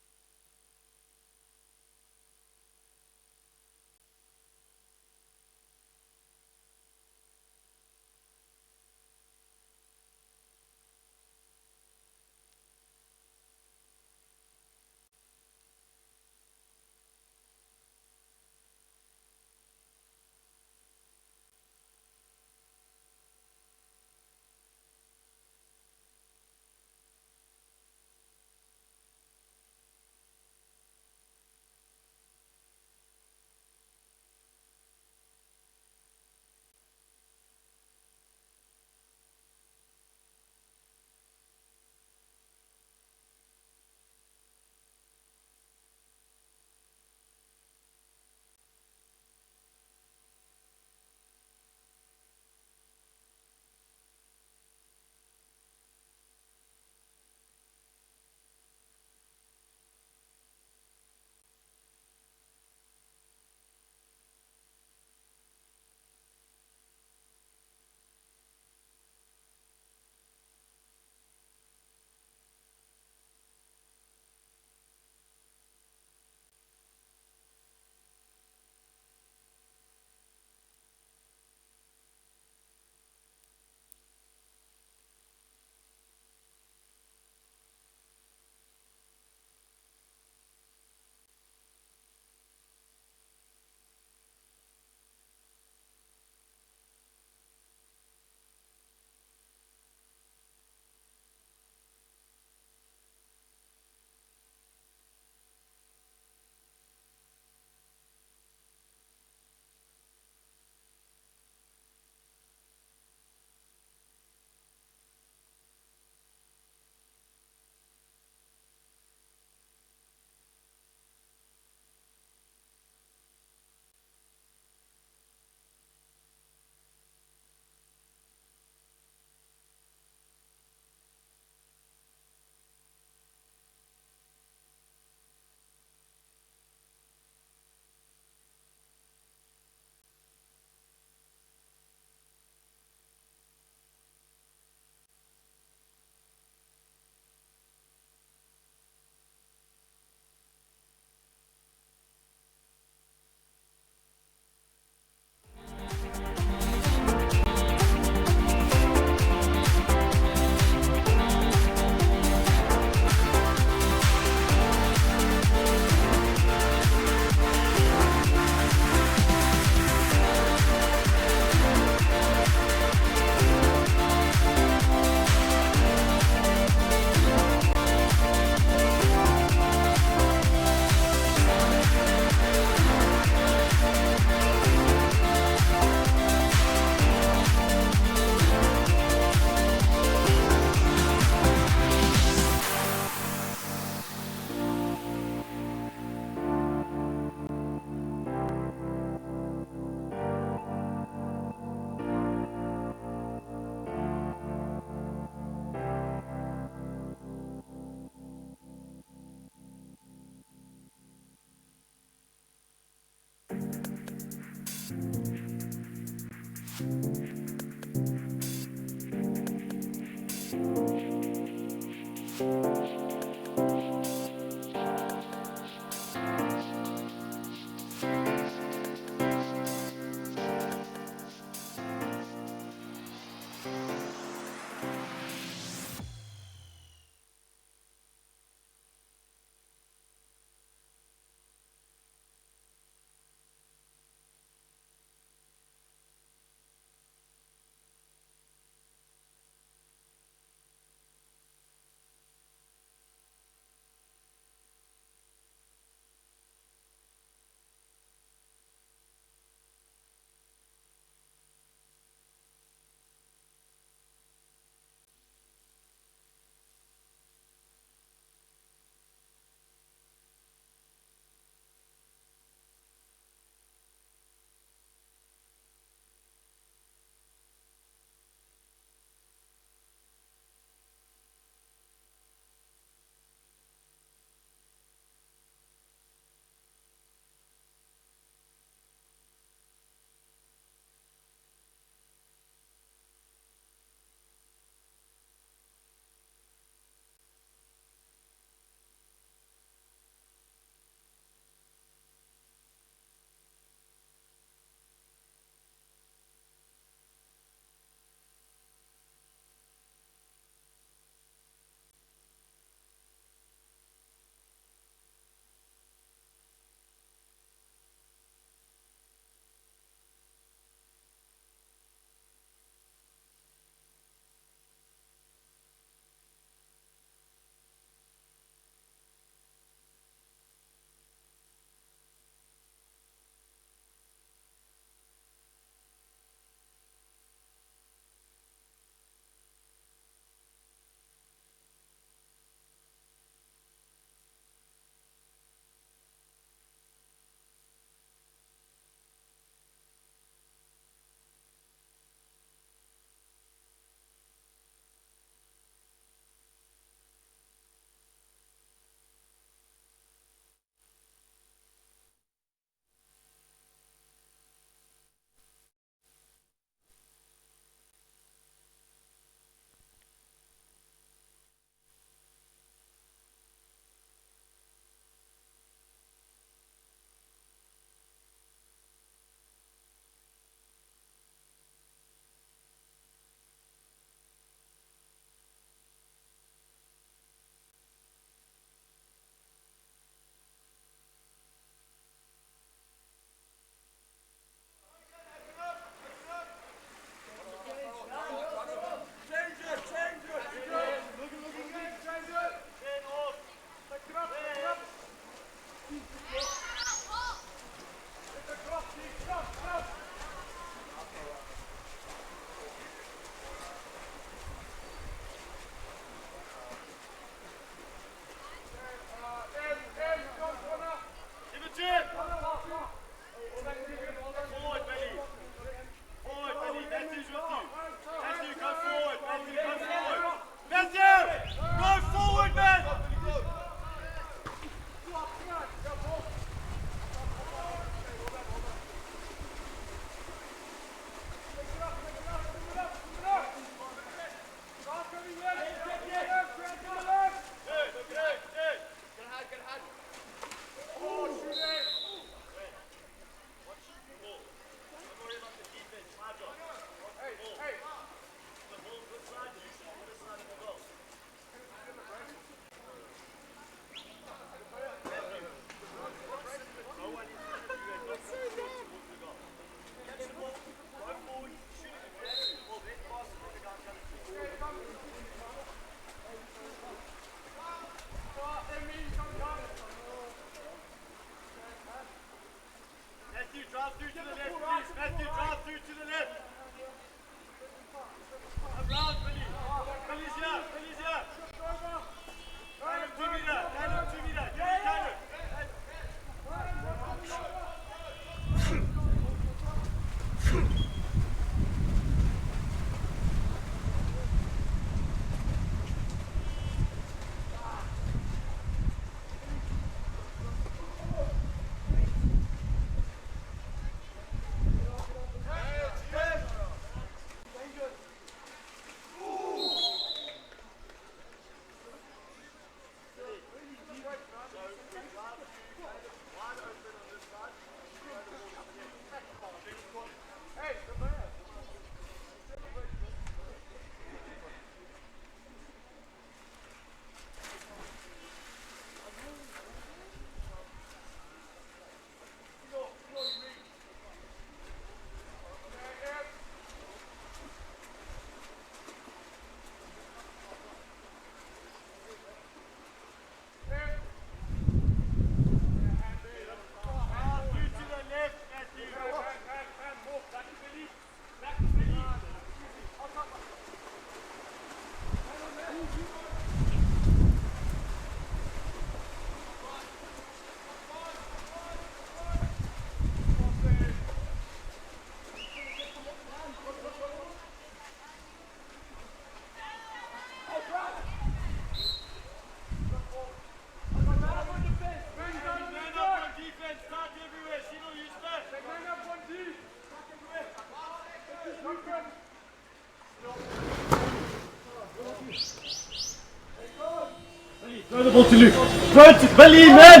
Throw the ball to Luke. Throw it to Billy, man!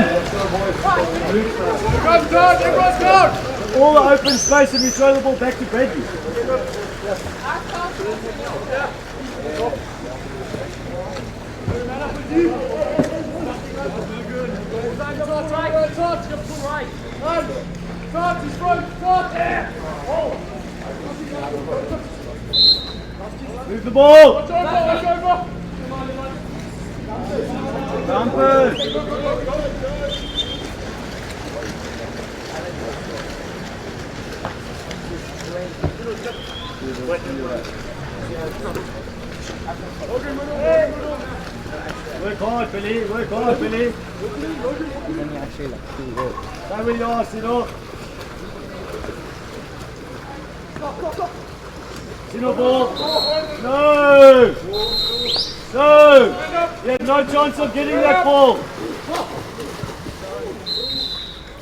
Everyone's down, everyone's down! All the open space and we throw the ball back to Bradley. Move the ball! Work hard, Billy. Work hard, Billy. Stay where you are, Sino. Sino ball. No! No! You had no chance of getting that ball.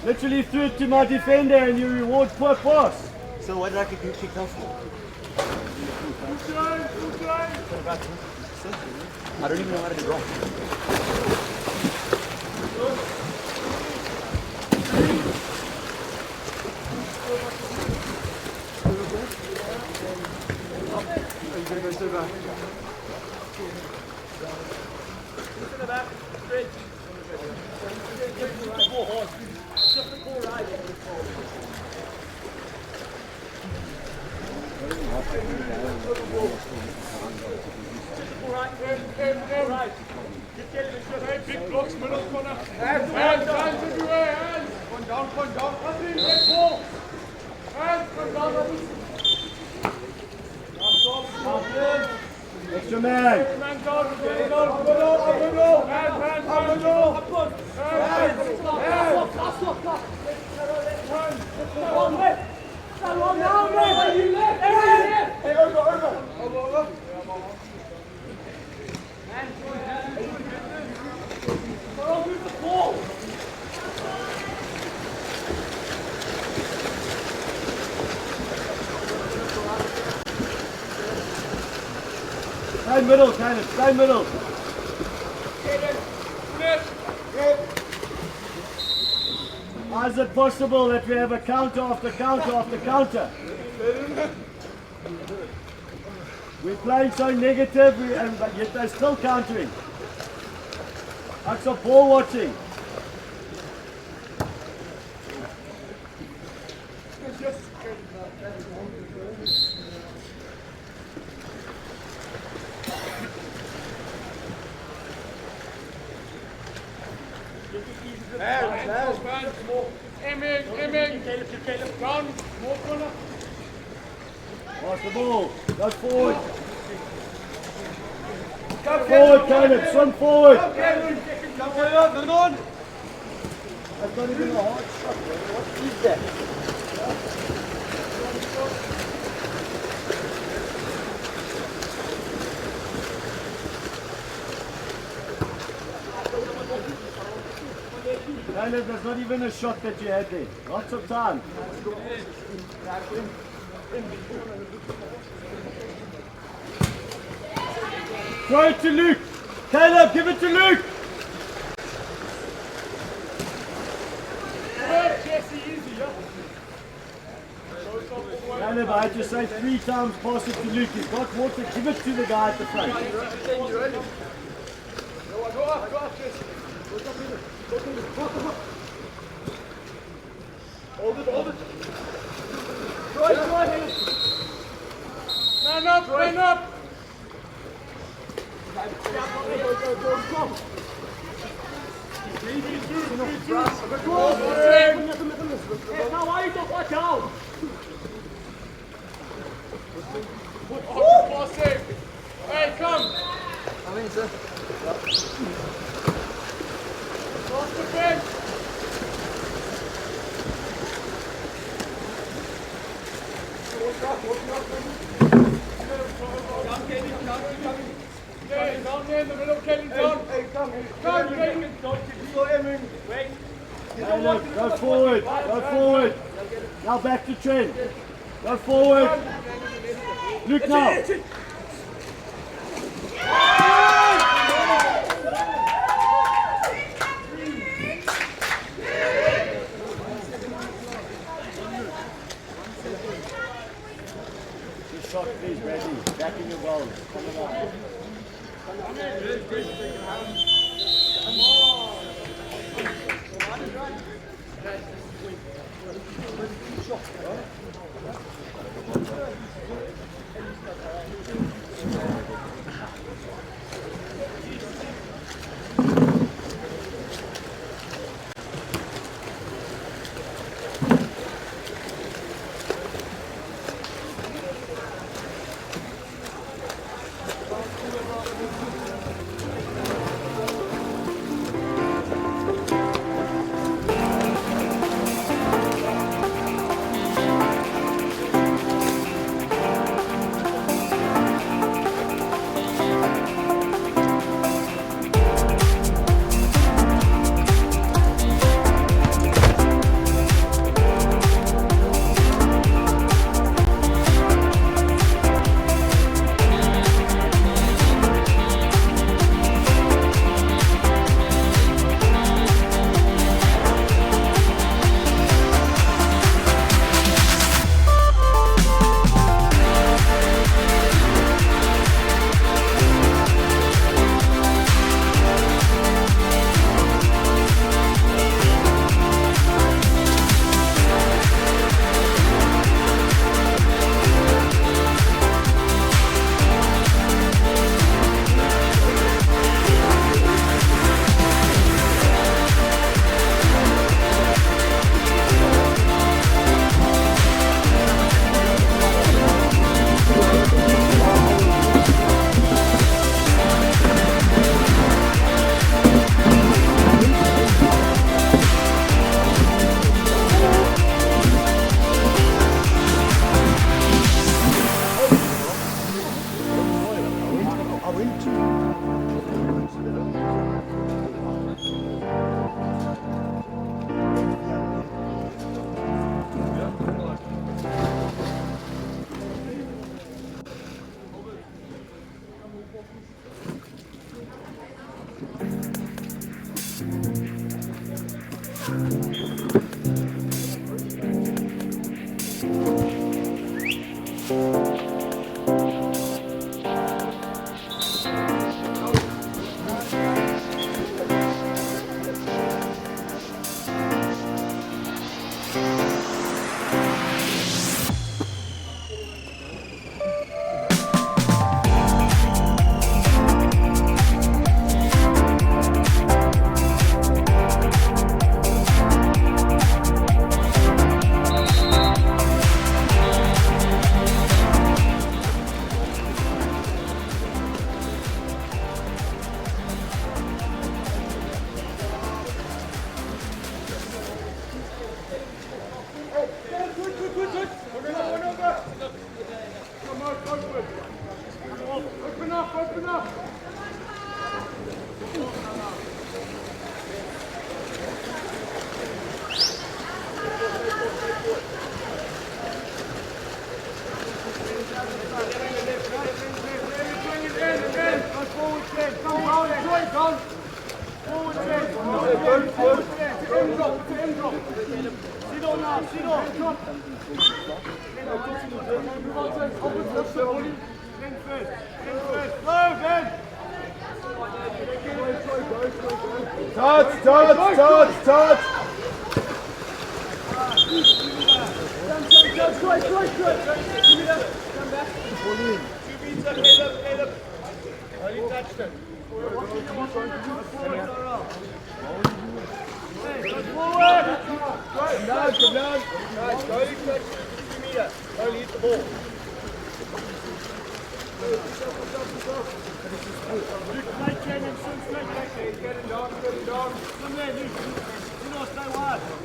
Literally threw it to my defender and you reward poor pass. So what did I get kicked off for? I don't even know how to do wrong. Big blocks, middle corner. Hands everywhere, hands. One down. Nothing, get ball. Hands, come down. Extra man. Man down, up and go. Over. Stay middle, Caleb. Stay middle. How is it possible that we have a counter after counter after counter? We're playing so negative, but yet they're still countering. Acts of ball watching. Aiming. Down, more corner. Pass the ball. Go forward. Forward, Caleb. Swim forward. Come forward, on. That's not even a hard shot. What is that? Caleb, there's not even a shot that you had there. Lots of time. Throw it to Luke. Caleb, give it to Luke. Caleb, I had to say 3 times pass it to Luke. He's got water. Give it to the guy at the front. Hold it. Man up. Hey, come. I'm in, sir. Cross the bench. Down there in the middle, Kelly, down. Hey, come. Kelly. Wait. Caleb, go forward. Now back to Trent. Go forward. Look now. Good shot, please, Bradley. Back in your goals. Come along.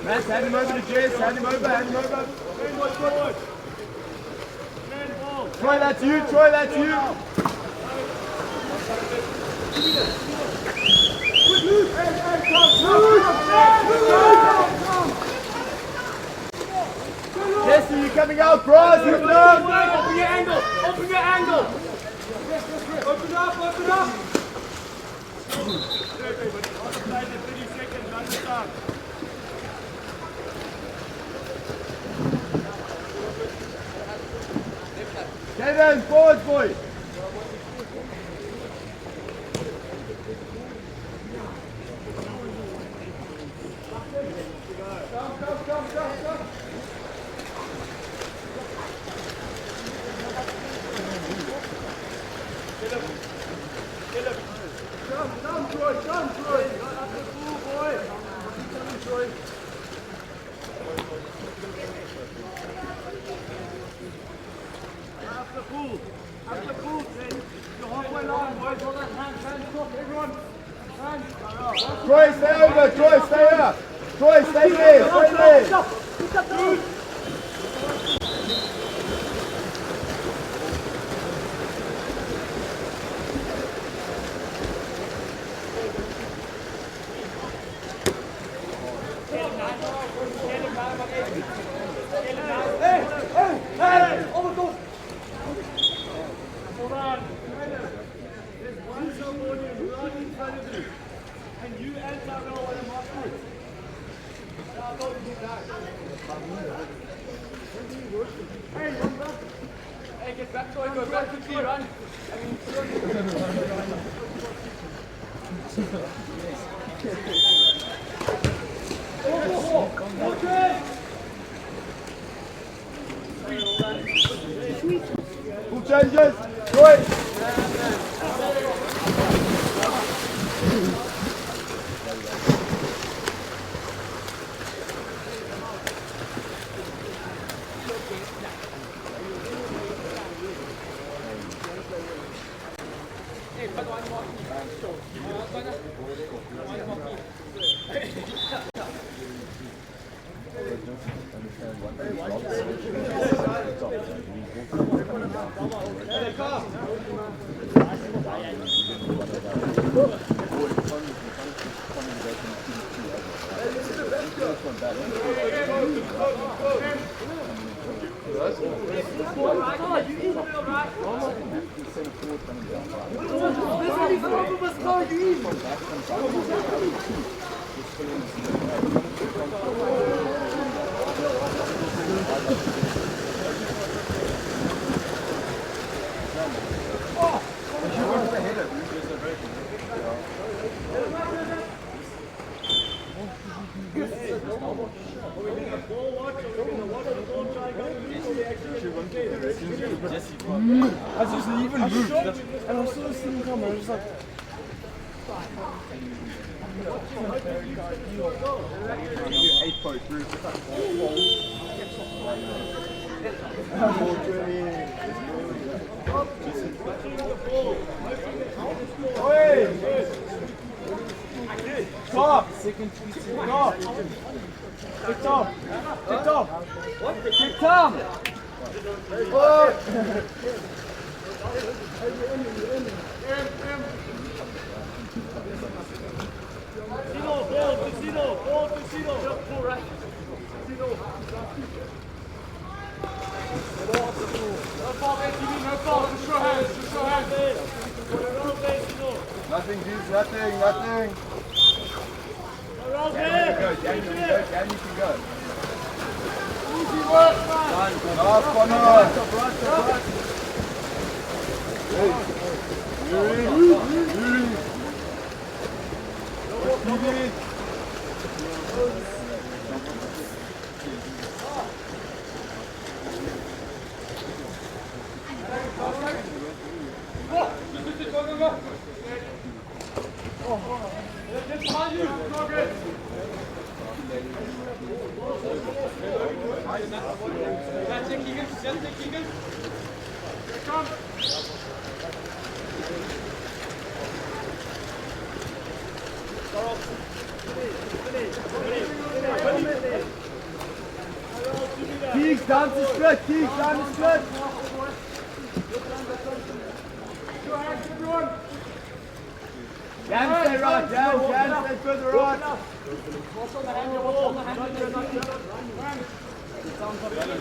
Matt, hand him over to Jess, hand him over. Troy, that's you, Jesse, you coming out, bros? Open your angle. Open your angle. Open up, open up. Everybody, 30 seconds, run the time. Kevin, forward, boy. Come. Come, Troy. Up the pool, boy. Come, Troy. Up the pool, then. You're halfway line, boys. Hold that hand, stop, everyone. Hand. Troy, stay over. Troy, stay up. Troy, stay there. Stop. Hey, get back, Troy, go back quickly, run. Who changes? Troy! I just even moved. And I saw this thing come, I was just like... Stop! Tick Tom! Nothing, dudes, nothing. Danny can go. Easy work, man. Last one on. Keeks, down to split. Dan, stay right. Dan, stay further right.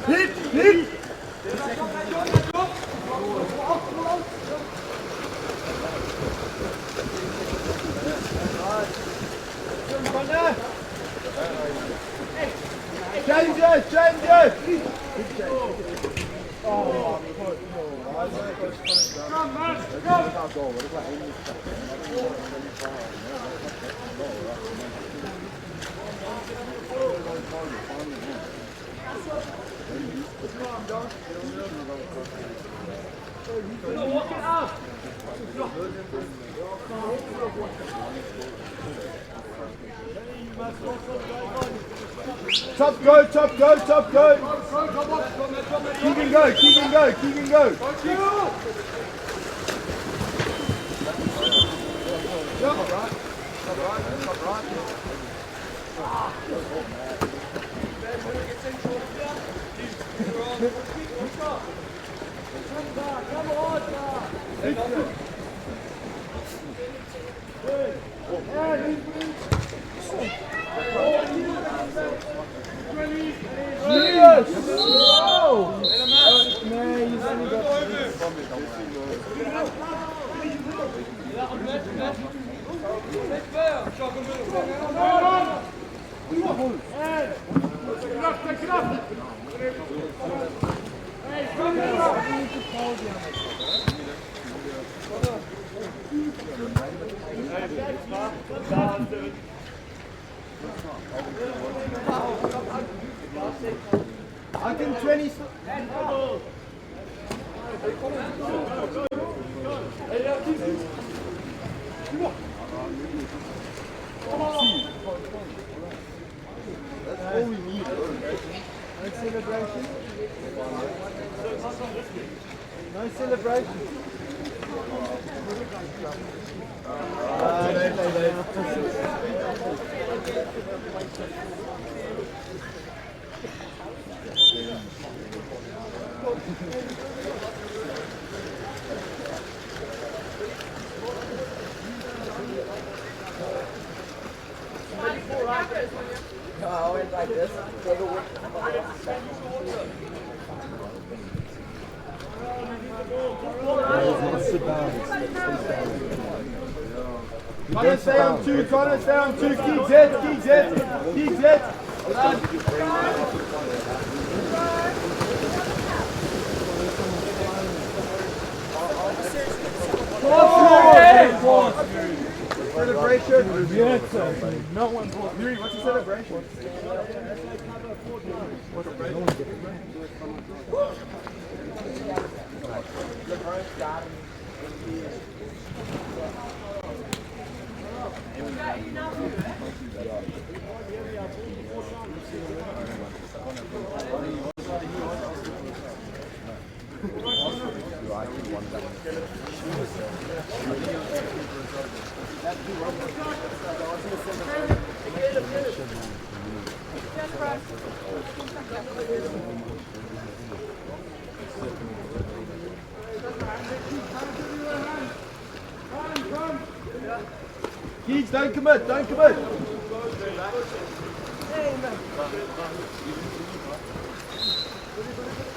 Hit! Top go, top go, top go. Keegan go, Keegan go, Keegan go. I think 20. That's all we need. No celebration. No celebration. I went like this. Connor, stay on two. Connor, stay on two. Keep Z. Keep Z. Keep Z. Celebration. Yes, sir. No one bought. Yuri, what's the celebration? Keats, don't commit, don't commit.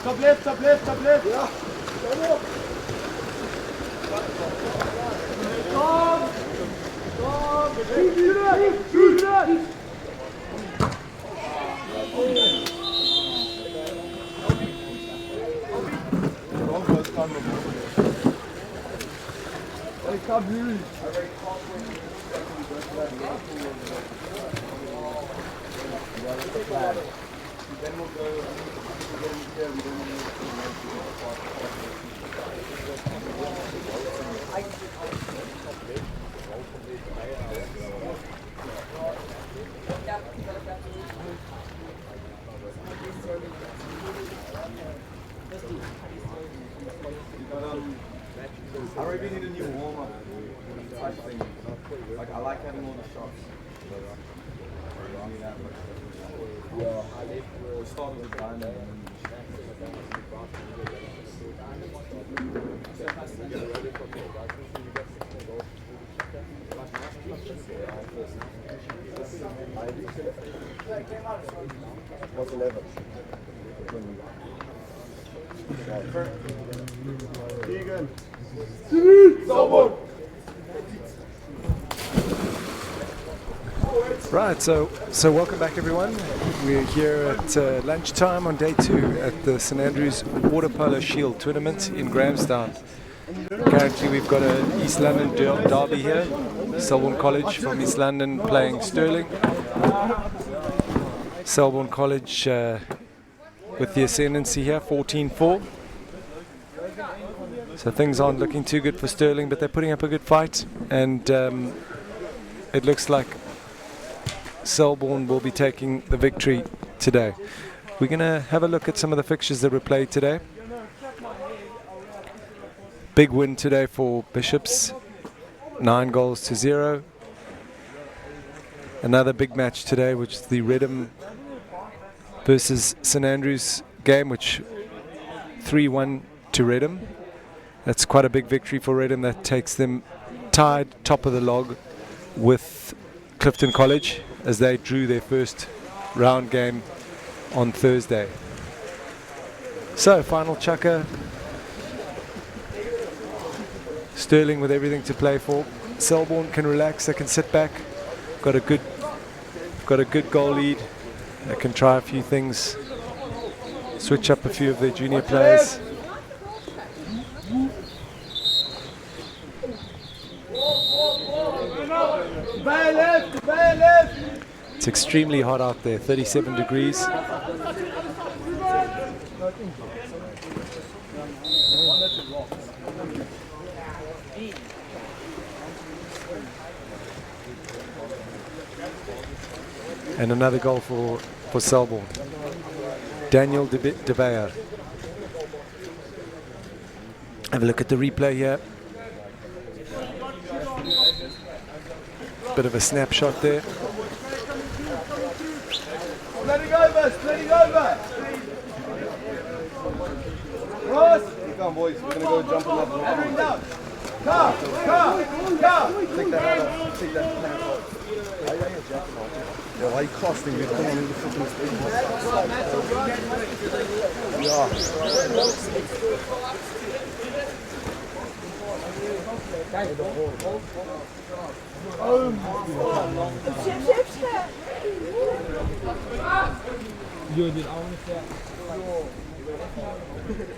Top left, top left, top left. Yeah. Tom! Tom! Shoot it! Shoot it! Hey, come here. Then we'll go here. We don't I already need a new warm-up type thing. Like, I like having all the shots. Yeah. We'll start with the diamond and then what's 11? Keegan. Someone. Right, so welcome back everyone. We're here at lunchtime on day 2 at the St Andrews Water Polo Shield Tournament in Grahamstown. Currently we've got an East London derby here. Selborne College from East London playing Stirling. Selborne College with the ascendancy here, 14-4. So things aren't looking too good for Stirling, but they're putting up a good fight, and it looks like Selborne will be taking the victory today. We're going to have a look at some of the fixtures that were played today. Big win today for Bishops, 9-0. Another big match today, which is the Redham versus St Andrews game, which 3-1 to Redham. That's quite a big victory for Redham. That takes them tied top of the log with Clifton College as they drew their first round game on Thursday. So final chukker. Stirling with everything to play for. Selborne can relax, they can sit back. Got a good goal lead. They can try a few things, switch up a few of their junior players. It's extremely hot out there, 37 degrees. And another goal for Selborne. Daniel de Beyer. Have a look at the replay here. Bit of a snapshot there. Splitting over, splitting over. Ross. Come on, boys. We're going to go jump on that. Entering down. Come. Take that hat off. Take that hat off. Why are you costing me? Come on, in the fucking stage. Yeah.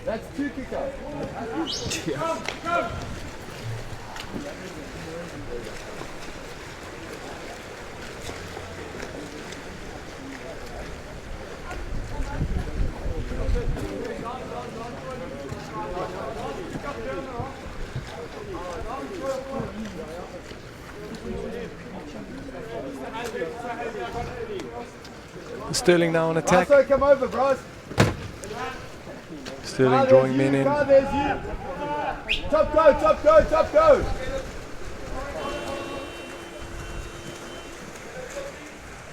That's 2 kickers. Sterling now on attack. Also come over, bros. Sterling drawing men in. There's you. Top go, top go, top go.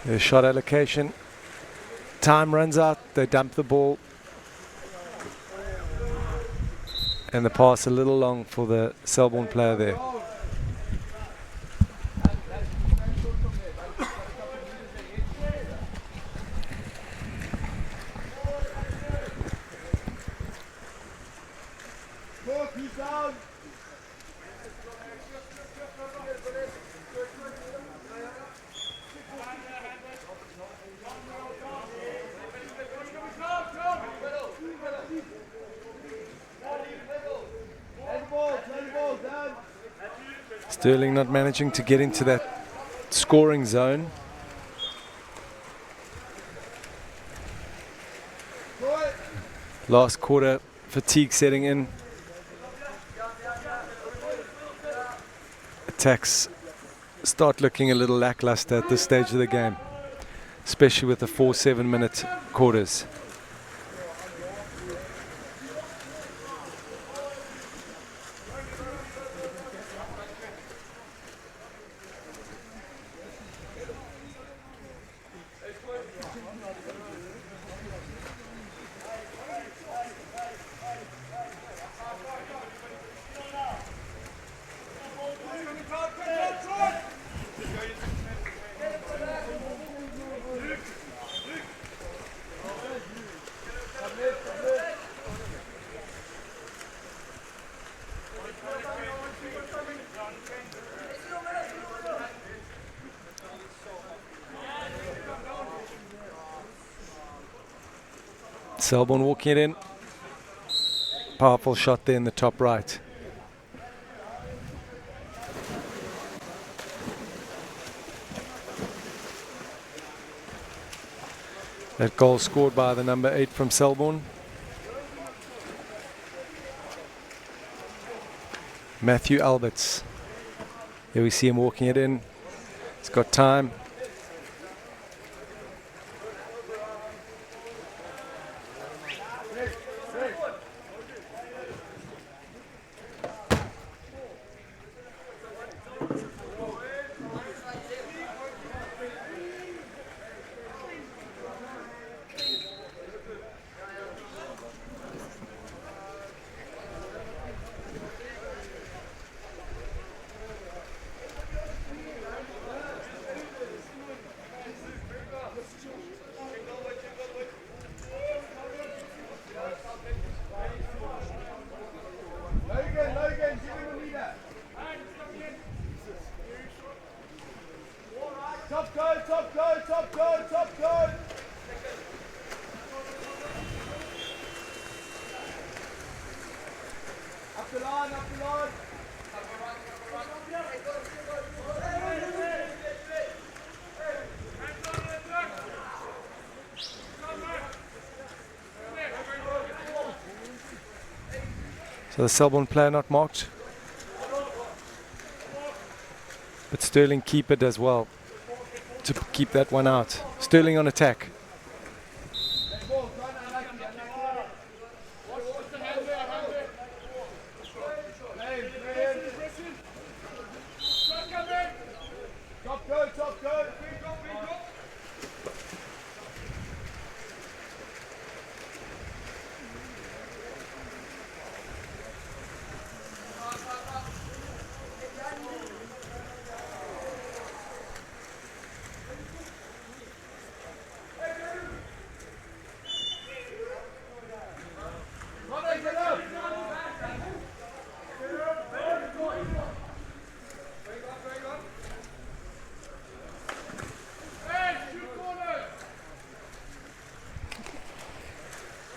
Their shot allocation. Time runs out. They dump the ball. And the pass a little long for the Selborne player there. Sterling not managing to get into that scoring zone. Last quarter, fatigue setting in. Attacks start looking a little lackluster at this stage of the game, especially with the 4 7-minute quarters. Selborne walking it in. Powerful shot there in the top right. That goal scored by the number 8 from Selborne. Matthew Alberts. Here we see him walking it in. He's got time. So the Selborne player not marked. But Sterling keeper does well to keep that one out. Sterling on attack.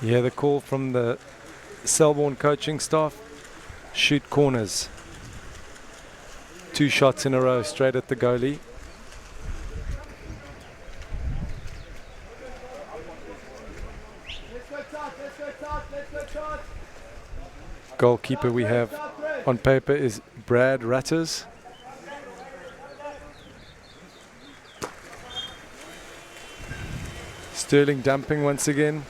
Yeah, the call from the Selborne coaching staff, shoot corners. 2 shots in a row straight at the goalie. Goalkeeper we have on paper is Brad Ratters. Sterling dumping once again.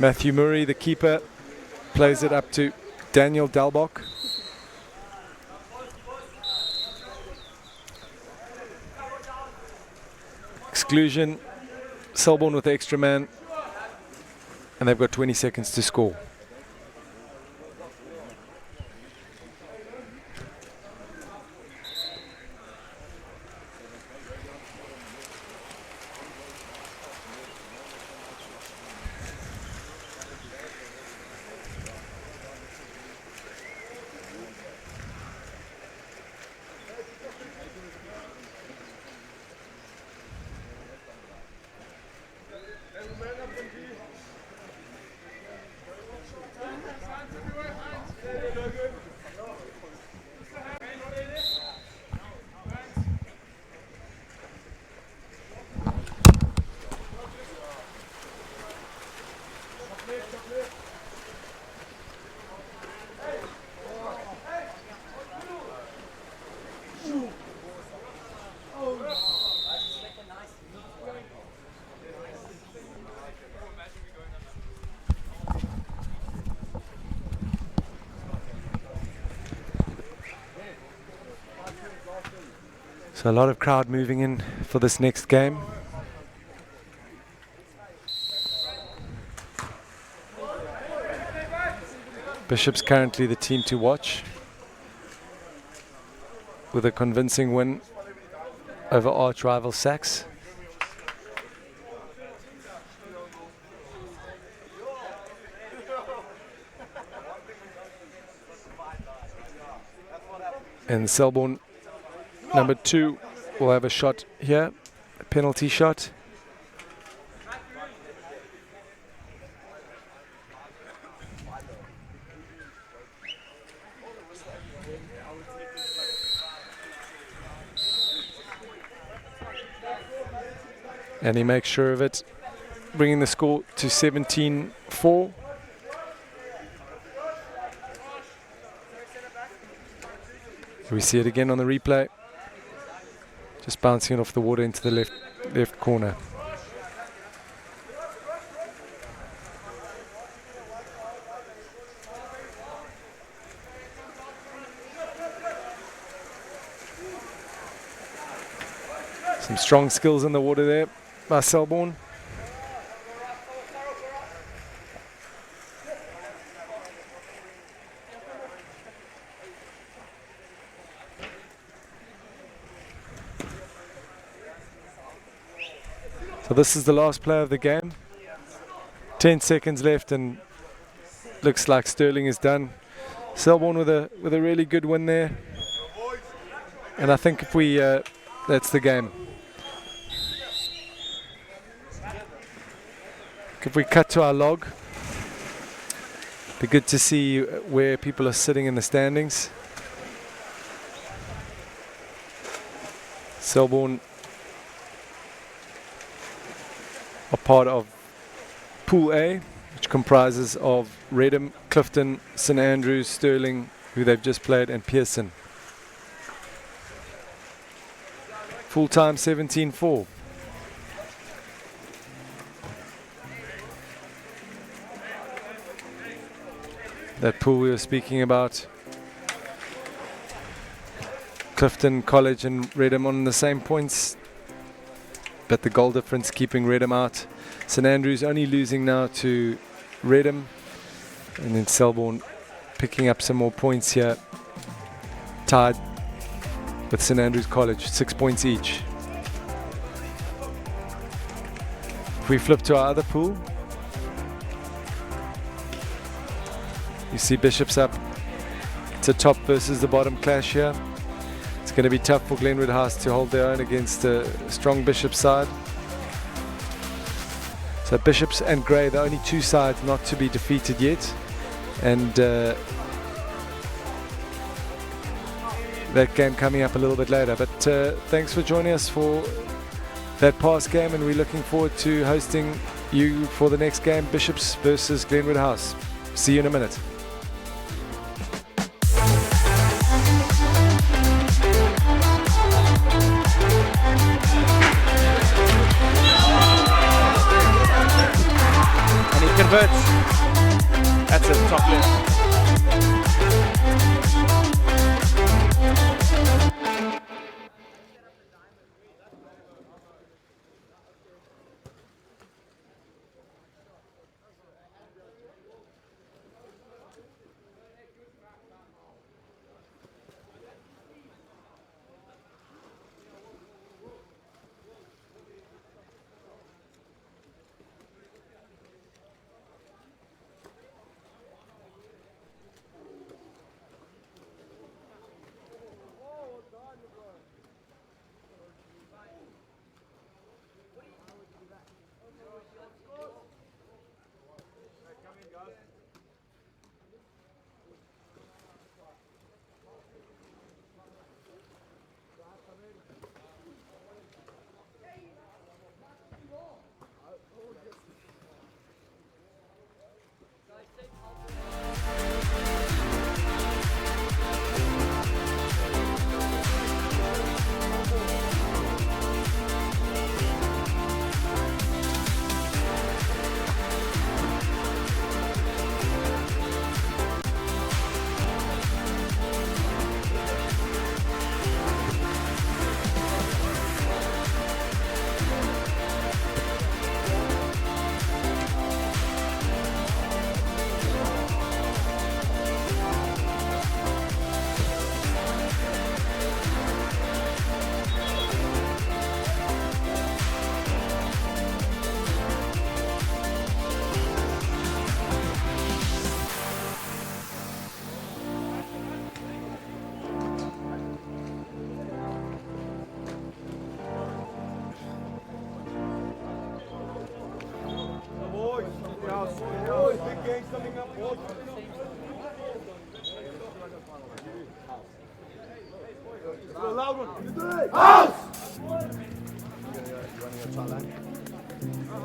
Matthew Murray, the keeper, plays it up to Daniel Dalbach. Exclusion, Selborne with the extra man, and they've got 20 seconds to score. So a lot of crowd moving in for this next game. Bishop's currently the team to watch, with a convincing win over arch rival Sachs. And Selborne, number 2, will have a shot here, a penalty shot. And he makes sure of it, bringing the score to 17-4. We see it again on the replay. Just bouncing it off the water into the left corner. Some strong skills in the water there by Selborne. So this is the last play of the game. 10 seconds left and looks like Sterling is done. Selborne with a really good win there. And I think if we that's the game. If we cut to our log, be good to see where people are sitting in the standings. Selborne are part of Pool A, which comprises of Redham, Clifton, St Andrews, Sterling, who they've just played, and Pearson. Full time 17-4. That pool we were speaking about, Clifton, College and Redham on the same points, but the goal difference keeping Redham out. St Andrews only losing now to Redham, and then Selborne picking up some more points here, tied with St Andrews College, 6 points each. If we flip to our other pool, you see Bishop's up. It's a top versus the bottom clash here. It's going to be tough for Glenwood House to hold their own against a strong Bishop side. So Bishops and Grey, the only two sides not to be defeated yet. And that game coming up a little bit later. But thanks for joining us for that past game, and we're looking forward to hosting you for the next game, Bishops versus Glenwood House. See you in a minute. Converts. That's a top left. House! Right,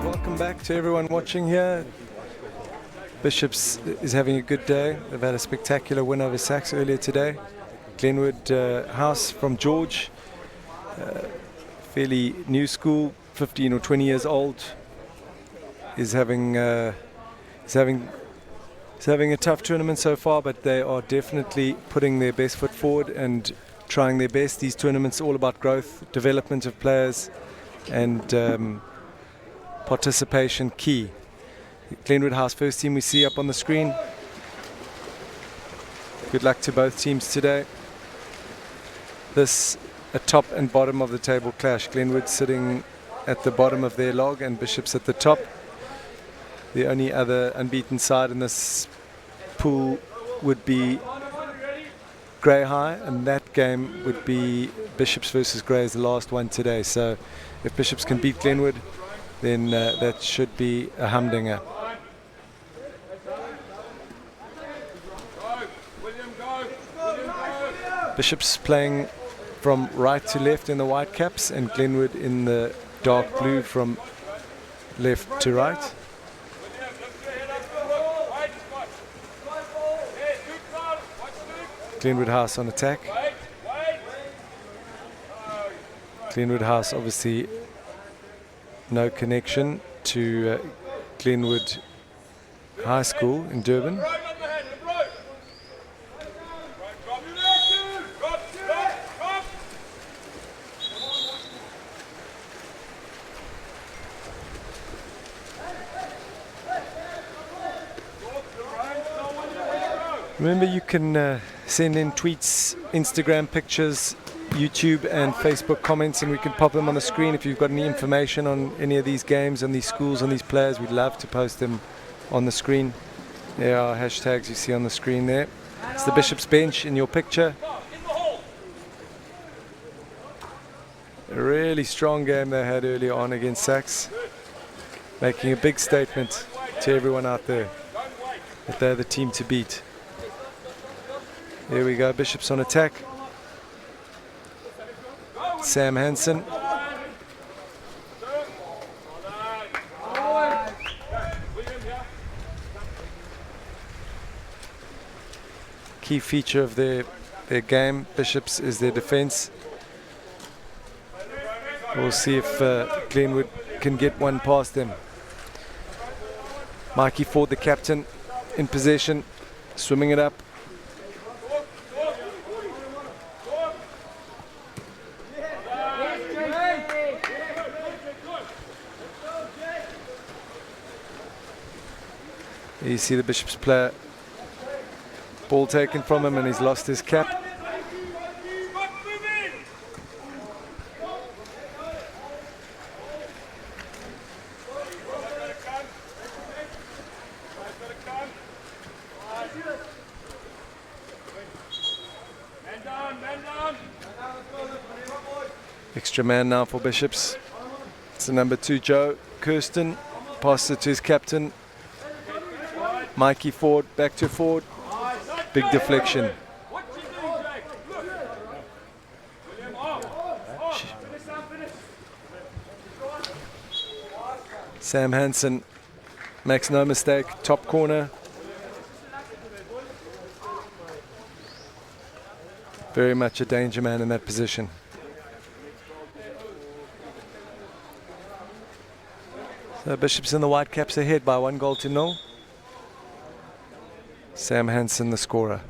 welcome back to everyone watching here. Bishops is having a good day. They've had a spectacular win over Sachs earlier today. Glenwood House from George, fairly new school, 15 or 20 years old, is having a tough tournament so far, but they are definitely putting their best foot forward and trying their best. These tournaments are all about growth, development of players, and participation key. Glenwood House first team we see up on the screen. Good luck to both teams today. This a top and bottom of the table clash. Glenwood sitting at the bottom of their log and Bishops at the top. The only other unbeaten side in this pool would be Grey High, and that game would be Bishops versus Grey as the last one today. So if Bishops can beat Glenwood, then that should be a humdinger. Bishops playing from right to left in the white caps, and Glenwood in the dark blue from left to right. Glenwood House on attack. Glenwood House obviously no connection to Glenwood High School in Durban. Remember, you can send in tweets, Instagram pictures, YouTube and Facebook comments, and we can pop them on the screen. If you've got any information on any of these games and these schools and these players, we'd love to post them on the screen. There are hashtags you see on the screen there. It's the Bishops bench in your picture. A really strong game they had earlier on against Sachs, making a big statement to everyone out there that they're the team to beat. There we go, Bishops on attack. Sam Hansen. Key feature of their game, Bishops, is their defense. We'll see if Glenwood can get one past them. Mikey Ford, the captain, in possession, swimming it up. You see the Bishops player, ball taken from him and he's lost his cap. Extra man now for Bishops. It's the number 2, Joe Kirsten, passes it to his captain. Mikey Ford, back to Ford, big deflection. Sam Hansen makes no mistake, top corner. Very much a danger man in that position. So Bishops in the white caps ahead by 1-0. Sam Hansen, the scorer.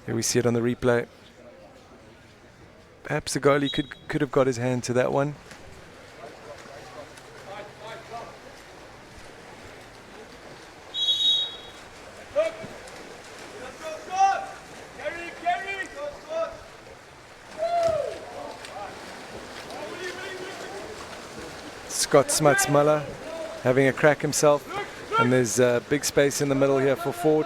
Here we see it on the replay. Perhaps the goalie could have got his hand to that one. Scott Smuts-Muller having a crack himself. And there's big space in the middle here for Ford.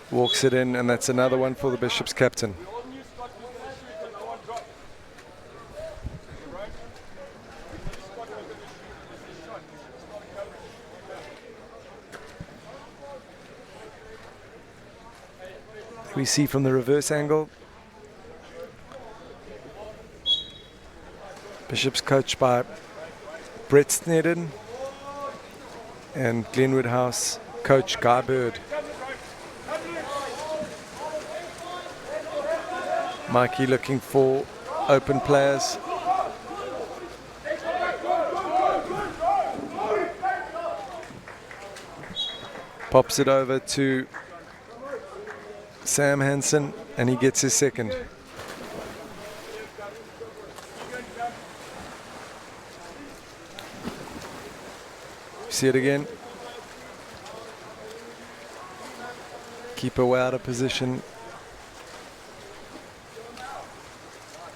Walks it in, and that's another one for the Bishops captain. We see from the reverse angle, Bishops coached by Brett Snedden and Glenwood House coach Guy Bird. Mikey looking for open players. Pops it over to Sam Hansen, and he gets his second. See it again. Keeper way out of position.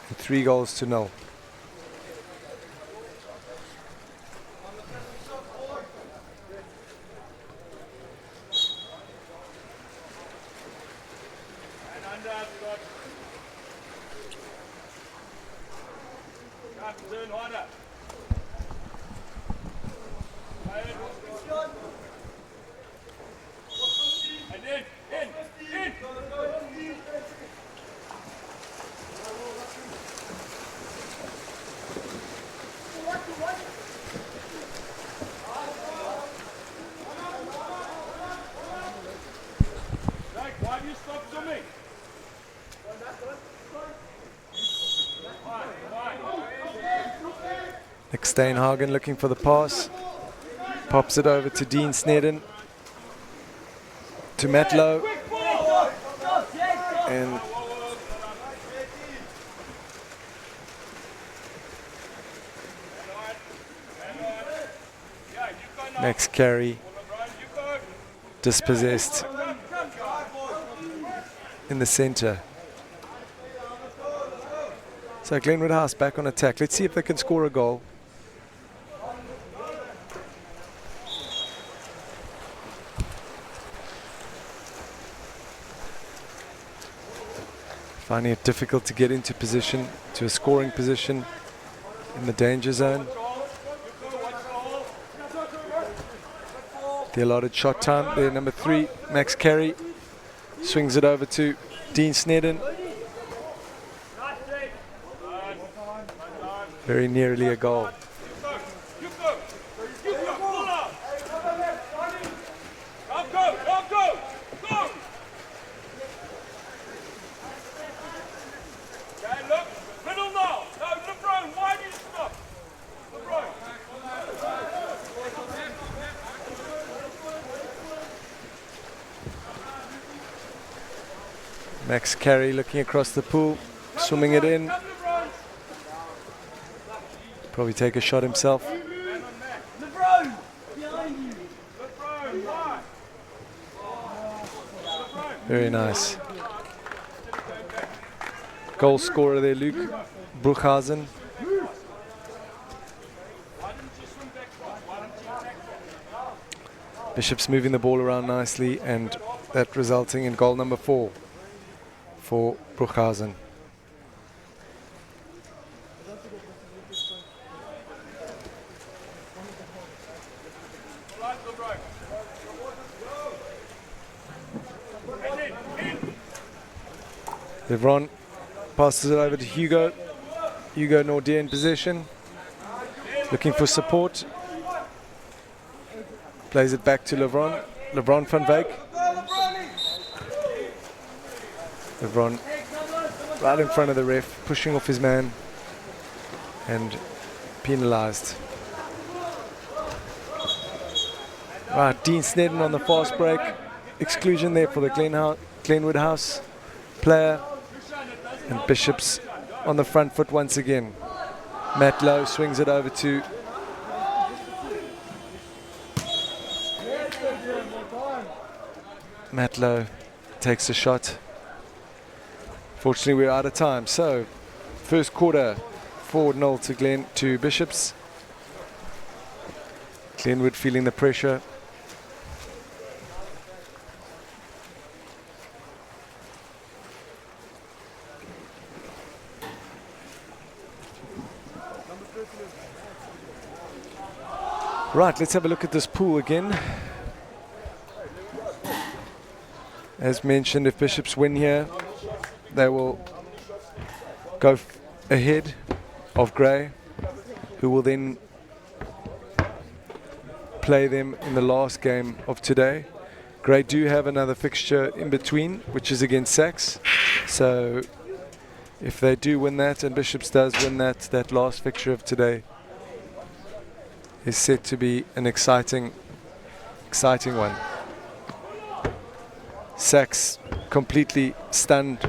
And 3 goals to 0. Steinhagen looking for the pass. Pops it over to Dean Snedden. To Matt Lowe. And Max Carey dispossessed in the center. So Glenwood House back on attack. Let's see if they can score a goal. Finding it difficult to get into position, to a scoring position in the danger zone. The allotted shot time there, number 3, Max Carey. Swings it over to Dean Snedden. Very nearly a goal. Max Carey looking across the pool, swimming it in. Probably take a shot himself. Very nice. Goal scorer there, Luke Bruchhausen. Bishops moving the ball around nicely, and that resulting in goal number 4 for Bruchhausen. Levron passes it over to Hugo. Hugo Nordier in possession. Looking for support. Plays it back to Levron. Levron van Wyk. Levron right in front of the ref, pushing off his man and penalised. Right, Dean Snedden on the fast break. Exclusion there for the Glenwood House player. And Bishops on the front foot once again. Matt Lowe swings it over to Matt Lowe, takes a shot. Fortunately, we're out of time. So, first quarter, 4-0 to Bishops. Glenwood feeling the pressure. Right, let's have a look at this pool again. As mentioned, if Bishops win here, they will go ahead of Grey, who will then play them in the last game of today. Grey do have another fixture in between, which is against Sachs. So if they do win that, and Bishops does win that last fixture of today is set to be an exciting one. Sachs completely stunned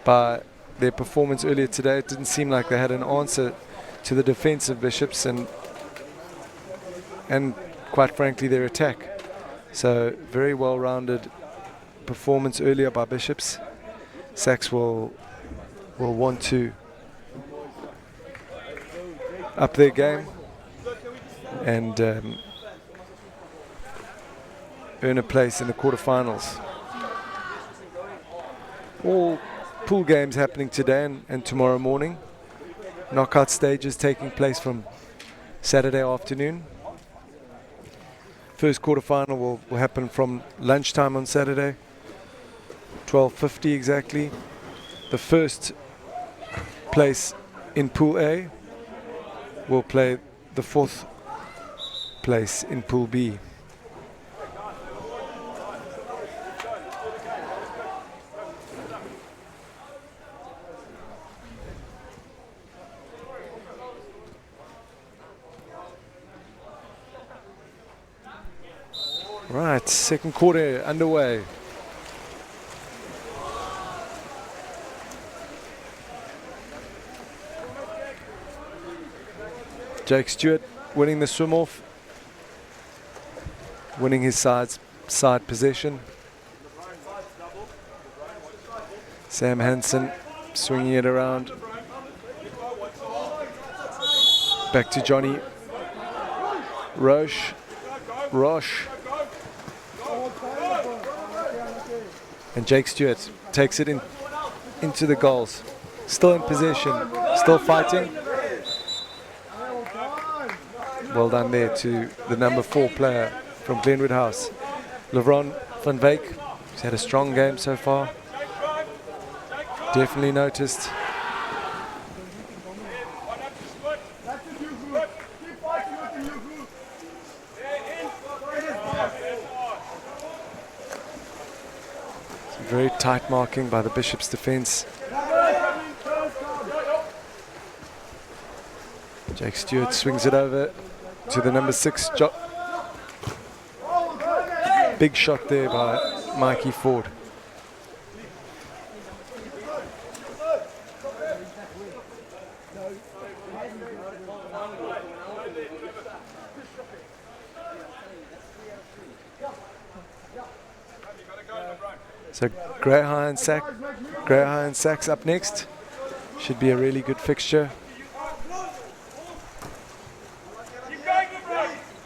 by their performance earlier today. It didn't seem like they had an answer to the defense of Bishops and quite frankly their attack. So very well-rounded performance earlier by Bishops. Sachs will want to up their game and earn a place in the quarterfinals. All pool games happening today and tomorrow morning. Knockout stages taking place from Saturday afternoon. First quarterfinal will happen from lunchtime on Saturday, 12:50 exactly. The first place in Pool A will play the fourth place in Pool B. Right, second quarter underway. Jake Stewart winning the swim off, winning his side possession. Sam Hansen swinging it around. Back to Johnny. Roche. And Jake Stewart takes it into the goals. Still in possession, still fighting. Well done there to the number 4 player from Glenwood House. Levron van Wyk, who's had a strong game so far. Definitely noticed. Very tight marking by the Bishops defense. Jake Stewart swings it over to the number 6. Big shot there by Mikey Ford. So Grey High and Sachs up next. Should be a really good fixture.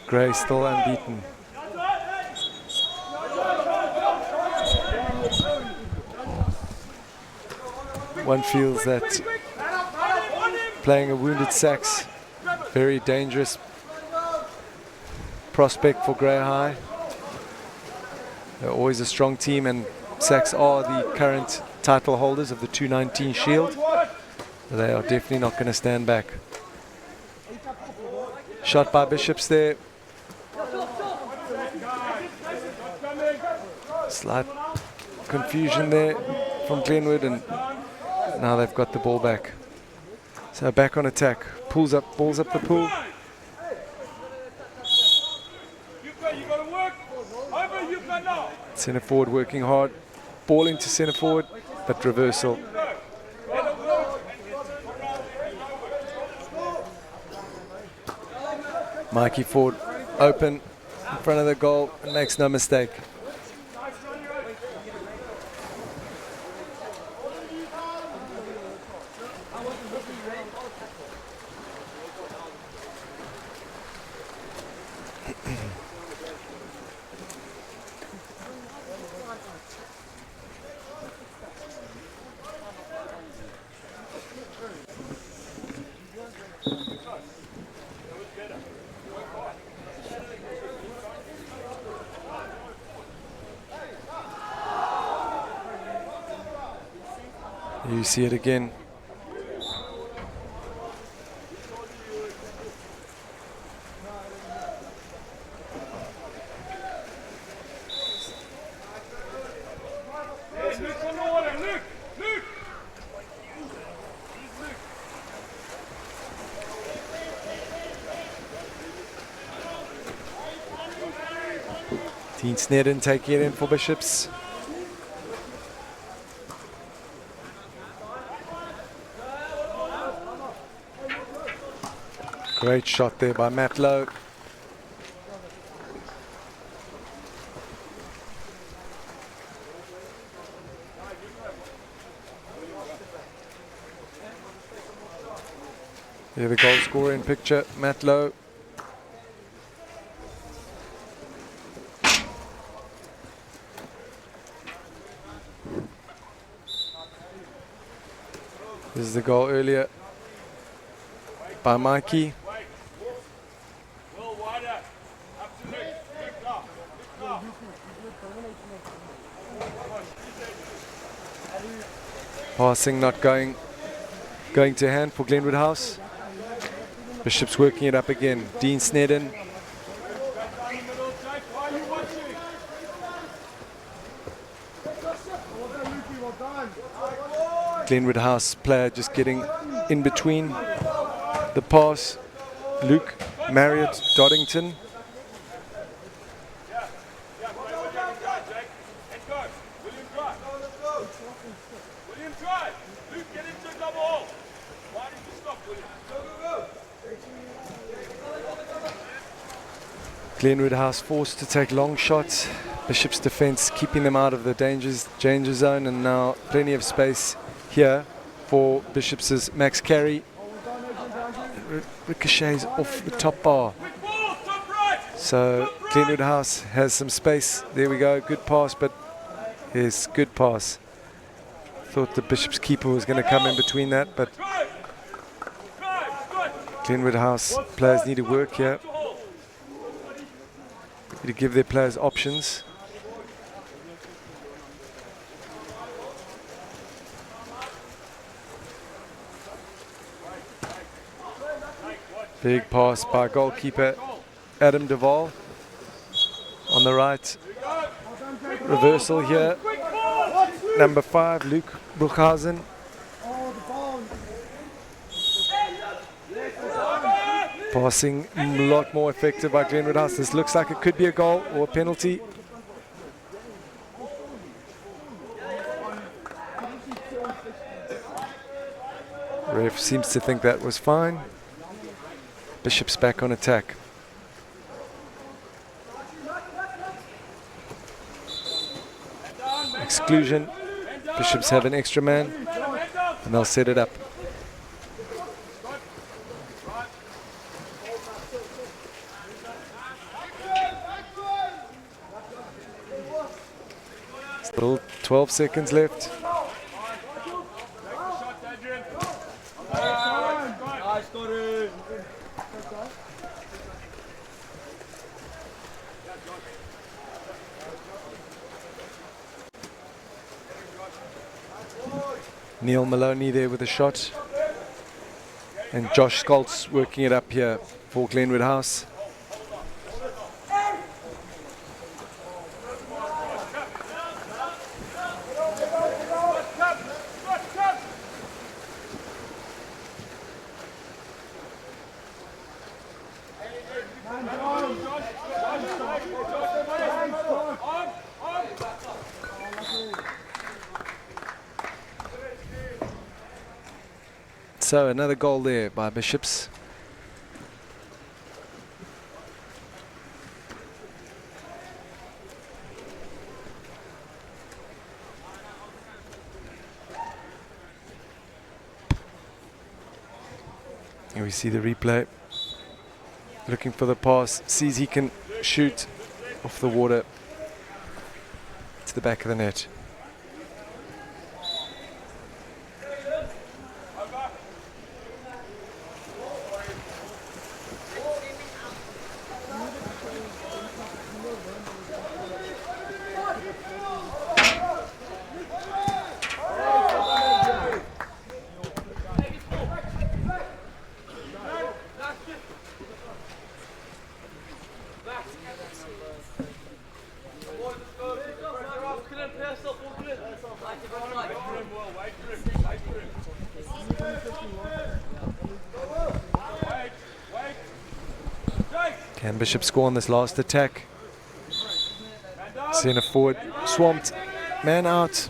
Grey still unbeaten. One feels that playing a wounded Sachs, very dangerous prospect for Grey High. They're always a strong team, and Sachs are the current title holders of the 219 Shield. They are definitely not going to stand back. Shot by Bishops there. Slight confusion there from Glenwood, and now they've got the ball back. So back on attack. Balls up the pool. Centre forward working hard. Ball into centre forward, but reversal. Mikey Ford open in front of the goal and makes no mistake. You see it again. Dean Snedden taking it in for Bishops. Great shot there by Matt Lowe. There the goal scorer in picture, Matt Lowe. This is the goal earlier by Mikey. Passing not going to hand for Glenwood House. Bishop's working it up again. Dean Snedden. Glenwood House player just getting in between the pass. Luke Marriott Doddington. Glenwood House forced to take long shots. Bishop's defense keeping them out of the danger zone, and now plenty of space here for Bishop's Max Carey. Ricochets off the top bar. So Glenwood House has some space. There we go. Good pass, but yes, good pass. Thought the Bishop's keeper was going to come in between that, but Glenwood House players need to work here. Need to give their players options. Big pass by goalkeeper Adam Duvall on the right. Reversal here. Number 5, Luke Bruchhausen. Passing a lot more effective by Glenwood House. This looks like it could be a goal or a penalty. Ref seems to think that was fine. Bishop's back on attack. Exclusion. Bishops have an extra man, and they'll set it up. Still 12 seconds left. Neil Maloney there with a shot. And Josh Skoltz working it up here for Glenwood House. So another goal there by Bishops. Here we see the replay. Looking for the pass, sees he can shoot off the water to the back of the net. Can Bishop score on this last attack? Centre forward swamped, man out.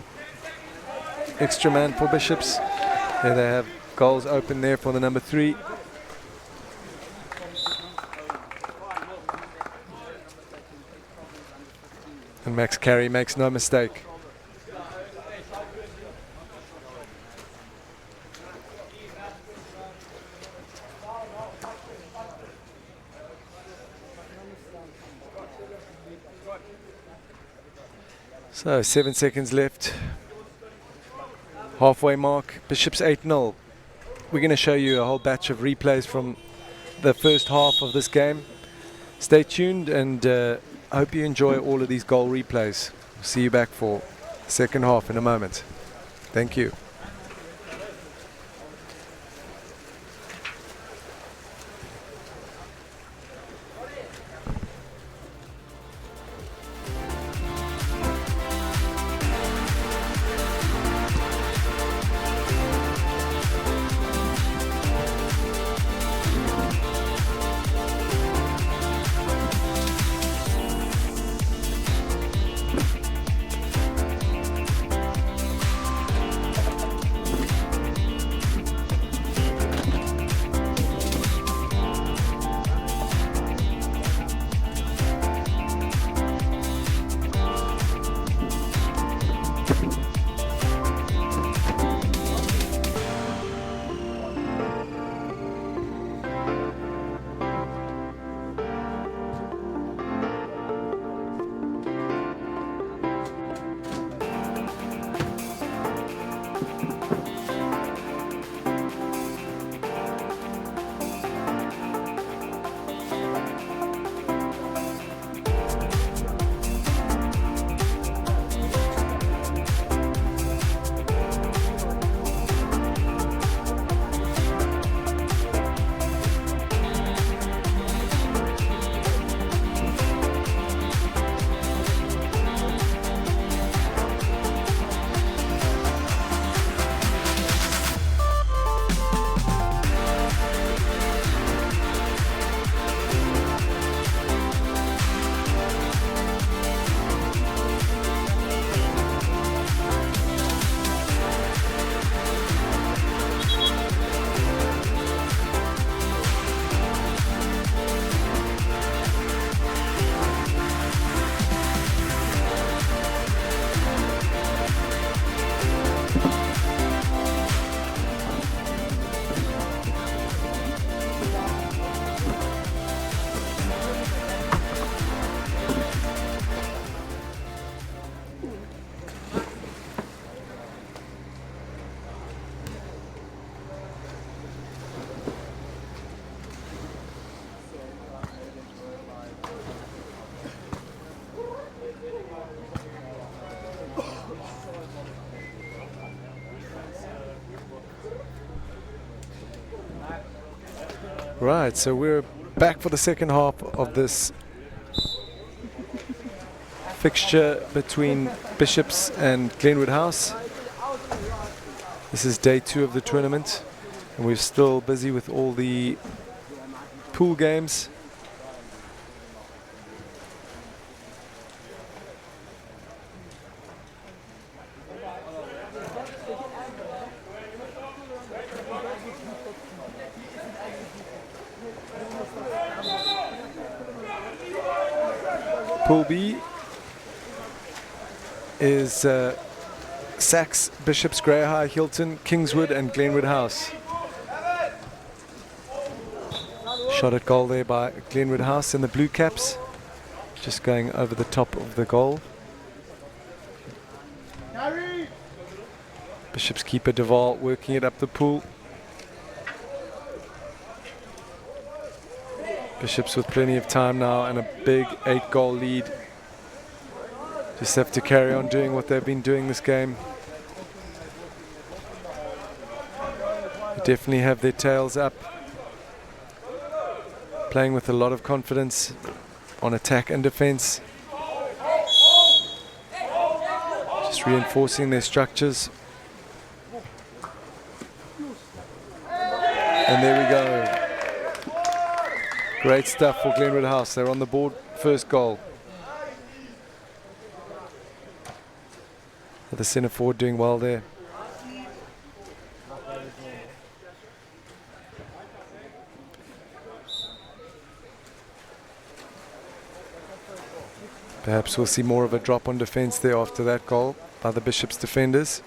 Extra man for Bishops. There they have goals open there for the number 3. And Max Carey makes no mistake. So 7 seconds left. Halfway mark. Bishops 8-0. We're going to show you a whole batch of replays from the first half of this game. Stay tuned, and I hope you enjoy all of these goal replays. We'll see you back for the second half in a moment. Thank you. Right, so we're back for the second half of this fixture between Bishops and Glenwood House. This is day 2 of the tournament, and we're still busy with all the pool games. Pool B is Sachs, Bishops, Grey High, Hilton, Kingswood and Glenwood House. Shot at goal there by Glenwood House in the blue caps, just going over the top of the goal. Bishops keeper Duval working it up the pool. Bishops with plenty of time now and a big 8-goal lead. Just have to carry on doing what they've been doing this game. They definitely have their tails up. Playing with a lot of confidence on attack and defense. Just reinforcing their structures. And there we go. Great stuff for Glenwood House. They're on the board. First goal. The centre forward doing well there. Perhaps we'll see more of a drop on defence there after that goal by the Bishop's defenders.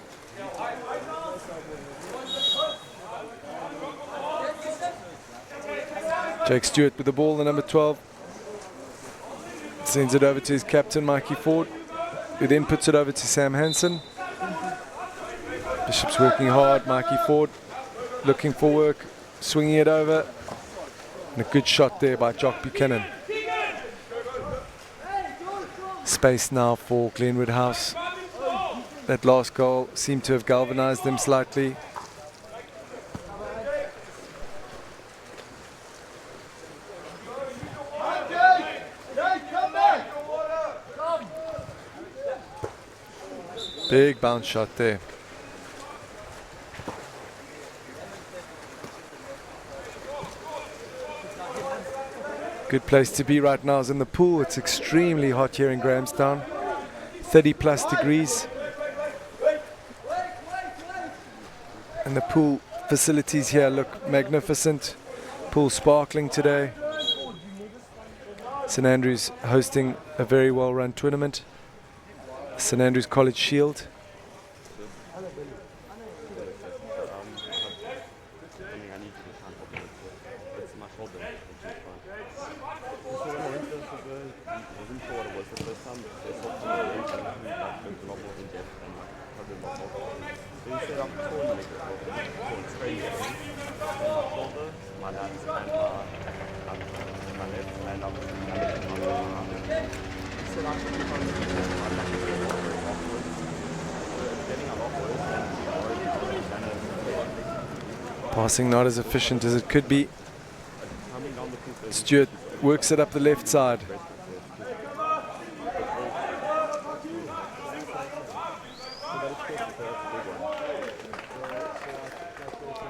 Jake Stewart with the ball, the number 12. Sends it over to his captain, Mikey Ford, who then puts it over to Sam Hansen. Bishop's working hard, Mikey Ford looking for work, swinging it over. And a good shot there by Jock Buchanan. Space now for Glenwood House. That last goal seemed to have galvanized them slightly. Big bounce shot there. Good place to be right now is in the pool. It's extremely hot here in Grahamstown. 30 plus degrees. And the pool facilities here look magnificent. Pool sparkling today. St Andrews hosting a very well run tournament. St Andrews College Shield. Passing not as efficient as it could be. Stewart works it up the left side.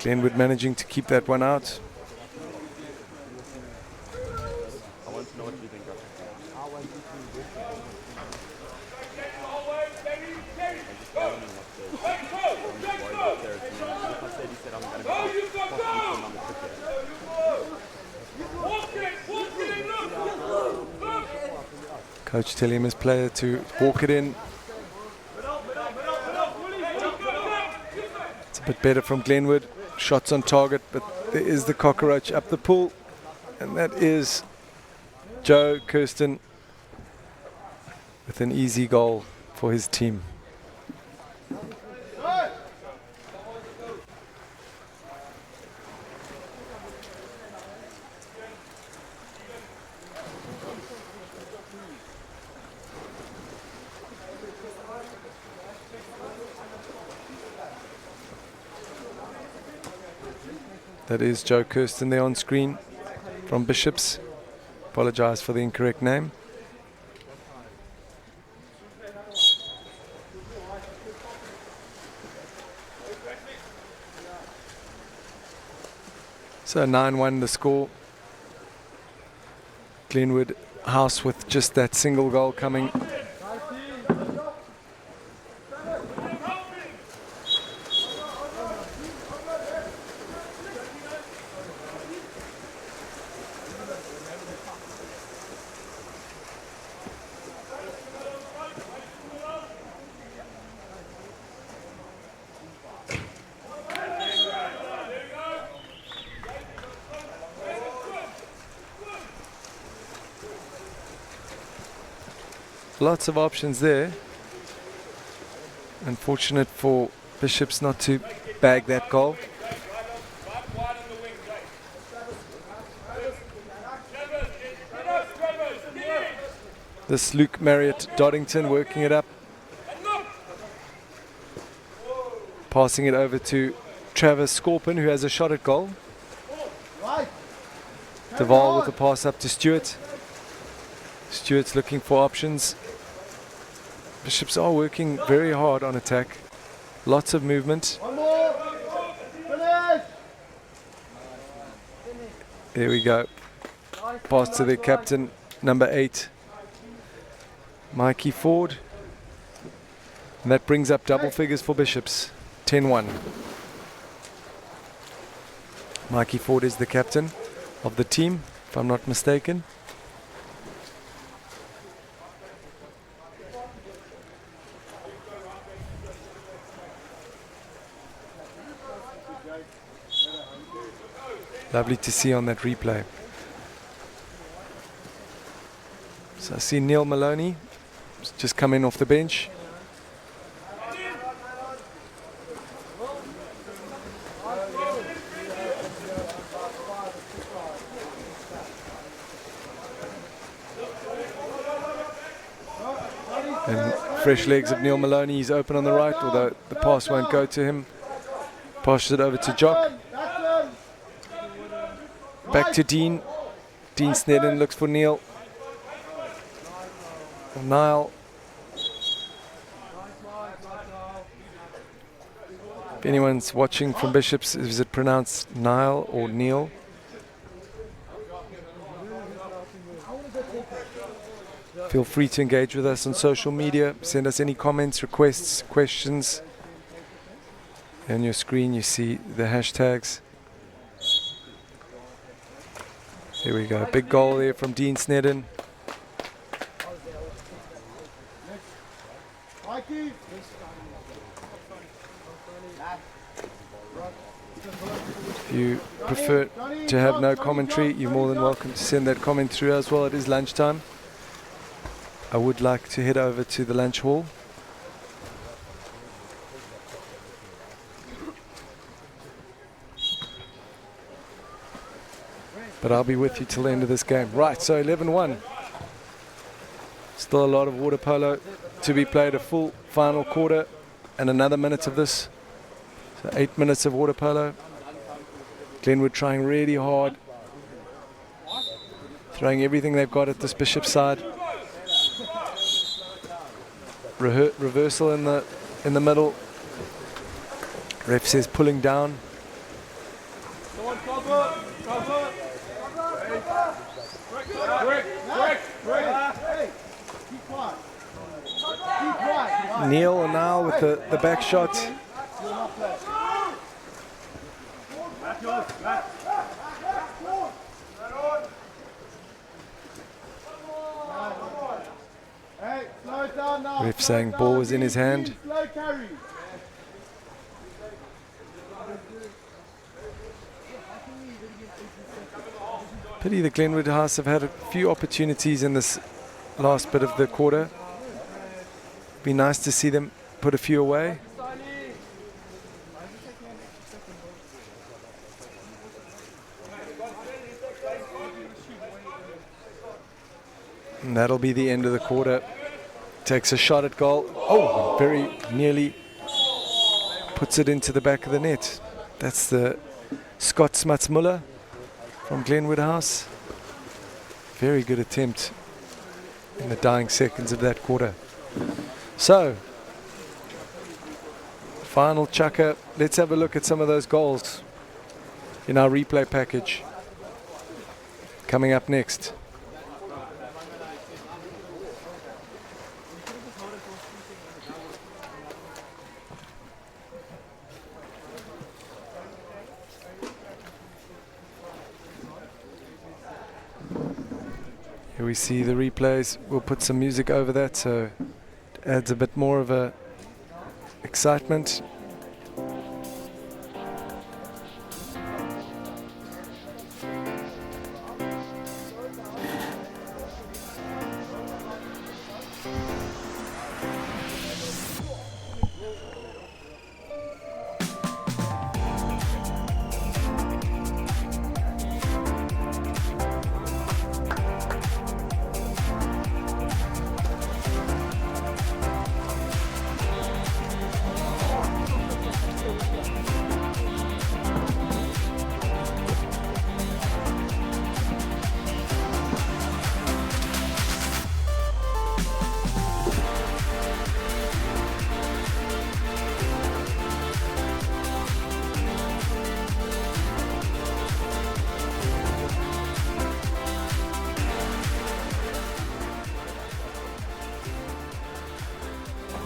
Glenwood managing to keep that one out. Coach telling his player to walk it in. It's a bit better from Glenwood. Shots on target, but there is the cockroach up the pool. And that is Joe Kirsten with an easy goal for his team. That is Joe Kirsten there on screen from Bishops. Apologize for the incorrect name. So 9-1 the score. Glenwood House with just that single goal coming. Lots of options there. Unfortunate for Bishops not to bag that goal. This Luke Marriott Doddington working it up. Passing it over to Travis Scorpin, who has a shot at goal. Duval with the pass up to Stewart. Stewart's looking for options. Bishops are working very hard on attack. Lots of movement. One more. Finish. There we go. Pass to their captain, number 8, Mikey Ford. And that brings up double figures for Bishops, 10-1. Mikey Ford is the captain of the team, if I'm not mistaken. Lovely to see on that replay. So I see Neil Maloney just come in off the bench. And fresh legs of Neil Maloney. He's open on the right, although the pass won't go to him. Passes it over to Jock. Back to Dean. Dean Snedden looks for Neil. Niall. If anyone's watching from Bishops, is it pronounced Niall or Neil? Feel free to engage with us on social media. Send us any comments, requests, questions. On your screen you see the hashtags. Here we go. Big goal there from Dean Snedden. If you prefer to have no commentary, you're more than welcome to send that comment through as well. It is lunchtime. I would like to head over to the lunch hall. But I'll be with you till the end of this game. Right, so 11-1. Still a lot of water polo to be played, a full final quarter and another minute of this. So 8 minutes of water polo. Glenwood trying really hard, throwing everything they've got at this Bishop side. Reversal in the middle. Ref says pulling down. Neil now with the back shot. Ref saying ball was in his hand. Pity the Glenwood House have had a few opportunities in this last bit of the quarter. Be nice to see them put a few away. And that'll be the end of the quarter. Takes a shot at goal. Oh, very nearly puts it into the back of the net. That's the Scott Smuts-Muller from Glenwood House. Very good attempt in the dying seconds of that quarter. So, final chukker. Let's have a look at some of those goals in our replay package. Coming up next. Here we see the replays. We'll put some music over that so it adds a bit more of a excitement.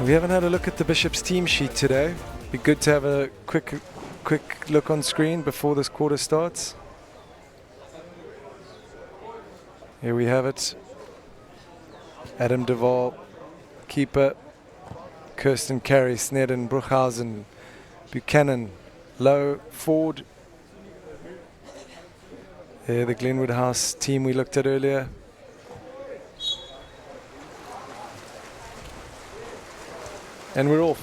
We haven't had a look at the Bishop's team sheet today. Be good to have a quick look on screen before this quarter starts. Here we have it. Adam Duvall, keeper. Kirsten Carey, Snedden, Bruchhausen, Buchanan, Lowe, Ford. There, the Glenwood House team we looked at earlier. And we're off.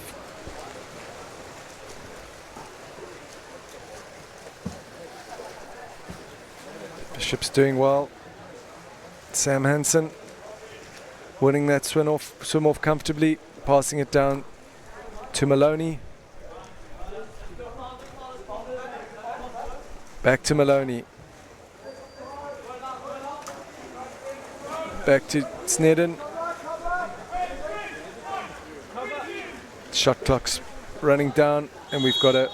Bishop's doing well. Sam Hansen winning that swim off comfortably, passing it down to Maloney. Back to Maloney. Back to Snedden. Shot clock's running down, and we've got a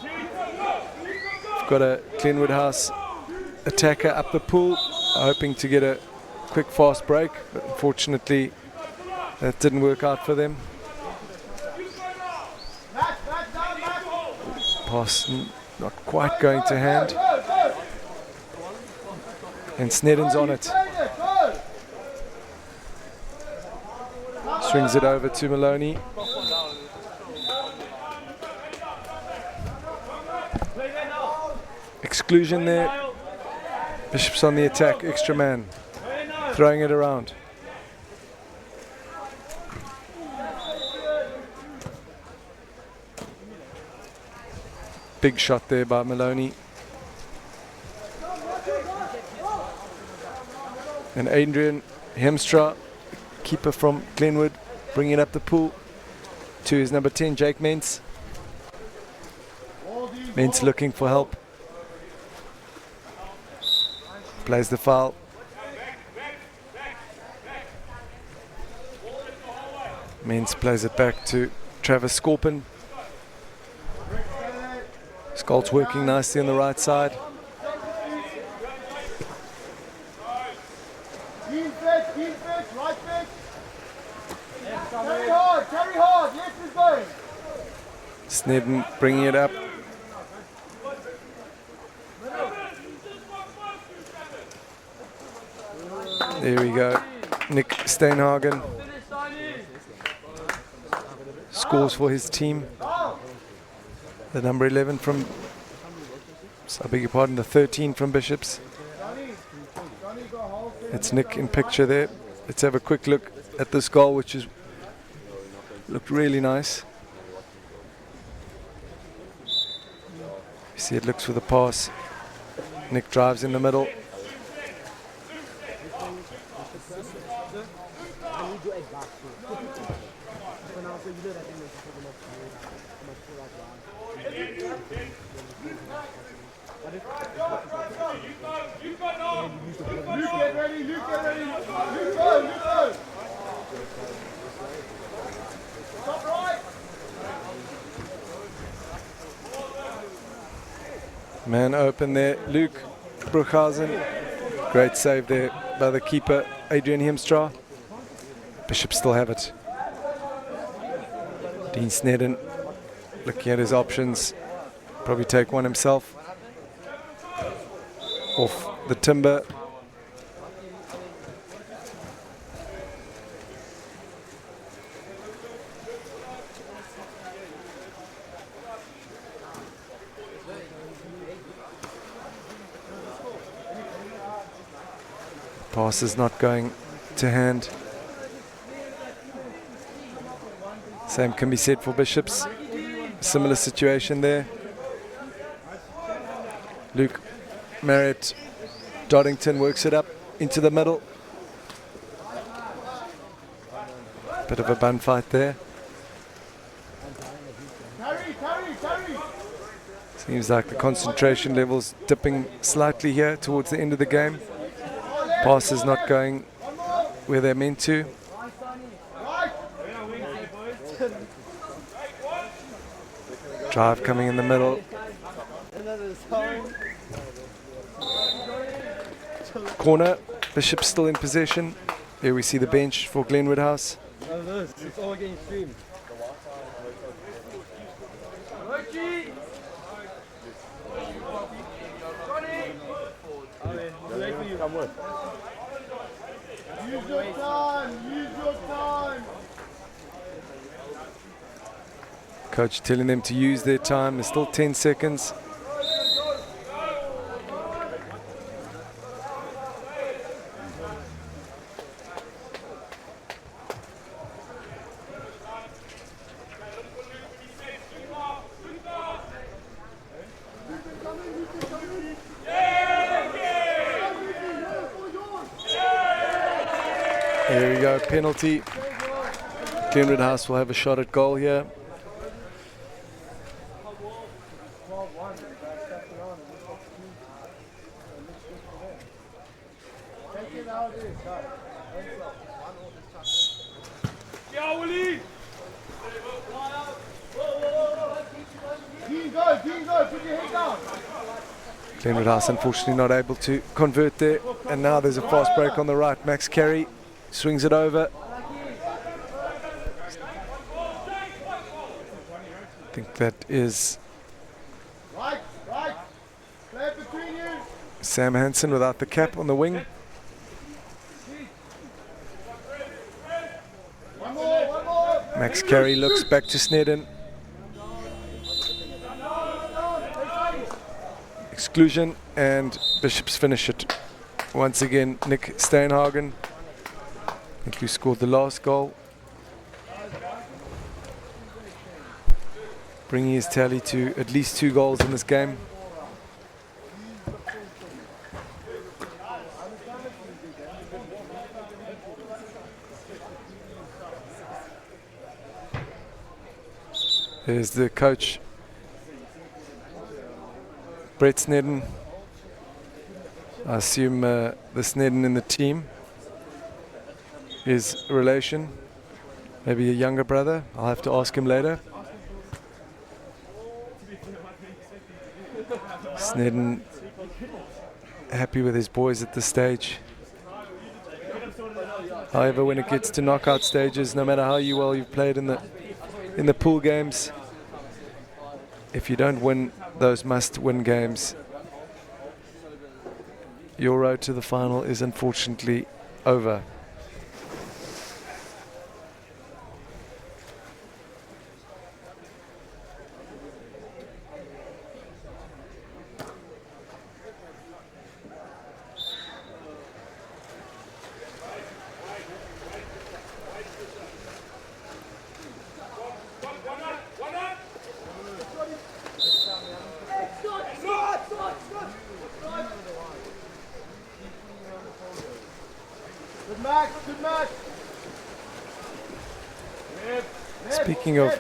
Glenwood House attacker up the pool, hoping to get a quick fast break, but unfortunately that didn't work out for them. Pass not quite going to hand, and Snedden's on it. Swings it over to Maloney. Exclusion there. Bishop's on the attack, extra man. Throwing it around. Big shot there by Maloney. And Adrian Hemstra, keeper from Glenwood, bringing it up the pool to his number 10, Jake Mentz. Mentz looking for help. Plays the foul. Mentz plays it back to Travis Scorpin. Skolt's working nicely on the right side. Right foot. Carry hard, yes, it's going. Snedden bringing it up. There we go. Nick Steinhagen scores for his team. The number 11 from, I beg your pardon, the 13 from Bishops. It's Nick in picture there. Let's have a quick look at this goal, which is looked really nice. You see it looks for the pass. Nick drives in the middle. Man open there, Luke Bruchhausen. Great save there by the keeper, Adrian Hemstra. Bishop still have it. Dean Snedden looking at his options. Probably take one himself. Off the timber. Pass is not going to hand. Same can be said for Bishops. Similar situation there. Luke Marriott Doddington works it up into the middle. Bit of a bun fight there. Seems like the concentration level's dipping slightly here towards the end of the game. Passes not going where they're meant to. Drive coming in the middle. Corner, Bishop still in possession. Here we see the bench for Glenwood House. I'm with. Use your time. Use your time. Coach telling them to use their time. There's still 10 seconds. There we go, penalty. Glenwood House will have a shot at goal here. Glenwood House unfortunately not able to convert there, and now there's a fast break on the right. Max Carey swings it over. I think that is Sam Hansen without the cap on the wing. Max Carey looks back to Snedden. Exclusion, and Bishops finish it. Once again, Nick Steinhagen, I think who scored the last goal, bringing his tally to at least 2 goals in this game. There's the coach, Brett Snedden. I assume the Snedden in the team is a relation, maybe a younger brother. I'll have to ask him later. Snedden happy with his boys at this stage. However, when it gets to knockout stages, no matter how well you've played in the pool games, if you don't win those must-win games, your road to the final is unfortunately over. Speaking of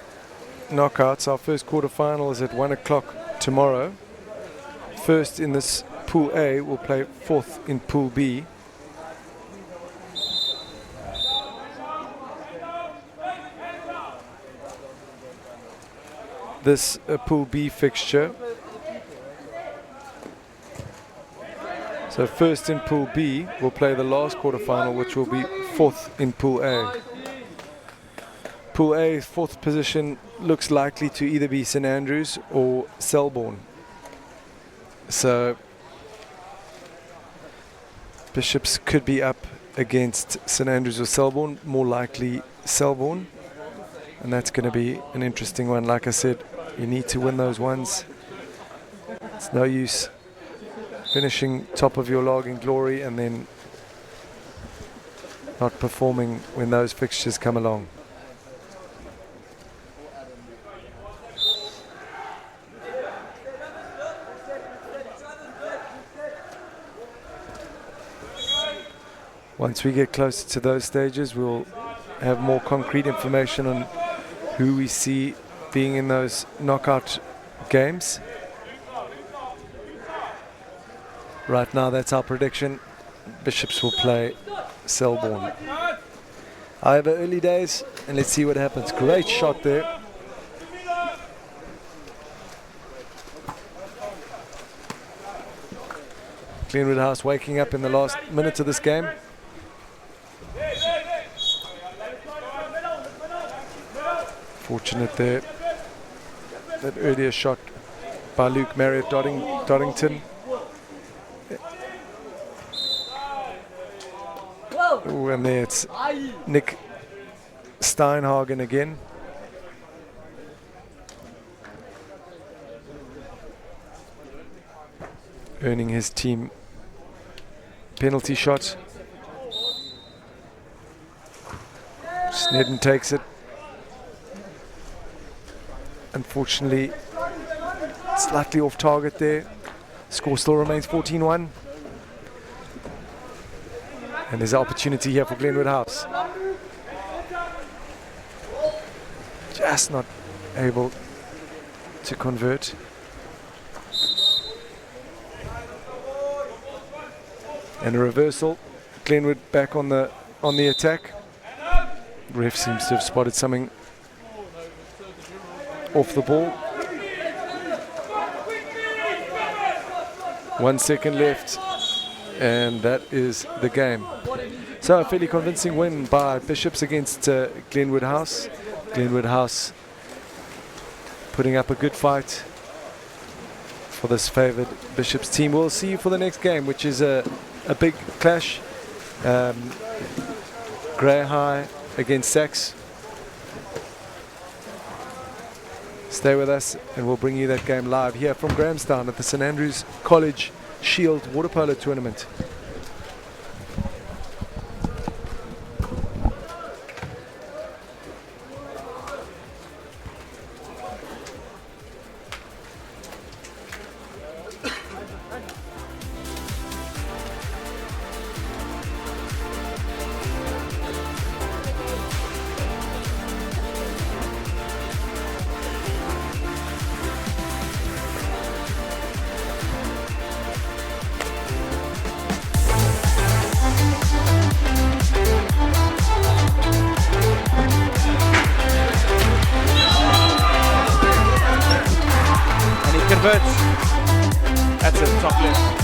knockouts, our first quarter-final is at 1 o'clock tomorrow. First in this Pool A will play fourth in Pool B. This Pool B fixture. So first in Pool B will play the last quarter-final, which will be fourth in Pool A. Pool A's fourth position looks likely to either be St Andrews or Selborne. So Bishops could be up against St Andrews or Selborne, more likely Selborne, and that's going to be an interesting one. Like I said, you need to win those ones. It's no use finishing top of your log in glory and then not performing when those fixtures come along. Once we get closer to those stages, we'll have more concrete information on who we see being in those knockout games. Right now, that's our prediction. Bishops will play Selborne. However, early days, and let's see what happens. Great shot there. Glenwood House waking up in the last minute of this game. Fortunate there, that earlier shot by Luke Marriott Doddington. Ooh, and there it's Nick Steinhagen again. Earning his team penalty shot. Snedden takes it. Unfortunately, slightly off target there. Score still remains 14-1. And there's an opportunity here for Glenwood House. Just not able to convert. And a reversal. Glenwood back on the attack. Ref seems to have spotted something off the ball. 1 second left, and that is the game. So a fairly convincing win by Bishops against Glenwood House. Glenwood House putting up a good fight for this favoured Bishops team. We'll see you for the next game, which is a big clash. Grey High against Sachs. Stay with us and we'll bring you that game live here from Grahamstown at the St Andrews College Shield Water Polo Tournament. Converts. That's it, top left.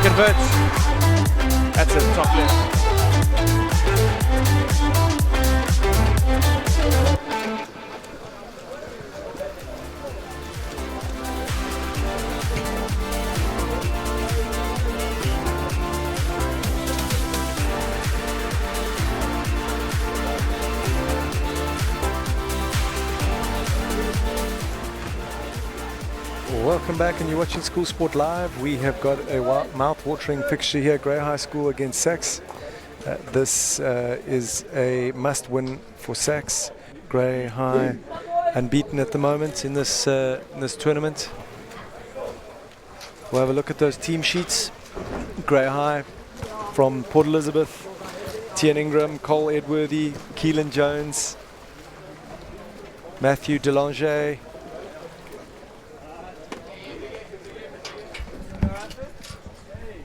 Converts. That's it, top left. welcome back, and you're watching School Sport Live. We have got a mouth-watering fixture here, Grey High School against Sachs. This is a must-win for Sachs. Grey High unbeaten at the moment in this tournament. We'll have a look at those team sheets. Grey High from Port Elizabeth, Tian Ingram, Cole Edworthy, Keelan Jones, Matthew Delanger,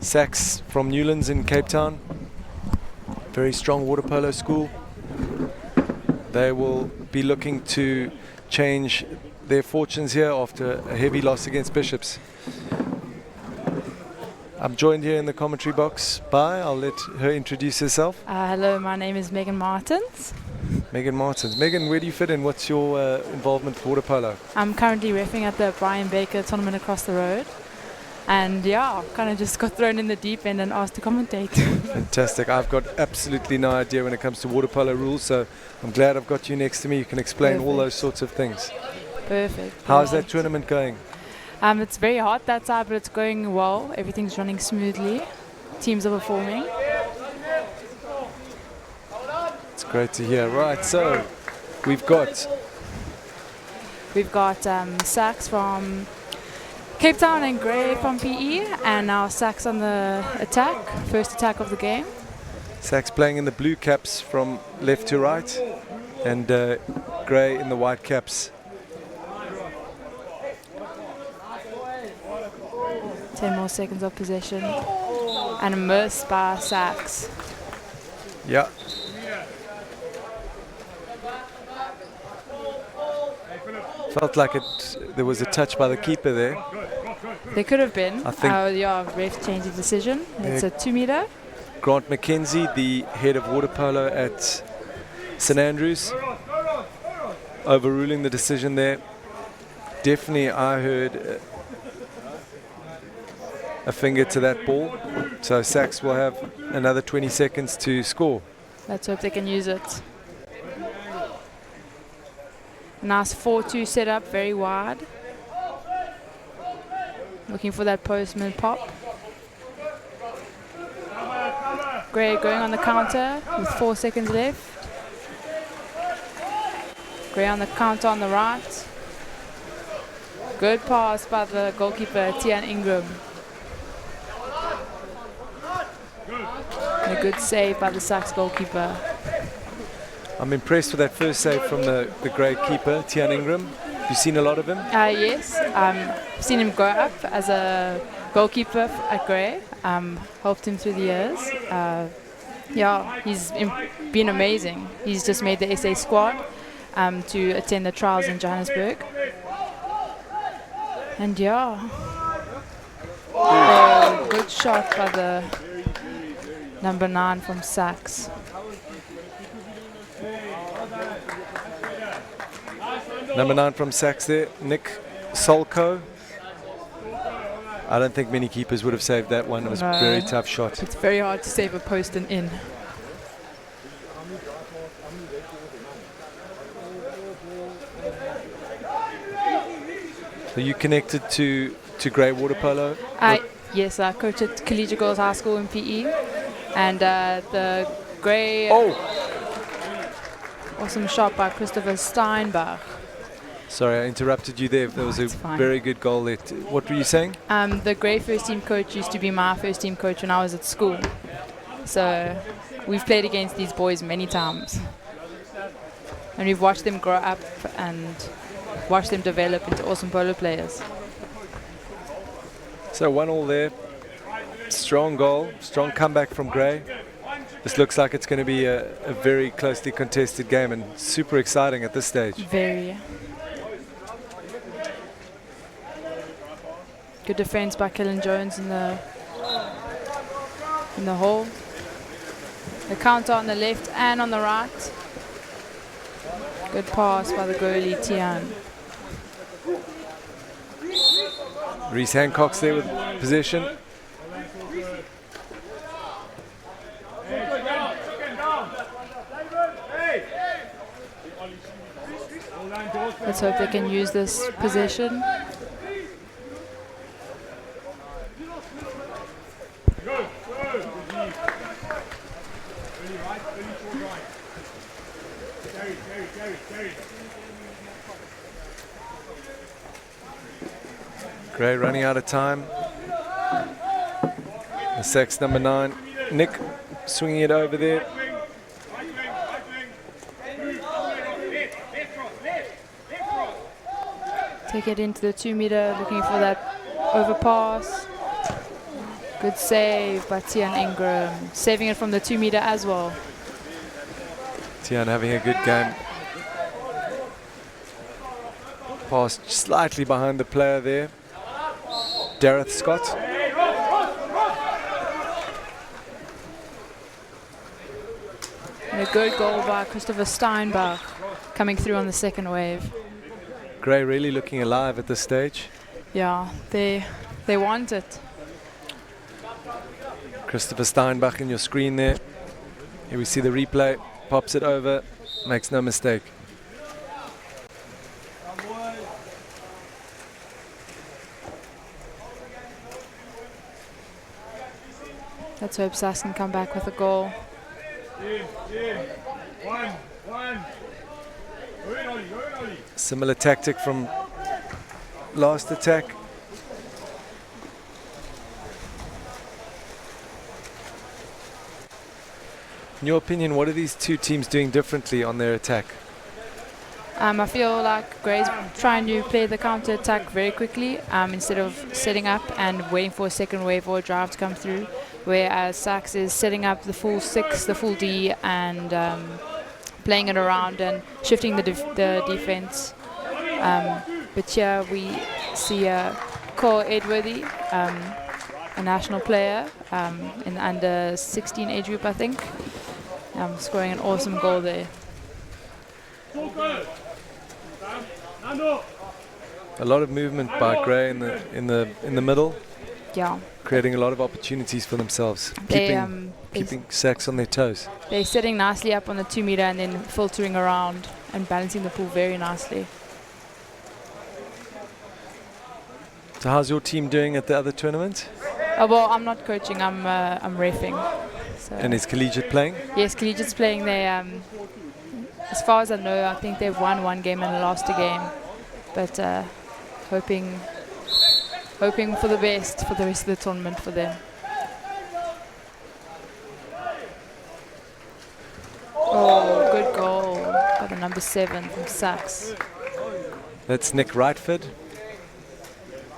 Sachs from Newlands in Cape Town. Very strong water polo school. They will be looking to change their fortunes here after a heavy loss against Bishops. I'm joined here in the commentary box by, I'll let her introduce herself. Hello, my name is Megan Martins. Megan Martins. Megan, where do you fit in? What's your involvement with water polo? I'm currently reffing at the Brian Baker tournament across the road. And yeah, kind of just got thrown in the deep end and asked to commentate. Fantastic. I've got absolutely no idea when it comes to water polo rules, so I'm glad I've got you next to me. You can explain all those sorts of things. Perfect. How's that tournament going? It's very hot that side, but it's going well. Everything's running smoothly. Teams are performing. It's great to hear. Right, so we've got Sachs from Cape Town and Grey from PE, and now Sachs on the attack, first attack of the game. Sachs playing in the blue caps from left to right, and Grey in the white caps. 10 more seconds of possession, and immersed by Sachs. Yeah. Felt like there was a touch by the keeper there. There could have been. I think ref changed the decision. It's a 2 meter. Grant McKenzie, the head of water polo at St Andrews, overruling the decision there. Definitely, I heard a finger to that ball. So Sachs will have another 20 seconds to score. Let's hope they can use it. Nice 4-2 setup, very wide. Looking for that postman pop. Grey going on the counter with 4 seconds left. Grey on the counter on the right. Good pass by the goalkeeper, Tian Ingram. And a good save by the Sachs goalkeeper. I'm impressed with that first save from the Grey keeper, Tian Ingram. Have you seen a lot of him? Yes, I've seen him grow up as a goalkeeper at Grey. Helped him through the years. Yeah, he's been amazing. He's just made the SA squad to attend the trials in Johannesburg. And yeah, good shot by the number 9 from Sachs. Number 9 from Sachs there, Nick Solko. I don't think many keepers would have saved that one. It was a very tough shot. It's very hard to save a post and in. So you connected to Grey water polo? Yes, I coach at Collegiate Girls High School in PE. And the Grey... Awesome shot by Christopher Steinbach. Sorry, I interrupted you there. There was a very good goal there. What were you saying? The Grey first team coach used to be my first team coach when I was at school. So we've played against these boys many times. And we've watched them grow up and watched them develop into awesome polo players. So 1-1 there. Strong goal, strong comeback from Grey. This looks like it's going to be a very closely contested game and super exciting at this stage. Very. Good defense by Keelan Jones in the hole. The counter on the left and on the right. Good pass by the goalie Tian. Reese Hancock's there with possession. Let's hope they can use this possession. Gray running out of time. The Sacks number 9, Nick, swinging it over there. Take it into the 2 meter, looking for that overpass. Good save by Tian Ingram, saving it from the 2 meter as well. Tian having a good game. Pass slightly behind the player there. Dareth Scott. And a good goal by Christopher Steinbach coming through on the second wave. Gray really looking alive at this stage. Yeah, they want it. Christopher Steinbach in your screen there. Here we see the replay. Pops it over. Makes no mistake. Let's hope Sass can come back with a goal. Similar tactic from last attack. In your opinion, what are these two teams doing differently on their attack? I feel like Gray's trying to play the counter attack very quickly instead of setting up and waiting for a second wave or a drive to come through, whereas Sachs is setting up the full 6, the full D, and playing it around and shifting the defense. But here we see Cole Edworthy, a national player in the under 16 age group, I think, scoring an awesome goal there. A lot of movement by Gray in the middle. Yeah. Creating a lot of opportunities for themselves. Keeping Sachs on their toes. They're setting nicely up on the 2 meter and then filtering around and balancing the pool very nicely. So how's your team doing at the other tournament? Well, I'm not coaching. I'm reffing. So. And is Collegiate playing? Yes, Collegiate's playing. They, as far as I know, I think they've won 1 game and lost a game. But hoping for the best for the rest of the tournament for them. Oh, good goal by the number 7 from Sachs. That's Nick Rightford.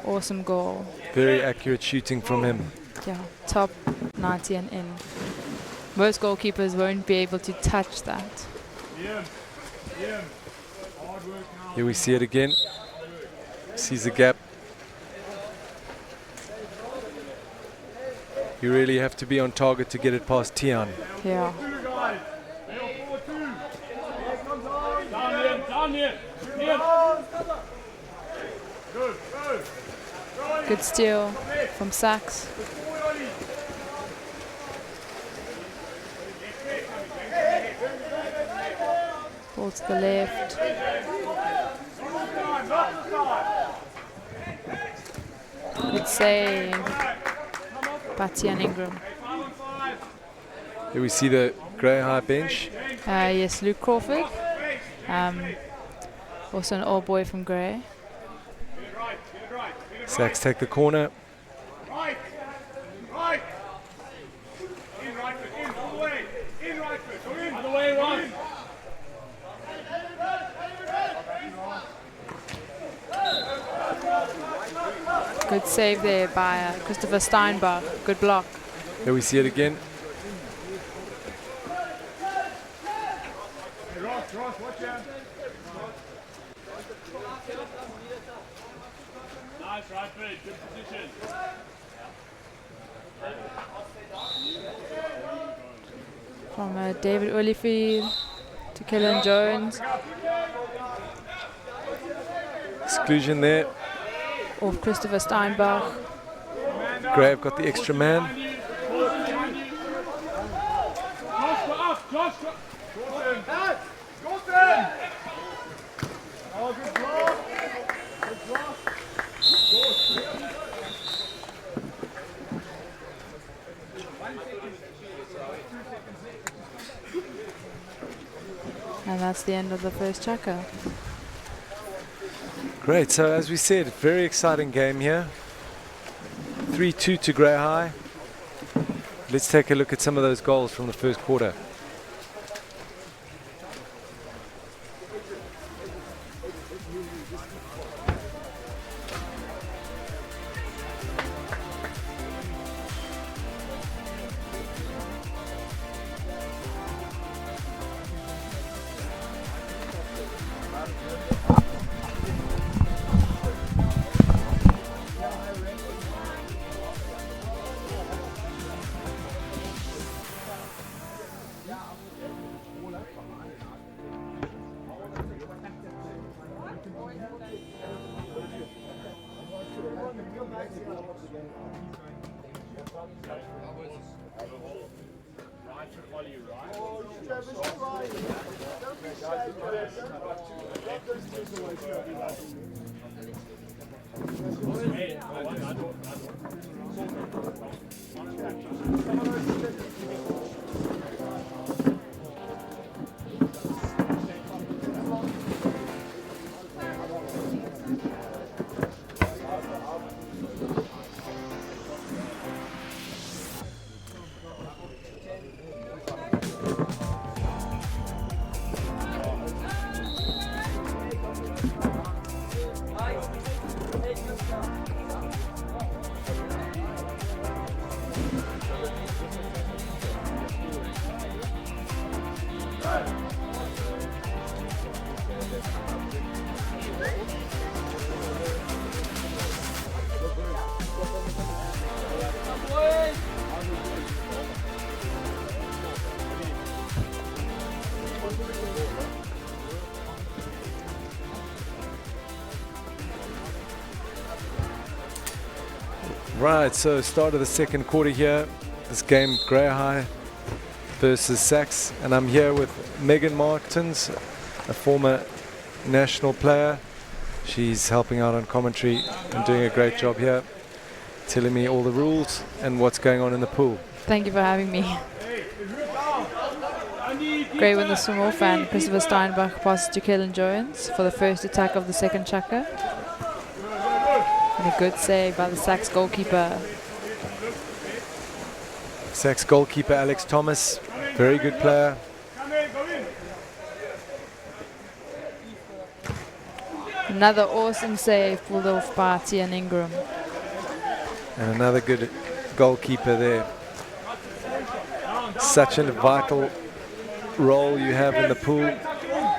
Awesome goal. Very accurate shooting from him. Yeah, top 90 and in. Most goalkeepers won't be able to touch that. Here we see it again. Sees the gap. You really have to be on target to get it past Tian. Yeah. Good steal from Sachs. Ball to the left. Good save by Tian Ingram. Here we see the Grey High bench. Yes, Luke Crawford. Also an old boy from Grey. Sachs take the corner. Good save there by Christopher Steinbach. Good block. Here we see it again. Nice, Radford. Good position. From David Olifield to Kellen Jones. Exclusion there. Of Christopher Steinbach. Gray have got the extra man. And that's the end of the first chukka. Great, so as we said, very exciting game here. 3-2 to Grey High. Let's take a look at some of those goals from the first quarter. Right, so start of the second quarter here. This game, Grey High versus Sax, and I'm here with Megan Martins, a former national player. She's helping out on commentary and doing a great job here, telling me all the rules and what's going on in the pool. Thank you for having me. Grey win the swim off, and Christopher Steinbach passes to Kellen Jones for the first attack of the second chukka. And a good save by the Sax goalkeeper. Sax goalkeeper Alex Thomas, very good player. Another awesome save pulled off by Tian Ingram. And another good goalkeeper there. Such a vital role you have in the pool.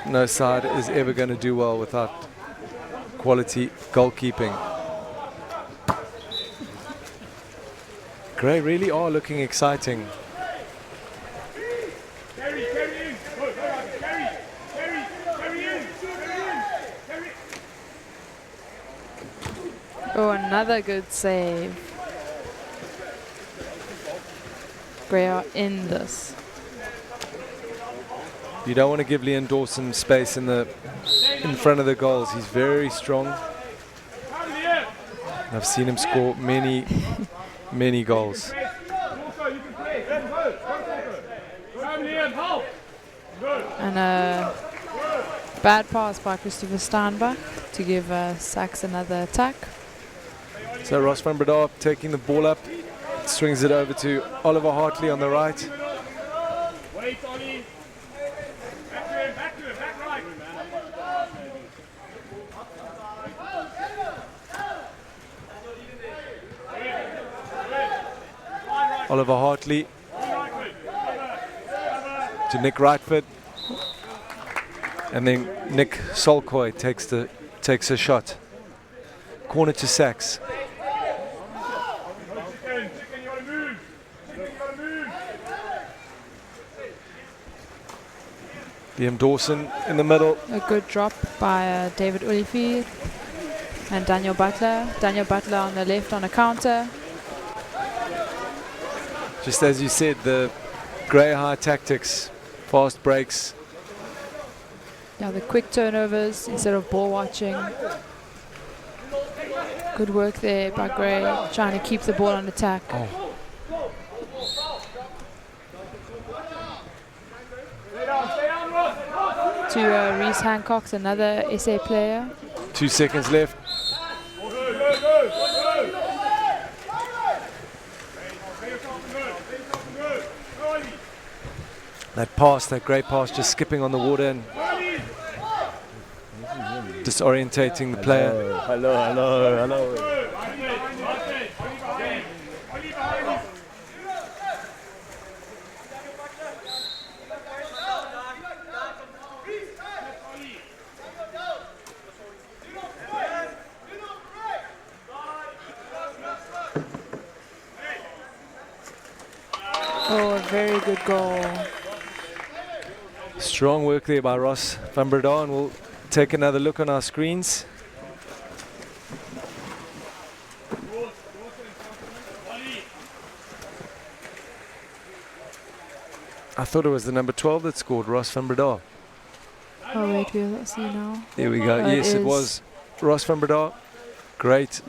No side is ever going to do well without quality goalkeeping. Grey really are looking exciting. Oh, another good save. Grey are in this. You don't want to give Leon Dawson space in front of the goals. He's very strong. I've seen him score many goals. And a bad pass by Christopher Steinbach to give Sax another attack. So Ross van Breda taking the ball up, swings it over to Oliver Hartley on the right. Oliver Hartley to Nick Rightford, and then Nick Solkoy takes a shot. Corner to Sax. Liam Dawson in the middle. A good drop by David Olivier and Daniel Butler. Daniel Butler on the left on a counter. Just as you said, the Grey High tactics, fast breaks. Yeah, the quick turnovers instead of ball watching. Good work there by Grey, trying to keep the ball on attack. Oh. to Reese Hancock's, another SA player. 2 seconds left. That pass, that great pass, just skipping on the water and disorientating the player. Hello. Oh, a very good goal. Strong work there by Ross van Breda, and we'll take another look on our screens. I thought it was the number 12 that scored, Ross van Breda. Oh wait, we'll see now. There we go. Yes, it was Ross van Breda. Great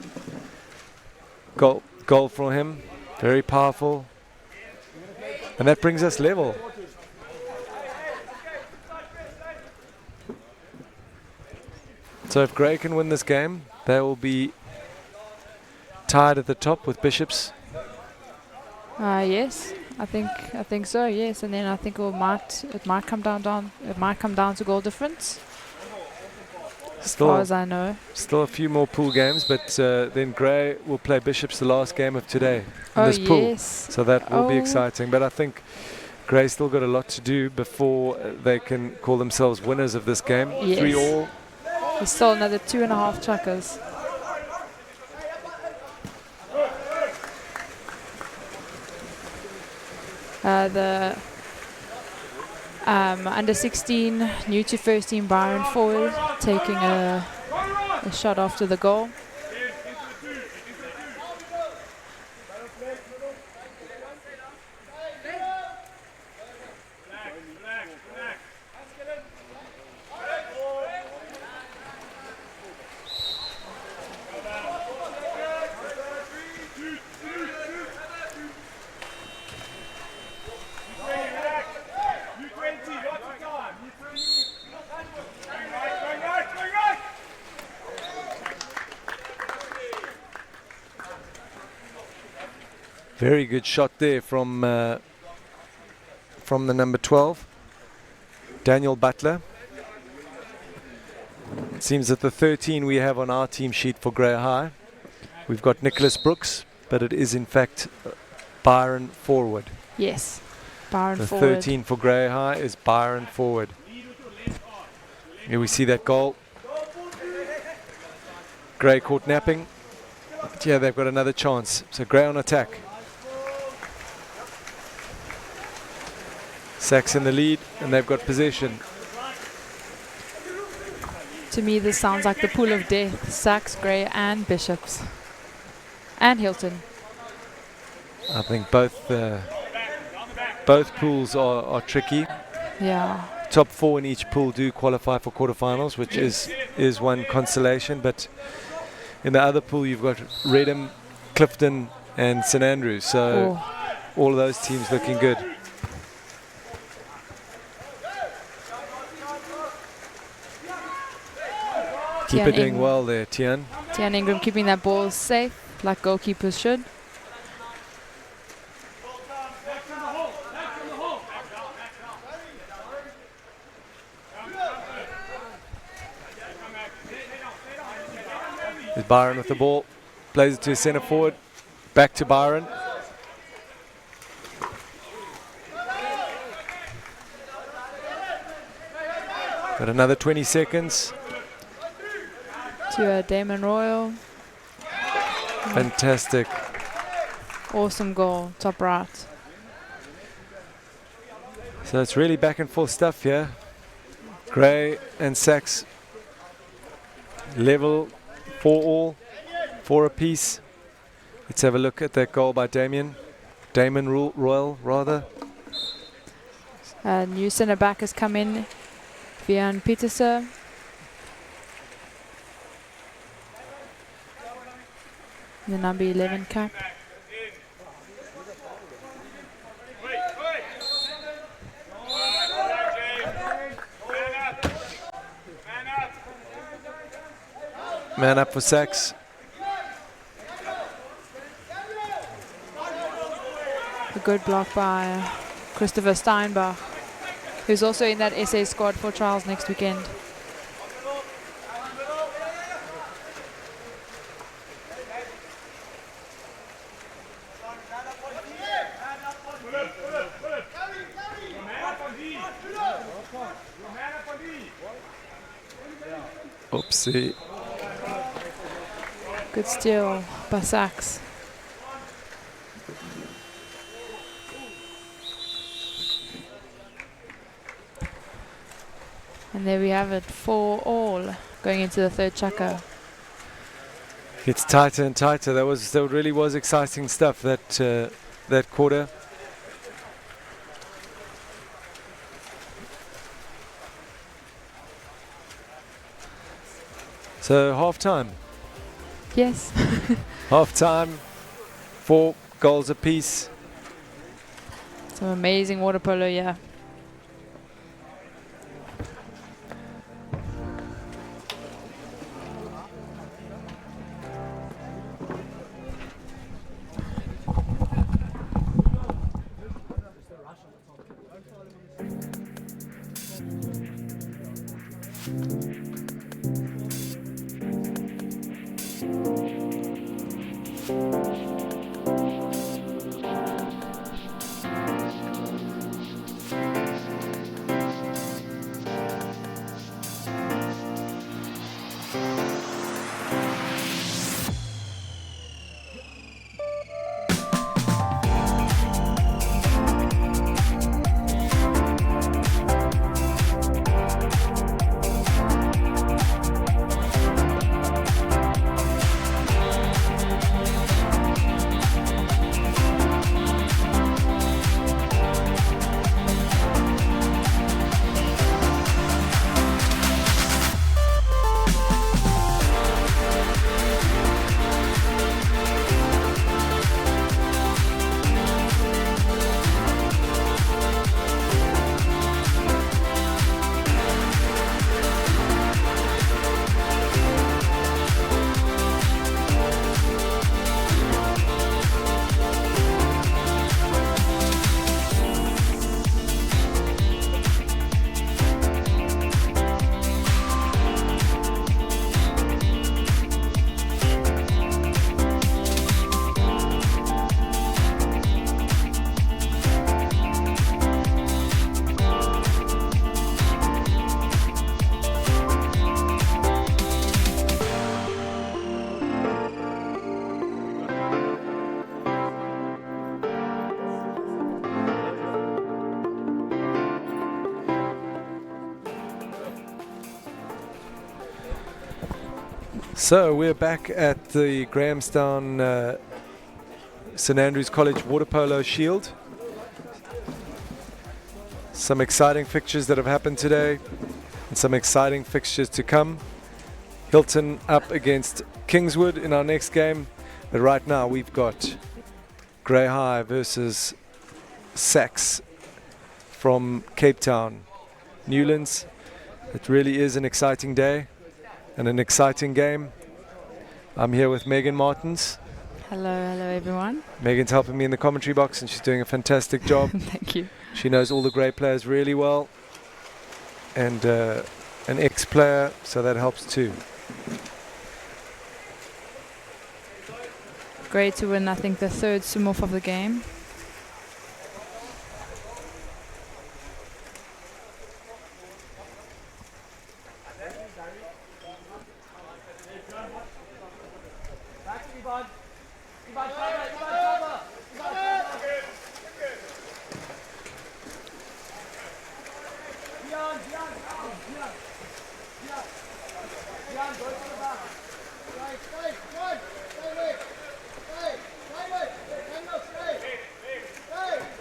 goal from him. Very powerful. And that brings us level. So if Grey can win this game, they will be tied at the top with Bishops. Yes, I think so. Yes, and then I think it might come down to goal difference. As far as I know. Still a few more pool games, but then Grey will play Bishops the last game of today in this pool. Yes. So that will be exciting. But I think Grey's still got a lot to do before they can call themselves winners of this game. Yes. 3-all. There's still another 2.5 chuckers. The under 16 new to first team Byron forward taking a shot after the goal. Very good shot there from the number 12, Daniel Butler. It seems that the 13 we have on our team sheet for Grey High, we've got Nicholas Brooks, but it is in fact Byron forward. Yes, Byron the forward. 13 for Grey High is Byron forward. Here we see that goal. Grey caught napping. But yeah, they've got another chance. So Grey on attack. Sachs in the lead, and they've got possession. To me, this sounds like the pool of death. Sachs, Grey, and Bishops, and Hilton. I think both pools are tricky. Yeah. Top 4 in each pool do qualify for quarterfinals, which is one consolation. But in the other pool, you've got Redham, Clifton, and St Andrews. So all of those teams looking good. Keeper doing well there, Tian. Tian Ingram keeping that ball safe, like goalkeepers should. There's Byron with the ball. Plays it to centre forward. Back to Byron. Got another 20 seconds. To Damon Royal. Fantastic. Awesome goal, top right. So it's really back and forth stuff here. Grey and Sachs level 4-all, 4 apiece. Let's have a look at that goal by Damon Royal, rather. New centre back has come in, Vian Petersen. The number 11 cap. Man up for Sachs. A good block by Christopher Steinbach, who's also in that SA squad for trials next weekend. Oopsie. Good steal by Sachs. And there we have it, 4-all going into the third chukka. It's tighter and tighter. That really was exciting stuff that quarter. So half time. Yes. Half time, 4 goals apiece. Some amazing water polo, yeah. So we're back at the Grahamstown St Andrews College Water Polo Shield. Some exciting fixtures that have happened today and some exciting fixtures to come. Hilton up against Kingswood in our next game, but right now we've got Grey High versus Sachs from Cape Town, Newlands. It really is an exciting day and an exciting game. I'm here with Megan Martins. Hello everyone. Megan's helping me in the commentary box and she's doing a fantastic job. Thank you. She knows all the great players really well and an ex-player, so that helps too. Great to win, I think, the third swim-off of the game.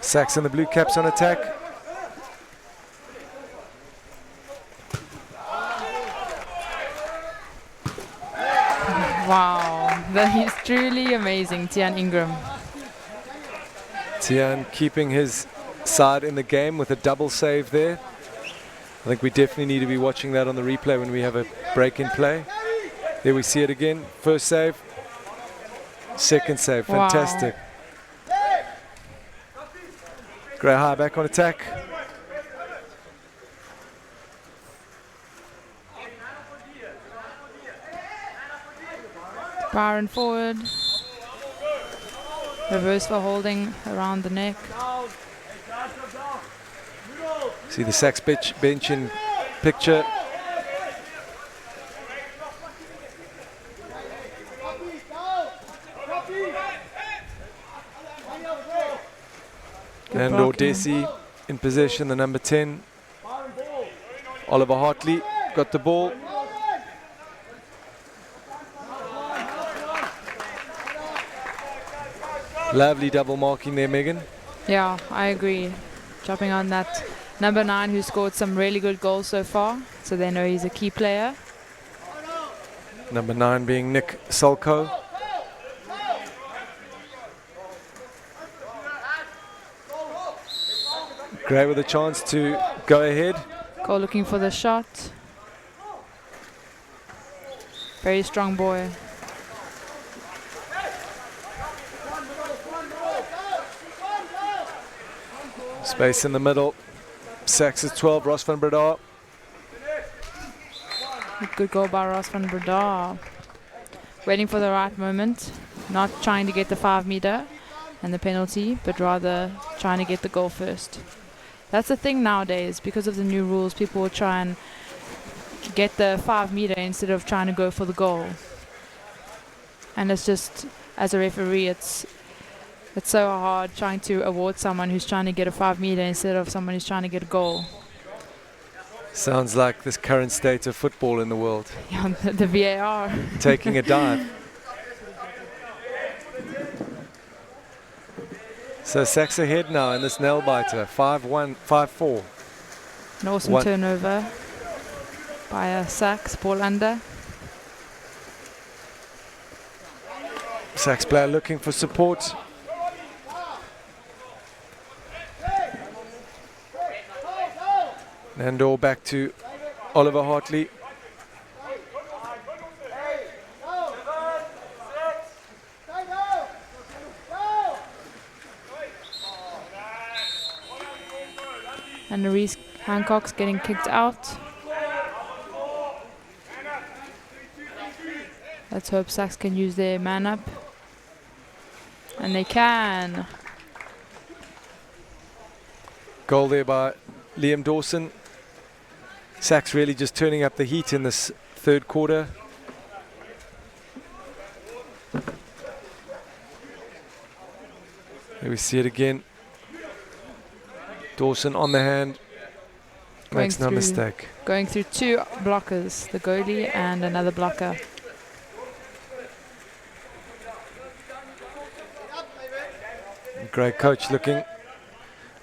Sachs and the Blue Caps on attack. Wow, that is truly amazing, Tian Ingram. Tian keeping his side in the game with a double save there. I think we definitely need to be watching that on the replay when we have a break in play. There we see it again. First save. Second save. Wow. Fantastic. Grey High back on attack. Byron forward. Reverse for holding around the neck. See the Sachs bench in picture. And Ordesi in possession, the number 10. Oliver Hartley got the ball. Lovely double marking there, Megan. Yeah, I agree. Jumping on that number 9 who scored some really good goals so far, so they know he's a key player. Number 9 being Nick Sulko. Gray with a chance to go ahead. Go looking for the shot. Very strong boy. Space in the middle. Sachs is 12, Ross van Breda. Good goal by Ross van Breda. Waiting for the right moment. Not trying to get the 5 meter and the penalty, but rather trying to get the goal first. That's the thing nowadays. Because of the new rules, people will try and get the 5 meter instead of trying to go for the goal. And it's just, as a referee, it's so hard trying to award someone who's trying to get a 5 meter instead of someone who's trying to get a goal. Sounds like this current state of football in the world. Yeah, the VAR. Taking a dive. So Sachs ahead now in this nail biter. 5-1, 5-4. An awesome turnover by Sachs, ball under. Sachs player looking for support. Nandor back to Oliver Hartley. And Reese Hancock's getting kicked out. Let's hope Sachs can use their man up. And they can. Goal there by Liam Dawson. Sachs really just turning up the heat in this third quarter. Here we see it again. Dawson on the hand. Makes no mistake. Going through 2 blockers, the goalie and another blocker. Great coach looking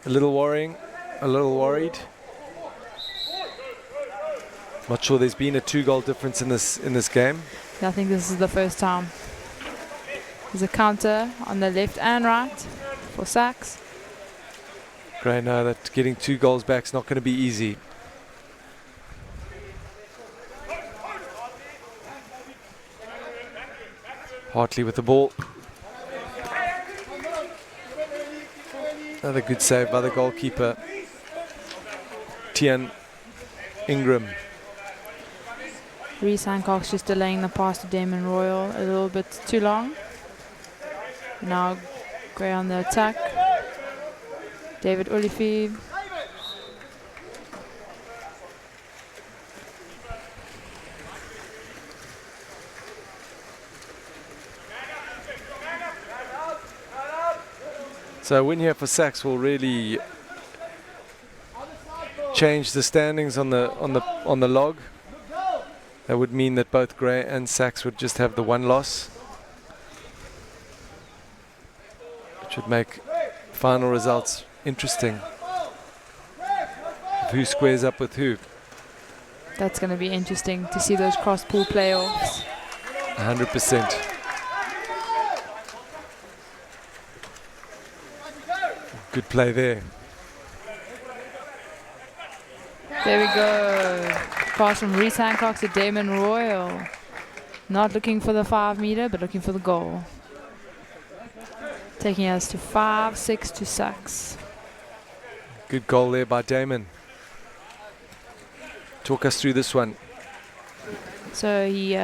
a little worrying, a little worried. Not sure there's been a 2-goal difference in this game. I think this is the first time. There's a counter on the left and right for Sachs. Gray know that getting 2 goals back is not going to be easy. Hartley with the ball. Another good save by the goalkeeper, Tian Ingram. Reese Hancock's just delaying the pass to Damon Royal a little bit too long. Now Gray on the attack. David Ulifi. So a win here for Sachs will really change the standings on the log. That would mean that both Gray and Sachs would just have the 1 loss. It should make final results interesting. Who squares up with who? That's going to be interesting to see those cross-pool playoffs. 100%. Good play there. There we go. Pass from Reese Hancock to Damon Royal. Not looking for the 5 meter, but looking for the goal. Taking us to 5-6 to 6. Good goal there by Damon. Talk us through this one. So he,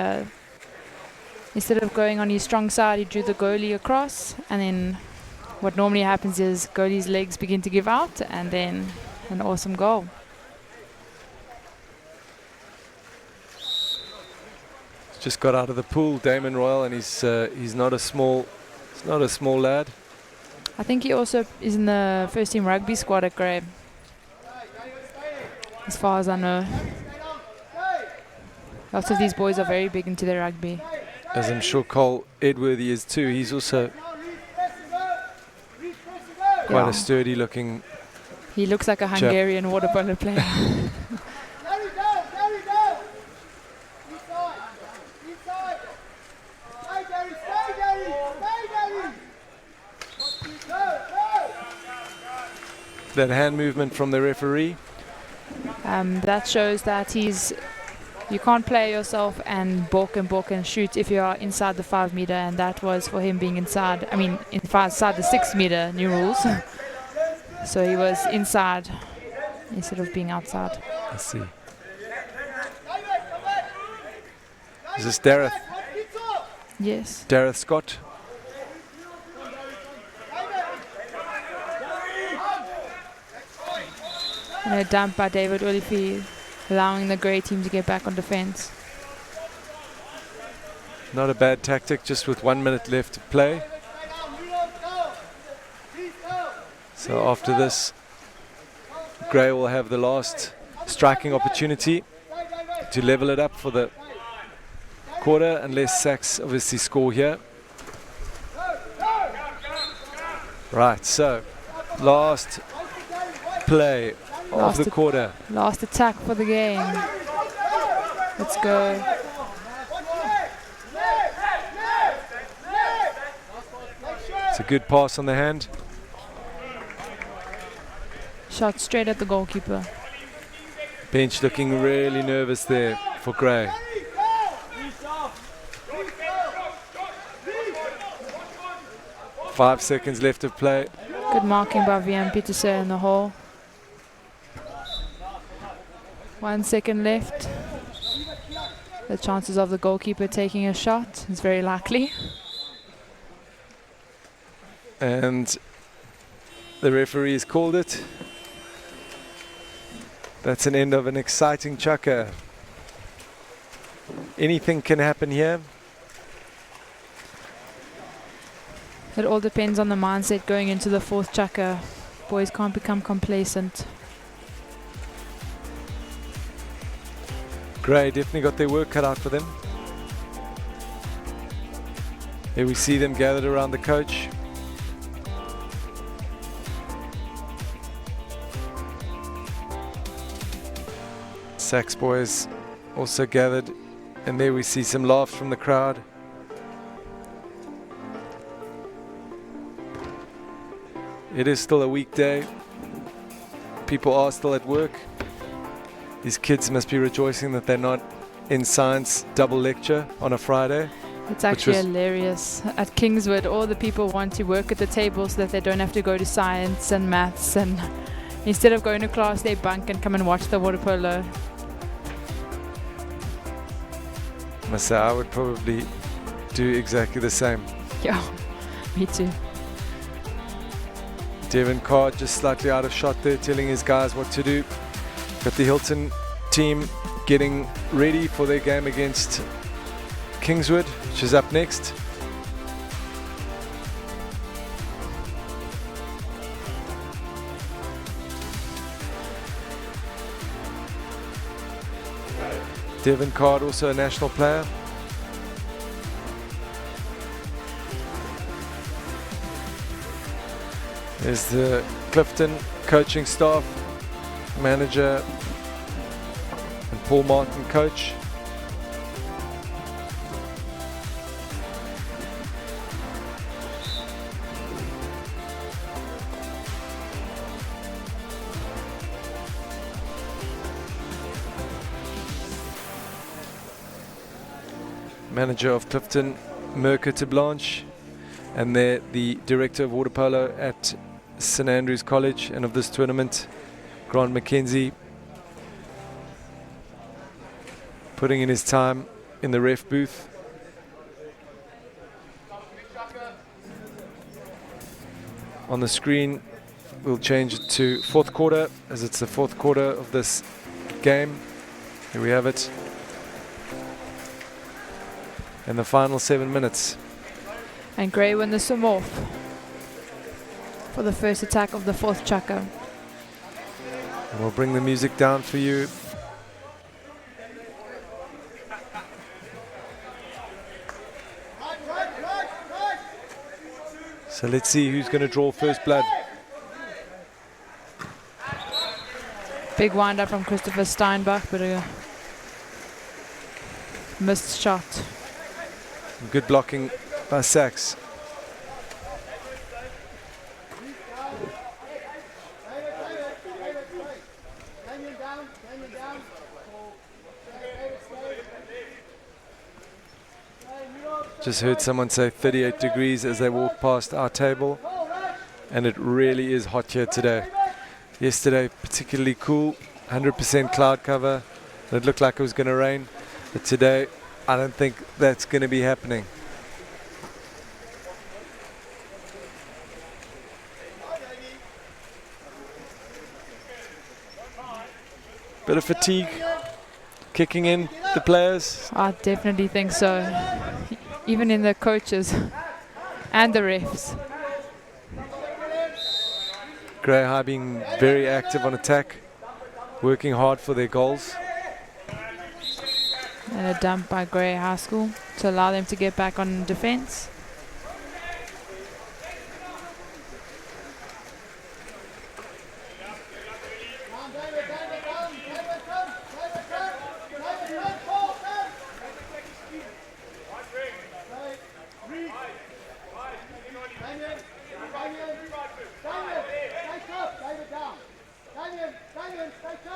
instead of going on his strong side, he drew the goalie across, and then what normally happens is goalie's legs begin to give out, and then an awesome goal. He's just got out of the pool, Damon Royal, and he's not a small lad. I think he also is in the first team rugby squad at Grey, as far as I know. Lots of these boys are very big into their rugby. As I'm sure Cole Edworthy is too. He's also quite a sturdy looking. He looks like a Hungarian water polo player. That hand movement from the referee. That shows that you can't play yourself and balk and shoot if you are inside the 5 meter, and that was for him being inside the 6 meter, new rules. So he was inside instead of being outside. I see. Is this Dareth? Yes. Dareth Scott. And a dump by David Olifi, allowing the Grey team to get back on defense. Not a bad tactic, just with 1 minute left to play. So after this, Grey will have the last striking opportunity to level it up for the quarter, unless Sachs obviously score here. Right, so last play of the quarter. Last attack for the game. Let's go. It's a good pass on the hand. Shot straight at the goalkeeper. Bench looking really nervous there for Grey. Five seconds left of play. Good marking by VM Pieterse in the hole. 1 second left. The chances of the goalkeeper taking a shot is very likely. And the referee has called it. That's an end of an exciting chukker. Anything can happen here. It all depends on the mindset going into the 4th chukker. Boys can't become complacent. Grey definitely got their work cut out for them. Here we see them gathered around the coach. Sachs boys also gathered, and there we see some laughs from the crowd. It is still a weekday. People are still at work. These kids must be rejoicing that they're not in science double lecture on a Friday. It's actually hilarious. At Kingswood, all the people want to work at the table so that they don't have to go to science and maths, and instead of going to class, they bunk and come and watch the water polo. I must say, I would probably do exactly the same. Yeah, me too. Devin Card just slightly out of shot there, telling his guys what to do. Got the Hilton team getting ready for their game against Kingswood, which is up next. Devin Card, also a national player. There's the Clifton coaching staff, manager and Paul Martin coach. manager of Clifton, Merker to Blanche, and they're the director of water polo at St Andrews College and of this tournament, Grant McKenzie, putting in his time in the ref booth. On the screen, we'll change it to fourth quarter, as it's the fourth quarter of this game. Here we have it. And the final 7 minutes. And Gray win the swim off for the first attack of the fourth chukka. And we'll bring the music down for you. So let's see who's going to draw first blood. Big wind up from Christopher Steinbach, but a missed shot. Good blocking by Sachs. Just heard someone say 38 degrees as they walk past our table, and it really is hot here today. Yesterday particularly cool, 100% cloud cover. It looked like it was going to rain, but today I don't think that's going to be happening. Bit of fatigue kicking in the players. I definitely think so. Even in the coaches and the refs. Grey High being very active on attack, working hard for their goals. And a dump by Grey High School to allow them to get back on defense.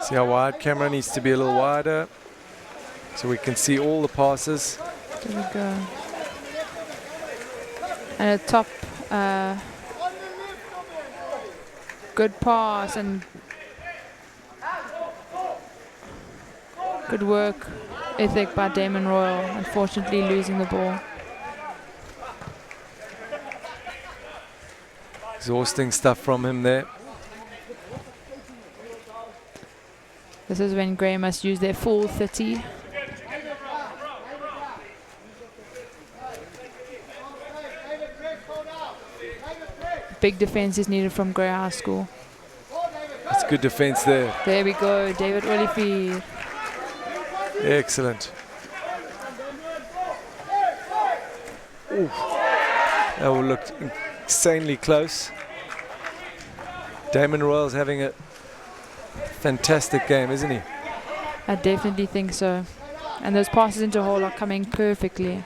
See how wide? Camera needs to be a little wider so we can see all the passes. There we go. And a top good pass and good work ethic by Damon Royal, unfortunately losing the ball. Exhausting stuff from him there. This is when Grey must use their full 30. Big defense is needed from Grey High School. It's good defense there. There we go, David Olivier. Excellent. Ooh. That will look insanely close. Damon Royal's having a fantastic game, isn't he? I definitely think so. And those passes into hole are coming perfectly.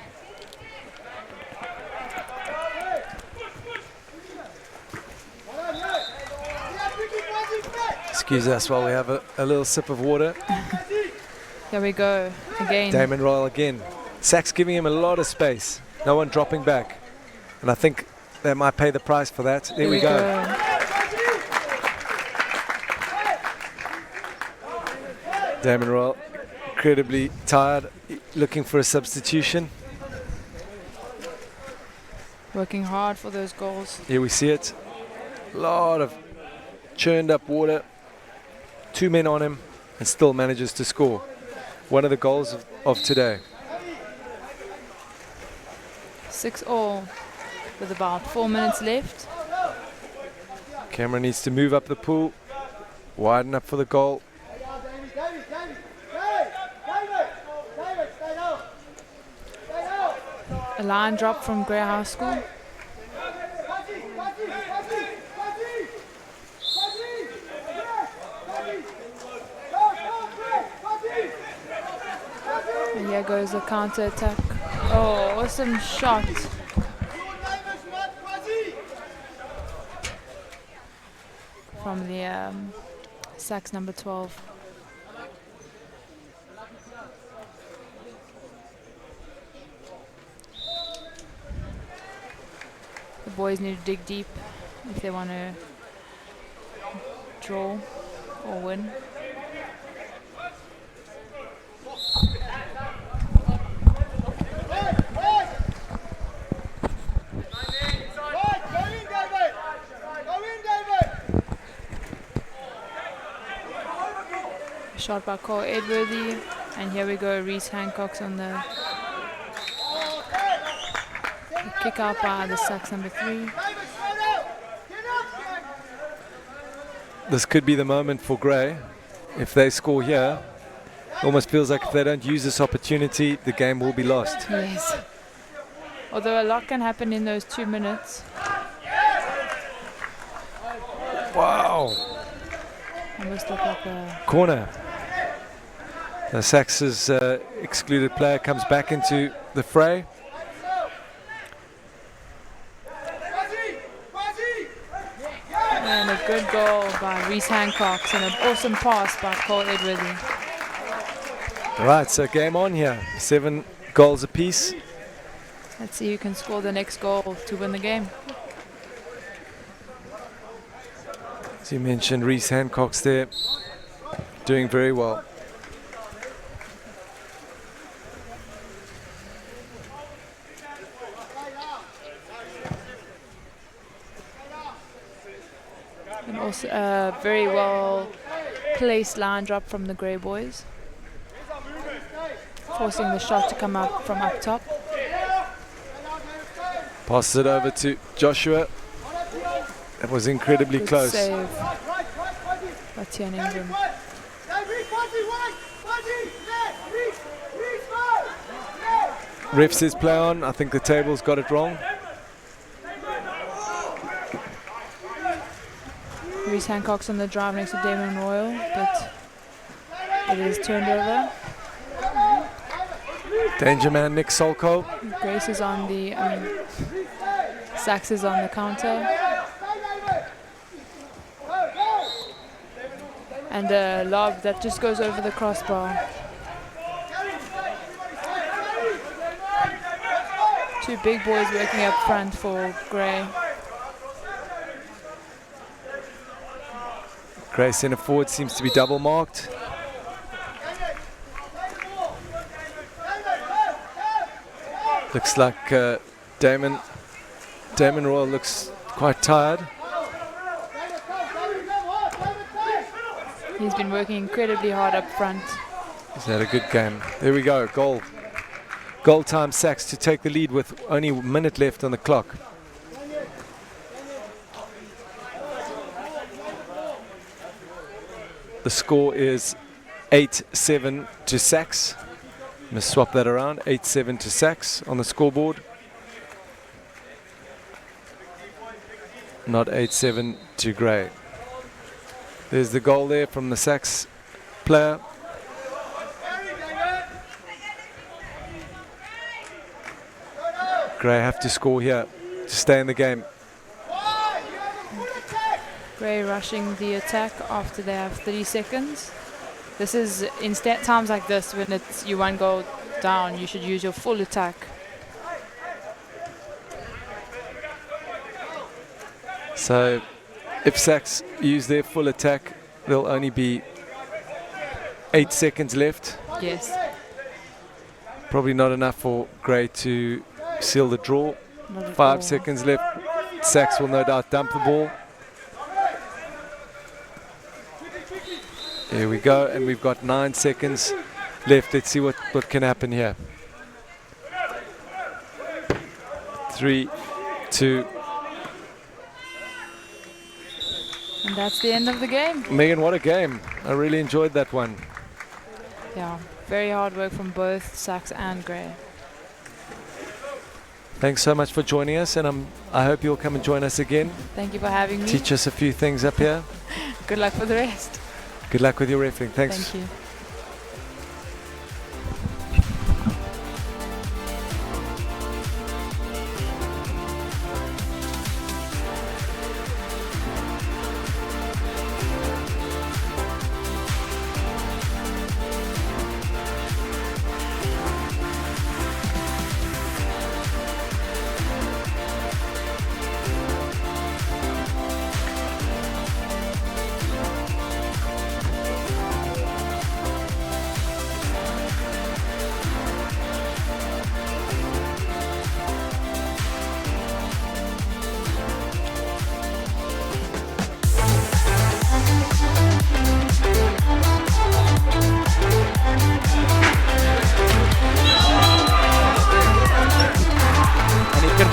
Excuse us while we have a little sip of water. Here we go, again. Damon Royal again. Sachs giving him a lot of space. No one dropping back. And I think they might pay the price for that. There we go. Damon Royal, incredibly tired, looking for a substitution. Working hard for those goals. Here we see it. A lot of churned up water. 2 men on him and still manages to score. One of the goals of today. 6-all with about 4 minutes left. Cameron needs to move up the pool, widen up for the goal. A line drop from Grey High School. And here goes the counter attack. Oh, awesome shot. From the Sachs number 12. boys need to dig deep if they want to draw or win. Shot by Cole Edworthy, and here we go, Reese Hancock's on the kick out by the Sacks number 3. This could be the moment for Grey. If they score here, almost feels like if they don't use this opportunity, the game will be lost. Yes. Although a lot can happen in those 2 minutes. Wow. Almost look like a Corner. The Sacks' excluded player comes back into the fray. And a good goal by Reese Hancock and an awesome pass by Cole Edworthy. Right, so game on here. 7 goals apiece. Let's see who can score the next goal to win the game. As you mentioned, Reese Hancock's there, doing very well. And also a very well placed line drop from the Grey boys, forcing the shot to come up from up top. Passes it over to Joshua. That was incredibly Good close. save by Tian Ingram. Ref says play on. I think the table's got it wrong. Reese Hancock's on the drive next to Damon Royal, but it is turned over. Danger man Nick Solko. Grace is on the, Sachs is on the counter. And a lob that just goes over the crossbar. 2 big boys working up front for Grey. Grey centre forward seems to be double marked. Looks like Damon Royal looks quite tired. He's been working incredibly hard up front. He's had a good game. There we go, goal. Goal time, Sacks to take the lead with only a minute left on the clock. The score is 8-7 to Sacks. I'm going to swap that around. 8-7 to Sacks on the scoreboard. Not 8-7 to Grey. There's the goal there from the Sacks player. Grey have to score here to stay in the game. Grey rushing the attack after they have 30 seconds. This is, in times like this, when it's you 1 goal down, you should use your full attack. So if Sacks use their full attack, there'll only be 8 seconds left. Yes. Probably not enough for Grey to seal the draw. Not at 5 all. seconds left. Sacks will no doubt dump the ball. Here we go, and we've got 9 seconds left. Let's see what can happen here. 3, 2. And that's the end of the game. Megan, what a game. I really enjoyed that one. Yeah, very hard work from both Sachs and Grey. Thanks so much for joining us, and I hope you'll come and join us again. Thank you for having me. Teach us a few things up here. Good luck for the rest. Good luck with your refereeing. Thanks. Thank you.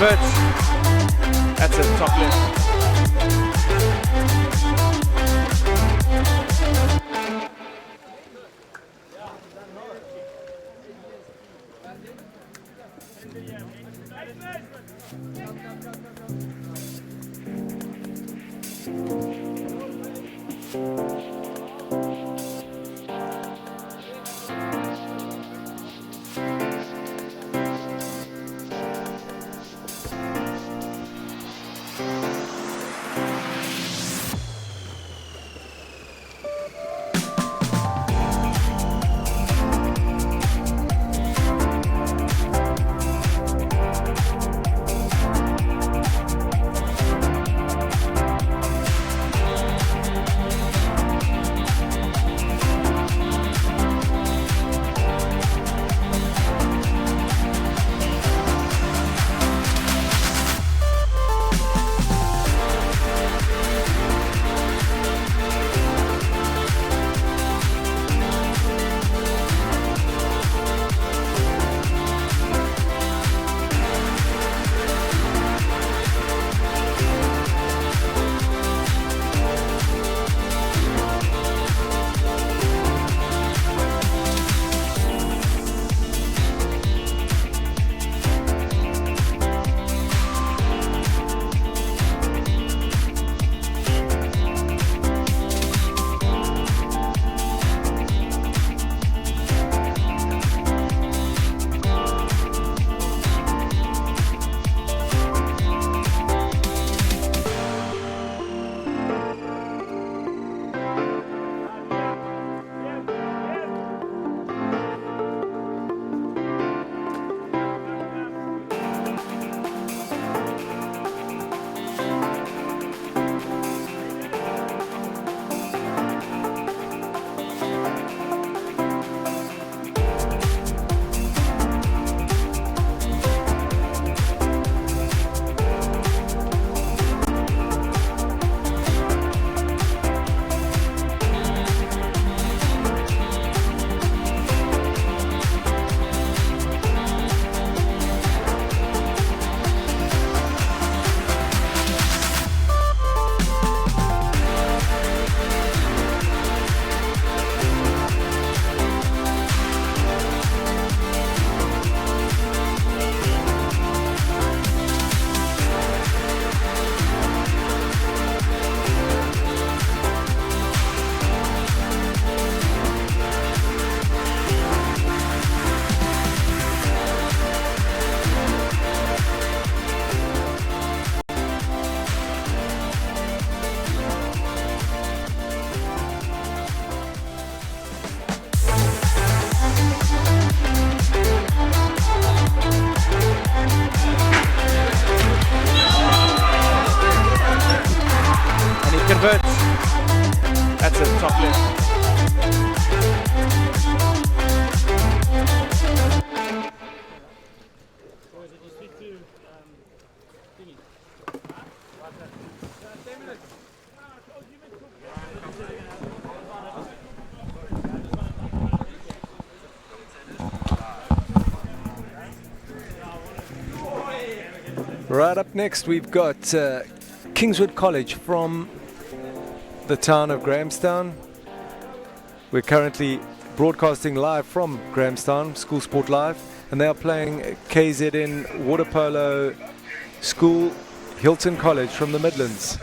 converts. That's it, top left. converts. That's it, top left. Right up next, we've got Kingswood College from the town of Grahamstown. We're currently broadcasting live from Grahamstown, School Sport Live, and they are playing KZN Water Polo School, Hilton College from the Midlands.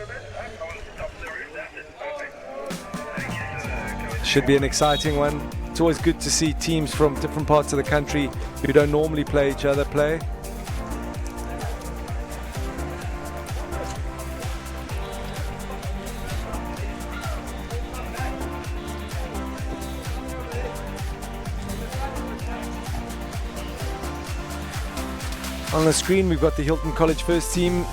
Should be an exciting one. It's always good to see teams from different parts of the country who don't normally play each other play. On the screen, we've got the Hilton College first team.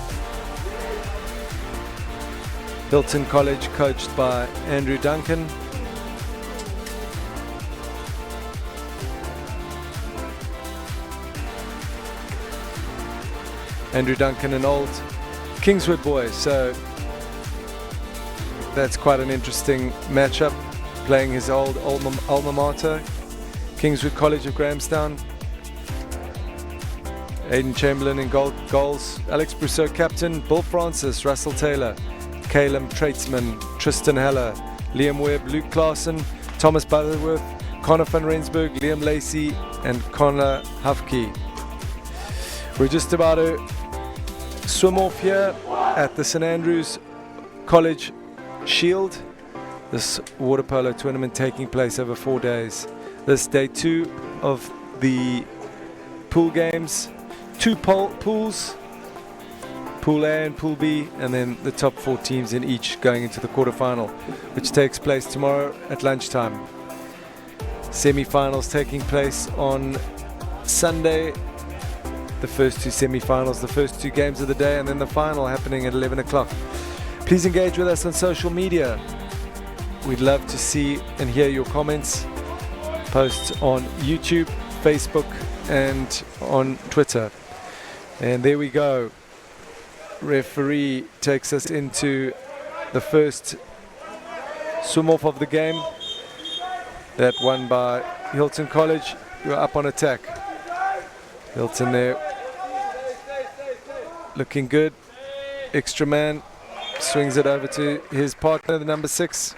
Hilton College coached by Andrew Duncan. Andrew Duncan, an old Kingswood boy, so that's quite an interesting matchup, playing his old alma mater, Kingswood College of Grahamstown. Aiden Chamberlain in goals. Alex Brousseau captain. Bill Francis, Russell Taylor, Caleb Tradesman, Tristan Heller, Liam Webb, Luke Claassen, Thomas Butterworth, Connor van Rensburg, Liam Lacey, and Connor Hufke. We're just about to swim off here at the St Andrews College Shield. This water polo tournament taking place over 4 days. This day 2 of the pool games. 2 pools, Pool A and Pool B, and then the top 4 teams in each going into the quarterfinal, which takes place tomorrow at lunchtime. Semi-finals taking place on Sunday. The first 2 semi-finals, the first 2 games of the day, and then the final happening at 11 o'clock. Please engage with us on social media. We'd love to see and hear your comments. Posts on YouTube, Facebook, and on Twitter. And there we go. Referee takes us into the first swim off of the game. That won by Hilton College, who are up on attack. Hilton there, looking good. Extra man swings it over to his partner, the number 6,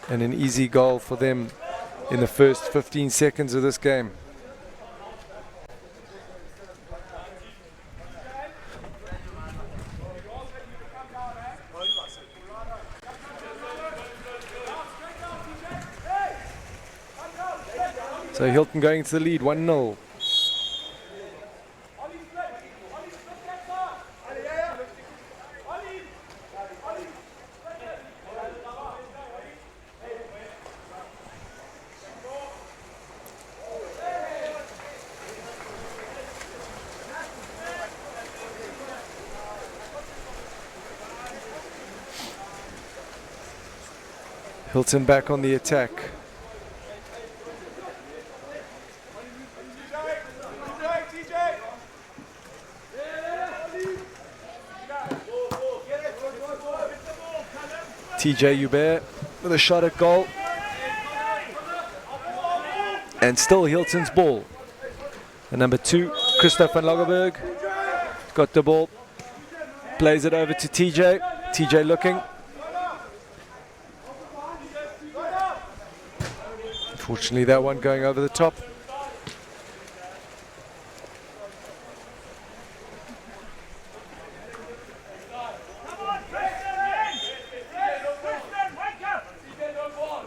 and an easy goal for them in the first 15 seconds of this game. So Hilton going to the lead, 1-0. Hilton back on the attack. TJ Hubert with a shot at goal. And still Hilton's ball. The number 2, Christoph van Lagerberg, got the ball. Plays it over to TJ. TJ looking. Unfortunately, that one going over the top.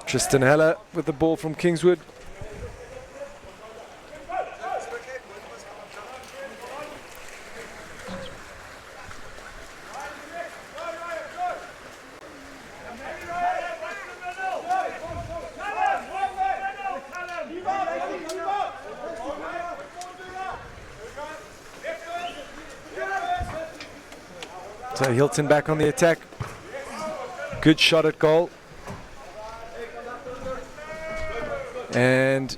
Tristan Heller with the ball from Kingswood. So Hilton back on the attack. Good shot at goal. And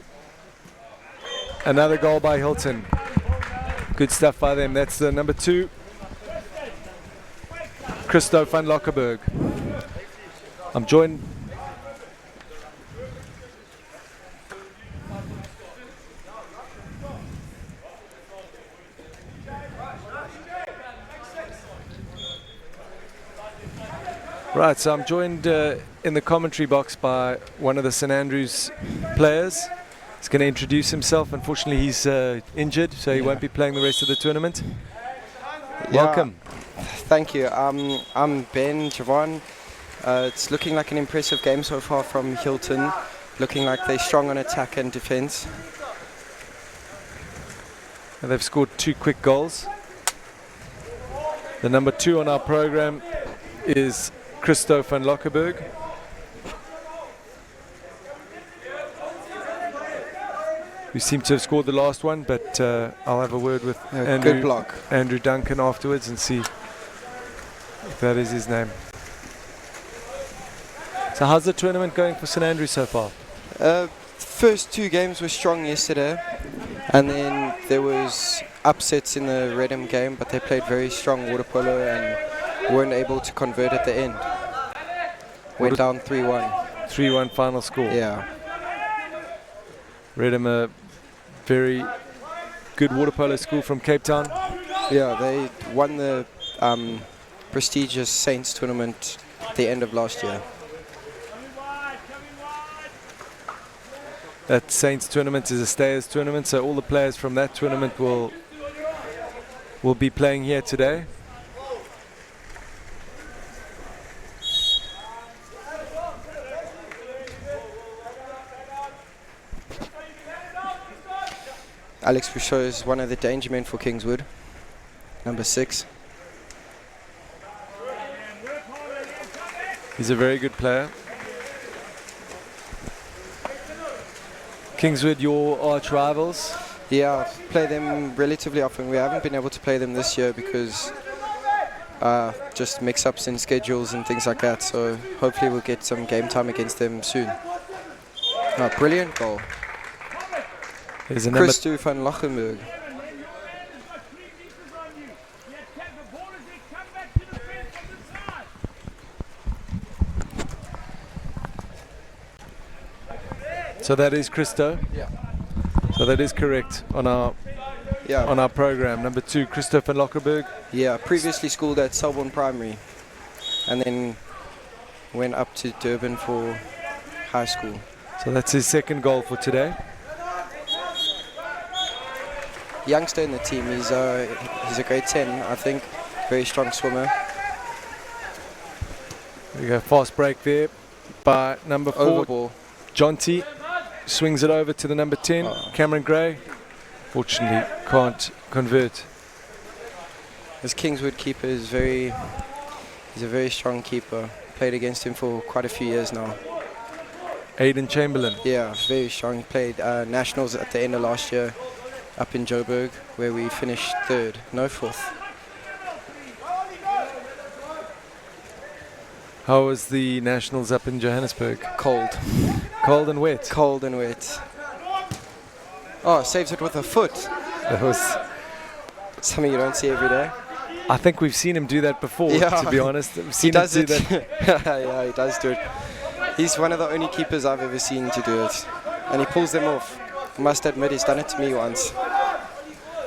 another goal by Hilton. Good stuff by them. That's the number 2, Christoph van Lagerberg. I'm joined Right, so I'm joined in the commentary box by one of the St Andrews players. He's going to introduce himself. Unfortunately, he's injured, so he won't be playing the rest of the tournament. Welcome. Thank you. I'm Ben Javon. It's looking like an impressive game so far from Hilton. Looking like they're strong on attack and defense. And they've scored 2 quick goals. The number 2 on our program is Christoph van Lagerberg. We seem to have scored the last one, but I'll have a word with Andrew Duncan afterwards and see if that is his name. So how's the tournament going for St Andrews so far? First 2 games were strong yesterday, and then there was upsets in the Redham game, but they played very strong water polo and weren't able to convert at the end. Went down 3-1. 3-1 final score. Yeah. Redham, a very good water polo school from Cape Town. Yeah, they won the prestigious Saints tournament at the end of last year. That Saints tournament is a Stayers tournament, so all the players from that tournament will be playing here today. Alex Bouchot is one of the danger men for Kingswood, number 6. He's a very good player. Kingswood, your arch rivals? Yeah, play them relatively often. We haven't been able to play them this year because just mix-ups in schedules and things like that. So hopefully we'll get some game time against them soon. Oh, brilliant goal. There's a Christo van Lochenberg. So that is Christo. Yeah. So that is correct on our program. Number 2, Christo van Lochenberg. Yeah, previously schooled at Selborne Primary, and then went up to Durban for high school. So that's his second goal for today. Youngster in the team. He's a grade 10, I think. Very strong swimmer. There we go, fast break there by number 4. Overball. Jonty swings it over to the number 10, Cameron Gray. Fortunately, can't convert. This Kingswood keeper is he's a very strong keeper. Played against him for quite a few years now. Aidan Chamberlain. Yeah, very strong. Played nationals at the end of last year up in Joburg, where we finished 3rd, no 4th. How was the nationals up in Johannesburg? Cold. Cold and wet. Cold and wet. Oh, saves it with a foot. That was something you don't see every day. I think we've seen him do that before, to be honest. We've seen he does him do it. that. Yeah, he does do it. He's one of the only keepers I've ever seen to do it. And he pulls them off. I must admit, he's done it to me once.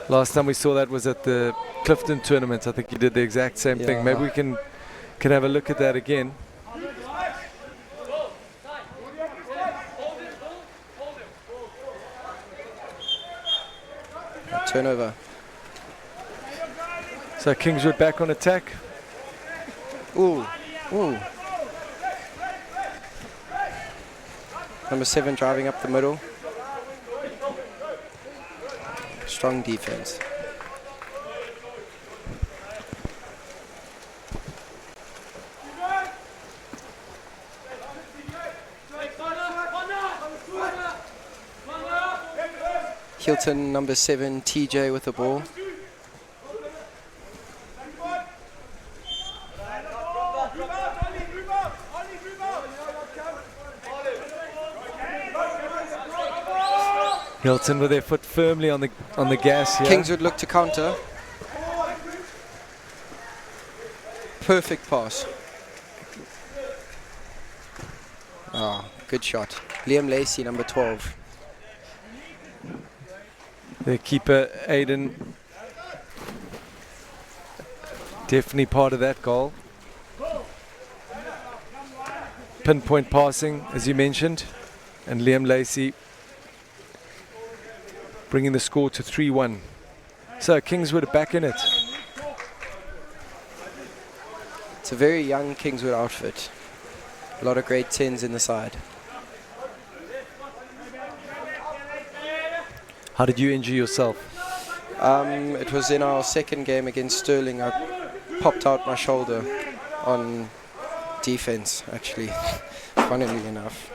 Last time we saw that was at the Clifton tournament. I think he did the exact same thing. Maybe we can have a look at that again. Turnover. So Kingswood back on attack. Ooh. Number 7 driving up the middle. Strong defense. Hilton, number 7, TJ with the ball. Hilton with their foot firmly on the gas here. Kingswood look to counter. Perfect pass. Good shot. Liam Lacey, number 12. Their keeper, Aidan, definitely part of that goal. Pinpoint passing, as you mentioned, and Liam Lacey bringing the score to 3-1. So Kingswood are back in it. It's a very young Kingswood outfit. A lot of grade 10s in the side. How did you injure yourself? It was in our second game against Sterling. I popped out my shoulder on defense, actually, funnily enough.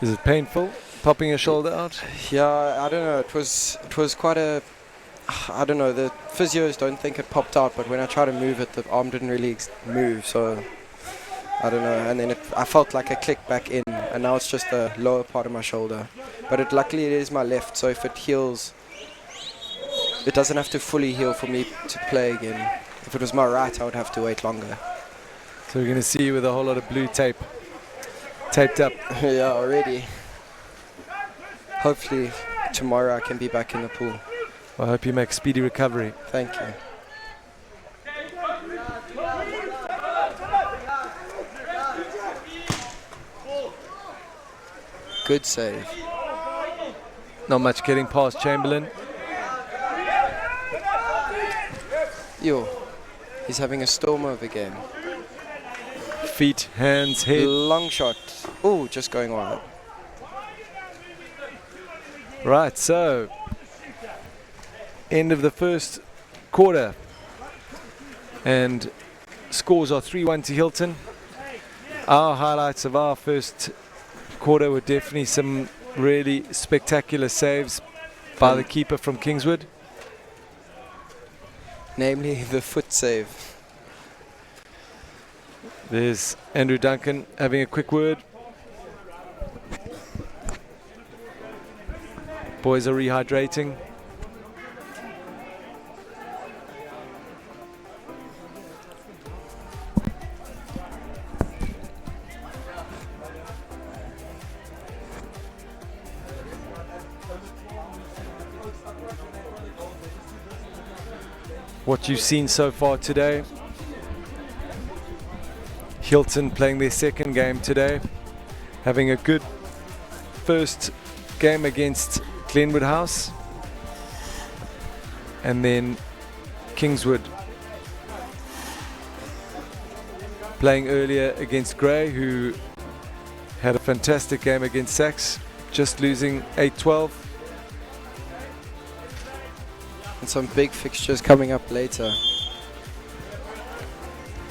Is it painful, popping your shoulder out? Yeah, I don't know. It was quite a... I don't know. The physios don't think it popped out, but when I tried to move it, the arm didn't really move, so... I don't know, and then I felt like a click back in, and now it's just the lower part of my shoulder. But luckily it is my left, so if it heals, it doesn't have to fully heal for me to play again. If it was my right, I would have to wait longer. So we're going to see you with a whole lot of blue tape taped up. Yeah, already. Hopefully tomorrow I can be back in the pool. I hope you make speedy recovery. Thank you. Good save. Not much getting past Chamberlain. Yo, he's having a storm of a game. Feet, hands, head. Long shot. Oh, just going wide. Right, so end of the first quarter. And scores are 3-1 to Hilton. Our highlights of our first quarter were definitely some really spectacular saves by the keeper from Kingswood. Namely the foot save. There's Andrew Duncan having a quick word. Boys are rehydrating. What you've seen so far today. Hilton playing their second game today, having a good first game against Glenwood House, and then Kingswood playing earlier against Grey, who had a fantastic game against Sachs, just losing 8-12. And some big fixtures coming up later.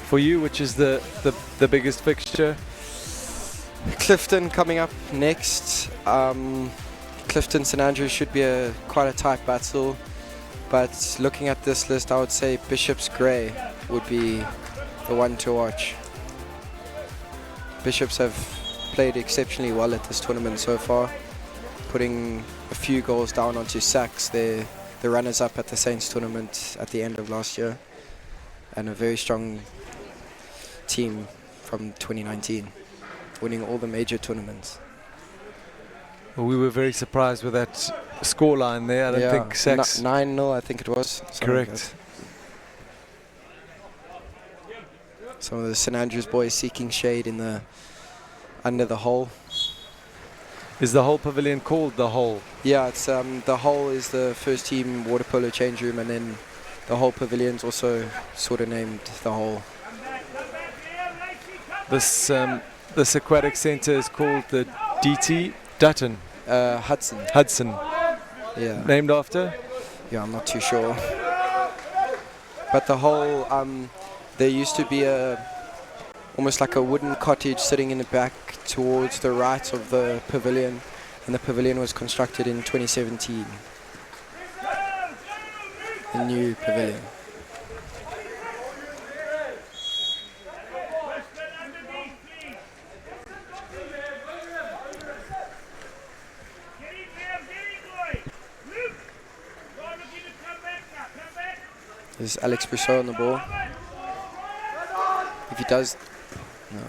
For you, which is the biggest fixture? Clifton coming up next. Clifton St Andrews should be quite a tight battle, but looking at this list, I would say Bishop's Grey would be the one to watch. Bishops have played exceptionally well at this tournament so far, putting a few goals down onto Sachs. They're the runners-up at the Saints tournament at the end of last year, and a very strong team from 2019, winning all the major tournaments. Well, we were very surprised with that scoreline there. I don't think Sachs... 9-0, I think it was. Correct. Like some of the St Andrews boys seeking shade in the under the hole. Is the whole pavilion called the Hole? Yeah, it's the Hole is the first team water polo change room, and then the whole pavilion's also sort of named the Hole. This aquatic centre is called the DT Dutton. Hudson. Hudson. Yeah. Named after? Yeah, I'm not too sure. But the Hole, there used to be almost like a wooden cottage sitting in the back towards the right of the pavilion, and the pavilion was constructed in 2017. A new pavilion. There's Alex Brousseau on the ball. If he does... No.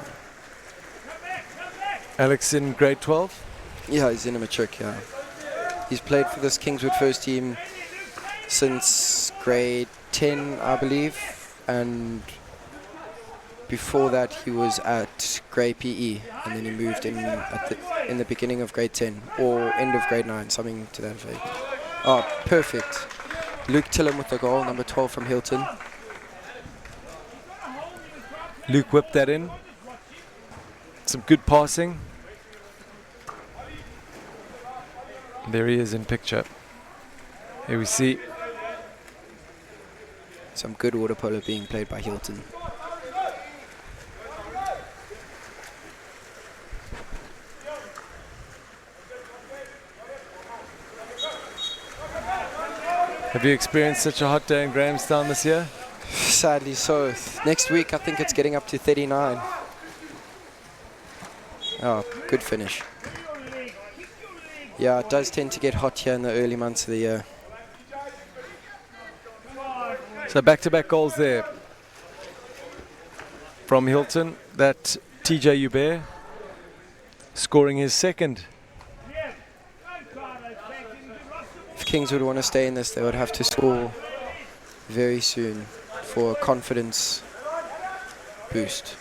Alex in grade 12? Yeah, he's in a matric, yeah. He's played for this Kingswood first team since grade 10, I believe. And before that, he was at Grey PE. And then he moved in in the beginning of grade 10. Or end of grade 9, something to that effect. Oh, perfect. Luke Tillum with the goal, number 12 from Hilton. Luke whipped that in. Some good passing. There he is in picture. Here we see some good water polo being played by Hilton. Have you experienced such a hot day in Grahamstown this year? Sadly so. Next week I think it's getting up to 39. Oh, good finish. Yeah, it does tend to get hot here in the early months of the year. So back-to-back goals there from Hilton. That TJ Hubert scoring his second. Kingswood want to stay in this, they would have to score very soon for a confidence boost.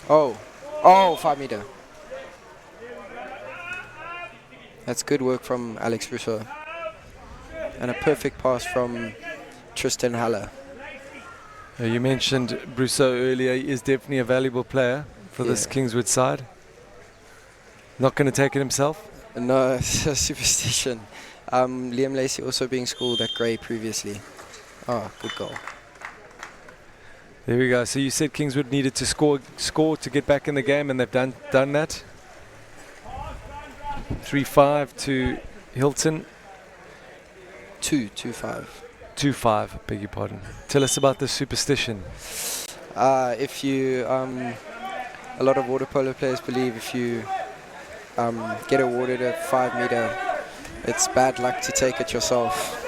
Oh, 5 meter. That's good work from Alex Rousseau. And a perfect pass from Tristan Haller. You mentioned Brousseau earlier. He is definitely a valuable player for this Kingswood side. Not going to take it himself? No, it's a superstition. Liam Lacey also being schooled at Grey previously. Oh, good goal. There we go. So you said Kingswood needed to score to get back in the game, and they've done that. 3-5 to Hilton. 2-5. 2-5, beg your pardon. Tell us about the superstition. If you, a lot of water polo players believe if you get awarded a 5 meter, it's bad luck to take it yourself.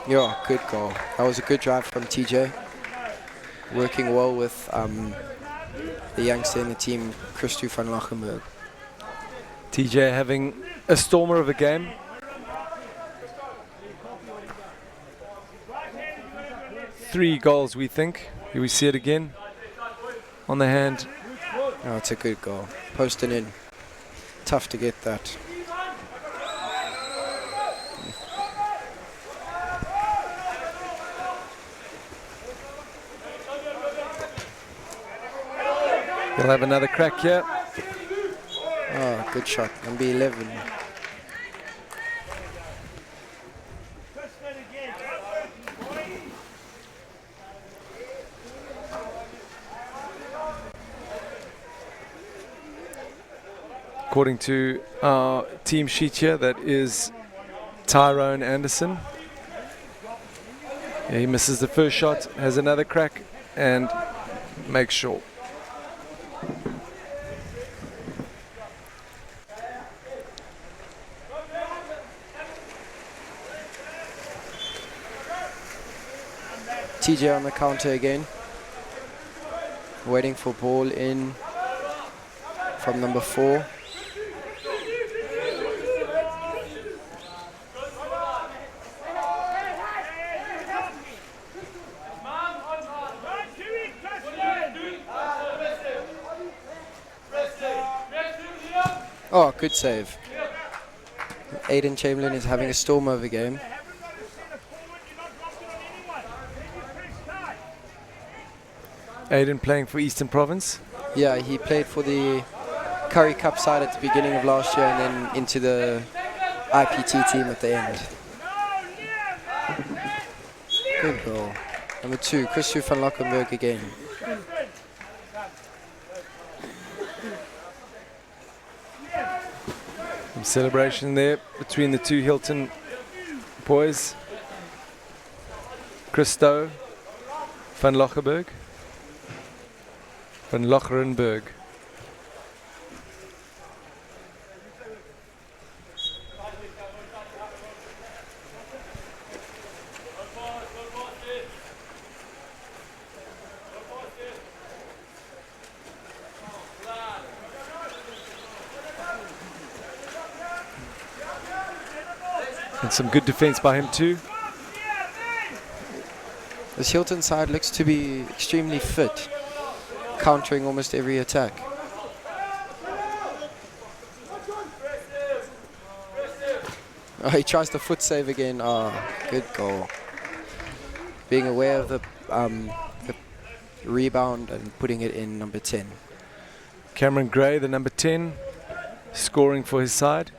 Yeah, good goal. That was a good drive from TJ. Working well with the youngster in the team, Christu van Lachenberg. TJ having a stormer of a game. Three goals, we think. Here we see it again. On the hand. Oh, it's a good goal. Posting in. Tough to get that. He'll have another crack here. Oh, good shot. Number 11. According to our team sheet here, that is Tyrone Anderson. Yeah, he misses the first shot, has another crack, and makes sure. TJ on the counter again. Waiting for ball in from number 4. Oh, good save. Aiden Chamberlain is having a storm over game. Aiden playing for Eastern Province? Yeah, he played for the Curry Cup side at the beginning of last year and then into the IPT team at the end. Good goal. Number 2, Christu van Lachenberg again. Some celebration there between the two Hilton boys. Christo van Lachenberg. Van Locherenberg. And some good defense by him too. This Hilton side looks to be extremely fit, countering almost every attack. Oh, he tries the foot save again. Oh, good goal. Being aware of the rebound and putting it in number 10. Cameron Gray, the number 10, scoring for his side.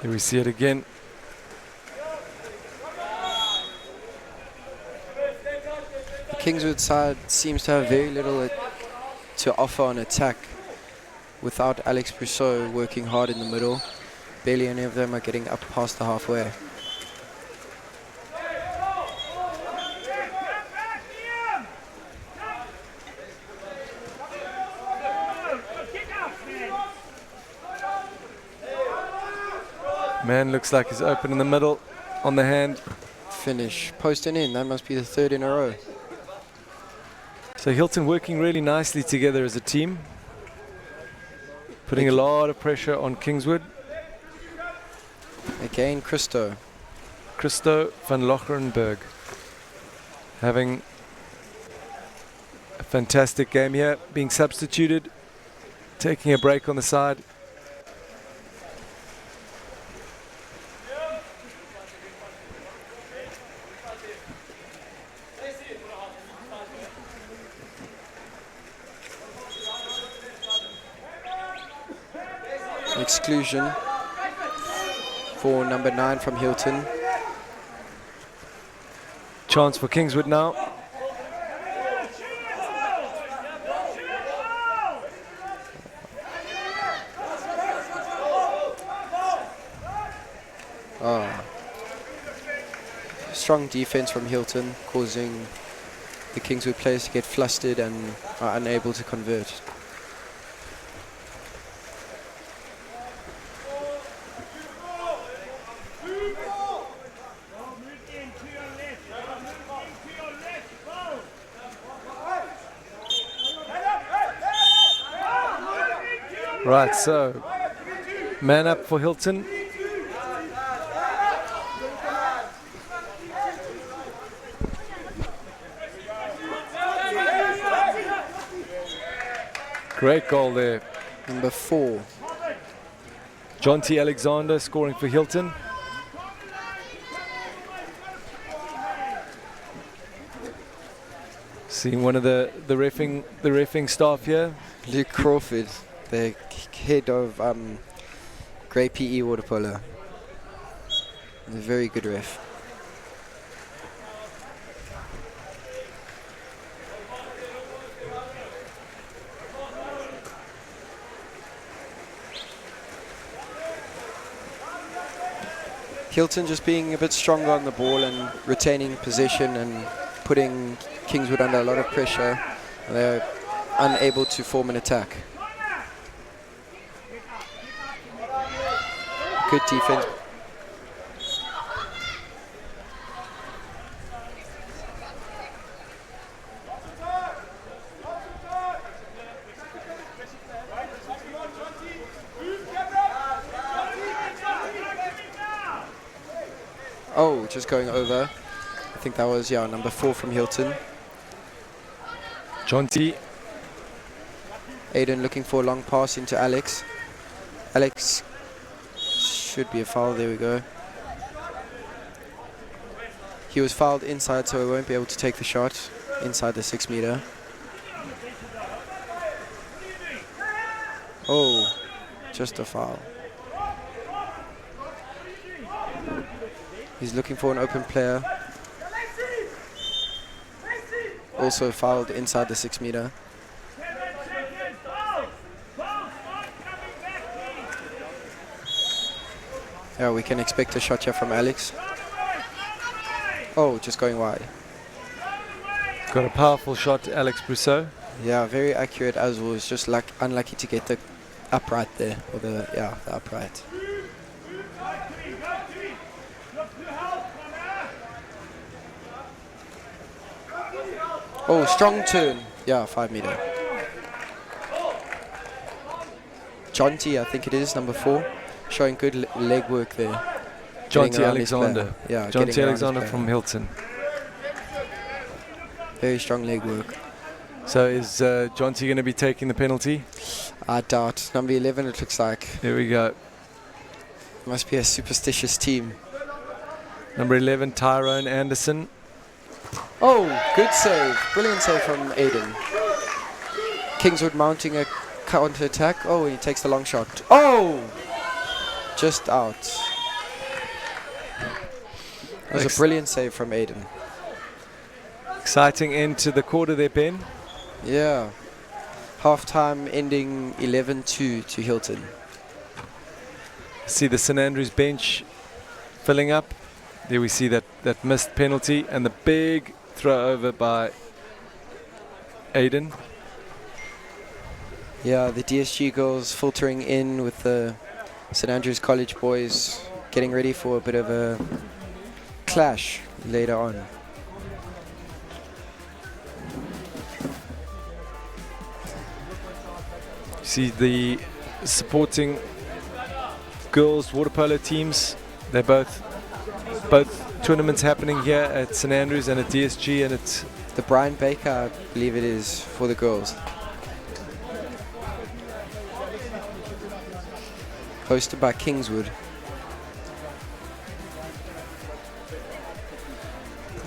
Here we see it again. The Kingswood side seems to have very little to offer on attack without Alex Brousseau working hard in the middle. barely any of them are getting up past the halfway. Man looks like he's open in the middle on the hand. Finish. Post and in. That must be the third in a row. So Hilton working really nicely together as a team. Putting a lot of pressure on Kingswood. Again, Christo van Locherenberg having a fantastic game here, being substituted, taking a break on the side. Exclusion for number 9 from Hilton. Chance for Kingswood now. Strong defense from Hilton, causing the Kingswood players to get flustered and are unable to convert. Right, so man up for Hilton. Great goal there. Number 4. John T. Alexander scoring for Hilton. Seeing one of the reffing staff here. Luke Crawford, the head of Grey PE Water Polo. A very good ref. Hilton just being a bit stronger on the ball and retaining possession and putting Kingswood under a lot of pressure. They're unable to form an attack. Good defense. Oh, just going over. I think that was, yeah, number 4 from Hilton. John T. Aiden looking for a long pass into Alex. Alex should be a foul. There we go. He was fouled inside, so he won't be able to take the shot inside the 6 meter. Oh, just a foul. He's looking for an open player. Also fouled inside the 6 meter. Yeah, we can expect a shot here from Alex. Oh, just going wide. Got a powerful shot, Alex Brousseau. Yeah, very accurate as was. Just unlucky to get the upright there, or the upright. Oh, strong turn. Yeah, 5 meter. John T, I think it is, number 4. Showing good leg work there. John T. Alexander. Yeah, John T. Alexander from Hilton. Very strong leg work. So is John T. going to be taking the penalty? I doubt. Number 11, it looks like. Here we go. Must be a superstitious team. Number 11, Tyrone Anderson. Oh, good save. Brilliant save from Aiden. Kingswood mounting a counter attack. Oh, and he takes the long shot. Oh! Just out. That was a brilliant save from Aiden. Exciting end to the quarter there, Ben. Yeah. Half-time ending 11-2 to Hilton. See the St Andrews bench filling up. There we see that missed penalty and the big throw over by Aiden. Yeah, the DSG girls filtering in with the St Andrews College boys, getting ready for a bit of a clash later on. See the supporting girls water polo teams. They're both tournaments happening here at St Andrews and at DSG, and it's the Brian Baker, I believe it is, for the girls. Hosted by Kingswood.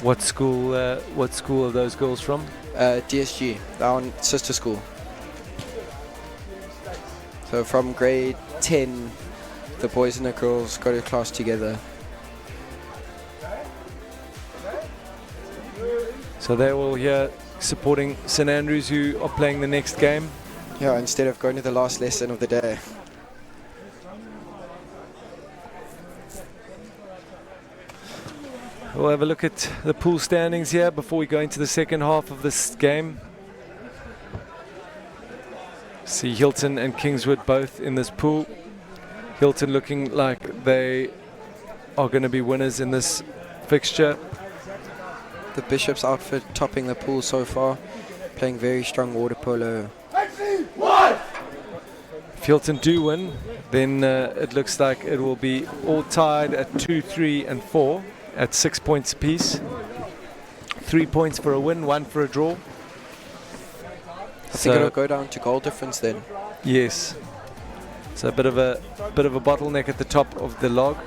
What school are those girls from? DSG, our sister school. So from grade 10, the boys and the girls go to class together. So they're all here supporting St Andrews, who are playing the next game. Yeah, instead of going to the last lesson of the day. We'll have a look at the pool standings here before we go into the second half of this game. See Hilton and Kingswood both in this pool. Hilton looking like they are going to be winners in this fixture. The Bishop's outfit topping the pool so far, playing very strong water polo. If Hilton do win, then it looks like it will be all tied at 2, 3 and 4 at 6 points apiece. 3 points for a win, 1 for a draw. I think it'll go down to goal difference then. Yes. So a bit of a bottleneck at the top of the log.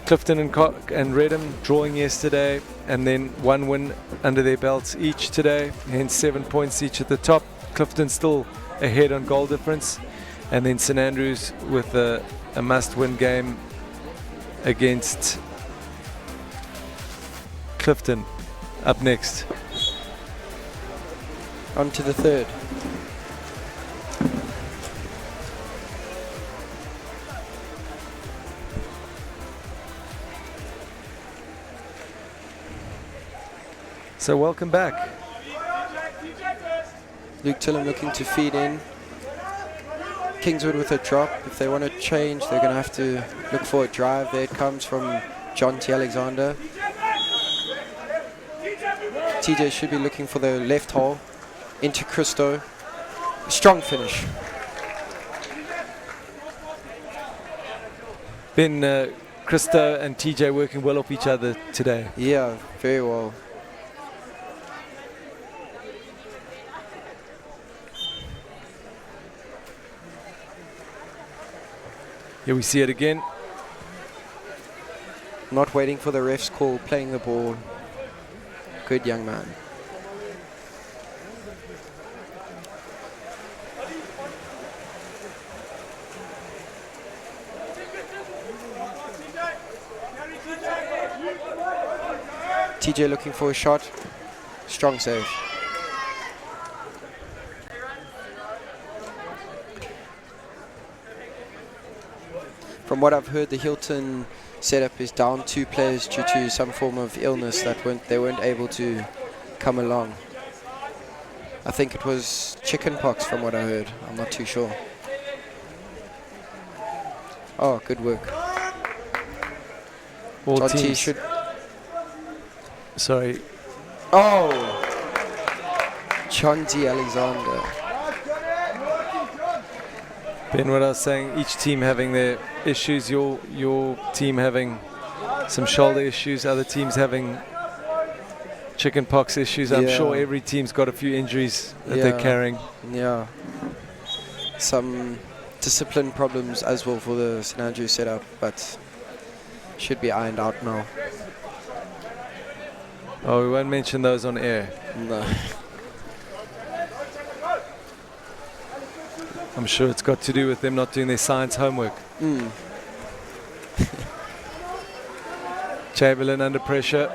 Clifton and Redham drawing yesterday, and then 1 win under their belts each today, hence 7 points each at the top. Clifton still ahead on goal difference, and then St Andrews with a must-win game against Clifton up next. On to the third. So welcome back. Luke Tillum looking to feed in. Kingswood with a drop. If they want to change, they're going to have to look for a drive. There it comes from John T. Alexander. TJ should be looking for the left hole. Into Christo. Strong finish. Been Christo and TJ working well off each other today. Yeah, very well. Here we see it again. Not waiting for the ref's call, playing the ball. Good young man. TJ looking for a shot. Strong save. From what I've heard, the Hilton setup is down 2 players due to some form of illness that they weren't able to come along. I think it was chickenpox from what I heard. I'm not too sure. Oh, good work. All John T teams. should. Sorry. Oh! John T. Alexander. Ben, what I was saying, each team having their issues, your team having some shoulder issues, other teams having chickenpox issues. I'm sure every team's got a few injuries that they're carrying. Yeah. Some discipline problems as well for the St Andrews setup, but should be ironed out now. Oh, we won't mention those on air. No. I'm sure it's got to do with them not doing their science homework. Chamberlain under pressure.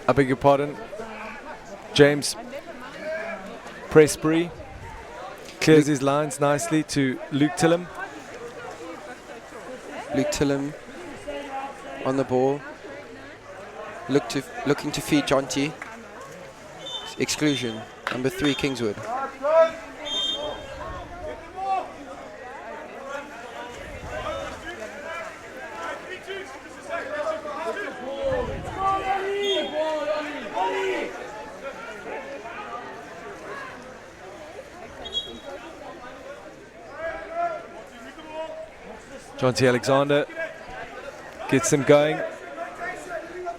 I beg your pardon. James Presbury. Clears his lines nicely to Luke Tillum. Luke Tillum on the ball. Looking to feed Jonty. Exclusion. Number 3, Kingswood. Jonty Alexander gets them going.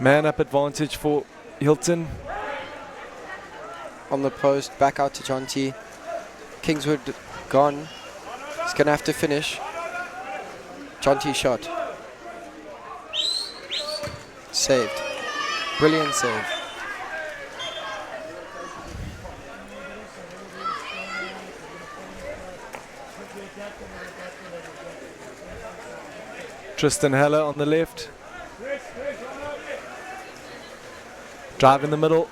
Man up advantage for Hilton. On the post, back out to Jonty. Kingswood gone. He's going to have to finish. Jonty shot. Saved. Brilliant save. Tristan Haller on the left. Drive in the middle.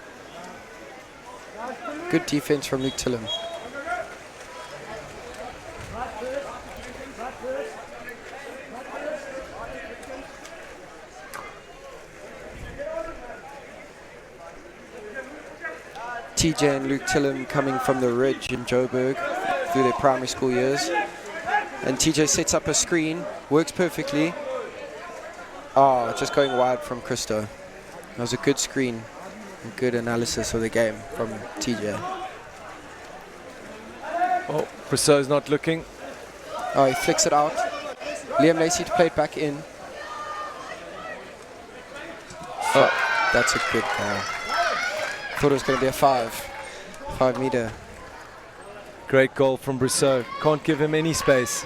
Good defense from Luke Tillum. TJ and Luke Tillum coming from the Ridge in Joburg through their primary school years. And TJ sets up a screen, works perfectly. Oh, just going wide from Christo. That was a good screen. Good analysis of the game from TJ. Oh, Brousseau's not looking. Oh, he flicks it out. Liam Lacey to play it back in. Oh, that's a good goal. Thought it was going to be a 5 meter. Great goal from Brousseau. Can't give him any space.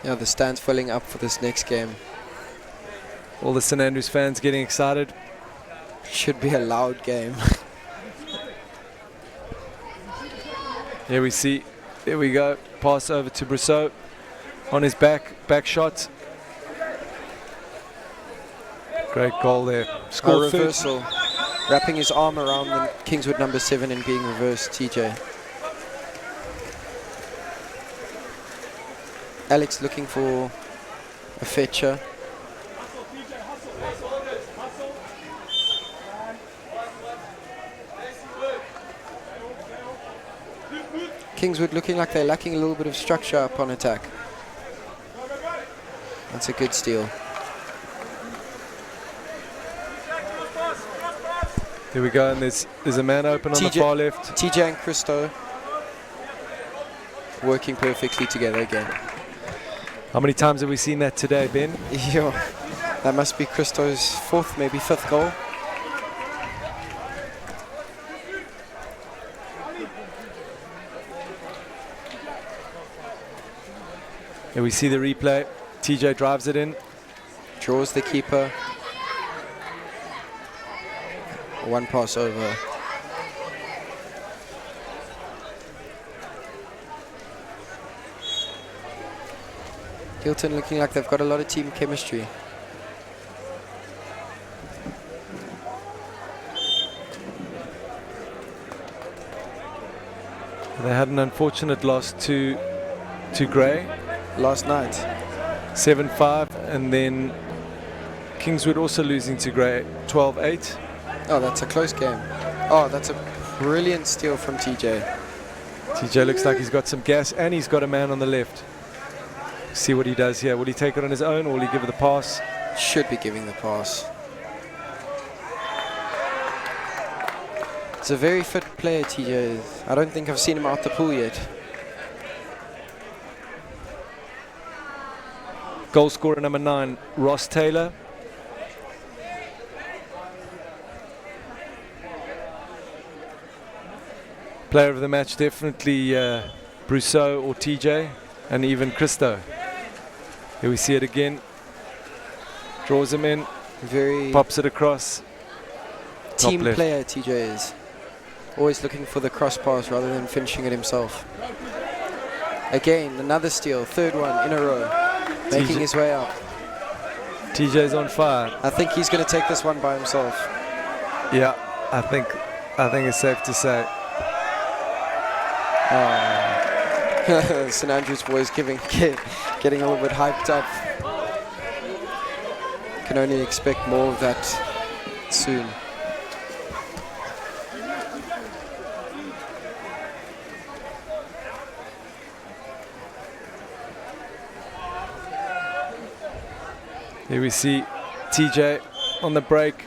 Yeah, the stands filling up for this next game. All the St Andrews fans getting excited. Should be a loud game. Here we see, there we go. Pass over to Brousseau. On his back shot. Great goal there. Score reversal. Wrapping his arm around the Kingswood number 7 and being reversed, TJ. Alex looking for a fetcher. Kingswood looking like they're lacking a little bit of structure up on attack. That's a good steal. Here we go, and there's a man open on the far left. TJ and Christo working perfectly together again. How many times have we seen that today, Ben? Yeah, that must be Christo's 4th, maybe 5th goal. Here we see the replay. TJ drives it in. Draws the keeper. One pass over. Hilton looking like they've got a lot of team chemistry. They had an unfortunate loss to Grey last night. 7-5, and then Kingswood also losing to Grey 12-8. Oh, that's a close game. Oh, that's a brilliant steal from TJ. TJ looks like he's got some gas, and he's got a man on the left. See what he does here. Will he take it on his own, or will he give it the pass? Should be giving the pass. It's a very fit player, TJ. I don't think I've seen him out the pool yet. Goal scorer number 9, Ross Taylor. Player of the match, definitely Brousseau or TJ, and even Christo. Here we see it again. Draws him in, pops it across. Team player, TJ is. Always looking for the cross pass rather than finishing it himself. Again, another steal, 3rd one in a row, making his way up. TJ's on fire. I think he's going to take this one by himself. Yeah, I think it's safe to say. St Andrews boys getting a little bit hyped up. Can only expect more of that soon. Here we see TJ on the break.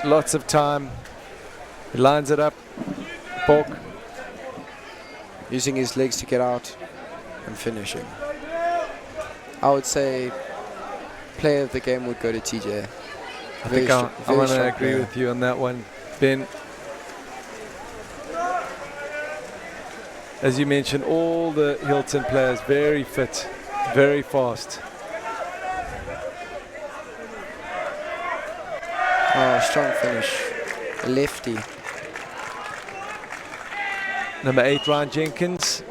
Lots of time. He lines it up. Pork. Using his legs to get out and finishing. I would say player of the game would go to TJ. I think I want to agree with you on that one, Ben. As you mentioned, all the Hilton players very fit, very fast. Oh, strong finish. A lefty. Number 8, Ryan Jenkins.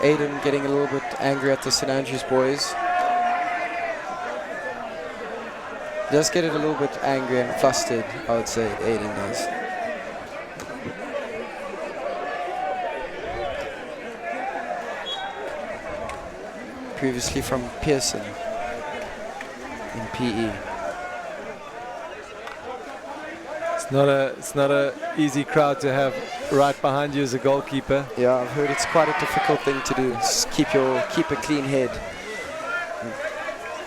Aiden getting a little bit angry at the St Andrews boys. Does get it a little bit angry and flustered, I would say, Aiden does. Previously from Pearson in PE. It's not a easy crowd to have right behind you as a goalkeeper. Yeah, I've heard it's quite a difficult thing to do. Just keep a clean head and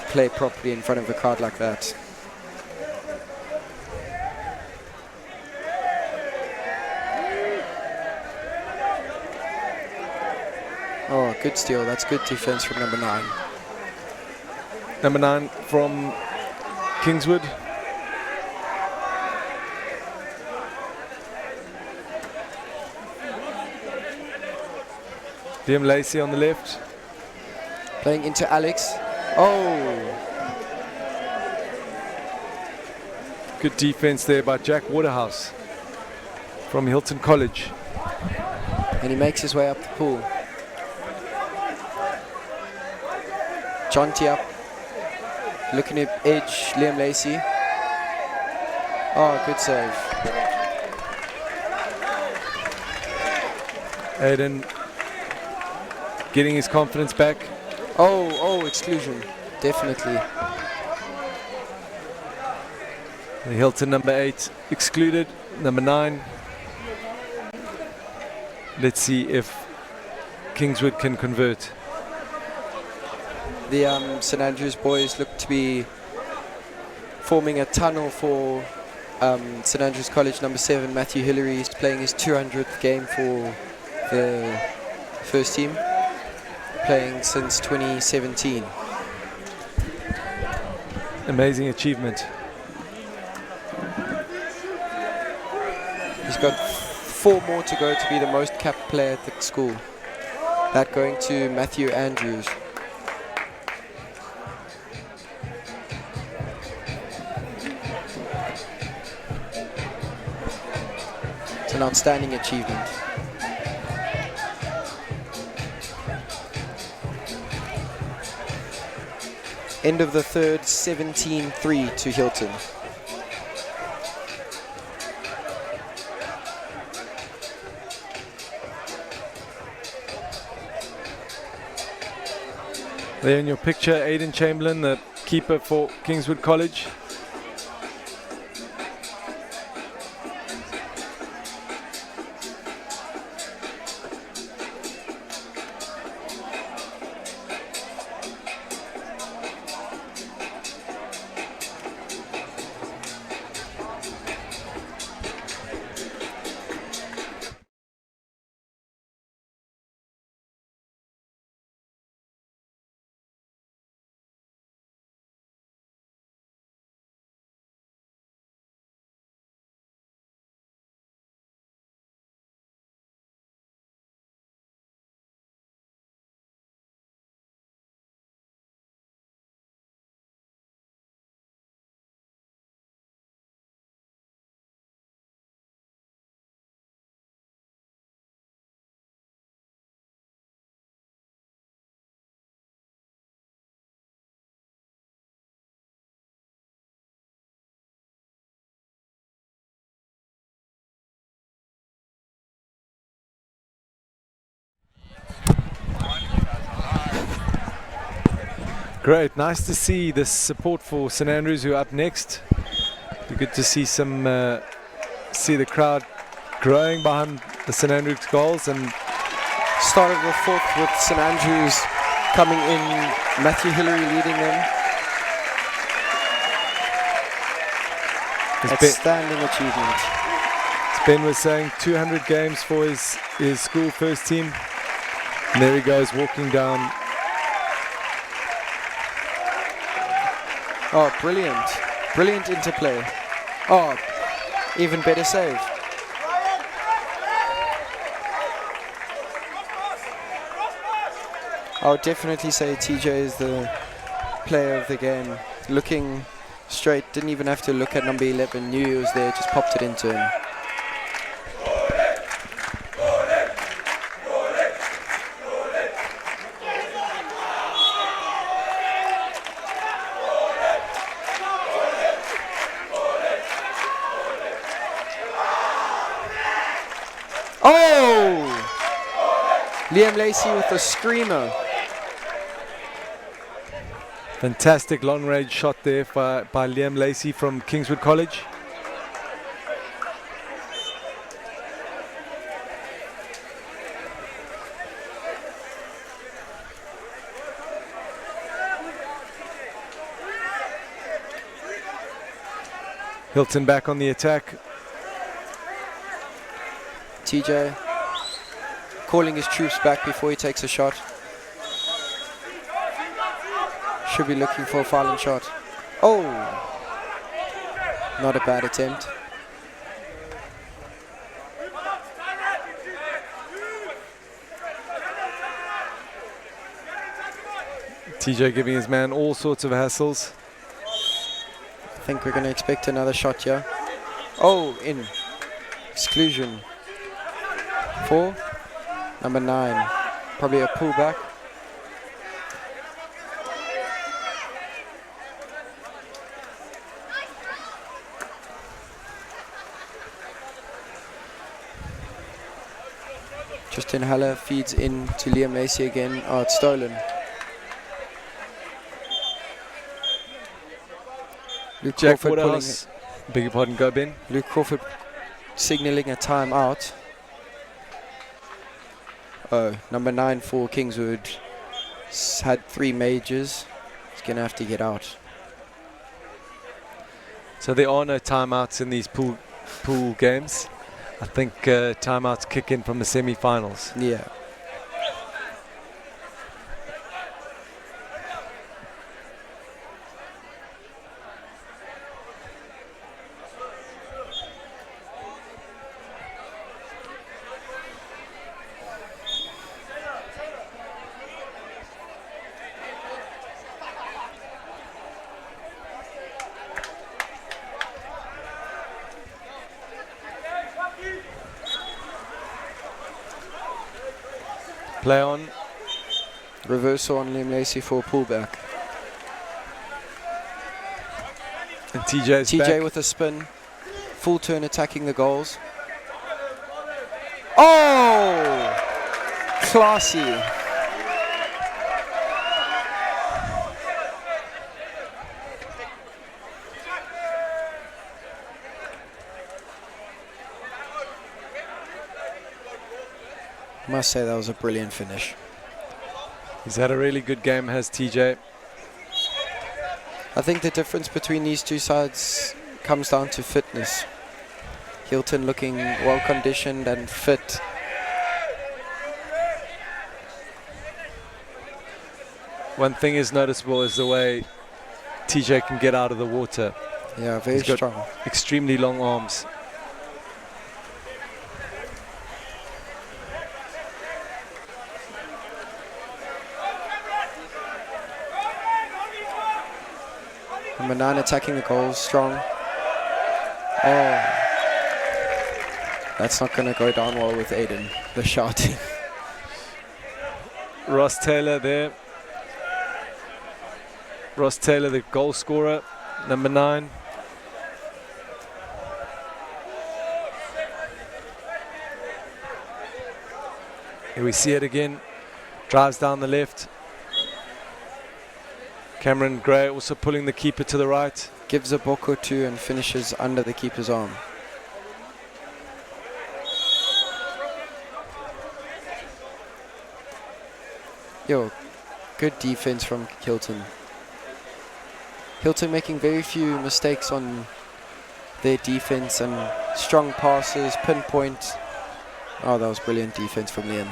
play properly in front of a crowd like that. Oh, good steal. That's good defense from number 9. Number 9 from Kingswood. Liam Lacey on the left. Playing into Alex. Oh! Good defense there by Jack Waterhouse from Hilton College. And he makes his way up the pool. Jonty up. Looking at edge, Liam Lacey. Oh, good save. Aiden getting his confidence back. Oh, exclusion. Definitely. The Hilton number 8 excluded. Number 9. Let's see if Kingswood can convert. The St Andrews boys look to be forming a tunnel for St Andrews College number 7, Matthew Hillary. He's playing his 200th game for the first team, playing since 2017. Amazing achievement. He's got 4 more to go to be the most capped player at the school. That going to Matthew Andrews. It's an outstanding achievement. End of the third, 17-3 to Hilton. There in your picture, Aiden Chamberlain, the keeper for Kingswood College. Great, nice to see this support for St Andrews, who are up next. Be good to see see the crowd growing behind the St Andrews goals. And started the fourth with St Andrews coming in, Matthew Hillary leading them. Outstanding achievement. As Ben was saying, 200 games for his school first team. And there he goes, walking down. Oh, brilliant. Brilliant interplay. Oh, even better save. I would definitely say TJ is the player of the game. Looking straight, didn't even have to look at number 11, knew he was there, just popped it into him. Oh! Liam Lacey with the screamer. Fantastic long-range shot there by Liam Lacey from Kingswood College. Hilton back on the attack. TJ calling his troops back before he takes a shot. Should be looking for a violent shot. Oh! Not a bad attempt. TJ giving his man all sorts of hassles. I think we're going to expect another shot here. Oh, in. Exclusion. 4. Number 9. Probably a pullback. Justin Haller feeds in to Liam Lacey again. Oh, it's stolen. Luke Jack Crawford Waterhouse. Beg your pardon, go Ben. Luke Crawford signaling a timeout. Oh, number 9 for Kingswood. Had 3 majors. He's going to have to get out. So there are no timeouts in these pool games. I think timeouts kick in from the semi-finals. Yeah. Play on. Reversal on Liam Lacey for a pullback. And TJ's TJ back. with a spin. Full turn attacking the goals. Oh! Classy. Must say that was a brilliant finish. He's had a really good game, has TJ. I think the difference between these two sides comes down to fitness. Hilton looking well conditioned and fit. One thing is noticeable is the way TJ can get out of the water. Yeah, very He's got strong. extremely long arms. Number 9 attacking the goals, strong. Oh. That's not going to go down well with Aiden, the shouting. Ross Taylor there. Ross Taylor, the goal scorer, number 9. Here we see it again. Drives down the left. Cameron Gray also pulling the keeper to the right. Gives a book or two and finishes under the keeper's arm. Yo, good defense from Hilton. Hilton making very few mistakes on their defense and strong passes, pinpoint. Oh, that was brilliant defense from Liam.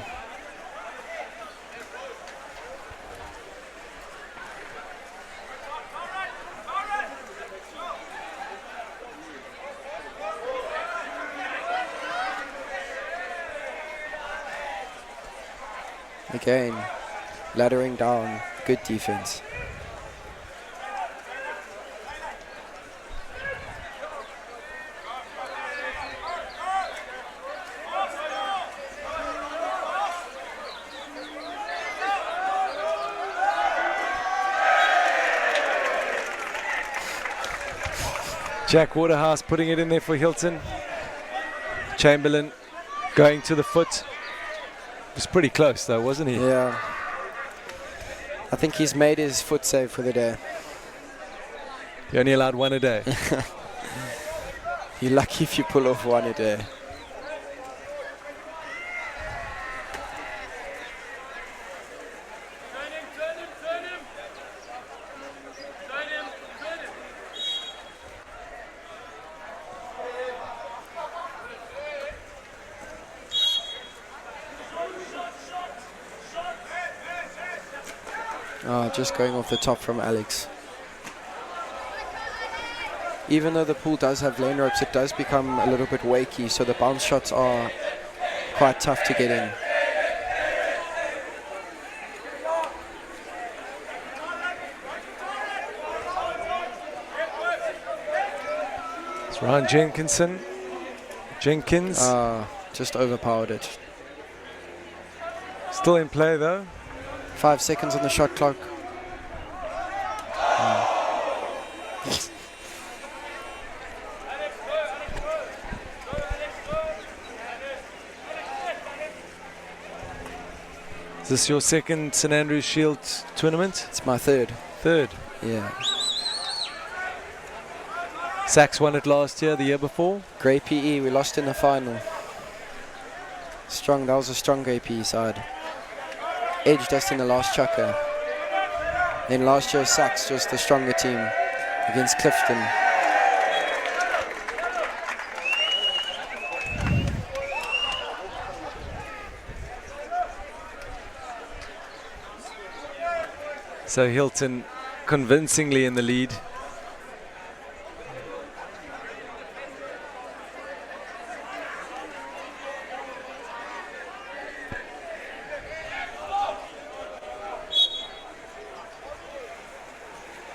Again, laddering down, good defense. Jack Waterhouse putting it in there for Hilton. Chamberlain going to the foot. It was pretty close though, wasn't he? Yeah. I think he's made his foot save for the day. You're only allowed one a day. You're lucky if you pull off one a day. Oh, just going off the top from Alex. Even though the pool does have lane ropes, it does become a little bit wakey, so the bounce shots are quite tough to get in. It's Ryan Jenkins. Just overpowered it. Still in play though. 5 seconds on the shot clock. Is this your second St Andrews Shield tournament? It's my third. Third? Yeah. Sachs won it last year, the year before. Grey PE, we lost in the final. Strong, that was a strong Grey PE side. Edged us in the last chucker. Then last year Sachs was the stronger team against Clifton. So Hilton convincingly in the lead.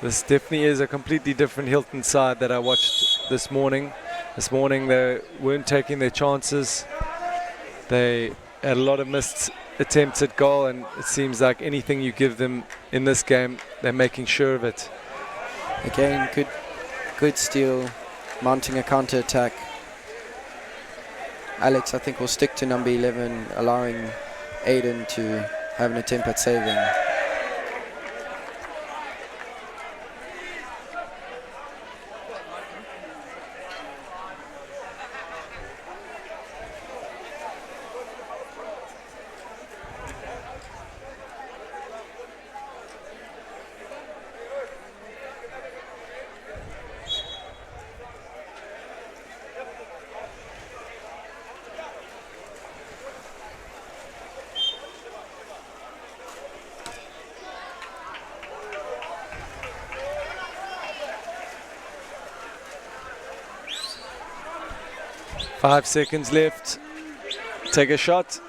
This definitely is a completely different Hilton side that I watched this morning. This morning they weren't taking their chances. They had a lot of missed attempts at goal, and it seems like anything you give them in this game, they're making sure of it. Again, good steal, mounting a counter attack. Alex, I think, will stick to number 11, allowing Aiden to have an attempt at saving. Five seconds left. Take a shot.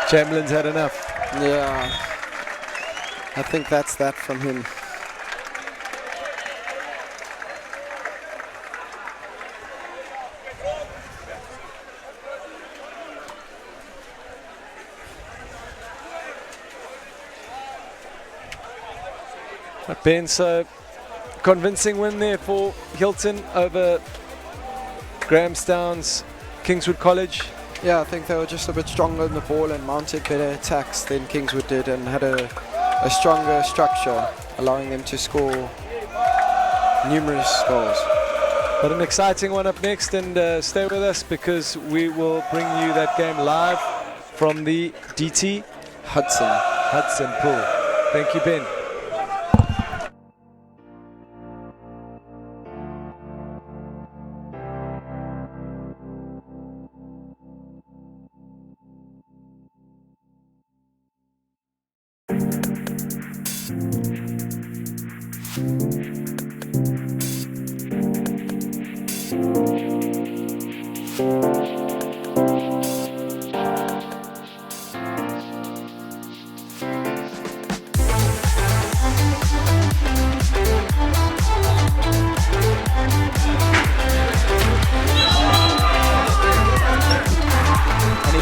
Chamberlain's had enough. Yeah, I think that's that from him. Ben, so convincing win there for Hilton over Grahamstown's Kingswood College. Yeah, I think they were just a bit stronger on the ball and mounted better attacks than Kingswood did, and had a stronger structure, allowing them to score numerous goals. But an exciting one up next, and stay with us because we will bring you that game live from the DT Hudson pool. Thank you, Ben.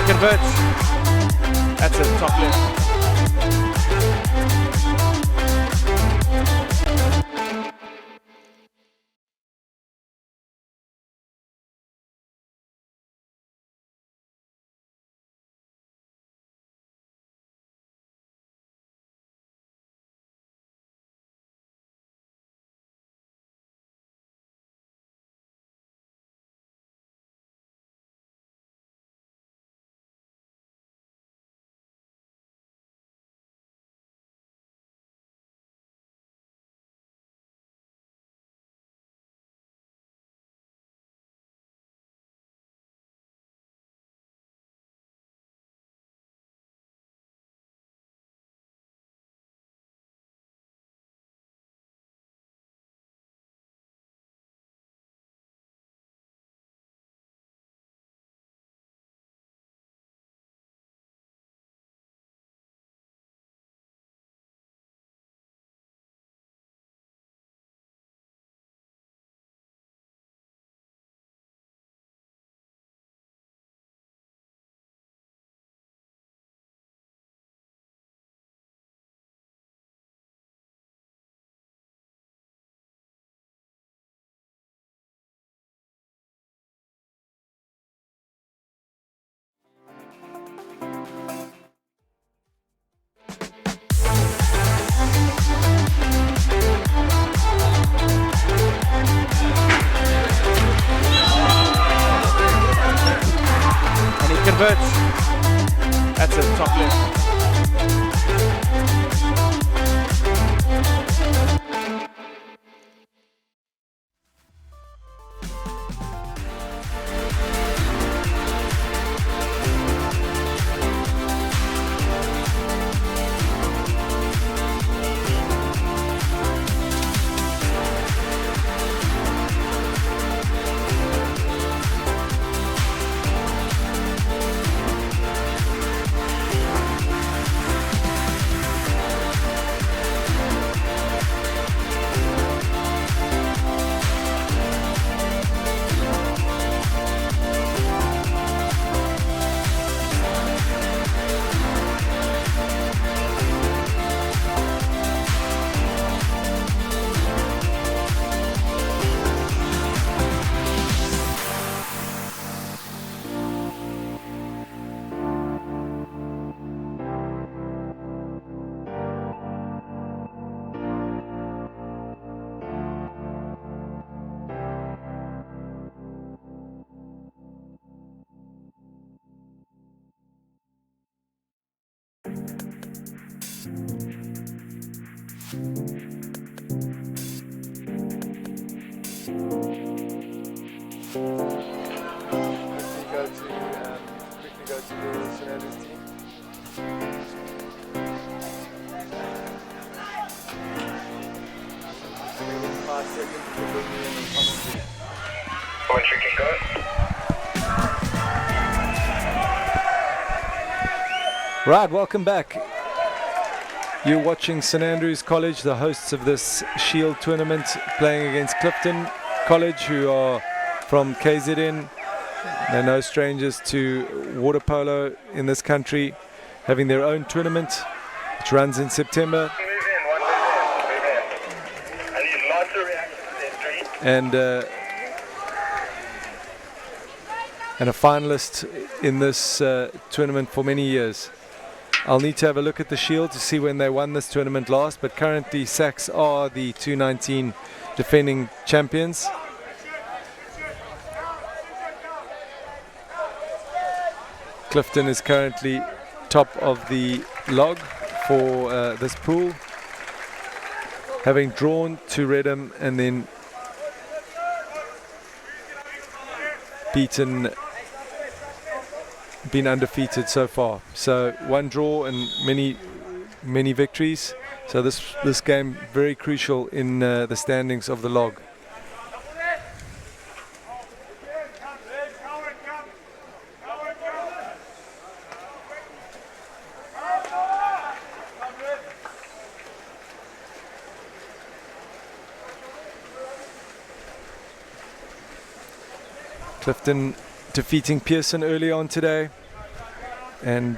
Converts. That's it, top left. Converts. That's it, top left. Quickly go to the Janurary's team. Maybe 5 seconds to bring me in and commentary. Commentary can go. Right, welcome back. You're watching St Andrews College, the hosts of this Shield tournament, playing against Clifton College, who are from KZN. They're no strangers to water polo in this country, having their own tournament, which runs in September. and a finalist in this tournament for many years. I'll need to have a look at the Shield to see when they won this tournament last, but currently Sachs are the 2019 defending champions. Clifton is currently top of the log for this pool, having drawn to Redham and then been undefeated so far. So one draw and many victories. So this game very crucial in the standings of the log. Clifton defeating Pearson early on today, and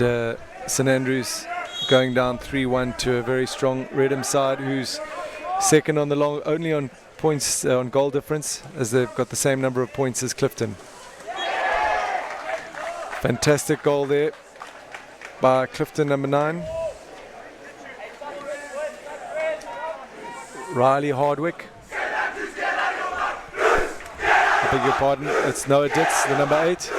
St Andrews going down 3-1 to a very strong Redham side, who's second on the long, only on points on goal difference, as they've got the same number of points as Clifton. Fantastic goal there by Clifton, number 9. Riley Hardwick. I beg your pardon, it's Noah Ditz, the number 8.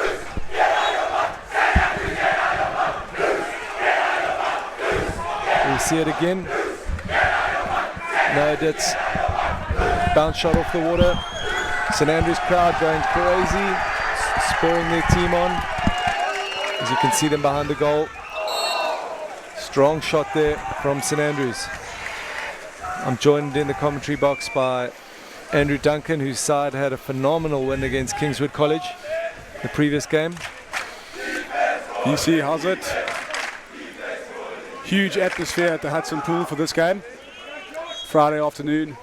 We see it again. Noah Ditz, bounce shot off the water. St Andrews crowd going crazy, spurring their team on. As you can see them behind the goal. Strong shot there from St Andrews. I'm joined in the commentary box by Andrew Duncan, whose side had a phenomenal win against Kingswood College the previous game. You see, how's it? Huge atmosphere at the Hudson Pool for this game. Friday afternoon,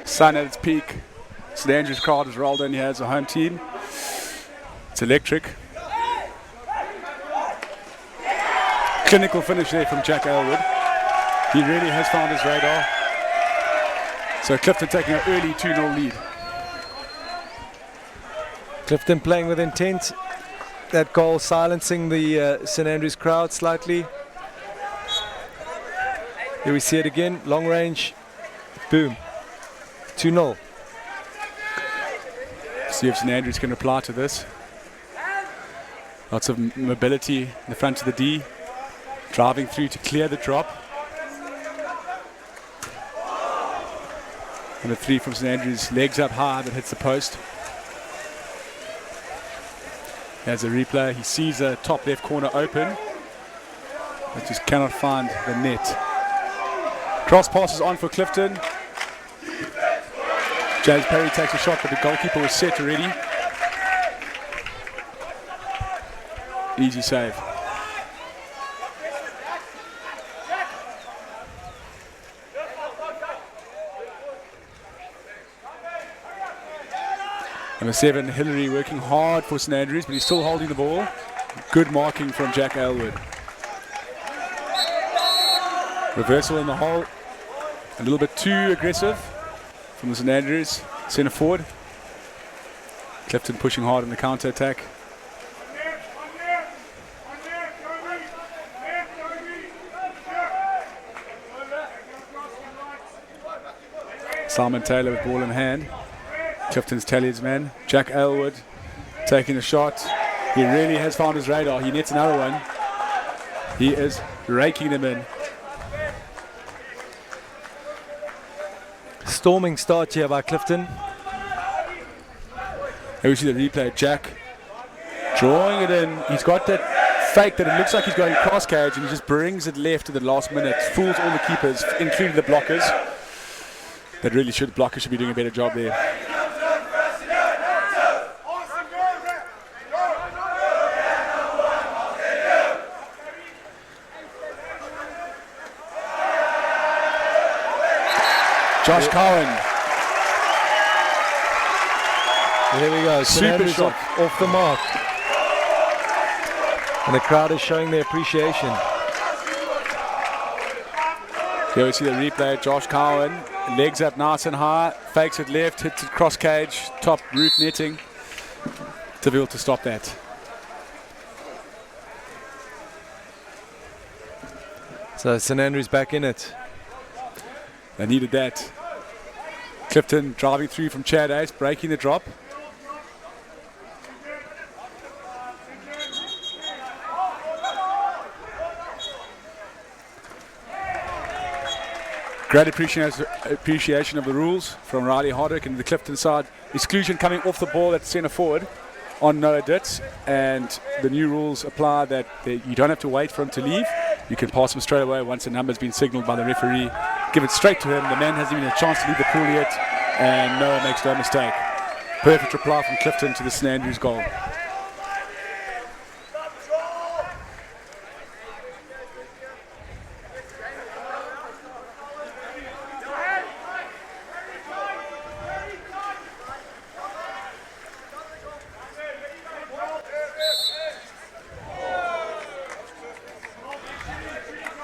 sun at its peak. St Andrews crowd has rolled in here as a home team. It's electric. Clinical finish there from Jack Aylward. He really has found his radar. So Clifton taking an early 2-0 lead. Clifton playing with intent. That goal silencing the St Andrews crowd slightly. Here we see it again, long range, boom, 2-0. See if St Andrews can reply to this. Lots of mobility in the front of the D, driving through to clear the drop. And a 3 from St Andrews, legs up high, but hits the post. There's a replay. He sees a top left corner open, but just cannot find the net. Cross passes on for Clifton. James Perry takes a shot, but the goalkeeper was set already. Easy save. Number 7, Hillary, working hard for St Andrews, but he's still holding the ball. Good marking from Jack Aylward. Reversal in the hole. A little bit too aggressive from the St Andrews centre forward. Clifton pushing hard in the counter attack. Simon Taylor with ball in hand. Clifton's talisman. Jack Aylward taking a shot. He really has found his radar. He nets another one. He is raking them in. Storming start here by Clifton. Here we see the replay. Jack drawing it in. He's got that fake that it looks like he's going cross cage, and he just brings it left at the last minute. Fools all the keepers, including the blockers. That really blockers should be doing a better job there. Josh Cowan. There we go. Super shot. Off the mark. And the crowd is showing their appreciation. Here we see the replay. Josh Cowan, legs up nice and high, fakes it left, hits it cross cage, top roof netting. difficult to stop that. So St Andrews back in it. They needed that. Clifton driving through from Chad Ace, breaking the drop. Great appreciation of the rules from Riley Hardwick and the Clifton side. Exclusion coming off the ball at centre forward on Noah Ditz, and the new rules apply that you don't have to wait for him to leave. You can pass him straight away once the number's been signalled by the referee. Give it straight to him. The man hasn't even a chance to leave the pool yet, and Noah makes no mistake. Perfect reply from Clifton to the St Andrews goal.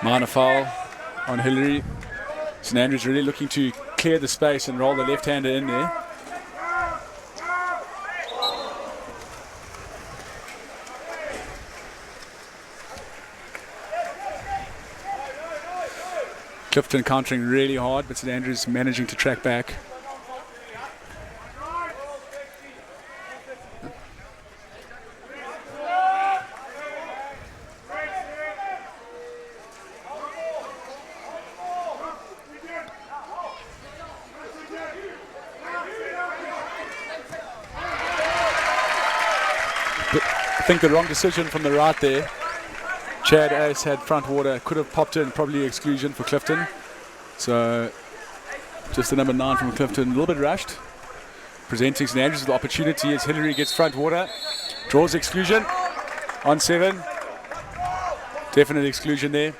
Minor foul on Hillary. St Andrews really looking to clear the space and roll the left-hander in there. Clifton countering really hard, but St Andrews managing to track back. I think the wrong decision from the right there. Chad Ace had front water, could have popped in, probably exclusion for Clifton. So just the number 9 from Clifton, a little bit rushed. Presenting St Andrews with the opportunity as Hillary gets front water. Draws exclusion on 7. Definite exclusion there.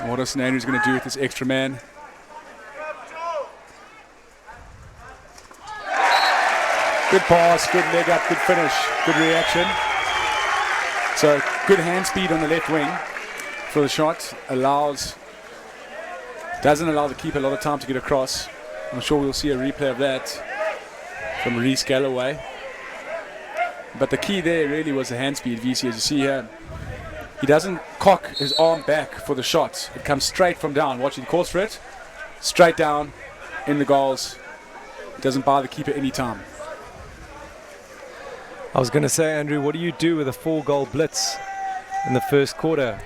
And what is St Andrews going to do with this extra man? Good pass, good leg up, good finish, good reaction. So good hand speed on the left wing for the shot. Doesn't allow the keeper a lot of time to get across. I'm sure we'll see a replay of that from Reece Galloway. But the key there really was the hand speed, VC, as you see here. He doesn't cock his arm back for the shot. It comes straight from down. Watch, he calls for it. Straight down in the goals. Doesn't buy the keeper any time. I was going to say, Andrew, what do you do with a 4-goal blitz in the first quarter?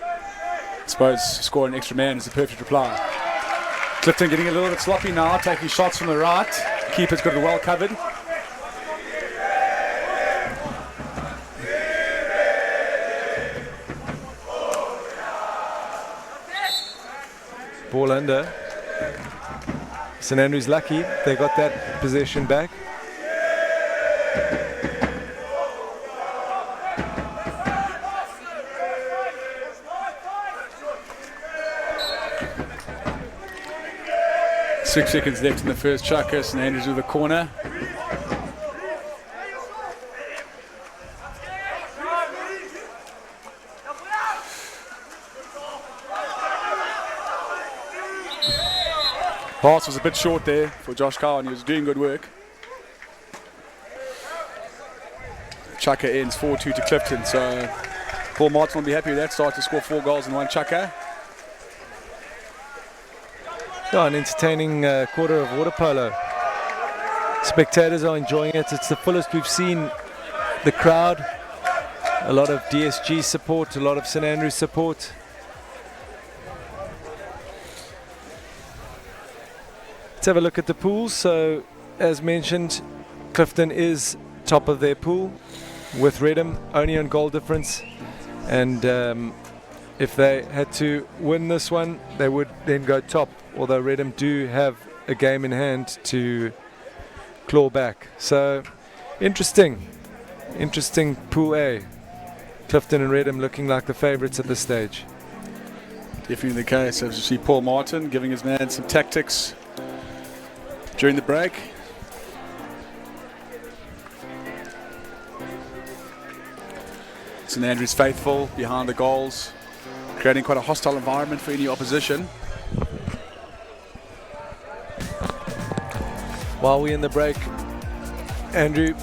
I suppose score an extra man is the perfect reply. Clifton getting a little bit sloppy now, taking shots from the right. The keeper's got it well covered. Ball under. St Andrews lucky. They got that possession back. Six seconds left in the first chucker. St Andrews with a corner. Pass was a bit short there for Josh Cowan. He was doing good work. Chucker ends 4-2 to Clifton. So Paul Martin will be happy with that start to score 4 goals in 1 chucker. Yeah, an entertaining quarter of water polo. Spectators are enjoying it. It's the fullest we've seen the crowd. A lot of DSG support, a lot of St Andrews support. Let's have a look at the pools. So, as mentioned, Clifton is top of their pool with Redham only on goal difference. And if they had to win this one, they would then go top, although Redham do have a game in hand to claw back. So, interesting Pool A. Clifton and Redham looking like the favourites at this stage. Definitely the case. As you see Paul Martin giving his man some tactics during the break. St Andrews faithful behind the goals, creating quite a hostile environment for any opposition. While we're in the break, Andrew,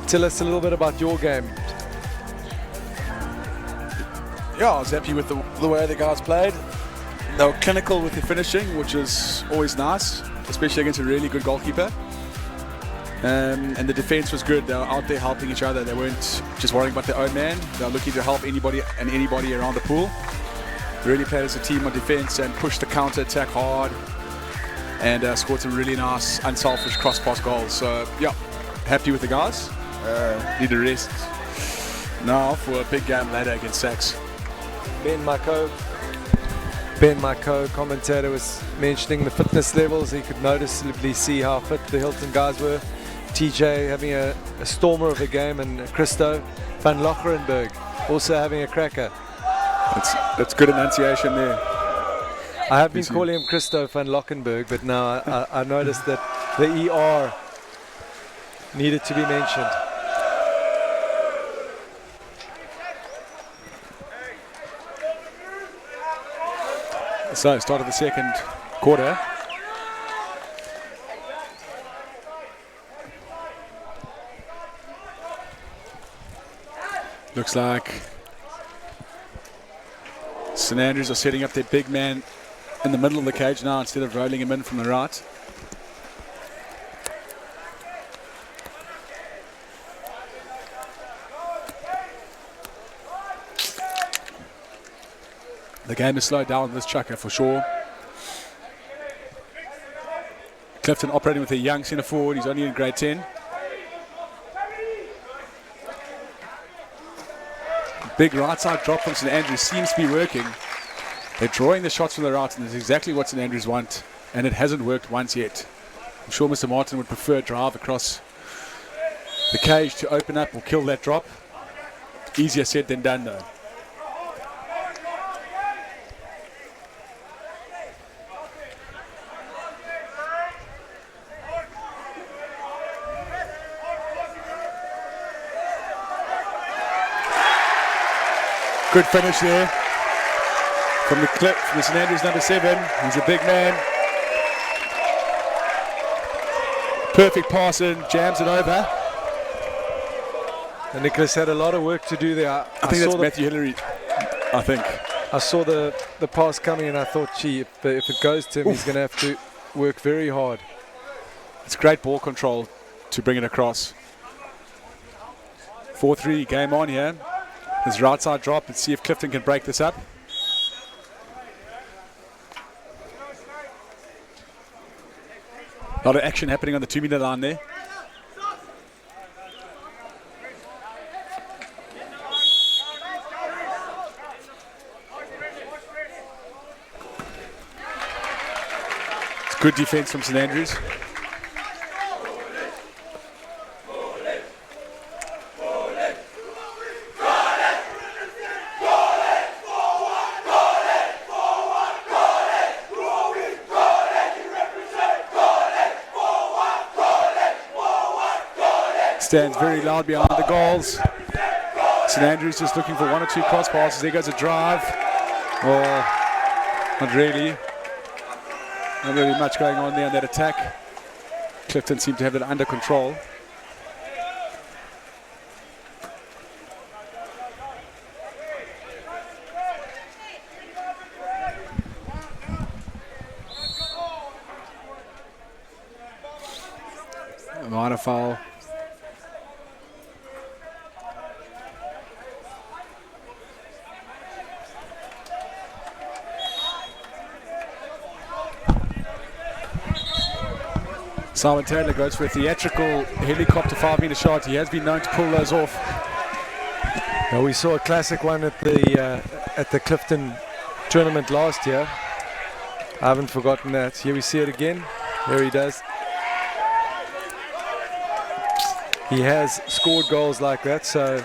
tell us a little bit about your game. Yeah, I was happy with the way the guys played. They were clinical with their finishing, which is always nice, especially against a really good goalkeeper. And the defense was good. They were out there helping each other. They weren't just worrying about their own man. They were looking to help anybody and anybody around the pool. They really played as a team on defense and pushed the counter-attack hard and scored some really nice, unselfish cross-pass goals. So, yeah, happy with the guys. Need a rest now for a big game later against Sachs. Ben, my co-commentator, was mentioning the fitness levels. He could noticeably see how fit the Hilton guys were. TJ having a stormer of a game, and Christo van Locherenberg also having a cracker. That's good enunciation there. I have been calling him Christo van Locherenberg, but now I noticed that the ER needed to be mentioned. So, start of the second quarter. Looks like St Andrews are setting up their big man in the middle of the cage now instead of rolling him in from the right. The game is slowed down with this chucker for sure. Clifton operating with a young centre forward. He's only in grade 10. Big right side drop from St Andrews seems to be working. They're drawing the shots from the right, and that's exactly what St Andrews want, and it hasn't worked once yet. I'm sure Mr Martin would prefer a drive across the cage to open up or kill that drop. Easier said than done though. Good finish there from the clip from St Andrews number 7. He's a big man. Perfect pass in, jams it over. And Nicholas had a lot of work to do there. I think that's Matthew Hillary, I think. I saw the pass coming and I thought, gee, if it goes to him, he's going to have to work very hard. It's great ball control to bring it across. 4-3 game on here. His right side drop. Let's see if Clifton can break this up. A lot of action happening on the 2-meter line there. It's good defense from St Andrews. Stands very loud behind the goals. St Andrews just looking for 1 or 2 cross passes. There goes a drive. Oh, not really. Not really much going on there on that attack. Clifton seemed to have it under control. A minor foul. Simon Taylor goes for a theatrical helicopter 5-meter shot. He has been known to pull those off. Well, we saw a classic one at the Clifton tournament last year. I haven't forgotten that. Here we see it again. There he does. He has scored goals like that, so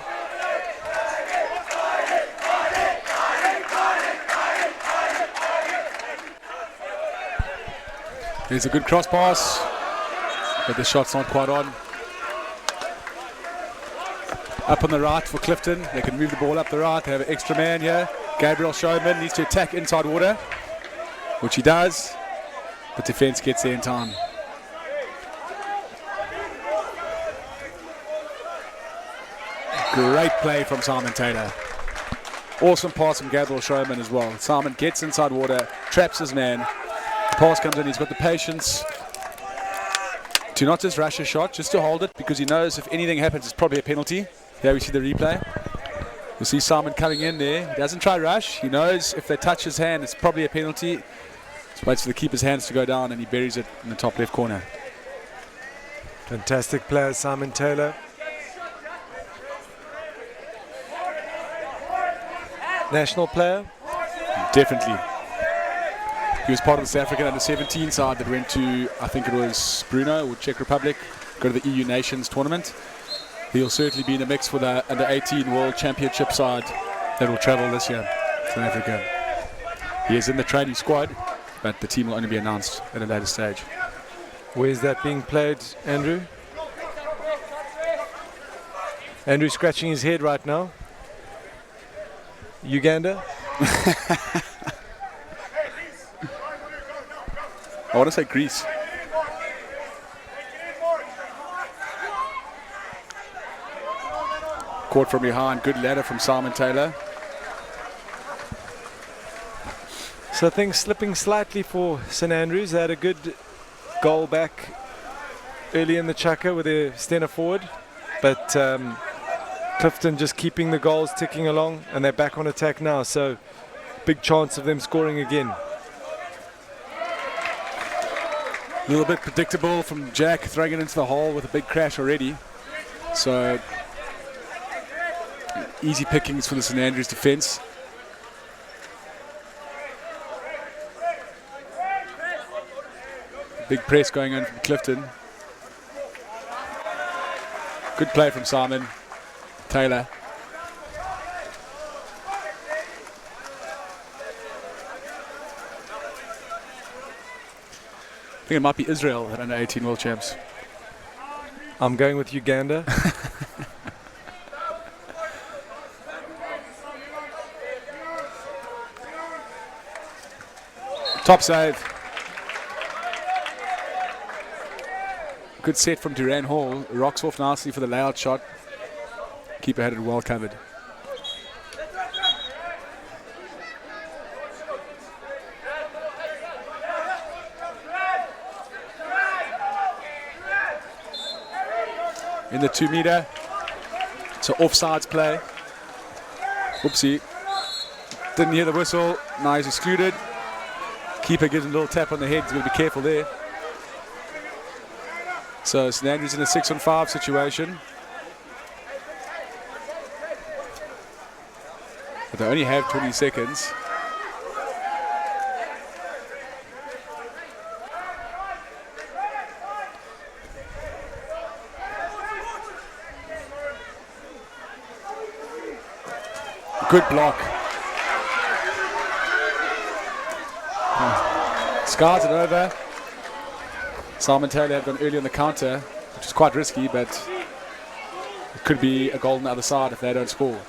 there's a good cross pass, but the shot's not quite on. Up on the right for Clifton. They can move the ball up the right. They have an extra man here. Gabriel Showman needs to attack inside water, which he does, but defense gets there in time. Great play from Simon Taylor. Awesome pass from Gabriel Showman as well. Simon gets inside water, traps his man. The pass comes in, he's got the patience to not just rush a shot, just to hold it, because he knows if anything happens, it's probably a penalty. Here we see the replay. You'll see Simon coming in there. He doesn't try rush. He knows if they touch his hand, it's probably a penalty. Just waits for the keeper's hands to go down, and he buries it in the top left corner. Fantastic player, Simon Taylor. National player? Definitely. He was part of the South African under-17 side that went to, I think it was Brunei or Czech Republic, go to the EU Nations tournament. He'll certainly be in the mix for the under-18 World Championship side that will travel this year to South Africa. He is in the training squad, but the team will only be announced at a later stage. Where's that being played, Andrew? Andrew scratching his head right now. Uganda? I want to say Greece. Caught from behind, good ladder from Simon Taylor. So things slipping slightly for St Andrews. They had a good goal back early in the chukka with their Stenner forward, but Clifton just keeping the goals ticking along, and they're back on attack now, so big chance of them scoring again. A little bit predictable from Jack, throwing it into the hole with a big crash already. So easy pickings for the St Andrews defence. Big press going on from Clifton. Good play from Simon Taylor. I think it might be Israel at under 18 world champs. I'm going with Uganda. Top save. Good set from Duran Hall. Rocks off nicely for the layout shot. Keeper had it well covered. In the 2 meter. It's an offsides play. Oopsie. Didn't hear the whistle. Now he's excluded. Keeper gives him a little tap on the head. He's going to be careful there. So St Andrews in a 6-on-5 situation. But they only have 20 seconds. Good block. Scars it over. Simon Taylor had gone early on the counter, which is quite risky, but it could be a goal on the other side if they don't score.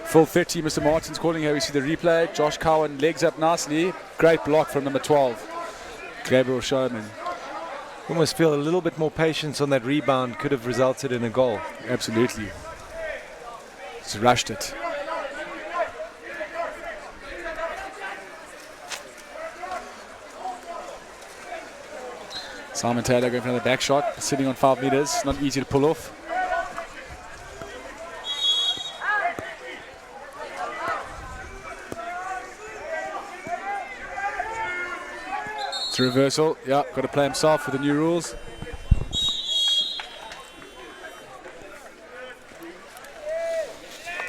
Full 30, Mr. Martin's calling here. We see the replay. Josh Cowan legs up nicely. Great block from number 12, Gabriel Showman. Almost feel a little bit more patience on that rebound could have resulted in a goal. Absolutely. Just rushed it. Simon Taylor going for another back shot, sitting on 5 meters, not easy to pull off. It's a reversal, yeah, got to play himself with the new rules.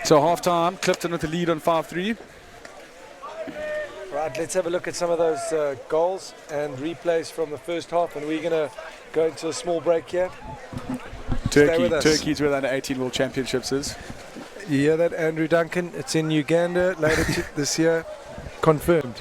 So half time, Clifton with the lead on 5-3. Right, let's have a look at some of those goals and replays from the first half, and we're going to go into a small break here. Turkey's where the under 18 World Championships is. You hear that, Andrew Duncan? It's in Uganda later this year. Confirmed.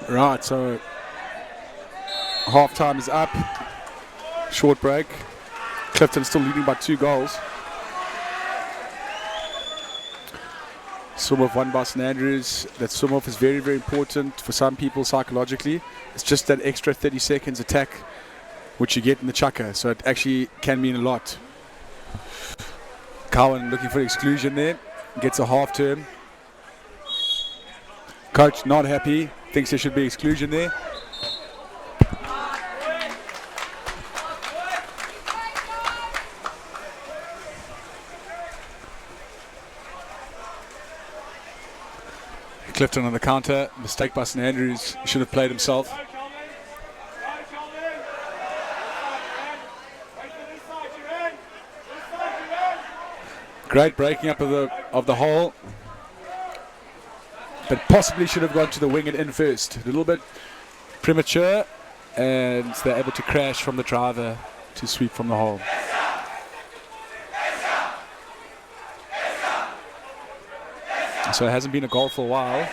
Right, so half time is up. Short break. Clifton still leading by 2 goals. Swim off won by St Andrews. That swim off is very, very important for some people psychologically. It's just that extra 30 seconds attack which you get in the chucker, so it actually can mean a lot. Cowan looking for exclusion there, gets a half term. Coach not happy, thinks there should be exclusion there. Clifton on the counter, mistake by St Andrews, he should have played himself. Great breaking up of the hole, but possibly should have gone to the wing and in first. A little bit premature, and they're able to crash from the driver to sweep from the hole. So it hasn't been a goal for a while.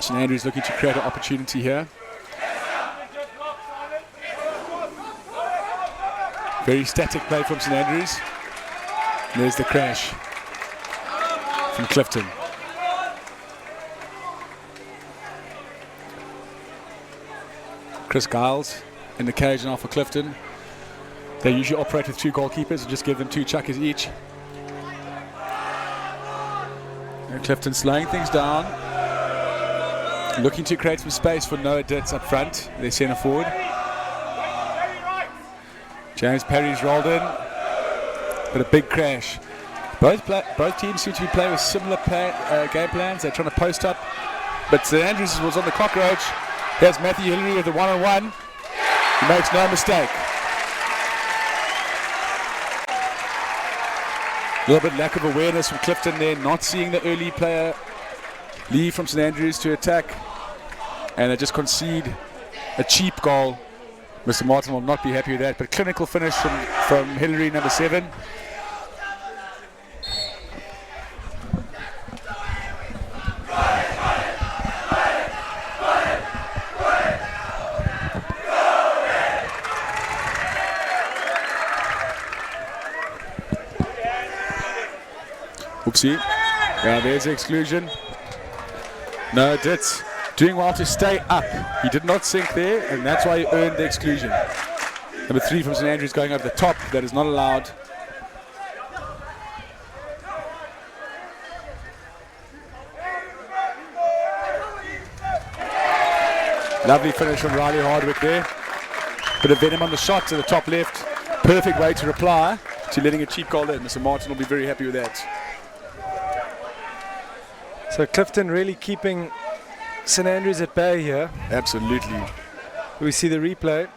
St Andrews looking to create an opportunity here. Very static play from St Andrews. And there's the crash from Clifton. Chris Giles in the cage now for Clifton. They usually operate with 2 goalkeepers and just give them 2 chuckers each. And Clifton slowing things down. Looking to create some space for Noah Ditz up front, their centre forward. James Perry's rolled in, but a big crash. Both teams seem to be playing with similar game plans. They're trying to post up, but St Andrews was on the cockroach. Here's Matthew Hillary with the one-on-one. He makes no mistake. A little bit lack of awareness from Clifton there, not seeing the early player leave from St Andrews to attack, and they just concede a cheap goal. Mr. Martin will not be happy with that, but clinical finish from Hillary, number 7. Oopsie. Yeah, there's the exclusion. No, Ditz doing well to stay up. He did not sink there, and that's why he earned the exclusion. Number 3 from St Andrews going over the top. That is not allowed. Lovely finish from Riley Hardwick there. Bit of venom on the shot to the top left. Perfect way to reply to letting a cheap goal in. Mr. Martin will be very happy with that. So Clifton really keeping St Andrews at bay here. Absolutely. We see the replay.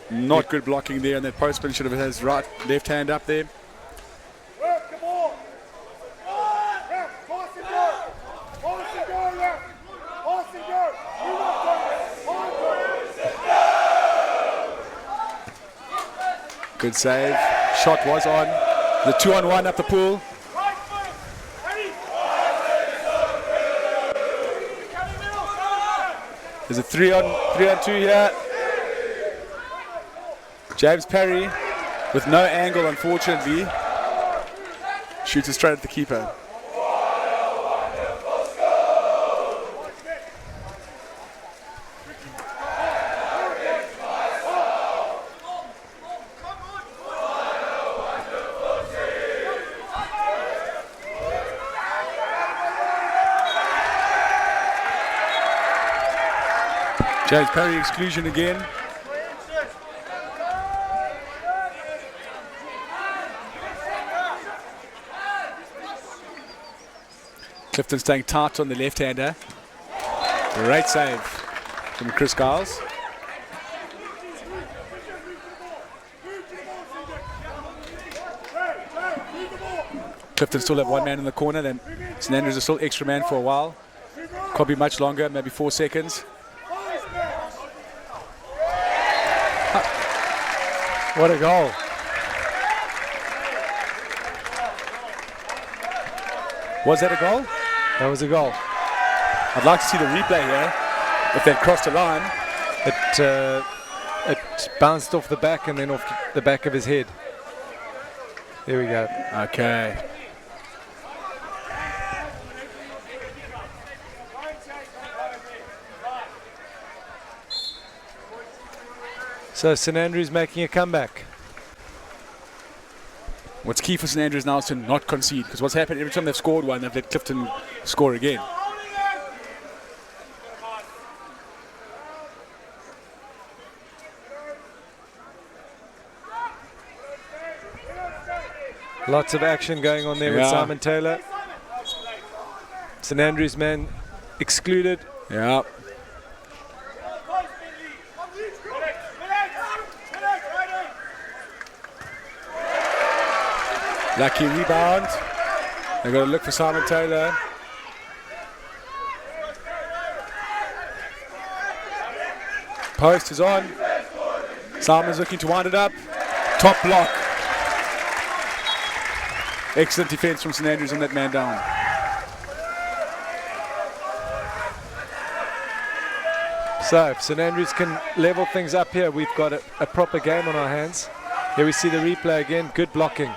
Not good blocking there, and that postman should have his left hand up there. Good save. Shot was on. The 2-on-1 up the pool. There's a 3-on-2 here. James Perry, with no angle, unfortunately, shoots it straight at the keeper. James Perry exclusion again. Clifton staying tight on the left-hander. Great save from Chris Giles. Clifton still have 1 man in the corner, then St Andrews is still extra man for a while. Can't be much longer, maybe 4 seconds. What a goal. Was that a goal? That was a goal. I'd like to see the replay here. If they'd crossed the line. It bounced off the back and then off the back of his head. There we go. Okay. So St Andrews making a comeback. What's key for St Andrews now is to not concede, because what's happened every time they've scored one, they've let Clifton score again. Lots of action going on there with Simon Taylor. St Andrews man excluded. Yeah. Lucky rebound. They've got to look for Simon Taylor. Post is on. Simon's looking to wind it up. Top block. Excellent defense from St Andrews on that man down. So if St Andrews can level things up here, we've got a proper game on our hands. Here we see the replay again. Good blocking.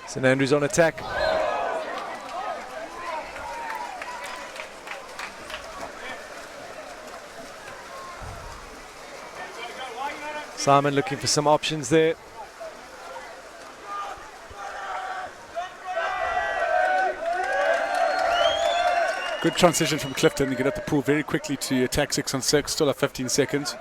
St Andrews on attack. Simon looking for some options there. Good transition from Clifton to get up the pool very quickly to attack 6-on-6. Still have 15 seconds.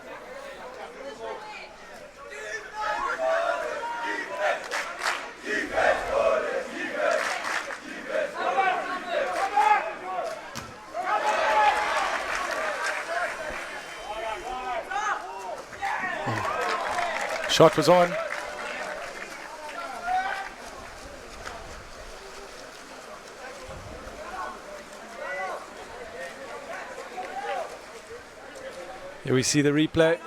Shot was on. Here we see the replay.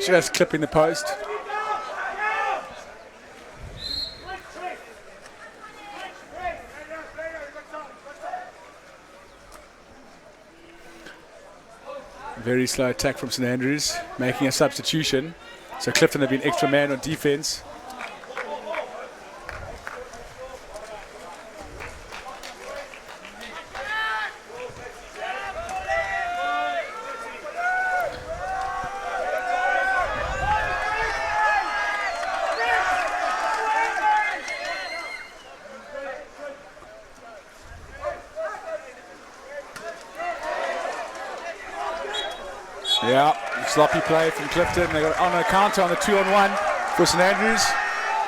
Just clipping the post. Very slow attack from St Andrews, making a substitution. So Clifton have been extra man on defense. Yeah, sloppy play from Clifton. They got on a counter on the 2-on-1 for St Andrews.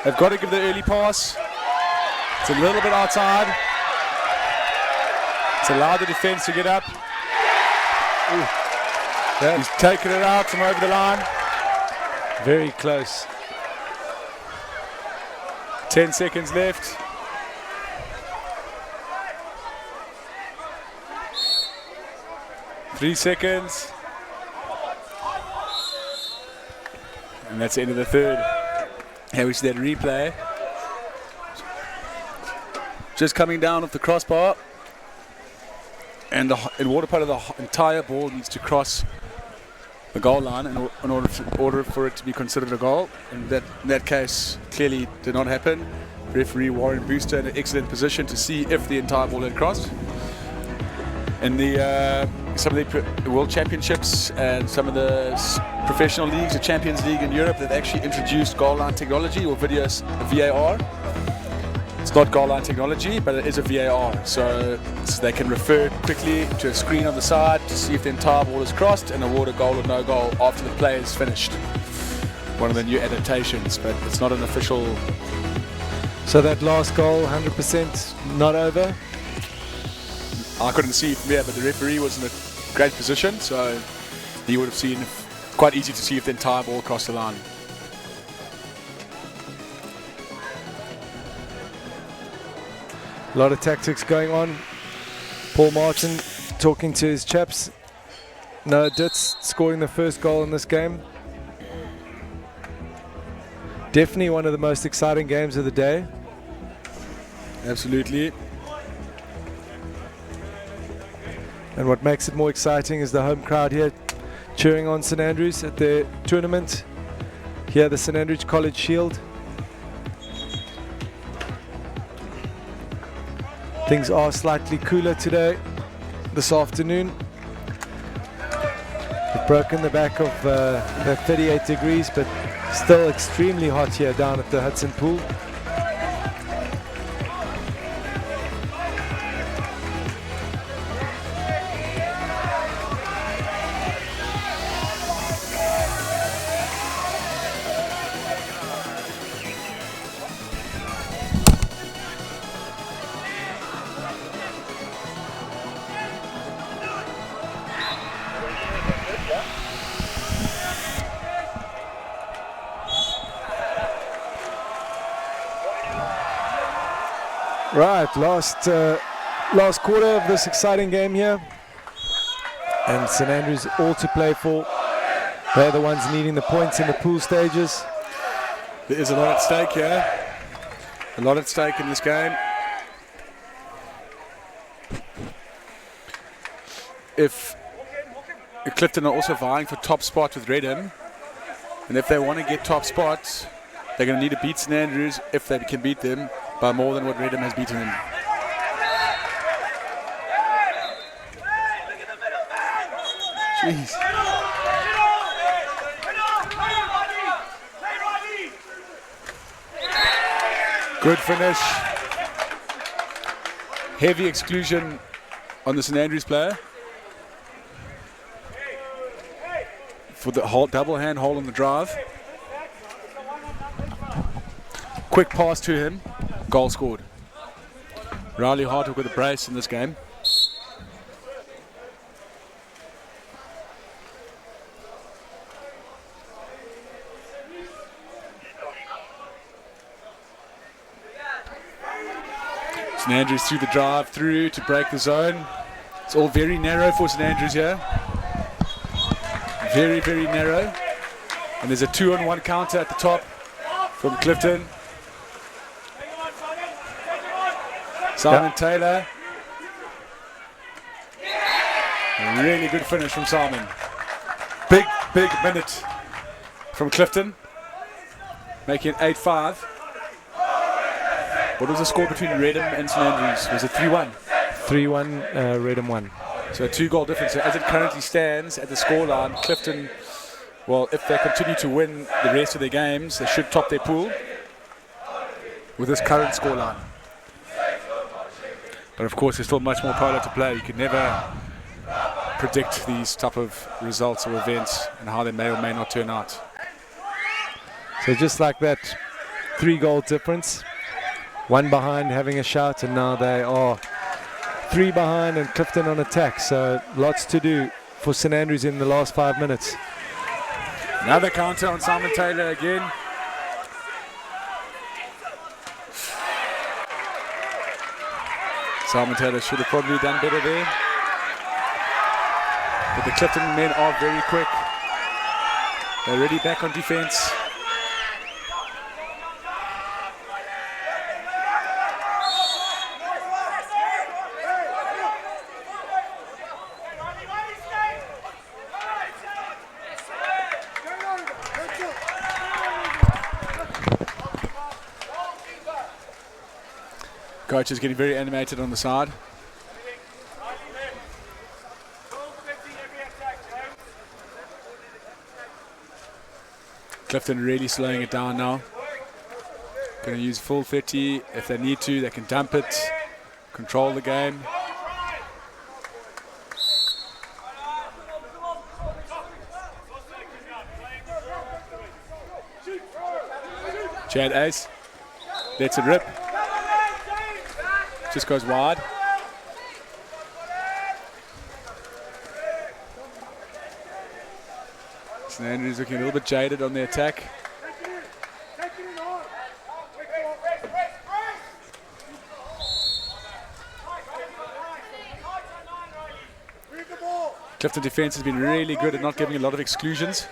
They've got to give the early pass. It's a little bit outside. It's allowed the defense to get up. He's taken it out from over the line. Very close. 10 seconds left. Three seconds. And that's the end of the third. Here we see that replay. Just coming down off the crossbar. And in Water Polo, the entire ball needs to cross the goal line in order for it to be considered a goal. And in that case, clearly did not happen. Referee Warren Booster in an excellent position to see if the entire ball had crossed. In the some of the World Championships and some of the professional leagues, the Champions League in Europe, they've actually introduced goal line technology or VAR. It's not goal line technology, but it is a VAR. So they can refer quickly to a screen on the side to see if the entire ball is crossed and award a goal or no goal after the play is finished. One of the new adaptations, but it's not an official. So that last goal, 100% not over? I couldn't see it from here, but the referee was in a great position, so he would have seen quite easy to see if the entire ball crossed the line. A lot of tactics going on. Paul Martin talking to his chaps. Noah Ditz scoring the first goal in this game. Definitely one of the most exciting games of the day. Absolutely. And what makes it more exciting is the home crowd here cheering on St Andrews at their tournament. Here, the St Andrews College Shield. Things are slightly cooler today, this afternoon. We've broken the back of the 38 degrees, but still extremely hot here down at the Hudson Pool. Right, last quarter of this exciting game here, and St Andrews all to play for. They're the ones needing the points in the pool stages. There is a lot at stake here. A lot at stake in this game. If Clifton are also vying for top spot with Redham, and if they want to get top spots, they're going to need to beat St Andrews if they can beat them by more than what Redham has beaten them. Jeez. Good finish. Heavy exclusion on the St Andrews player for the double hand hold on the drive. Quick pass to him. Goal scored. Riley Hartwick with a brace in this game. St Andrews through the drive through to break the zone. It's all very narrow for St Andrews here. Very, very narrow. And there's a 2-on-1 counter at the top from Clifton. Simon Taylor. A really good finish from Simon. Big minute from Clifton. Making it 8-5. What was the score between Redham and St Andrews? Was it 3-1? 3-1, Redham 1. So a 2-goal difference. So as it currently stands at the scoreline, Clifton, well, if they continue to win the rest of their games, they should top their pool with this current scoreline. But of course, there's still much more polo to play. You can never predict these type of results or events and how they may or may not turn out. So just like that, 3-goal difference. One behind having a shout, and now they are 3 behind and Clifton on attack. So lots to do for St Andrews in the last 5 minutes. Another counter on Simon Taylor again. Simon Taylor should have probably done better there. But the Clifton men are very quick. They're already back on defense. Coach is getting very animated on the side. Clifton really slowing it down now. Going to use full 30 if they need to. They can dump it, control the game. Chad Ace lets it rip. Just goes wide. St Andrews looking a little bit jaded on the attack. Clifton defense has been really good at not giving a lot of exclusions.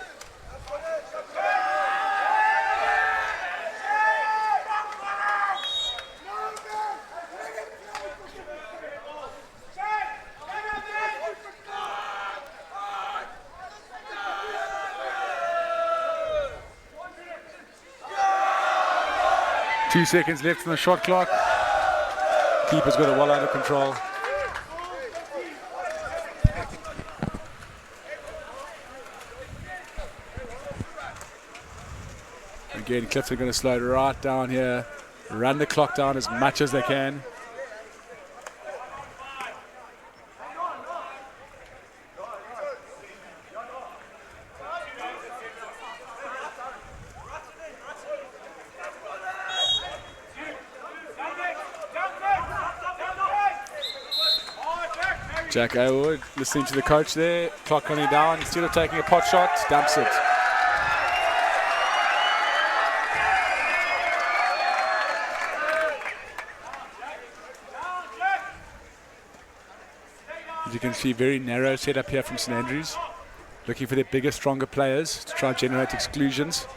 2 seconds left on the shot clock. Keeper's got it well under control. Again, Clifton going to slow it right down here. Run the clock down as much as they can. Jack Awood listening to the coach there. Clock running down. Instead of taking a pot shot, dumps it. As you can see, very narrow setup here from St Andrews. Looking for their bigger, stronger players to try and generate exclusions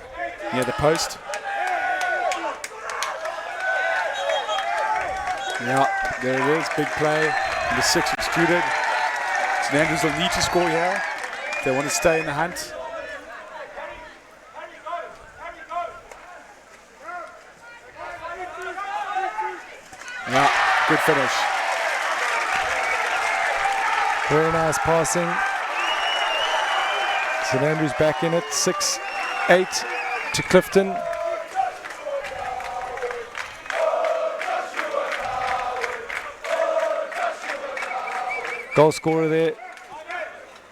near the post. Yeah, there it is. Big play. Number 6 excluded. St Andrews will need to score here if they want to stay in the hunt. Yeah, good finish. Very nice passing. St Andrews back in it, 6-8 to Clifton. Goal scorer there,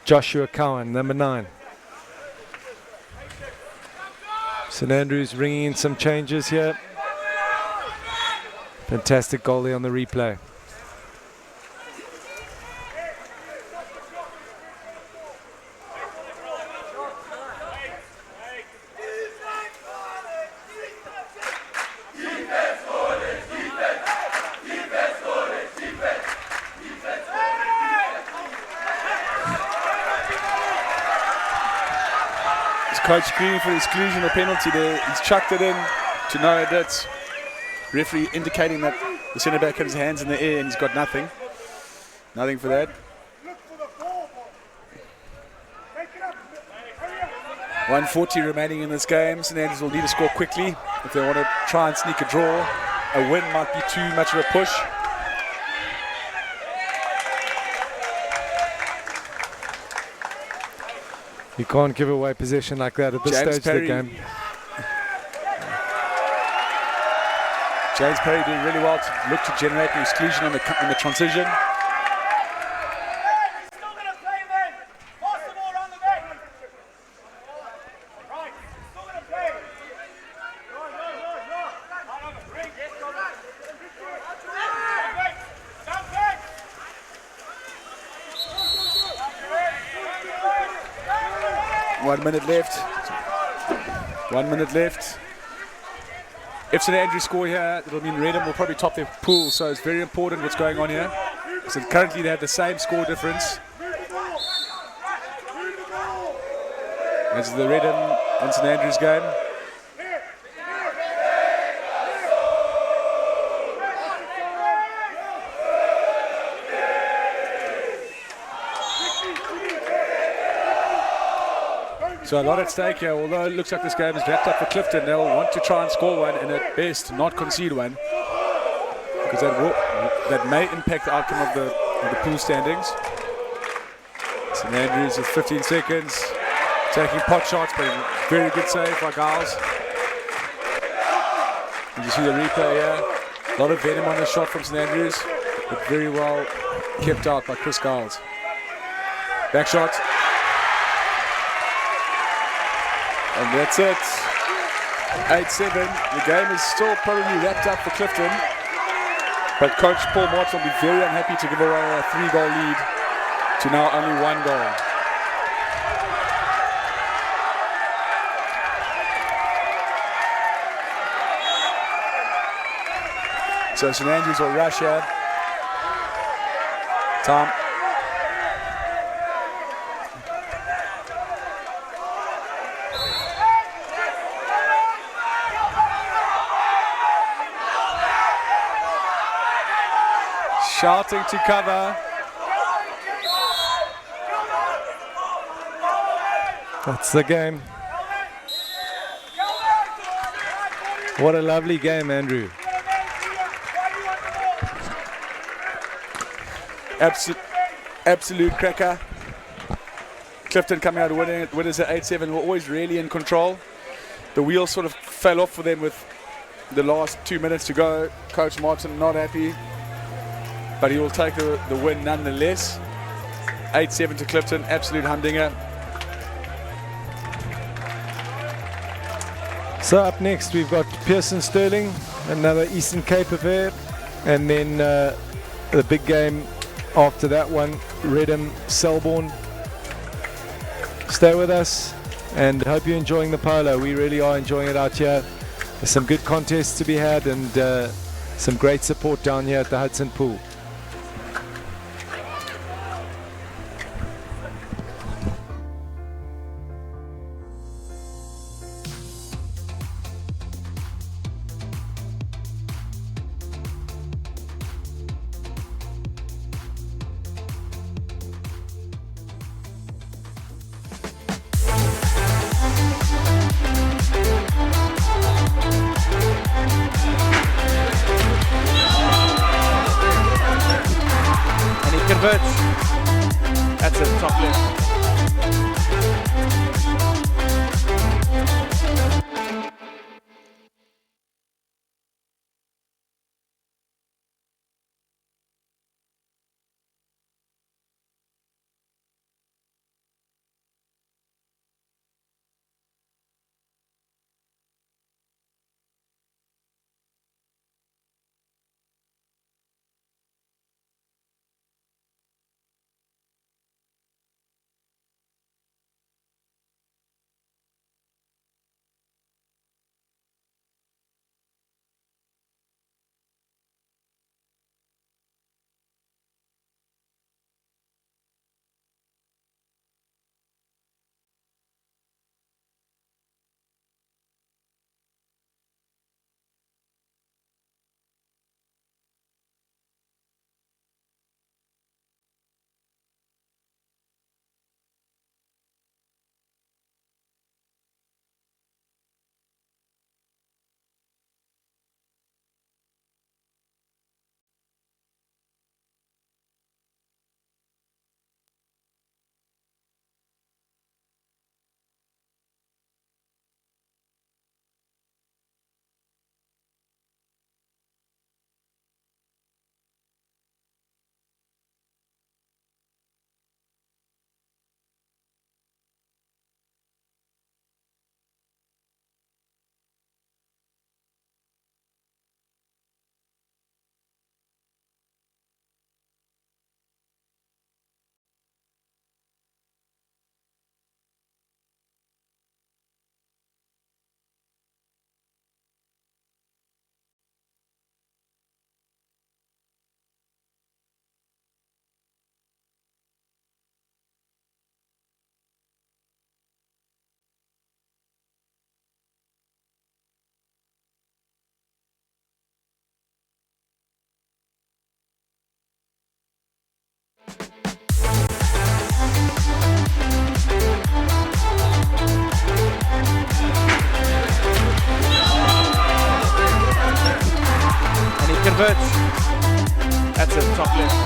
Joshua Cowan, number 9. St Andrews ringing in some changes here. Fantastic goal there on the replay. Coach screaming for the exclusion or penalty there. He's chucked it in to no edits. Referee indicating that the centre back had his hands in the air and he's got nothing. Nothing for that. 1:40 remaining in this game. St Andrews will need to score quickly if they want to try and sneak a draw. A win might be too much of a push. You can't give away possession like that at this James stage Perry. of the game. James Perry doing really well to look to generate the exclusion on the transition. One minute left. If St Andrews score here, it'll mean Redham will probably top their pool, so it's very important what's going on here. So currently they have the same score difference as the Redham and St Andrews game. So a lot at stake here, although it looks like this game is wrapped up for Clifton. They'll want to try and score one and at best not concede one, because that may impact the outcome of the pool standings. St Andrews with 15 seconds, taking pot shots, but a very good save by Giles. You see the replay here. A lot of venom on the shot from St Andrews, but very well kept out by Chris Giles. Back shot. And that's it. 8-7. The game is still probably wrapped up for Clifton. But Coach Paul Mott will be very unhappy to give away a 3-goal lead to now only 1 goal. So St Andrews will rush here. Tom. Shouting to cover. That's the game. What a lovely game, Andrew. Absolute cracker. Clifton coming out winning it. Winners at 8-7 were always really in control. The wheels sort of fell off for them with the last 2 minutes to go. Coach Martin not happy, but he will take the win nonetheless. 8-7 to Clifton, absolute humdinger. So up next we've got Pearson Sterling, another Eastern Cape affair, and then the big game after that one, Redham Selborne. Stay with us and hope you're enjoying the polo. We really are enjoying it out here. There's some good contests to be had and some great support down here at the Hudson Pool. Converts. That's a top left. Converts. That's a top left.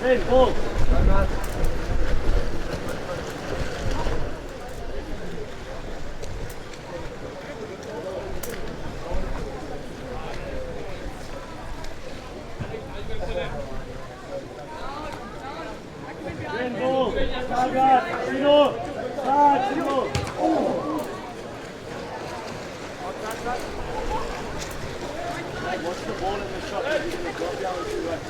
Hey, ball. Hey, ball. Start, Sino. Start, Sino. Watch the ball in the shot. Drop down and do that.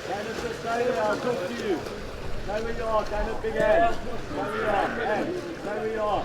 Kind of just stay there, I'll talk to you. Stay where you are, kind of big hand. Stay where you are, hand. Stay where you are.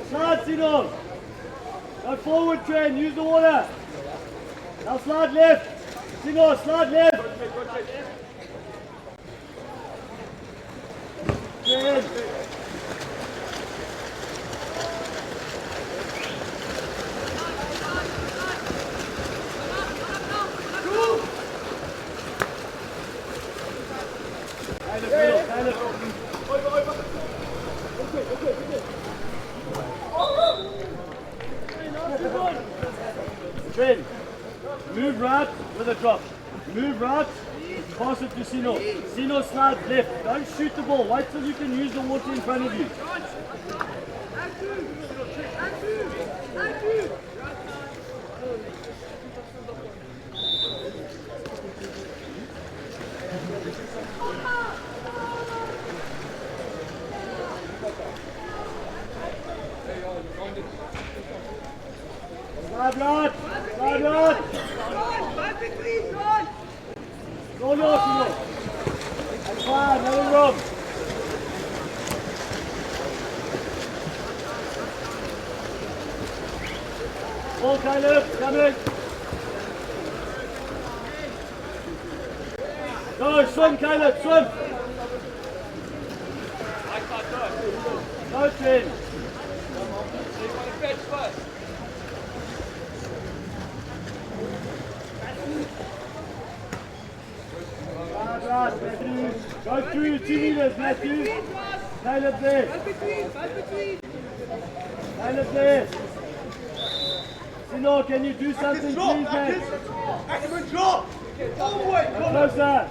Slide, Sino. Go forward, Trent. Use the water. Now slide left. Sino, slide left. Trent. Trent, move right with a drop. Move right, pass it to Sino. Sino slide left. Don't shoot the ball. Wait till you can use the water in front of you. Slide right. Slide right. Go yours, Sino. That's fine, nothing wrong. Ball, Caleb, coming. Go, swim, Caleb, swim. Go, Trent. Go through 2 meters, Matthew. Caleb there. Caleb there. Sino, can you do something, please, man? Drop! All the way! Closer.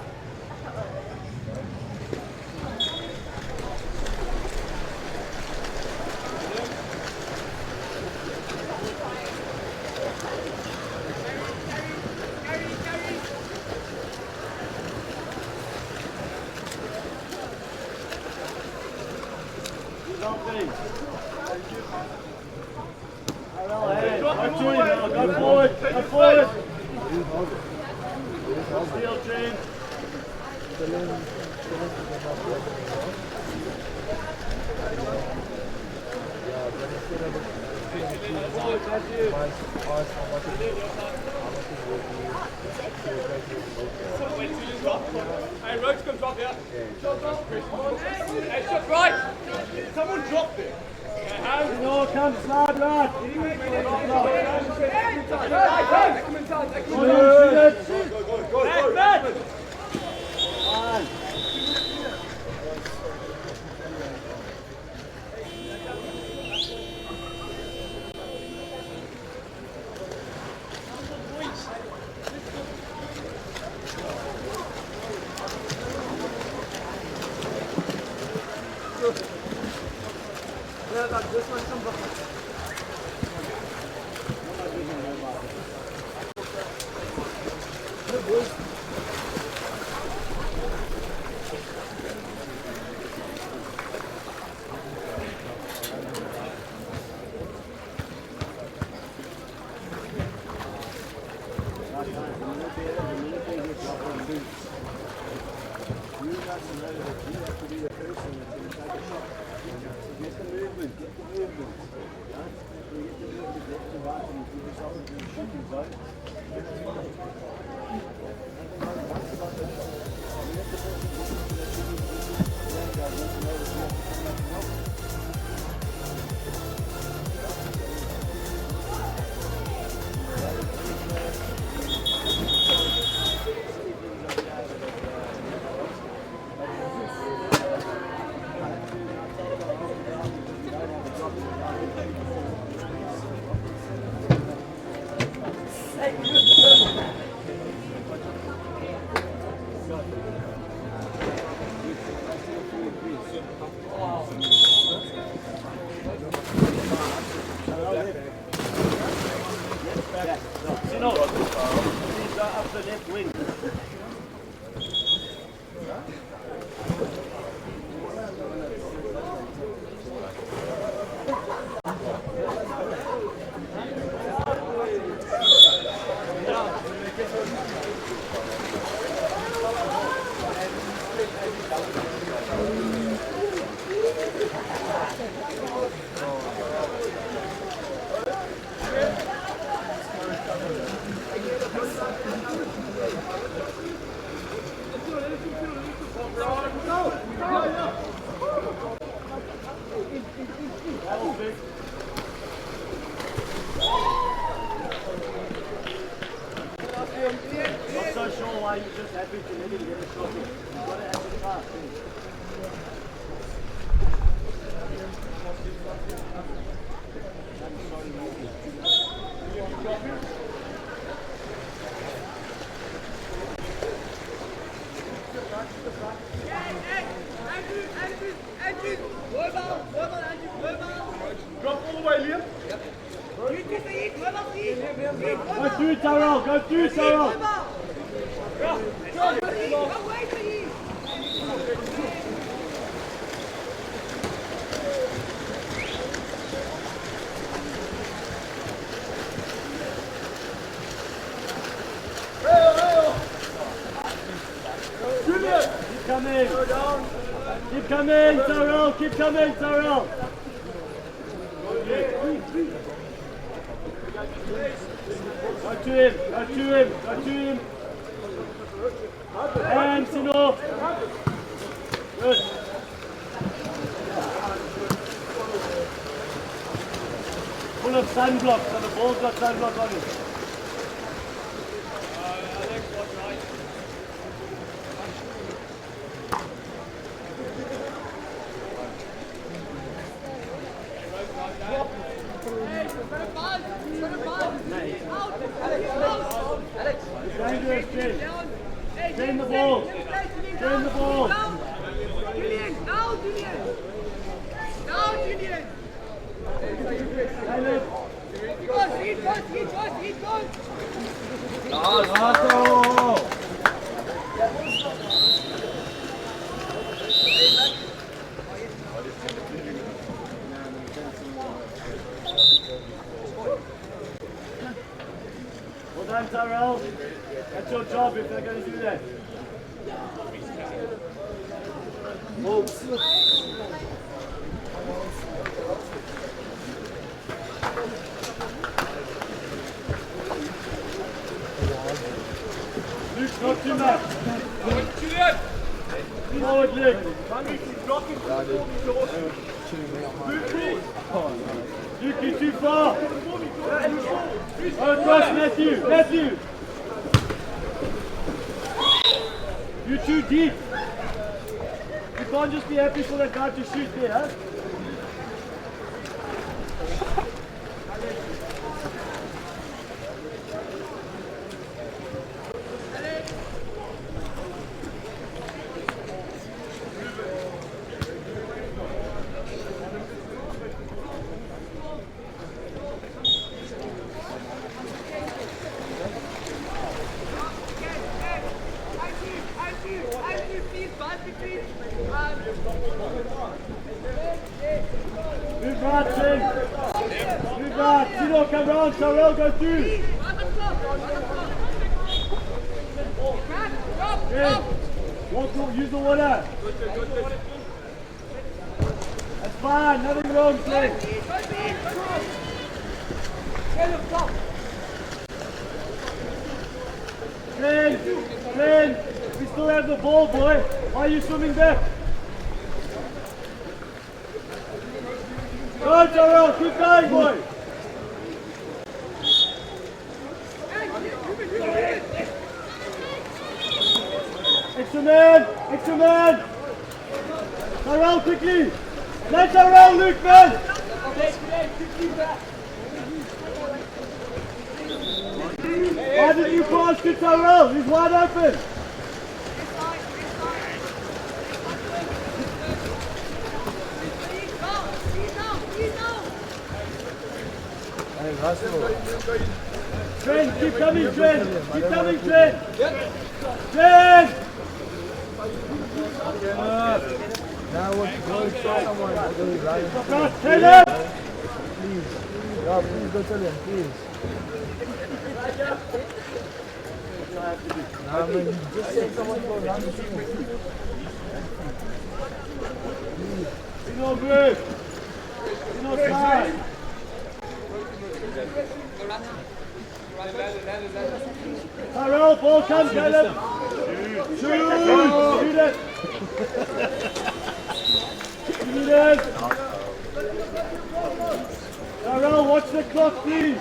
Go forward. Steal train. Hey, Roach comes up here. Hey, shot right. Someone dropped it. No, come slide, lad. Drop all the way, Liam. Go through, Tyrell. Go through, Tyrell. Keep coming. Keep coming, Tyrell. Keep coming, Tyrell. Go to him. Go to him. Go to him. And Sino. Good. Full of sunblock, so the ball's got sunblock on it. Dangerous, Jay. Drain the ball. Drain the ball. Julian, now, Julian. Now, Julian. He's gone. That's your job if they're going to do that. Luke, not too much. Forward leg. Luke, you're too far. Oh, across, Matthew. Matthew. You're too deep. You can't just be happy for that guy to shoot there, huh? Move right, Tim. Move right. Sino, come round. Tyrell, go through. Tim, use the water. That's fine. Nothing wrong, Tim. Trent, we still have the ball, boy. Why are you swimming back? Go, Tyrell, keep going, boy. Extra man. Tyrell, quickly. Let Tyrell, Luke, man. Why did you pass to Tyrell? He's wide open. Trent, keep coming, Trent. Keep coming, Trent. Trent! Now we're going to someone. Caleb! Please. Yeah, please go tell him, please. Nah, man, just say someone go run the team. Sino good. Sino slide. Tyrell, ball comes, Caleb. Shoot it. Shoot it. Tyrell, watch the clock, please.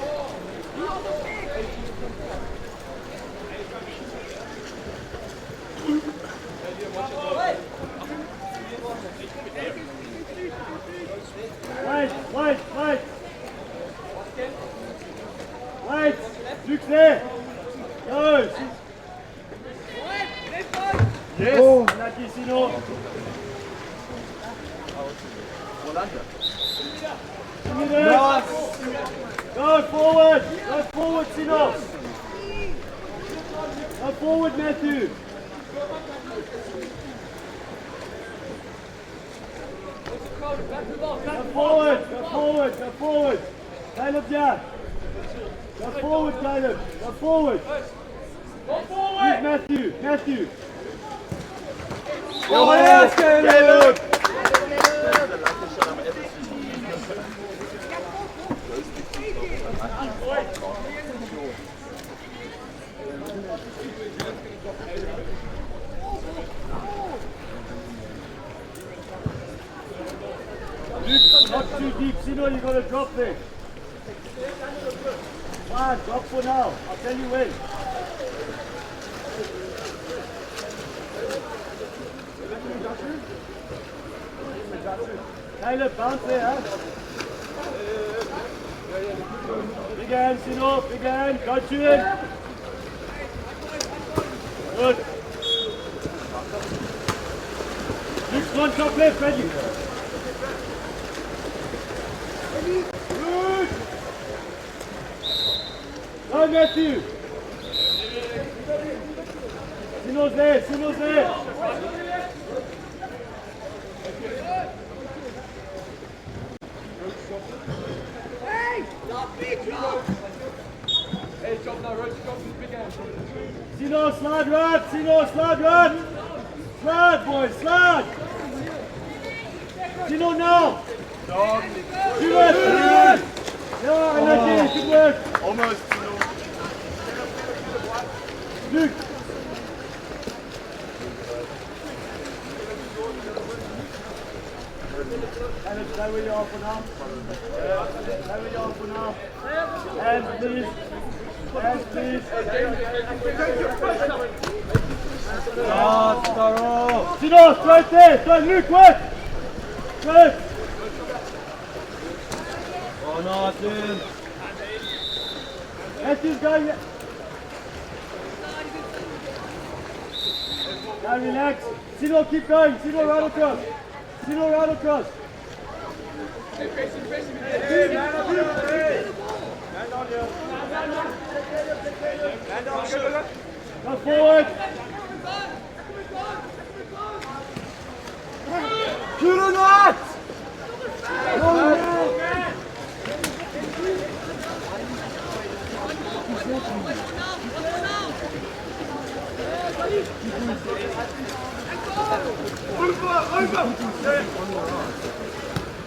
Wait. Luke's there. Go. Yes. Oh. Lucky, Sino. Nice. Go forward. Go forward, Sino. Go forward, Matthew. Go forward. Caleb, yeah. Go forward, Caleb. Go forward. Who's Matthew? Oh, yes, Caleb. Not too deep, Sino, you got to drop there. Fine, drop for now. I'll tell you when. Caleb, bounce there, huh? Big hand, Sino, big hand. Got you in. Good. Luke's one top left, ready. Good. Go, Matthew. Sino's there. Sino, Sino, slide, run! Slide, boys, slide! Sino, now! Do it! Yeah, Anaki, good work! Almost. Luke! Alex, stay where you are for now. Stay where you are for now. Hands, please. Hands, please. Sino, straight there. Straight, Luke, work. Straight. Oh, no, dude. Matthew's going. Now relax. Sino, keep going. Sino, right across. Sino, right across. Go forward. Shoot or not!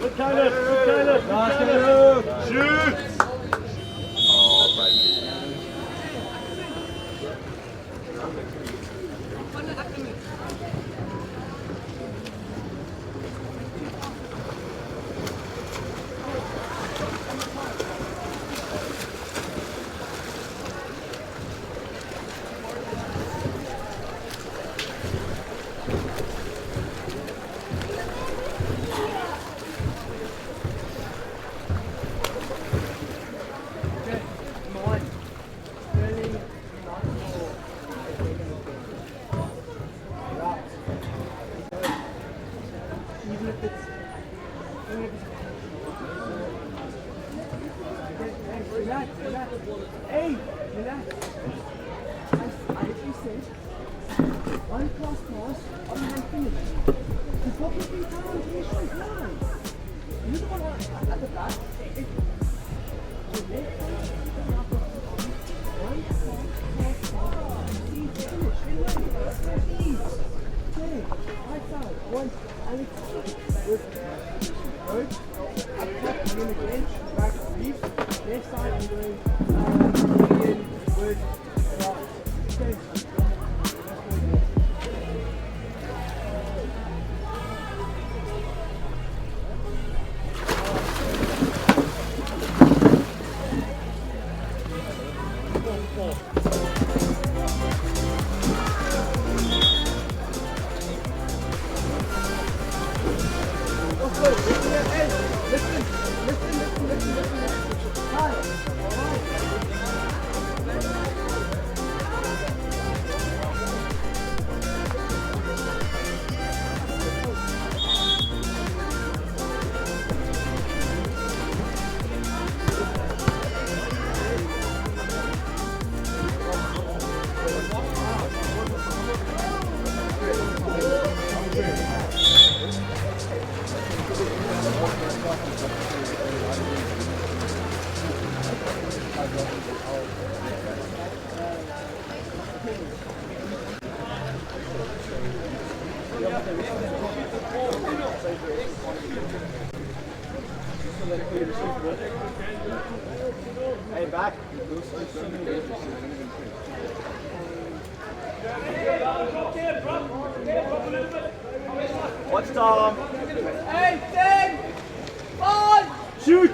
Good Caleb, good Caleb. Shoot! Hey, relax. I actually said, one cross pass, on hand finish. You pop it 3 times, you shoot line. You're the one at the back. The left one cross pass, easy finish. Ease. Okay, right side, one, Alex, with good. Up top, and then again, back, leave. Left side, I'm going in with right. Okay. Hey, back. Watch Tom. 8, 10, 5. Shoot.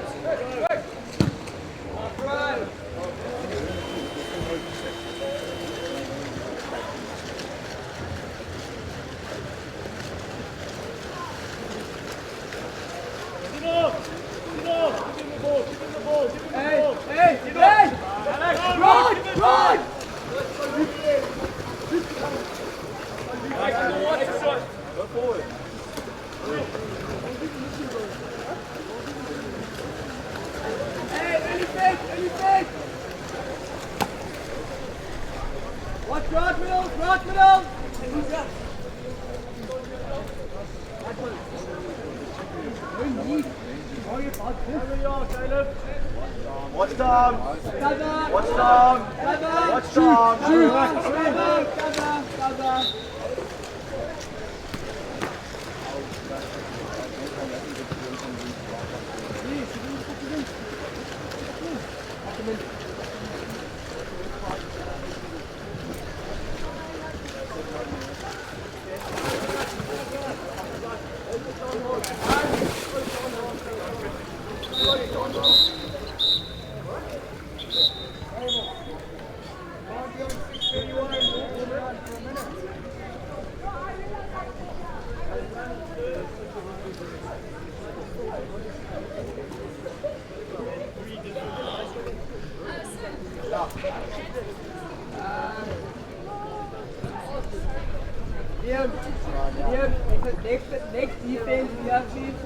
Watch right middle, right middle. Watch Tom. Watch Tom. Watch Tom. Next defense, yeah, please.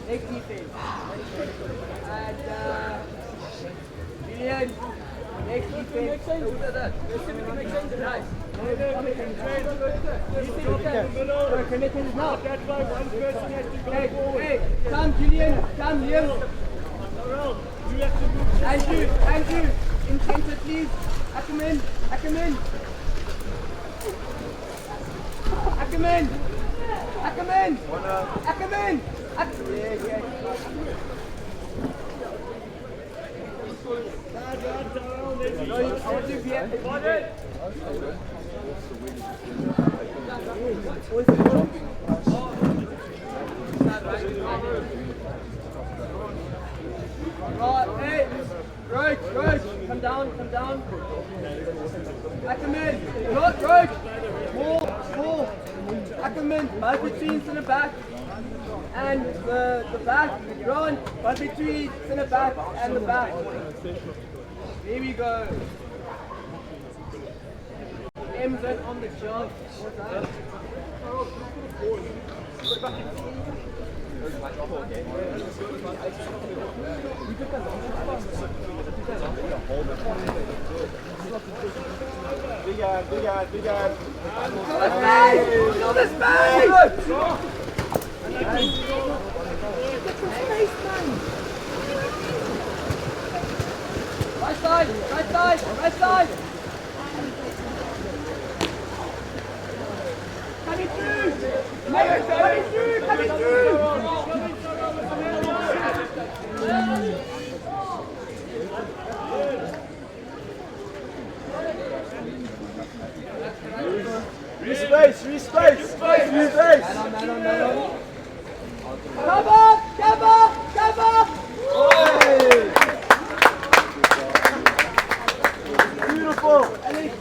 Next defense. And Julian, next defense. Nice. Connected now. Hey, come Julian, come Liam. Andrew, in center please. Ackerman. Ackerman. Right, come down. Ackerman, right, more. Ackerman, both between centre back and the back. Ron, both between centre back and the back. There we go. MZ on the job. What's that? Big hand. Go the space! Right side! Coming through! Space! Cover! Beautiful! Alex!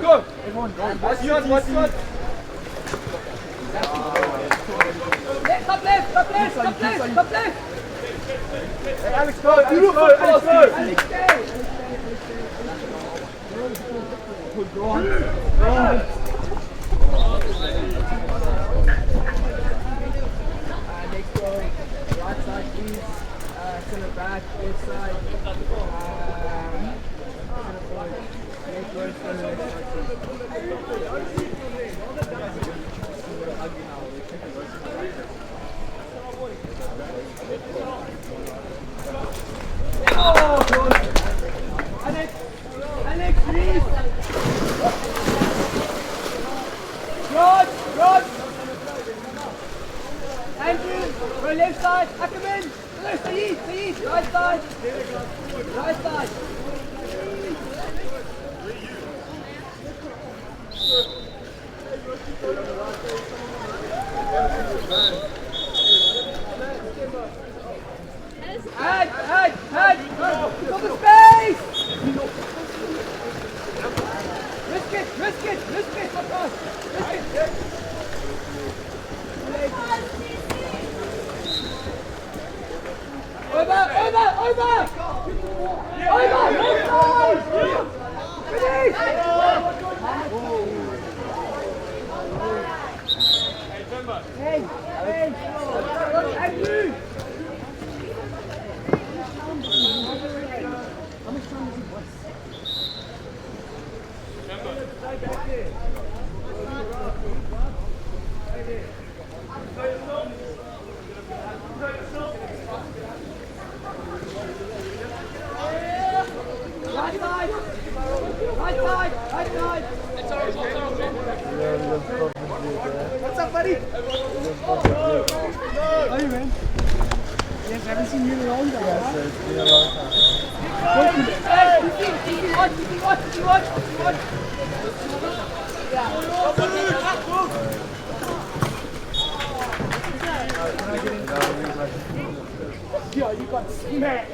Go! What's your Stop left! Hey, Alex, go! Beautiful! Alex, next row, right side please, centre back, left side, centre forward, next row, centre left side Alex, please! Rod! Andrew, go left side, Ackerman! No, Saeed, right side! Head! Got the space! Risk it! Across! Risk it! Over! Left side! Right side! Right side! Right side! What's up, buddy? How are you, man? Yes, I haven't seen you in a long time. Yes, it's been a long time. Hey, watch. Yeah, you got smashed.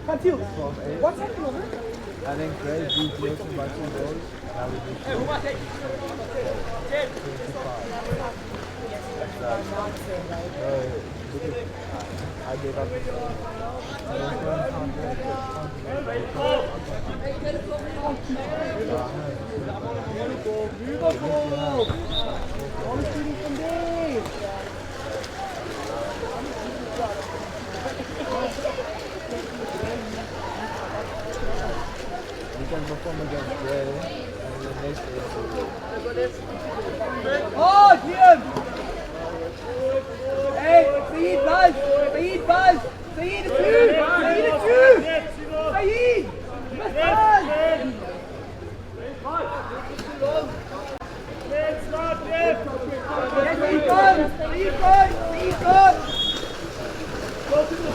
Until what's happening over there? I think Greg beat Wilson by 2 goals. Now we beat Hey, who was it? 25. I gave up. Beautiful! All shooting from there! We can perform against Greg and the next Oh, Jim! Hey, Saeed, buzz! Saeed, buzz! Saeed, it's you! Saeed, it's you! Saeed! Buzz! Let's not get! Saeed, gone! Saeed, gone! Saeed, gone! Go to the...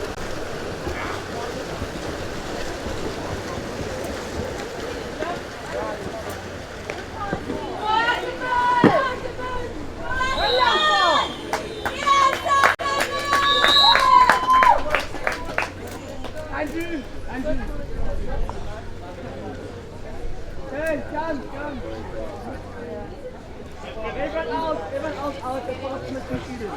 Andrew! Hey, come! Everyone else out, the box must be shooting.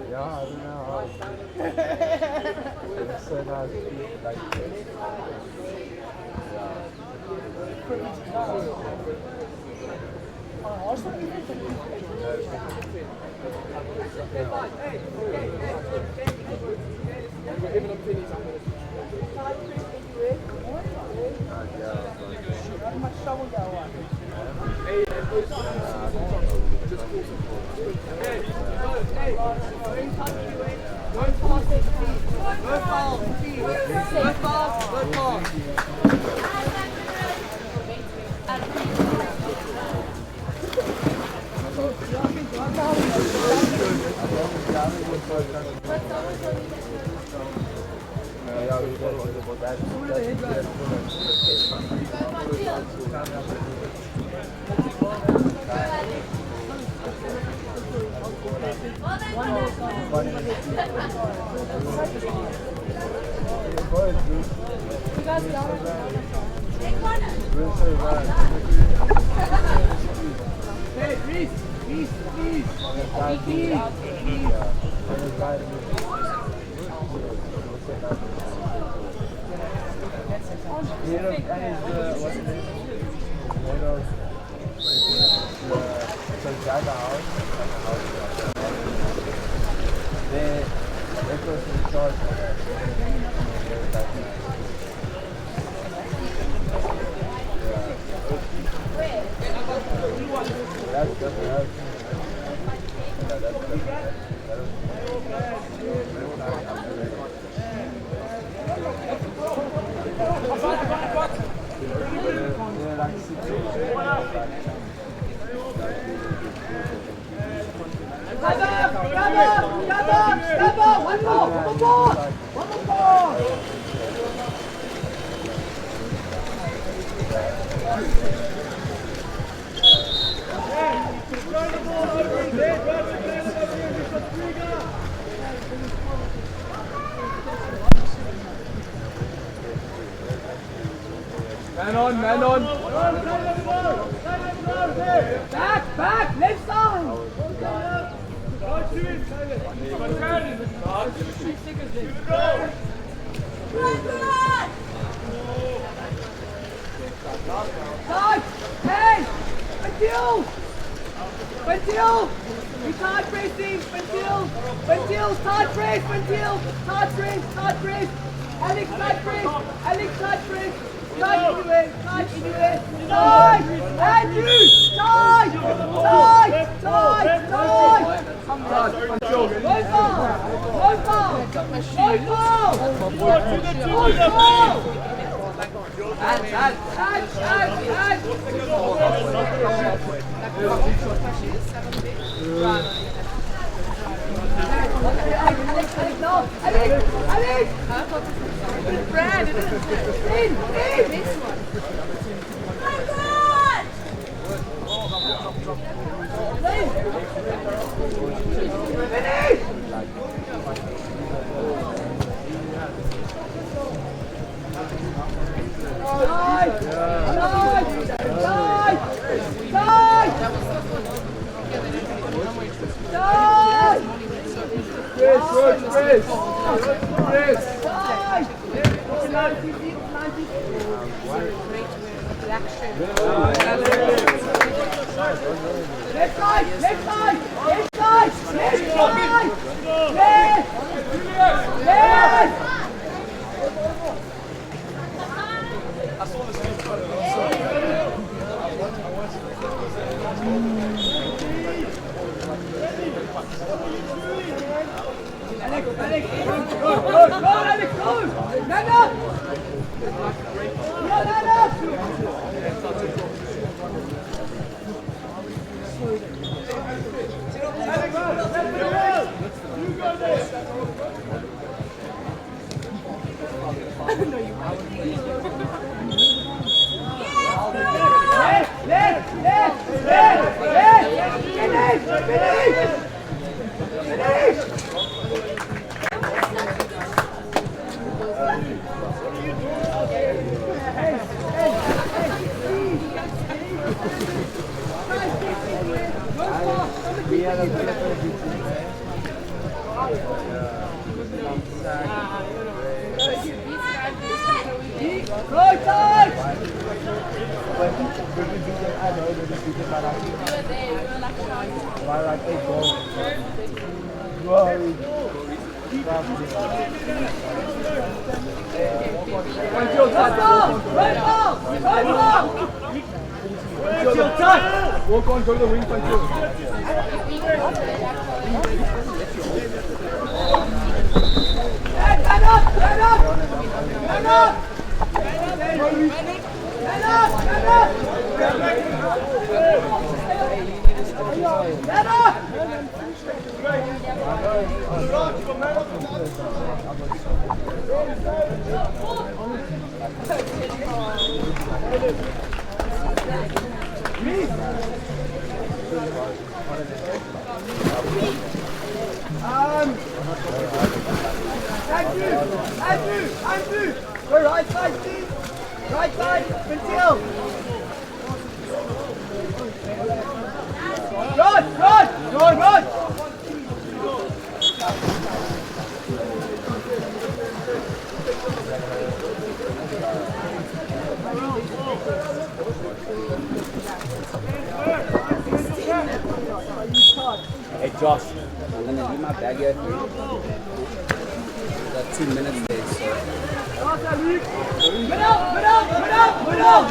Yeah, I don't know how. It's so nice to be like this. Man on, man on. Back, left side. Side, hey, Ventil. You can't press him, Ventil, start press, Ventil, start press. Alex, start press. Side, anyway. Side! Andrew! Side! Alex! Brad! In! This one! My God! Finish! Left side! Walk on, go to the wing, Andrew! Go right side, please! Right side, Ventil! Run! Hey Josh, I'm gonna leave my bag here for you. Got 2 minutes late, so. Put out!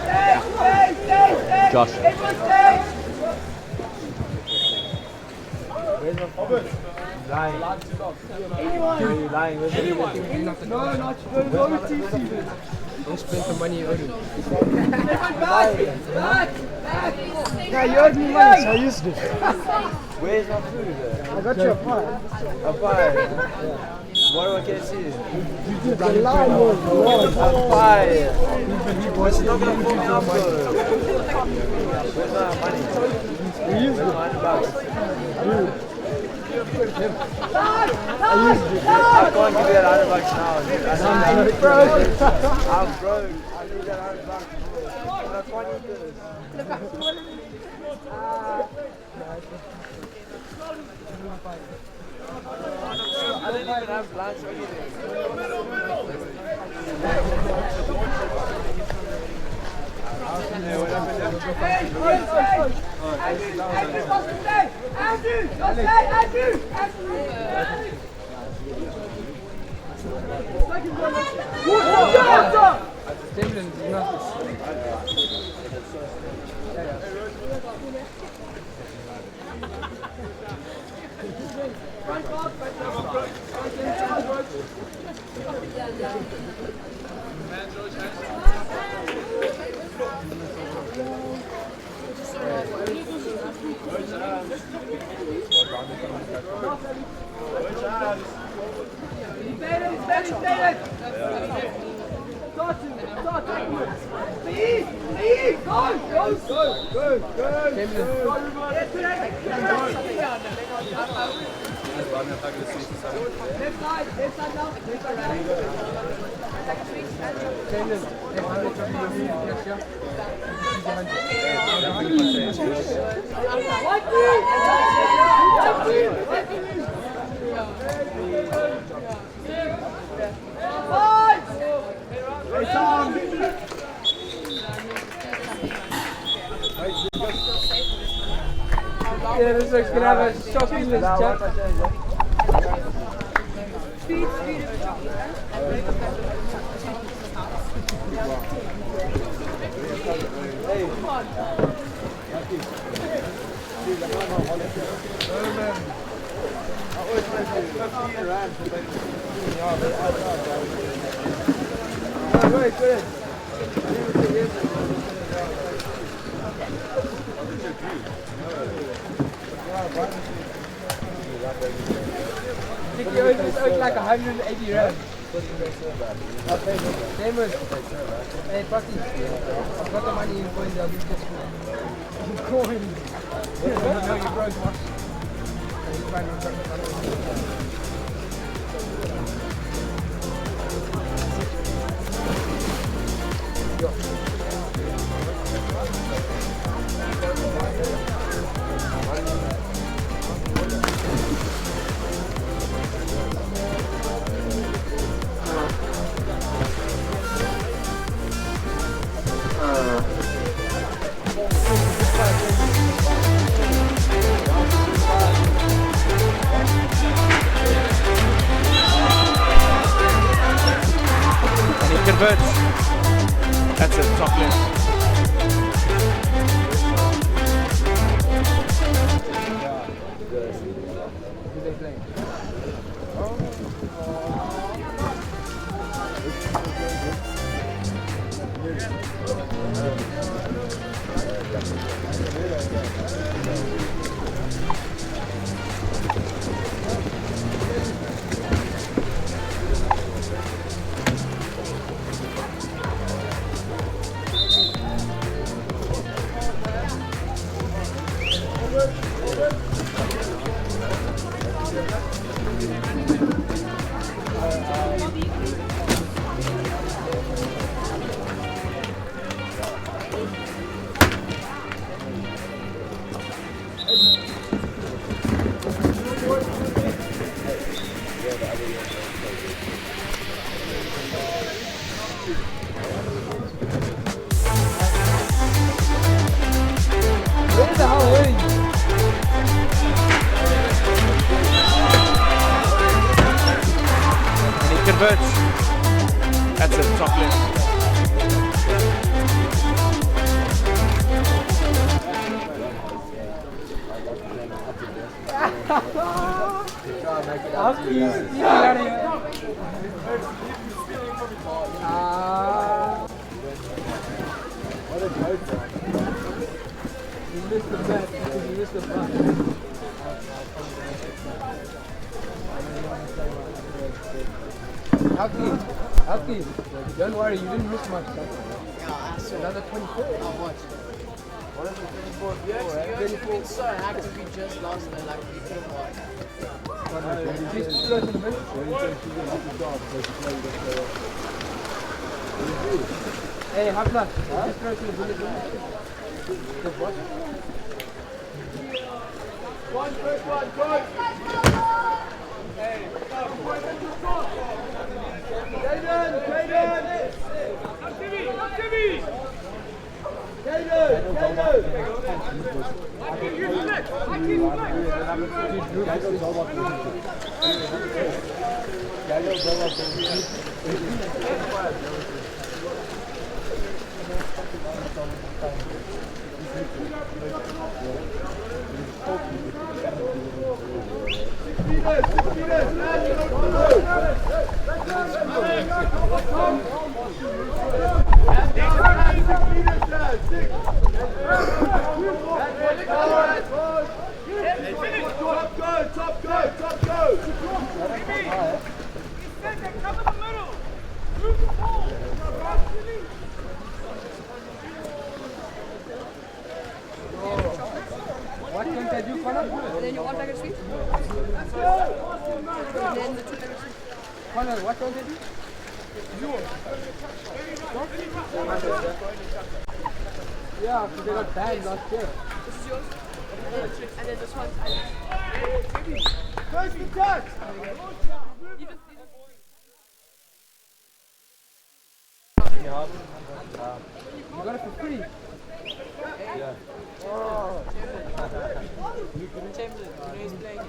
Stay! Josh. Everyone stay! Where's my phone? Lying. Anyone? You're lying. Where's Anyone? No, not TC. Don't spend the money you owe me. Back! Yeah, you owed me money, so I used it. Where's my food? I got you a pie. A pie. What can I see? The line was on fire. It's not going to pull me up though. Where's my money? Where's my $100? I can't give you that $100 now. I'm broke. I'm broke. I need that $100. I can't do this. I didn't even have lunch or anything. Yeah, this looks gonna have a shocking list, chat. Nicky owes like 180 rand. Famous. Hey, Bucky. I've got the money in coins. I'll be just in coins. No, you broke one. And he converts. That's it, top left. Where the hell were you? And he converts. That's it, top left. You missed the bet because you missed the bet. Alki, don't worry, you didn't miss much. Son. Another 24. How much? What is it, 24? You actually been so active, you just lost it, like you could have won. Hey, Hafla, just throw it to the village. One, first one, good. Hey, Caden! Top go! What can't I do, Connor? And then you want like a sweet? And then the 2 like a sweet. Connor, what can't I do? Yeah, because they got banned last year. This is yours. And then this one. First the touch! You got it for free. Yeah. Oh. Chamberlain, you know he's playing it.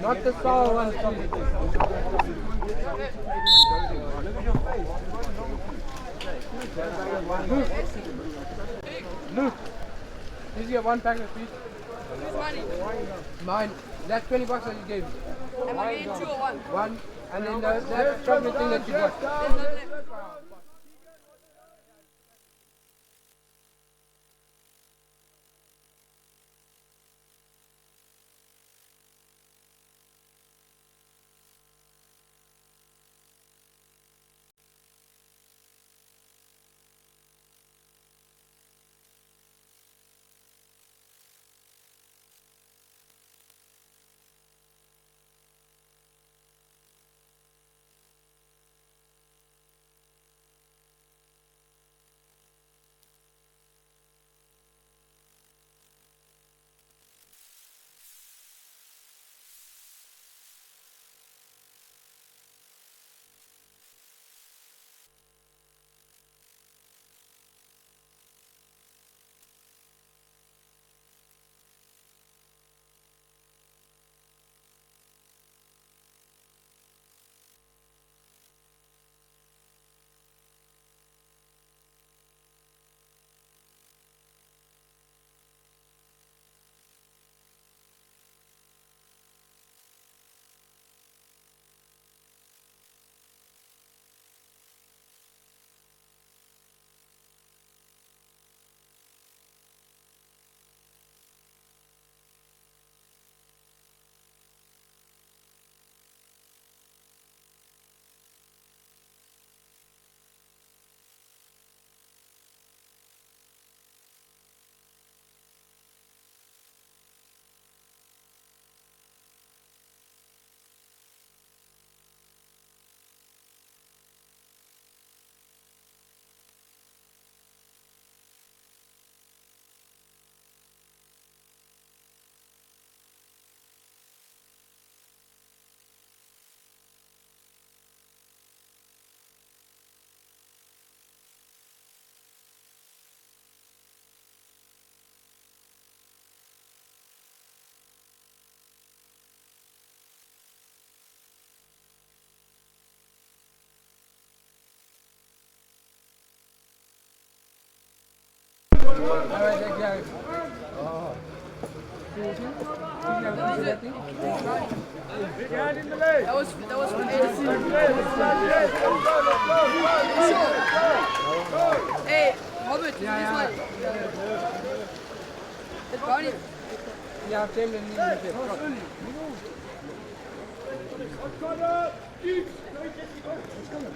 Not the sour one. Luke, did you get one packet of fish? Who's money? Mine. That's $20 that you gave me. Am I getting 2 or 1? One. And then that chocolate thing that you got. There's none left. Alright, that guy. Big hand in the leg. That was from Hey, Robert, this one. It's Barney. Yeah, same in the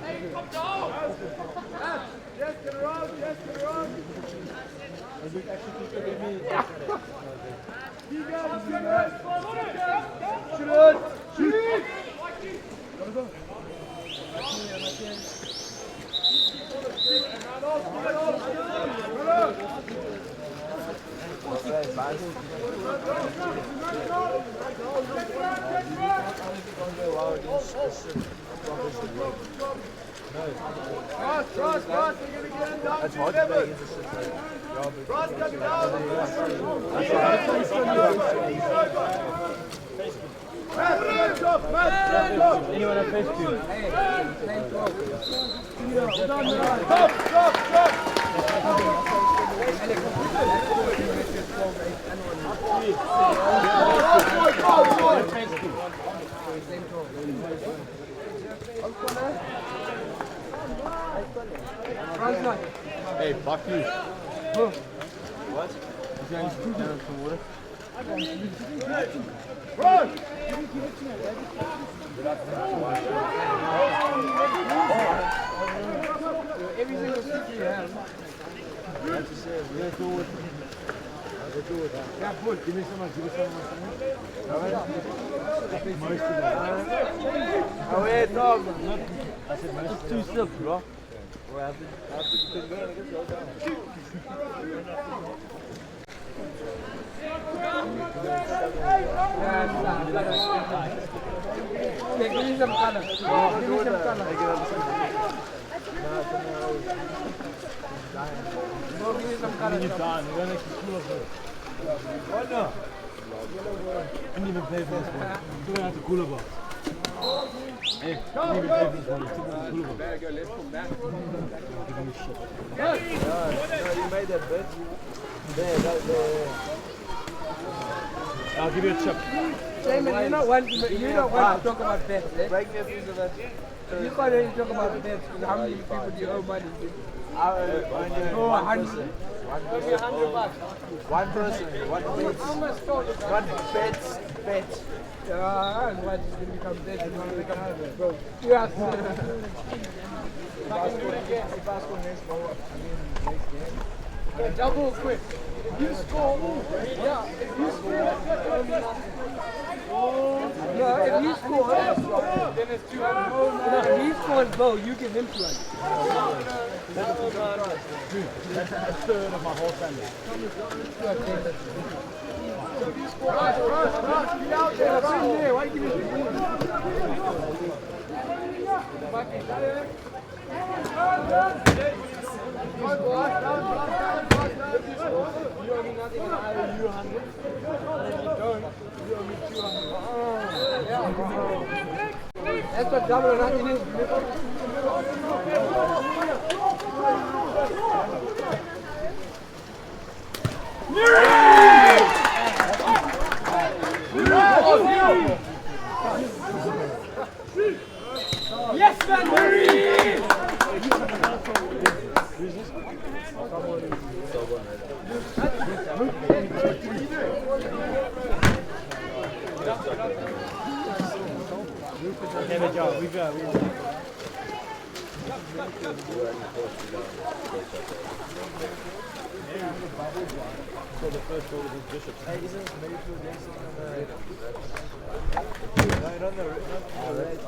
Hey, come down. Just get around, just get around. Shoot! Shoot! Cross, we're gonna get him down to 11. Cross coming down. Matt, anyone have face two? Hey, fuck you. What? Run! Every single stick you have. That's just it. We're cool with that. Yeah, good. Give me some more. Most of that. Oh, wait, dog. I said most. It's too still, bro. Well, after you can go, I guess go down. Give me some color. Give me some color. Give me some color. You're done. You're going to school of it. What no? I didn't even play for this one. You're going to have to cool about. Hey, I didn't even play for this one. You're going to cool about. Better go, let's come back. Give me shit. No, you made that bet. There. I'll give you a chip. Simon, you don't want to talk about bets, eh? Break me a piece of that. You can't really talk about bets because how many people do you owe money to? Oh, 100. One person. One bet. Yeah, and what is going to become dead and going to become bro. Yes. Yeah, double quick. If you score, if you score, if he scores, then it's 200. If he scores low, you give him 200. That's a third of my whole family. Cross, get out there, There, why give me You owe me nothing and I owe you 100. And if you don't, you owe me 200. That's what double or nothing is. Yes, Janurary! Good job. We've so the first goal was Bishop's. Hey, isn't this Mayfield dancing on the... No, not the red. Oh, that's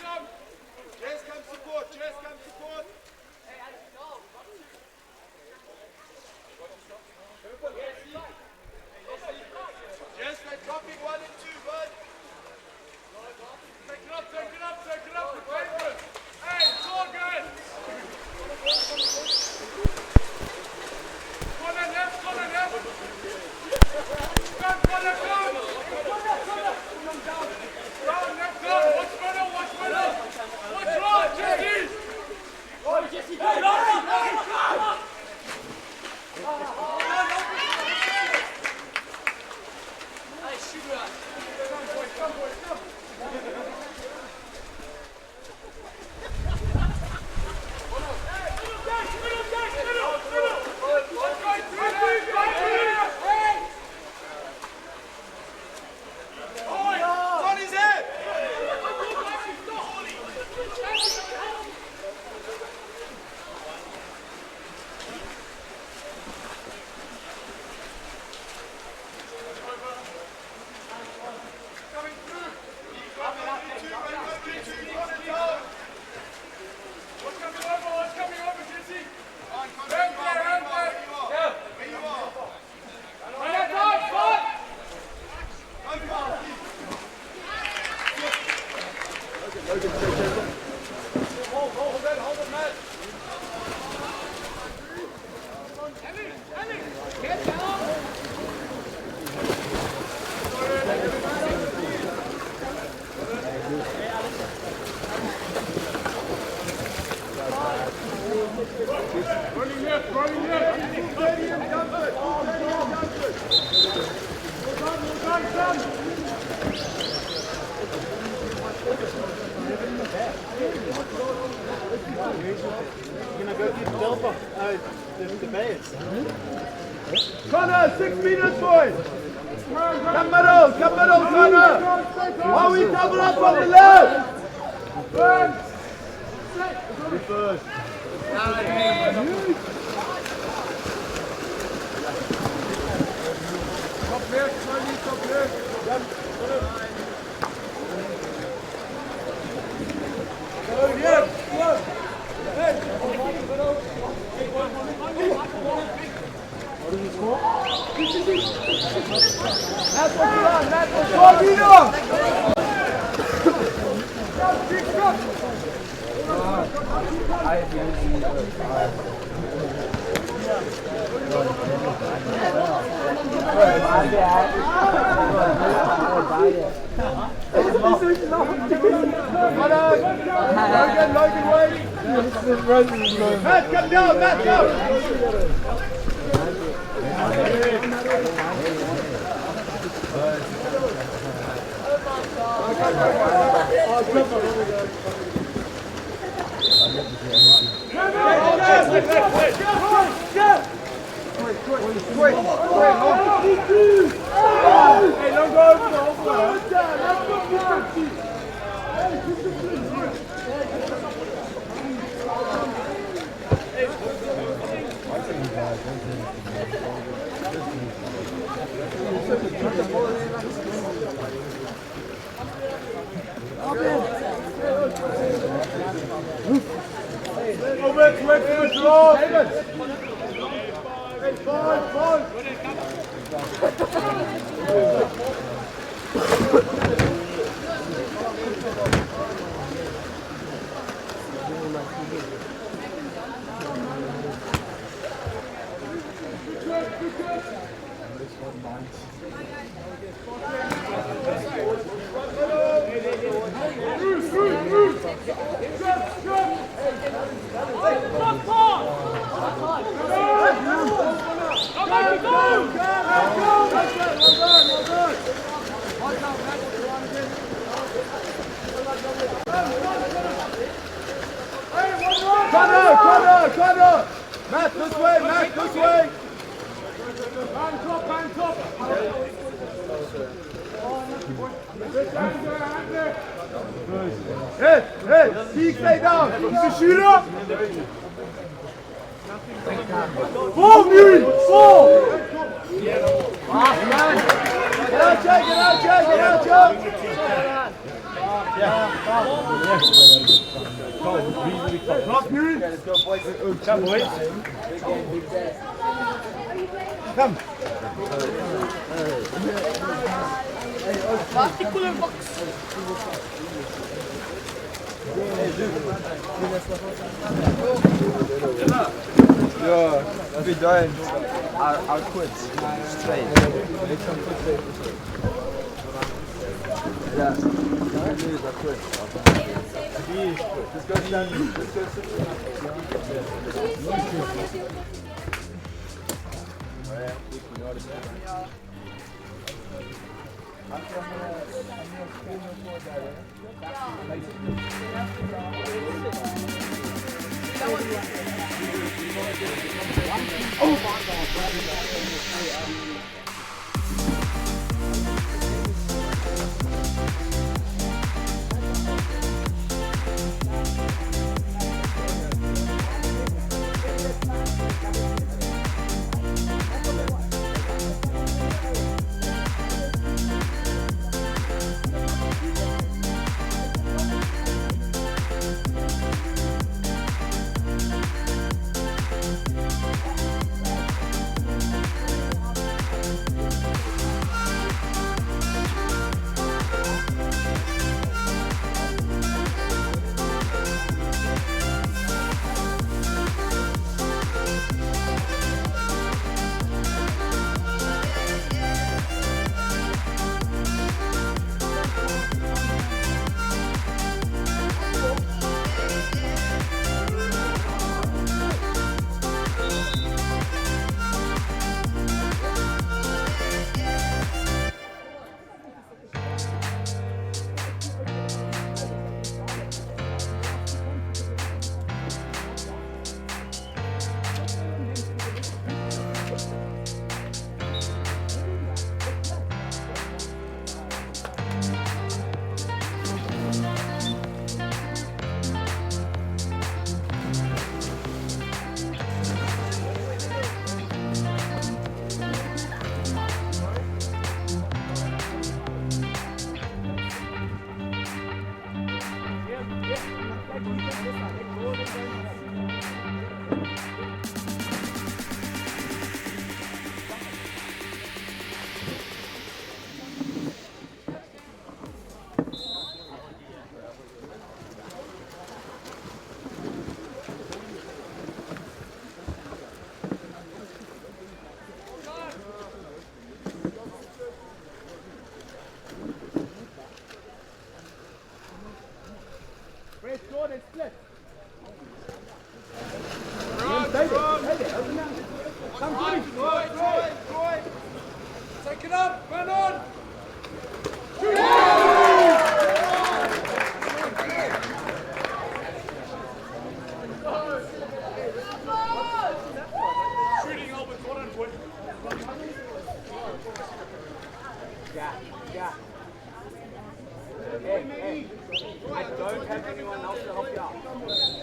Jess, come support. Jess, come support. Jess, they're dropping 1 and 2, bud. Take it up, take it up, take it up. Hey, it's all good. Corner left, corner left. Come, corner, come. Down, left, down. Watch middle, watch middle. Watch right, Jesse. Oh, Jesse, go, Hey, shoot us. Come, boys, come, boys, come. Running left, running left. Connor, 6 meters, boys. Come middle, Connor. While we double up on the left. First. Top left, slowly, top left. That's what you want, that's what you want. Logan, wait. Matt, come down, Matt, go. Hey, don't go over the whole floor. Over to the draw. Hey, fine. Connor! Matt, this way! Hands up! Hey, Steve, stay down! He's a shooter! 4 minutes! 4! Get out, Jake! Come. Particular box. Yeah, if we don't, I'll quit straight. Yeah, don't lose, I quit. Just go stand. Just go sit. Take it up, man on! Shooting Albert, what on wood? Yeah. Hey, I don't have anyone else to help you out.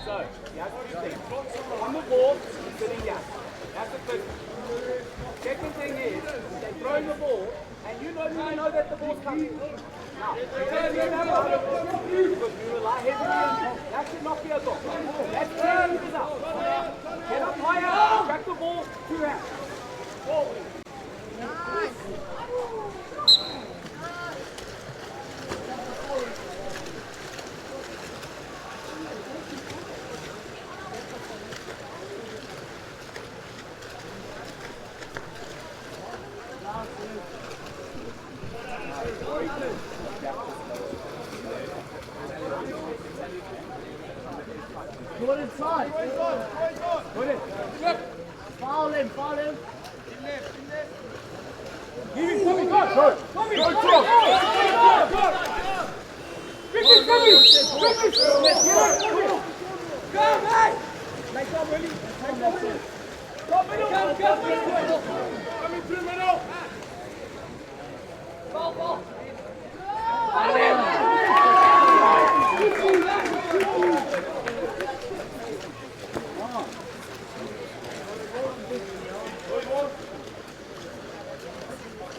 So, you have to think. On the ball, you're sitting down. That's the first thing. Second thing is, they throw the ball, and you know that the ball's coming. Now, you can't do that because you rely heavily on that should not be a goal. That's 10 meters out. Get up higher, track the ball, 2 hands. Forward. Nice. Go inside. Put it. Foul him. Give it, come in, go! Come in, go! Come, hey! Nice job, Willie. Come in through middle. Ball.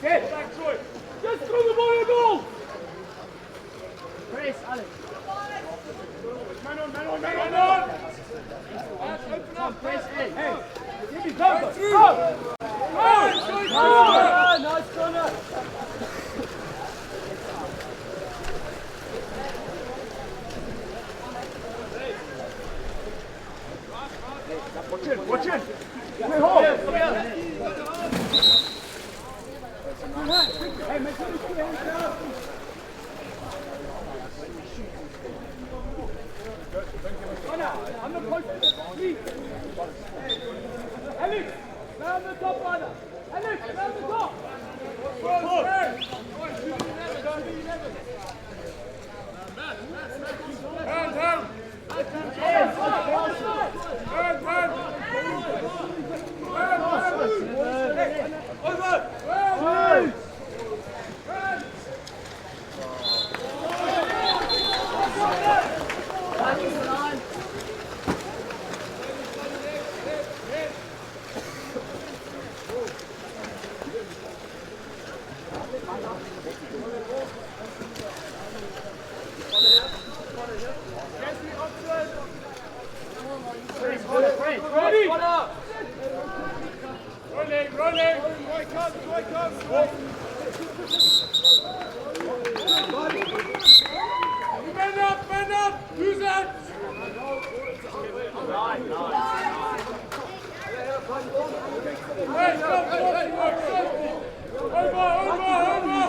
Get back, Troy. Just throw the ball in goal. Press, Alex. Man on. Open up. Press in. Hey, give me go. Go. Nice corner. Watch it. Play home. Hey, make sure you put your hands down. I'm the post. Please. Alex, round the top, brother. Alex, round the top. Hands down. Rolling. Roy comes. Man up. Who's that? Hey, stop. Over.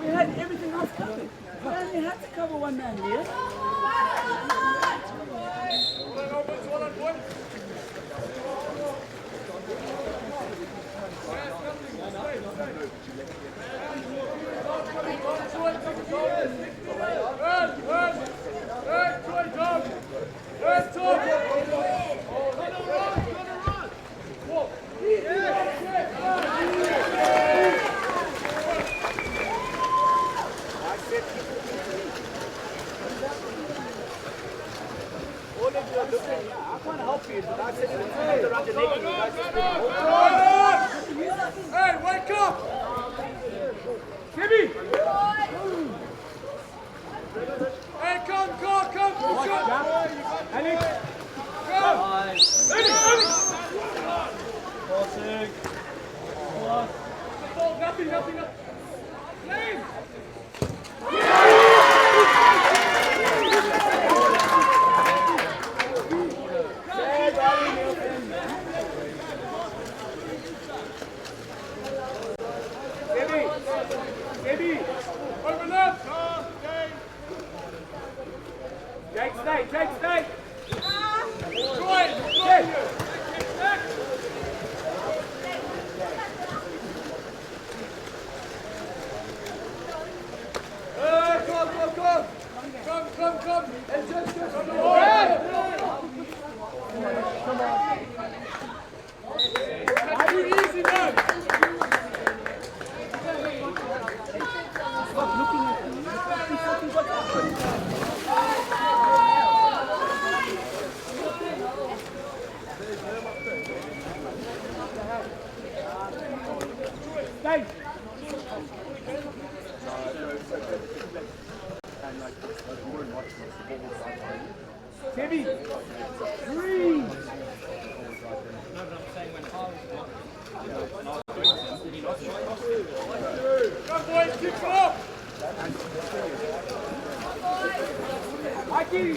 We had everything else covered. We only had to cover one man here. I can't help you, but I said it was around the neck. Hey, wake up! Kimmy! Hey, come! Alex! Come! Nothing. Lane! Eddie! Open up! Jake, stay! Troy! Come! And just come on! Too easy, man! Stop looking at me. Stay! Timmy! Breathe! Come boys, keep it up! Mikey!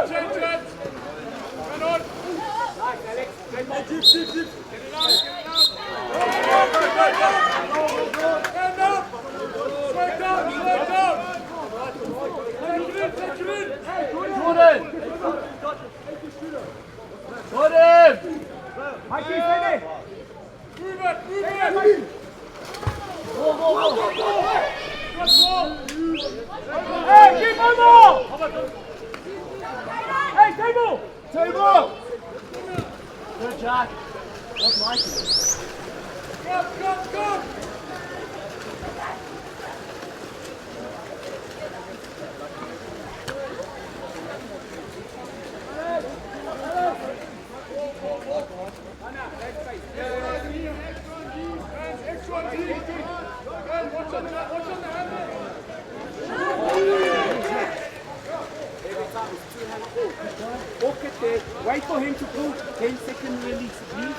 Change it! Run on! Nice, Alex. Get it out! Stand up! Straight down! Take it in! Jordan! Mikey, stay there! Move it! Go! Hey, keep on ball! Hey, table! Table! Good, Jack. What's Mikey? Come! Walk it there. Wait for him to pull. 10-second release, please.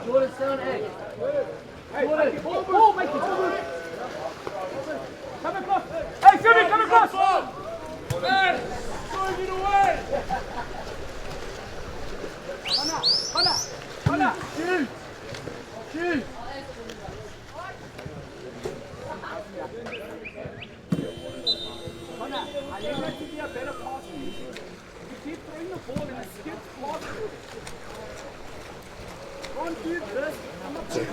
Jordan, stay on egg. Jordan, ball, make it. Come across. Hey, Simi, come across. Hey, throwing it away. Hannah. Shoot! Hannah, I need that to be a better pass. You keep throwing the ball and it skips past you. Don't do this. Come up with it.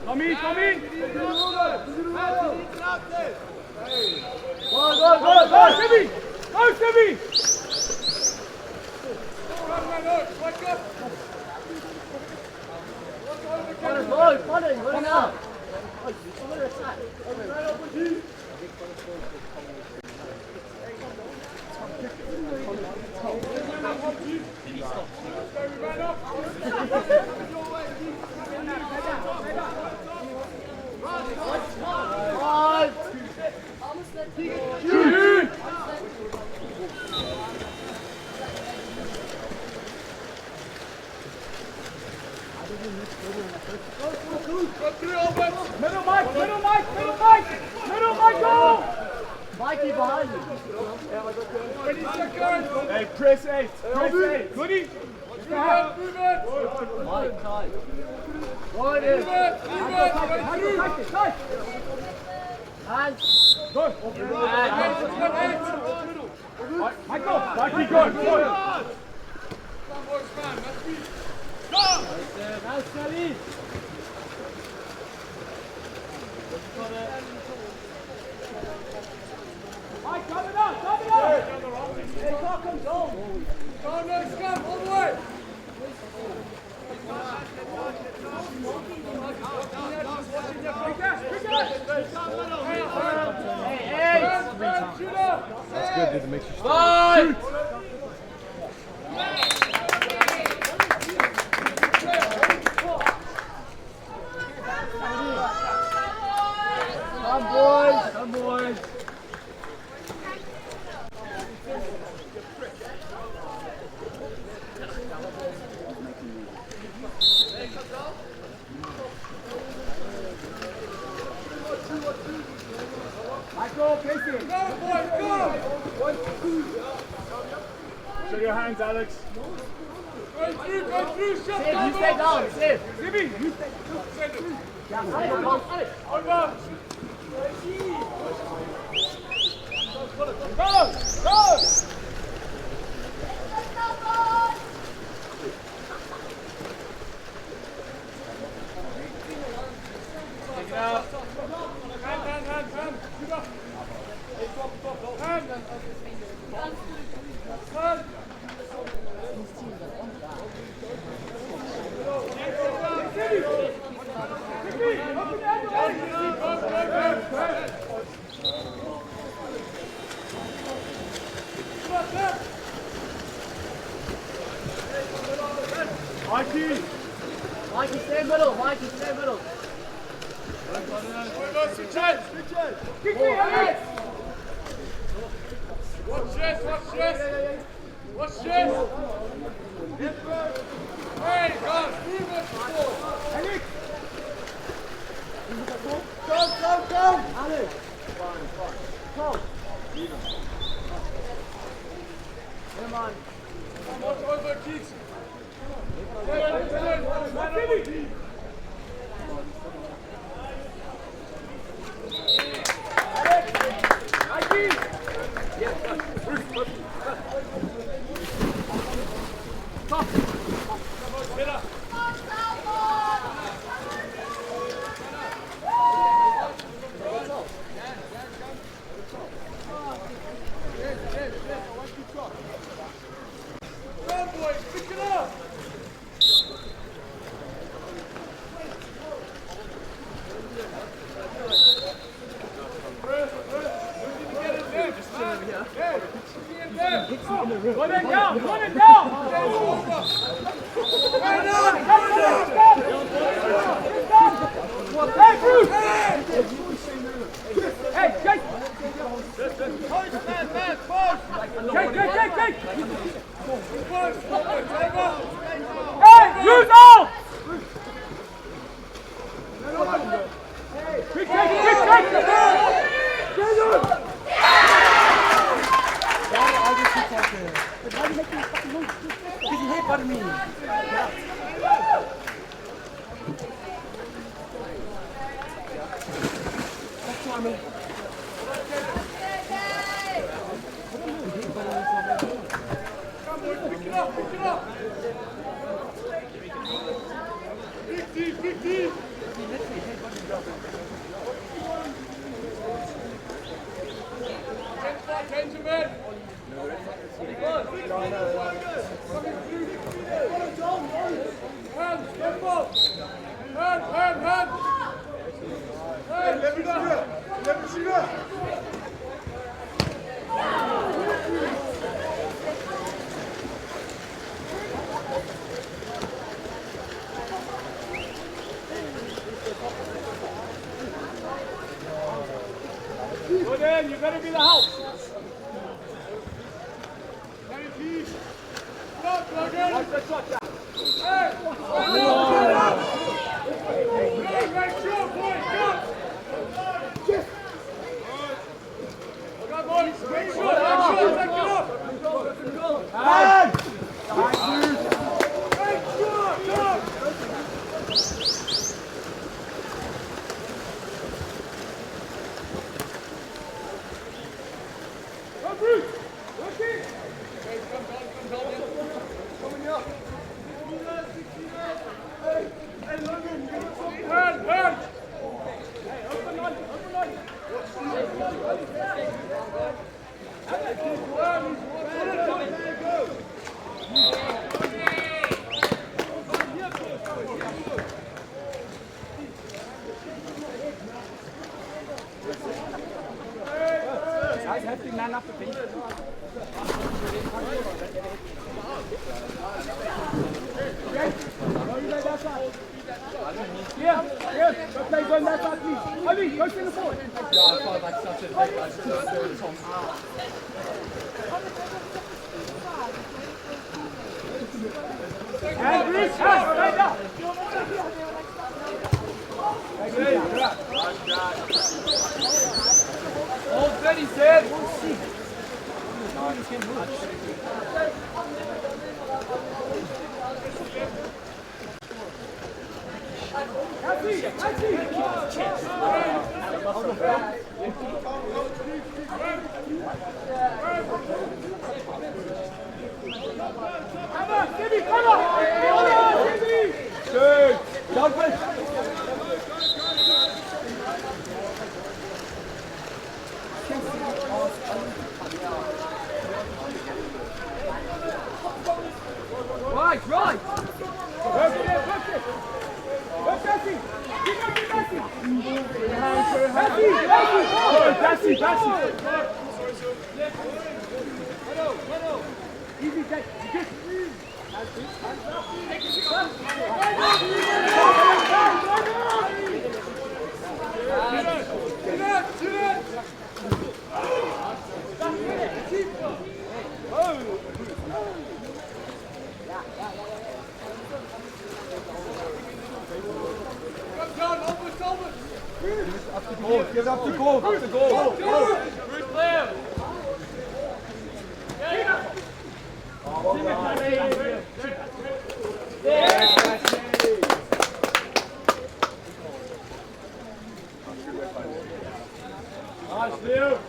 Come in. Go, Timmy! Go, Timmy! Follow now. Middle Mike, go! Mikey behind you. Hey, press 8. Goodie. Mike, tight. One in. Tight. Hands. Go. Mikey, go. Nice, Kelly. Mike, come it up. Hey, come on. Go, no, scum, all the way. That makes you strong. Shoot! Come boys, come boys. Michael, Casey. Go, boys, go! 1, 2. Show your hands, Alex. Go through, shut down. You stay down, Sid. Jimmy, you stay down. Yeah, Alex. Over. Go, go! Take it out. Hand. Shoot up. Hand. Mikey, stay middle. Mikey, stay middle. Switch it. Kick me, Alex. Watch this. Watch this. Hey, guys, move it. Alex. Come. Alex. Come. Come on. Watch over, kids. Run it down! Hey, Bruce! Hey, Jake! Jake! Hey, use all! Quick! Why do you make me fucking move? Because you hit me. That's why I'm come on, pick it up. Big deep. Gentlemen. Hand, step up. Hand. Hey, let me shoot up. Go then, you better be the house. Watch the shot down. Hey! Guys, have to man up the bench. Yeah, go play on that side, please. Ollie, go to the forward. Yeah, I felt like such a big, I just couldn't Tom. And Bruce, stand up. All steady, Sid. Right. Give it up to goal. Up to goal. Nice, Leo.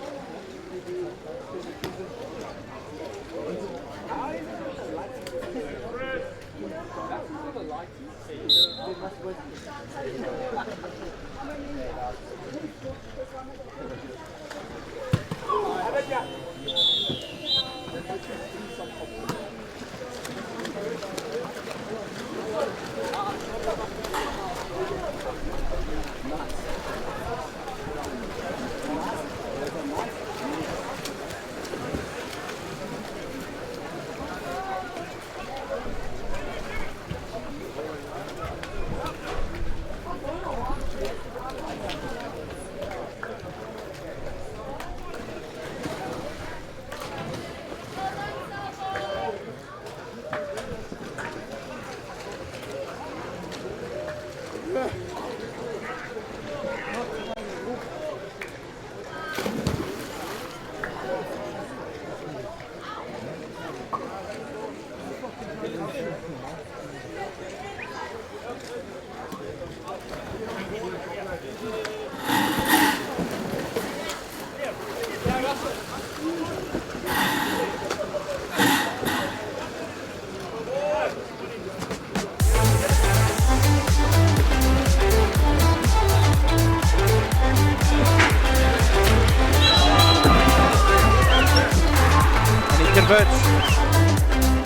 Converts.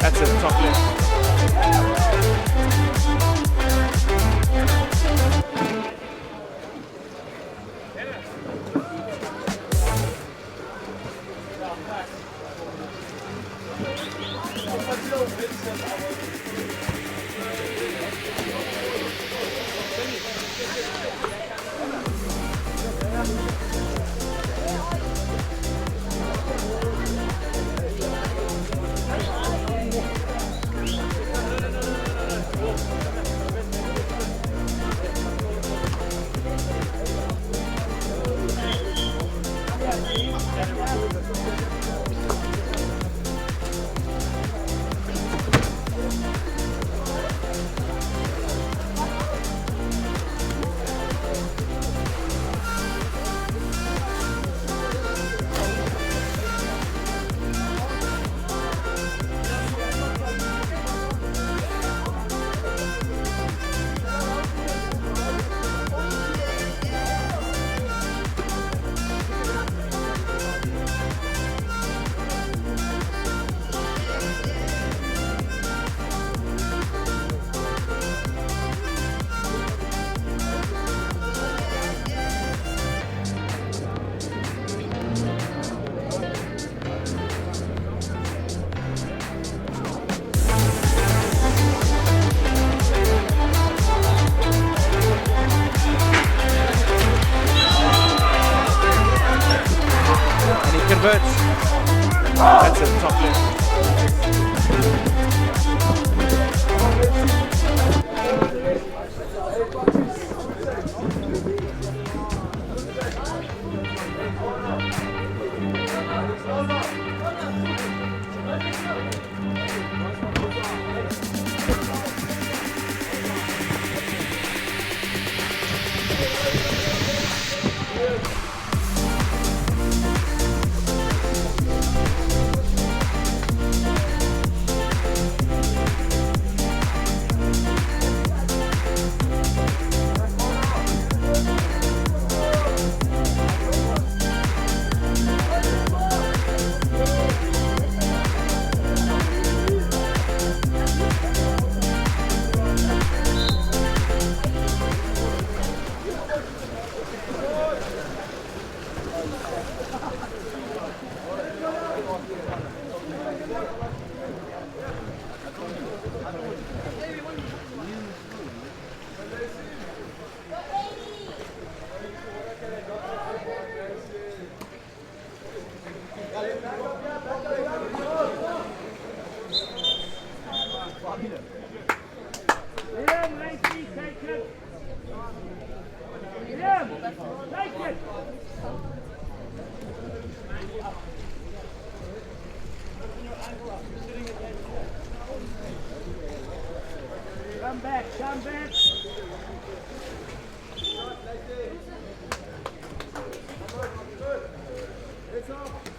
That's it, top left. to the top left. Come back, come back. It's off.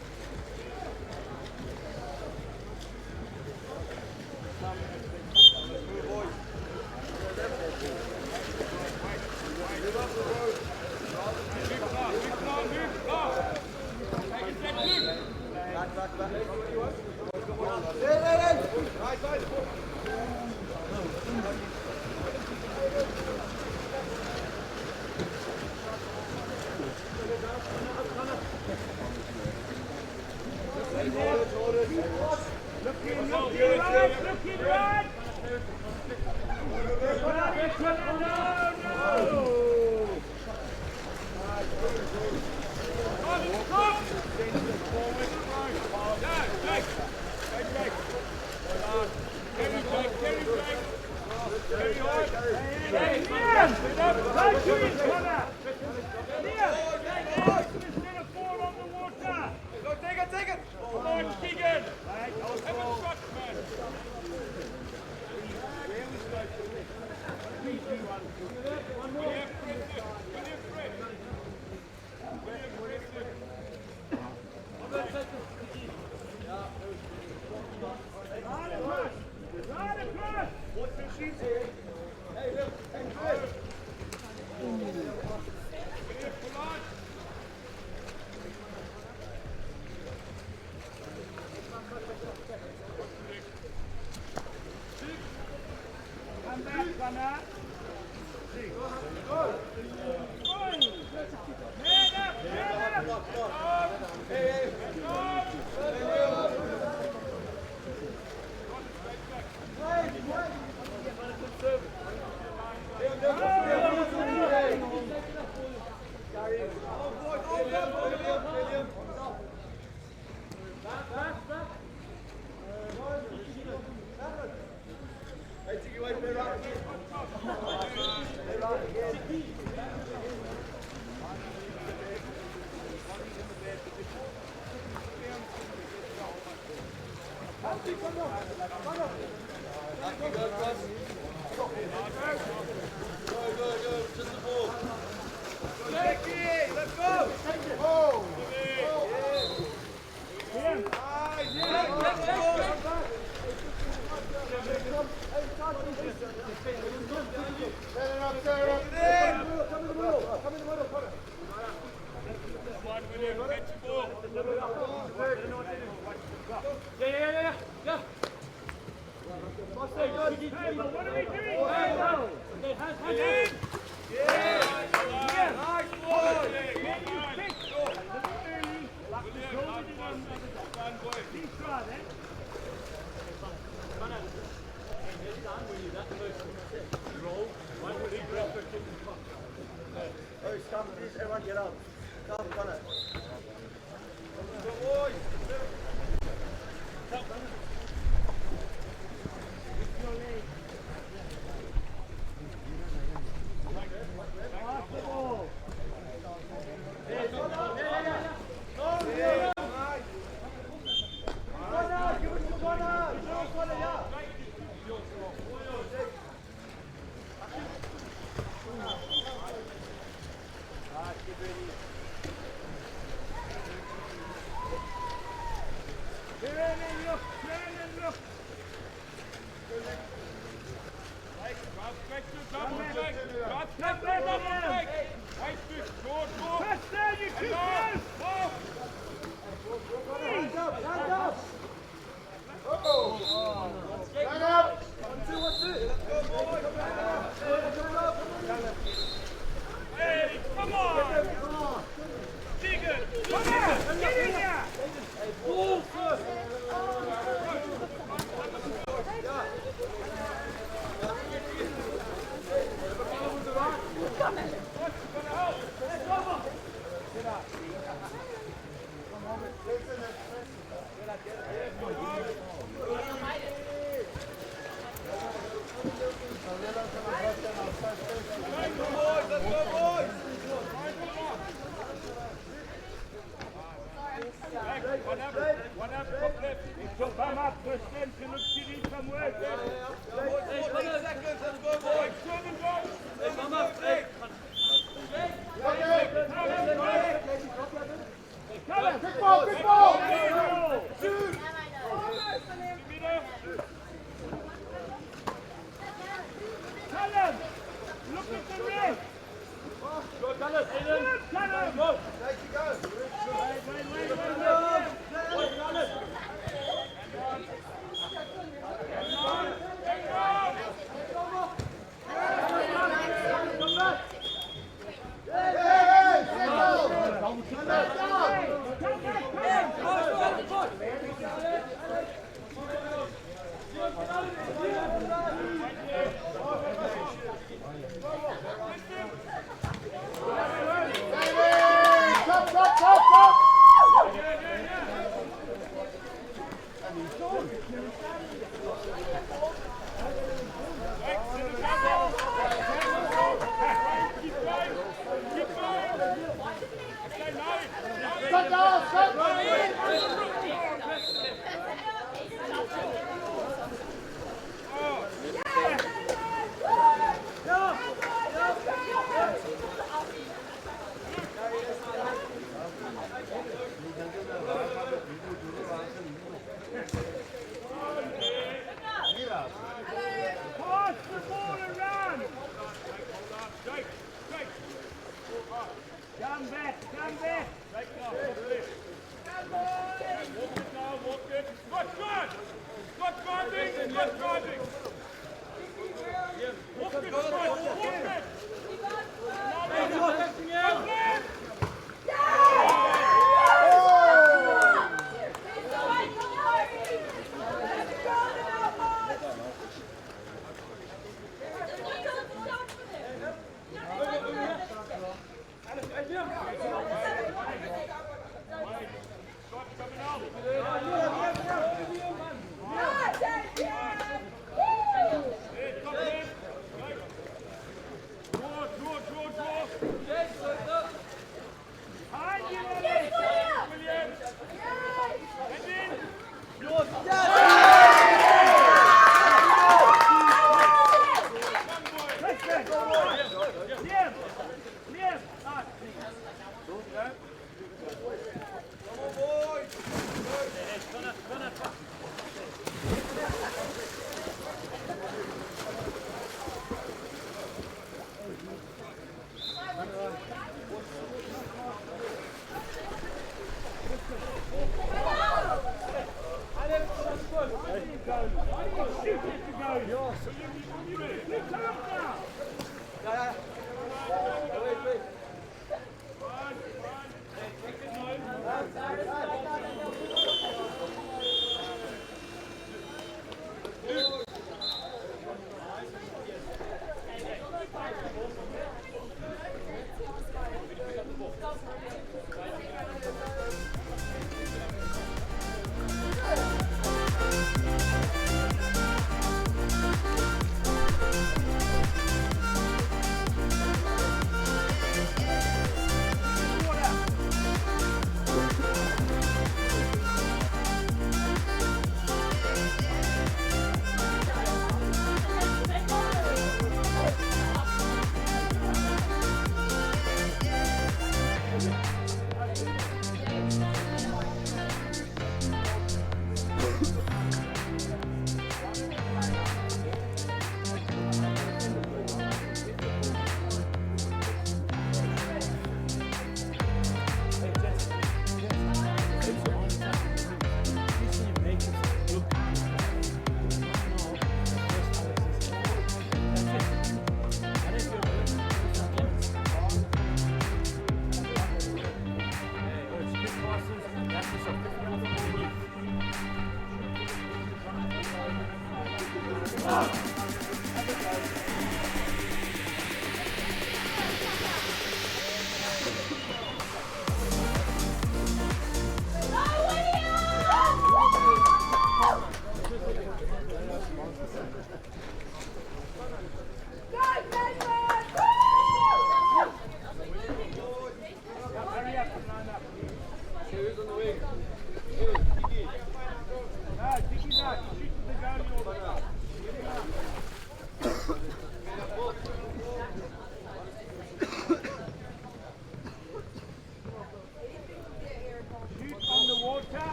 Yeah.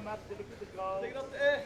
come up to look at the goal. Take it up there.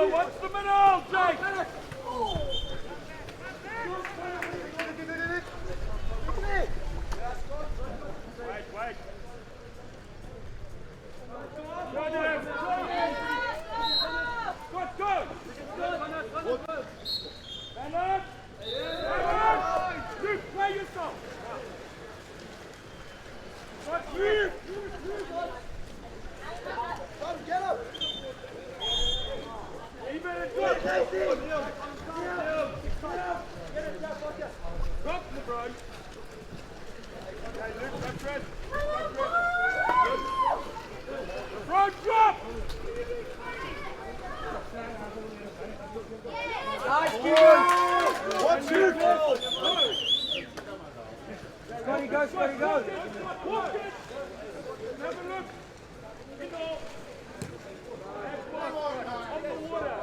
What's the middle, Jake? Wait. Good. Bernard! You play yourself! What's you? Come, get up! Even it's good! Drop LeBron! Okay, Luke, that's red. LeBron, drop! Nice, Keegan! What's your goal? Scotty, go! Walk it! Have a look! In the hole! On the water!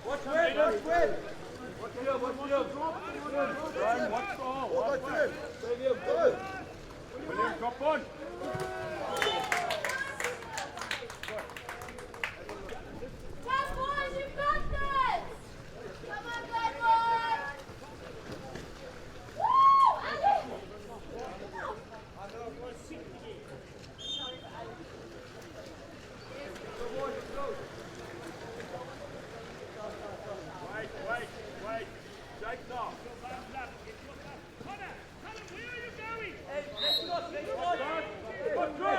Watch red! Watch red! Watch the hole! William, drop on! Wait. Jake, no. Connor, where are you going? Hey, let's go. Good.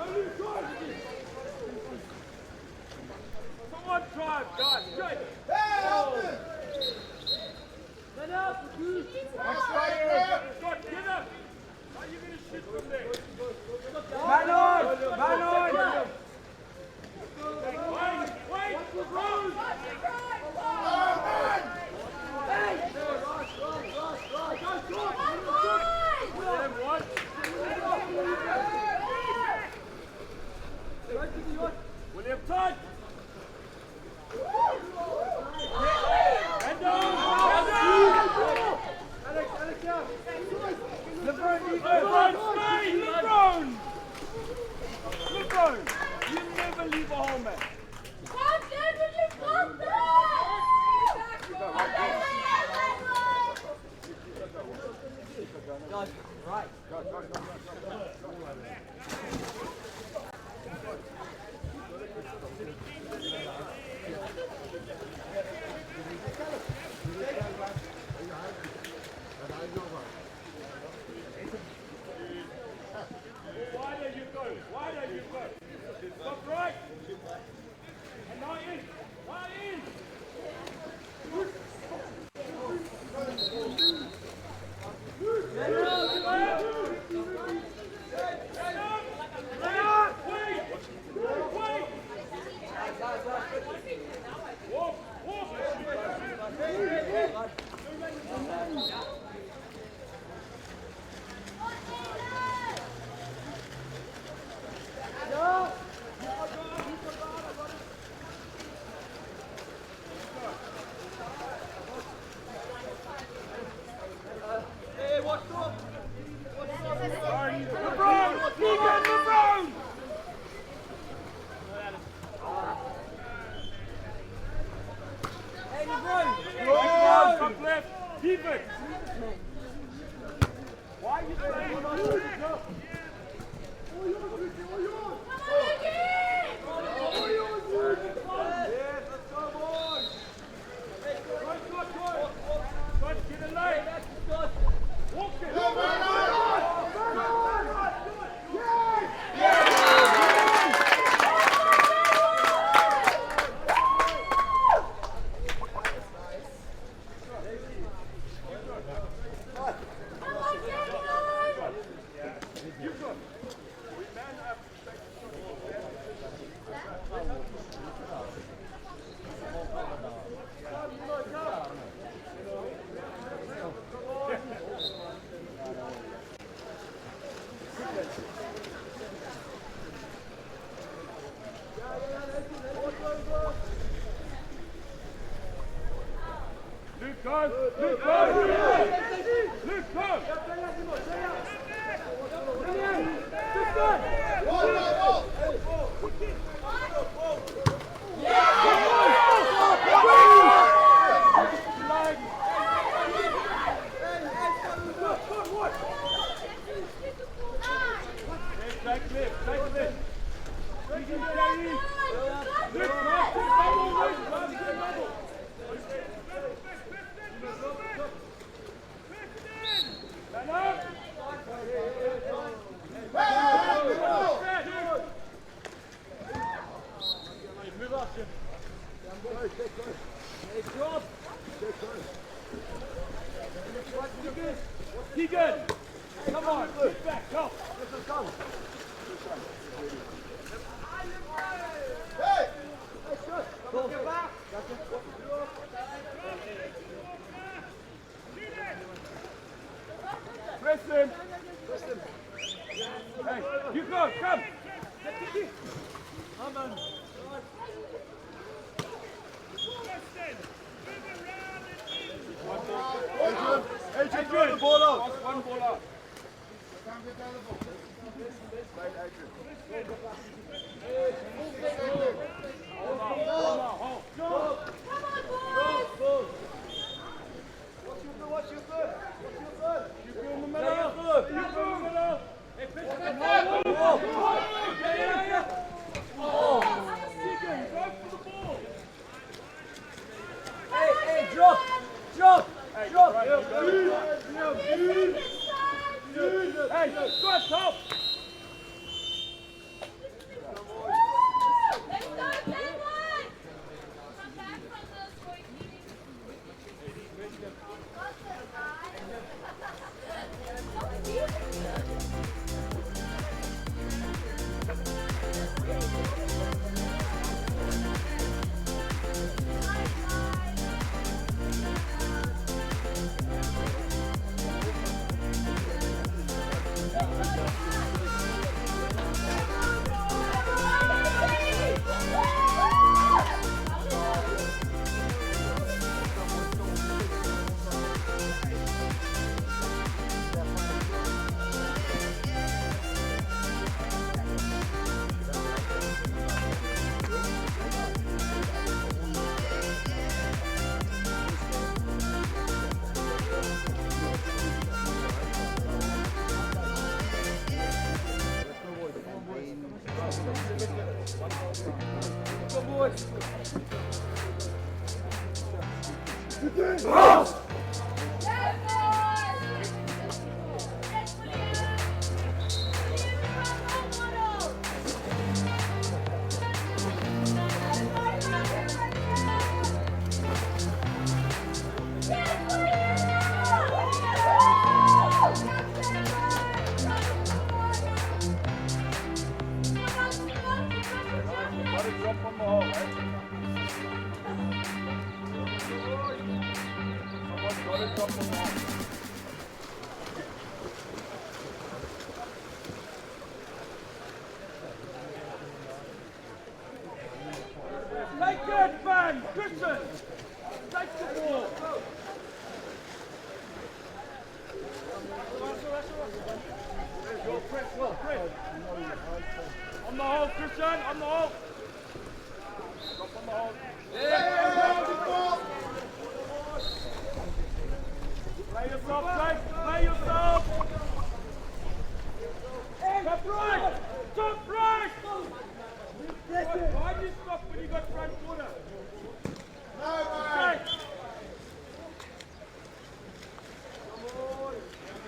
William, LeBron, you never leave a home, man. Right. Wider you go. Wider you go. Stop right. And now in. Now in. Keep it! Why are you playing? Keegan! Come on, get back, go! Go! Hey! Go back! Press him! Hey, you go, come! Come on! Adrian, throw the ball out. One ball out. What's your good? You go in the middle. You go in the middle. Hey, pitch back. Hey, drop! Drop! Hey, drop! Hey, go top! Take it, man! Christian! Take the ball! On the hole, Christian! On the hole! Drop on the hole. Play yourself, Jake! Play yourself! Top right! Top right! Why did you stop when you got front corner? No,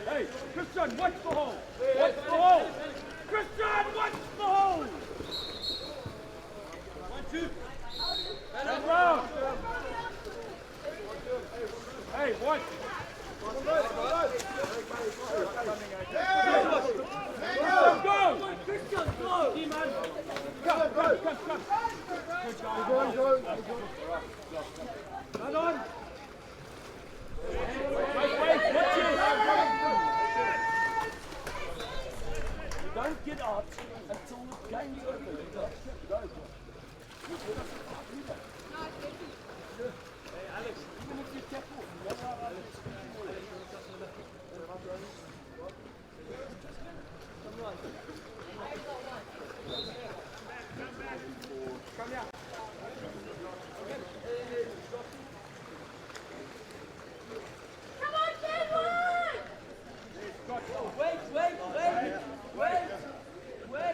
hey, Christian, watch the hole! Watch the hole! Christian, watch the hole! 1, 2. Turn around! Hey, watch! Go! Christian, go! Come, come, come, come! Go! Run on! Wait, watch it! You don't get out until the game is over. Go. Hey, Alex, even if you tap off, you don't have Alex. Come here. Come on, Janurary! Wait.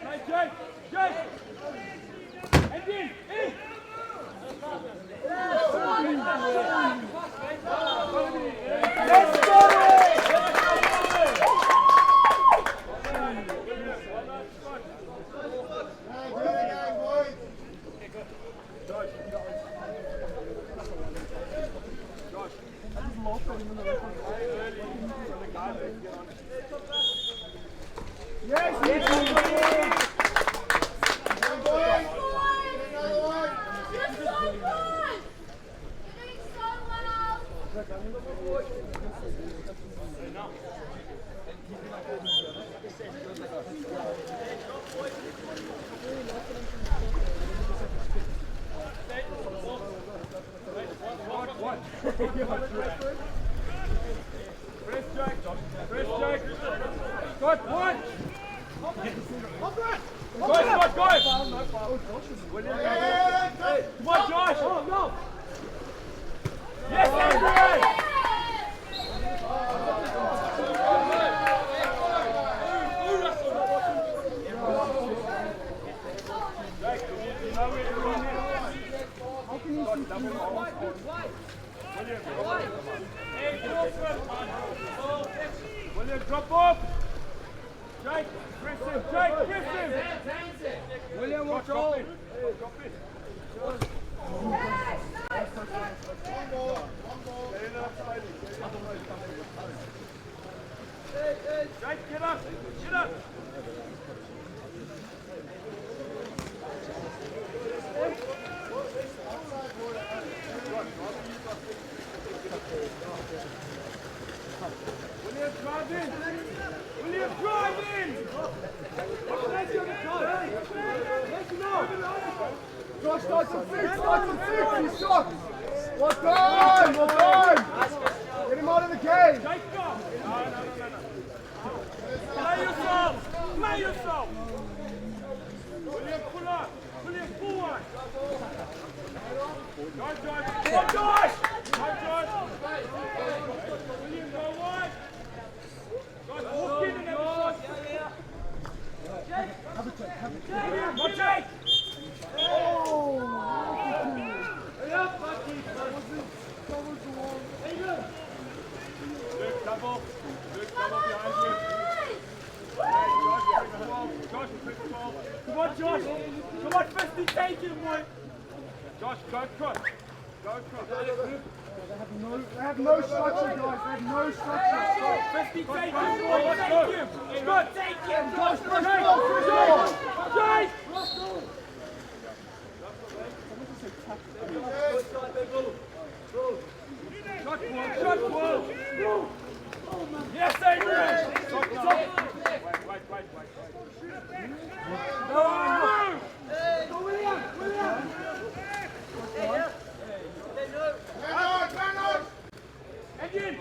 Hey, Jake! And in! Let's go! William, drop off! Jake, press him! William, watch out! Jake, get up! William, drive in! Josh, start some fix, he's shot! Well done! Get him out of the game! Play yourself! William, pull up! William, forward! Go, Josh! William, go wide! Josh, walk in and have a shot! Jake! Jake! Come on, Josh. Come on, Fisty, take him, boy. Josh, go across. Go across. They have no structure, guys. They have no structure. Fisty, take him, boy. Take him. Scott, take him. Josh, Josh. Shot ball. Yes, Adrian. Wait. No. Go, William. Again.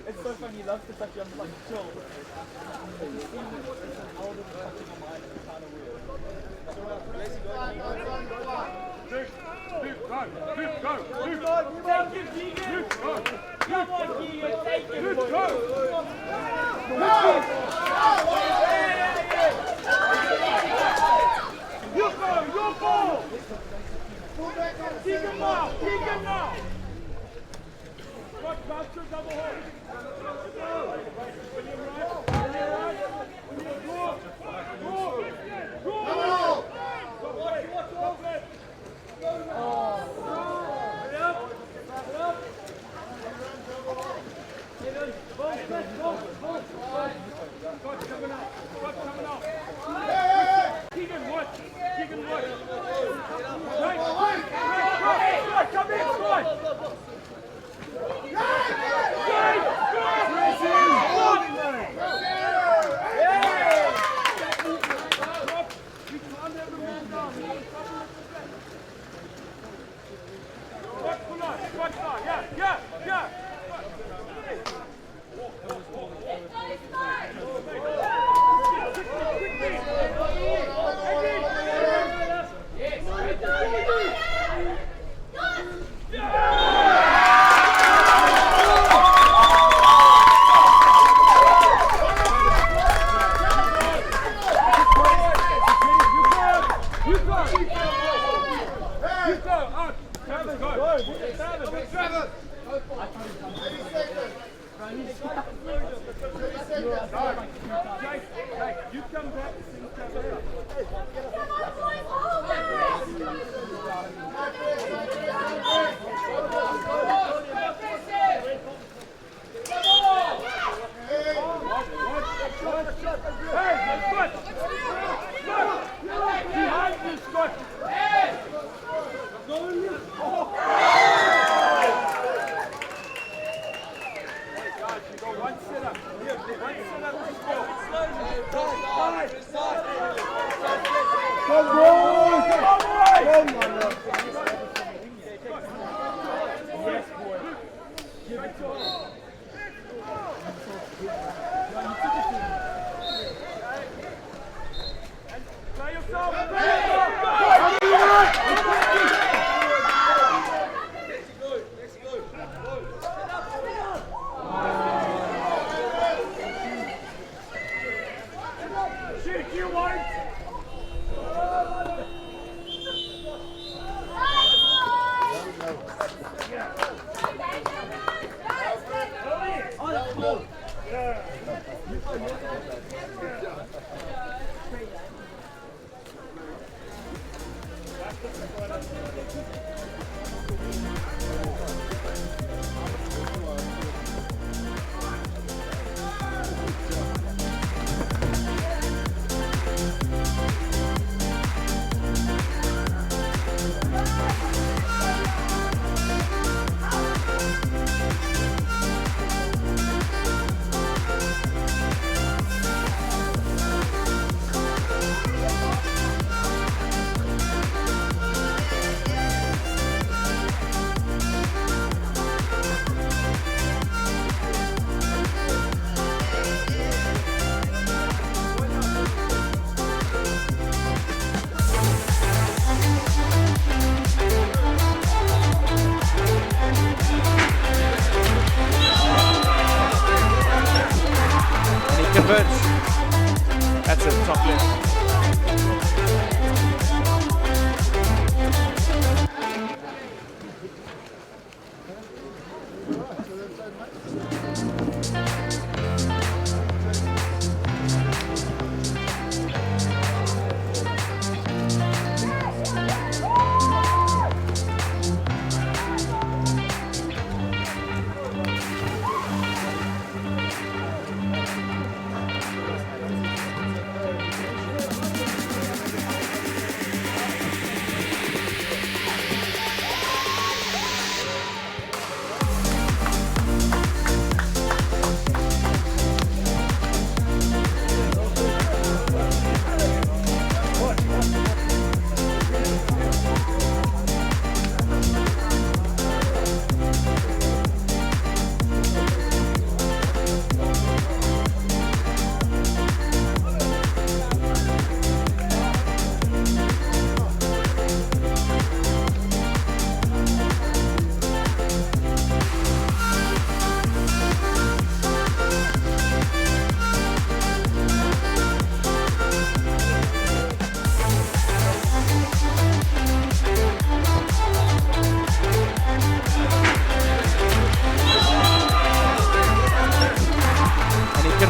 It's so funny, he loves to touch you on like chill.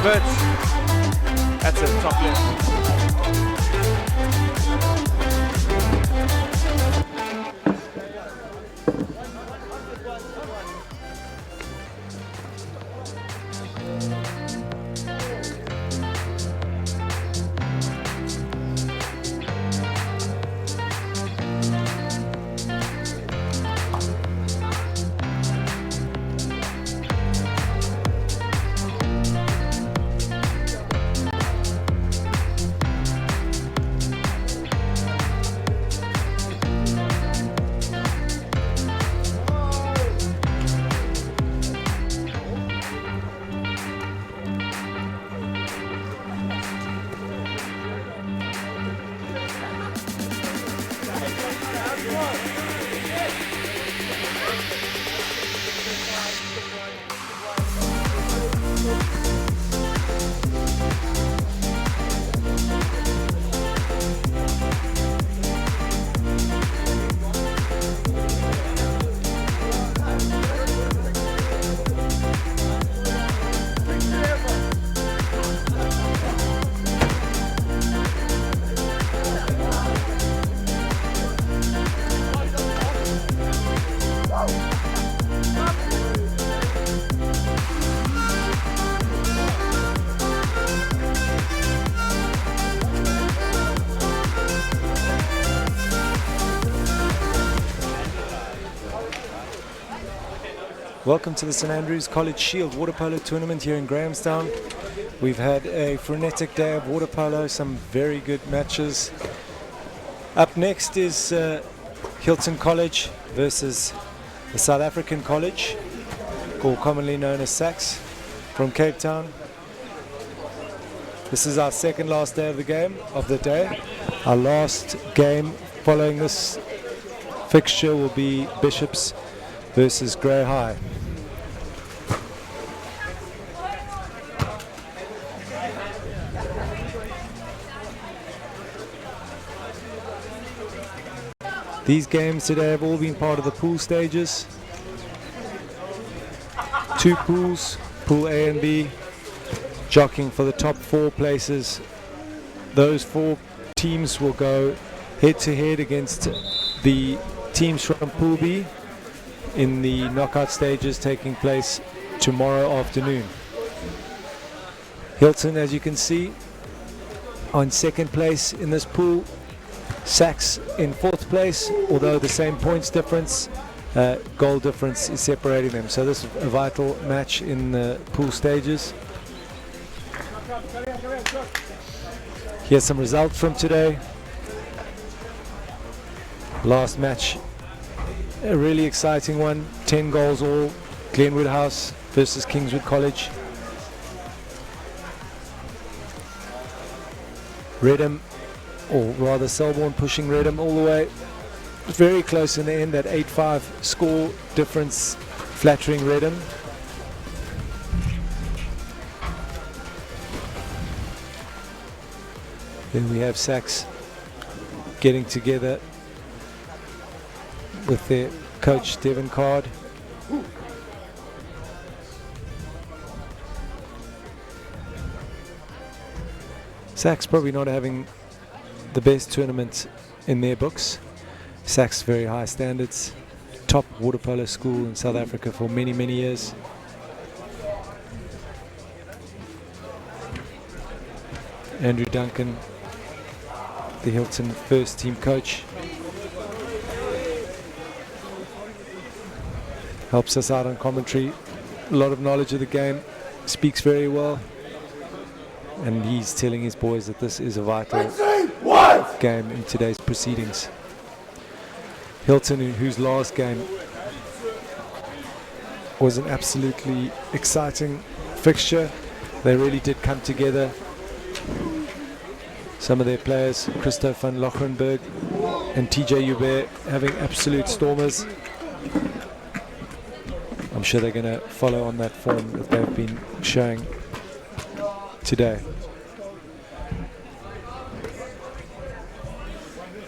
converts. That's it, top left. Welcome to the St Andrews College Shield Water Polo Tournament here in Grahamstown. We've had a frenetic day of water polo, some very good matches. Up next is HILTON College versus the South African College, or commonly known as SACS, from Cape Town. This is our second last day of the game of the day. Our last game following this fixture will be Bishops versus Grey High. These games today have all been part of the pool stages. Two pools, Pool A and B, jockeying for the top 4 places. Those 4 teams will go head-to-head against the teams from Pool B in the knockout stages taking place tomorrow afternoon. HILTON, as you can see, on second place in this pool. SACS in 4th place, although the same points difference, goal difference is separating them. So this is a vital match in the pool stages. Here's some results from today. Last match, a really exciting one, 10 goals all, Glenwood House versus Kingswood College. Redham, or rather Selborne pushing Redham all the way. Very close in the end, that 8-5 score difference flattering Redham. Then we have SACS getting together with their coach Devon Card. SACS probably not having the best tournament in their books. SACS very high standards, top water polo school in South Africa for many, many years. Andrew Duncan, the HILTON first team coach, helps us out on commentary. A lot of knowledge of the game, speaks very well, and he's telling his boys that this is a vital game in today's proceedings. HILTON, whose last game was an absolutely exciting fixture. They really did come together. Some of their players, Christo van Lochrenberg and TJ Hubert, having absolute stormers. I'm sure they're going to follow on that form that they've been showing today.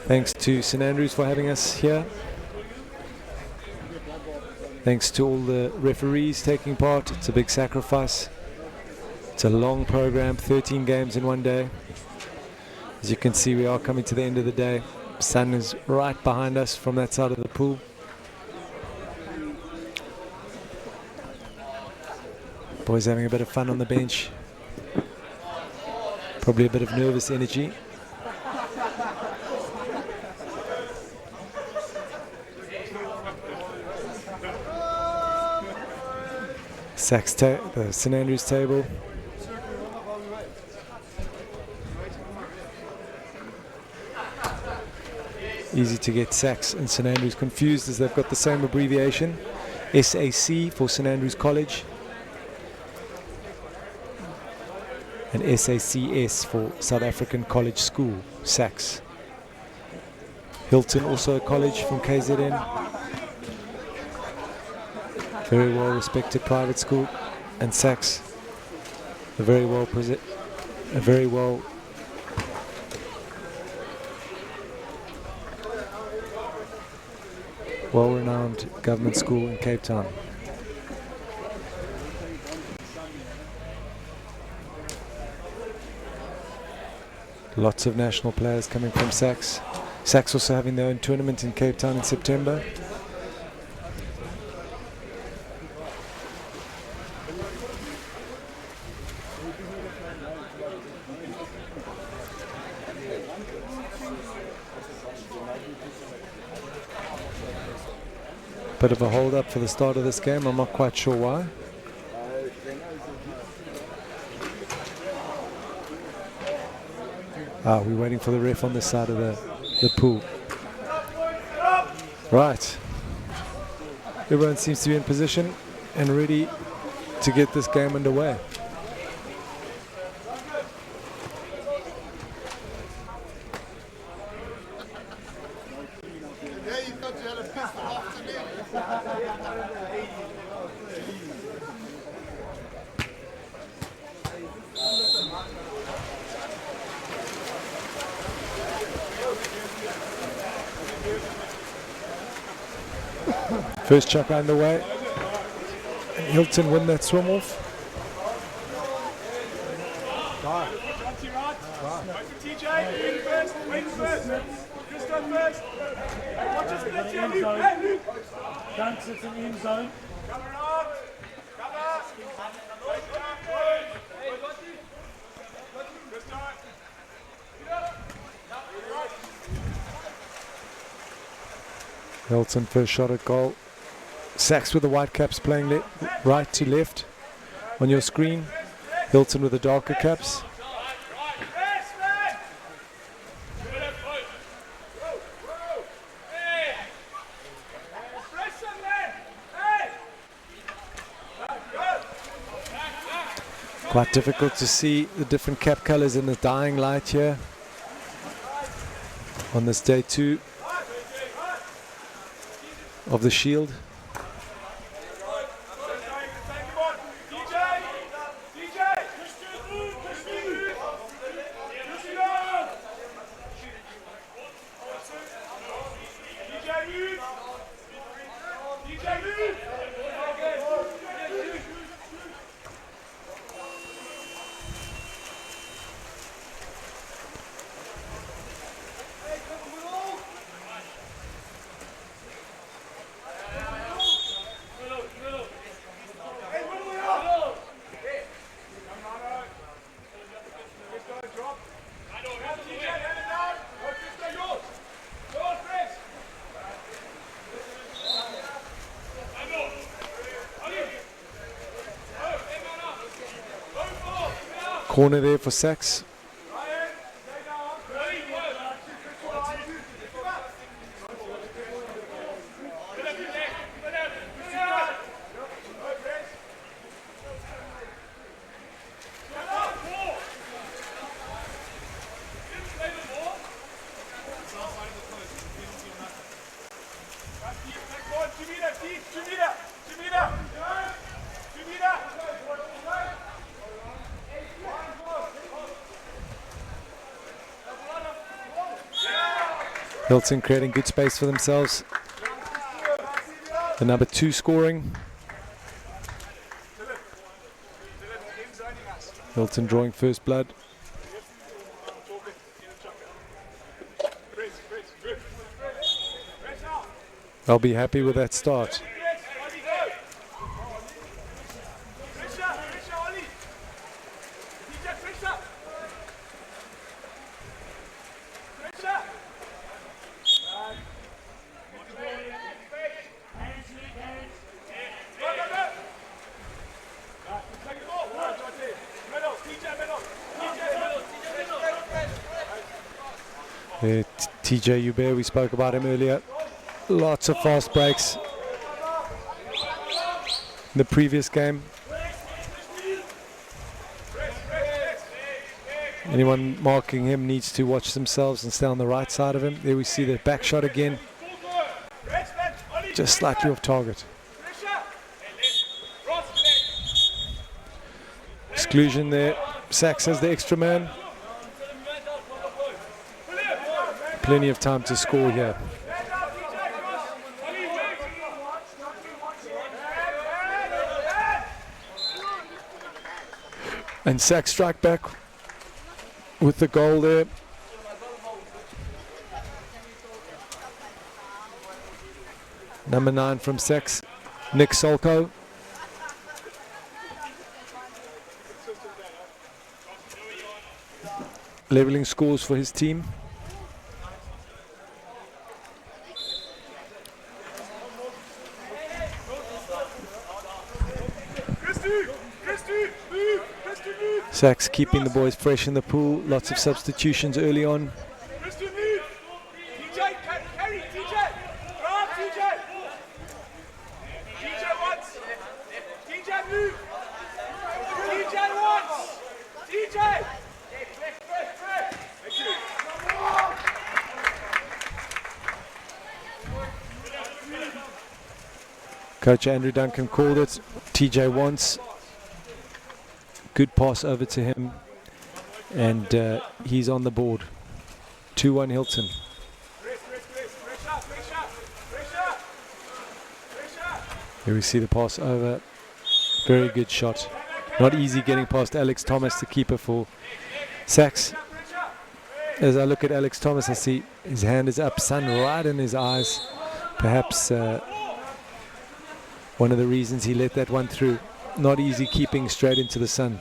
Thanks to St Andrews for having us here. Thanks to all the referees taking part. It's a big sacrifice. It's a long program, 13 games in one day. As you can see, we are coming to the end of the day. Sun is right behind us from that side of the pool. Boys having a bit of fun on the bench. Probably a bit of nervous energy. The St Andrews table. Easy to get Sachs and St Andrews confused as they've got the same abbreviation. SAC for St Andrews College. And SACS for South African College School, Sachs. Hilton, also a college from KZN. Very well respected private school. And Sachs, a very well-renowned government school in Cape Town. Lots of national players coming from Sachs. Sachs also having their own tournament in Cape Town in September. Bit of a hold up for the start of this game. I'm not quite sure why. We're waiting for the ref on this side of the pool. Right. Everyone seems to be in position and ready to get this game underway. First chuck underway. Hilton win that swim off. Don't sit in the end zone. Hilton first shot at goal. Sachs with the white caps playing right to left on your screen. Hilton with the darker caps. Quite difficult to see the different cap colors in the dying light here on this day 2 of the Shield. Corner there for Sachs. Hilton creating good space for themselves. The number 2 scoring. Hilton drawing first blood. I'll be happy with that start. TJ Hubert, we spoke about him earlier. Lots of fast breaks in the previous game. Anyone marking him needs to watch themselves and stay on the right side of him. There we see the back shot again. Just slightly off target. Exclusion there. Sachs has the extra man. Plenty of time to score here. And Sachs strike back with the goal there. Number 9 from Sachs, Nick Solko. Leveling scores for his team. Sachs keeping the boys fresh in the pool. Lots of substitutions early on. Coach Andrew Duncan called it. TJ wants. Good pass over to him, and he's on the board. 2-1 Hilton. Here we see the pass over. Very good shot. Not easy getting past Alex Thomas, the keeper for Sachs. As I look at Alex Thomas, I see his hand is up, sun right in his eyes. Perhaps one of the reasons he let that one through. Not easy keeping straight into the sun.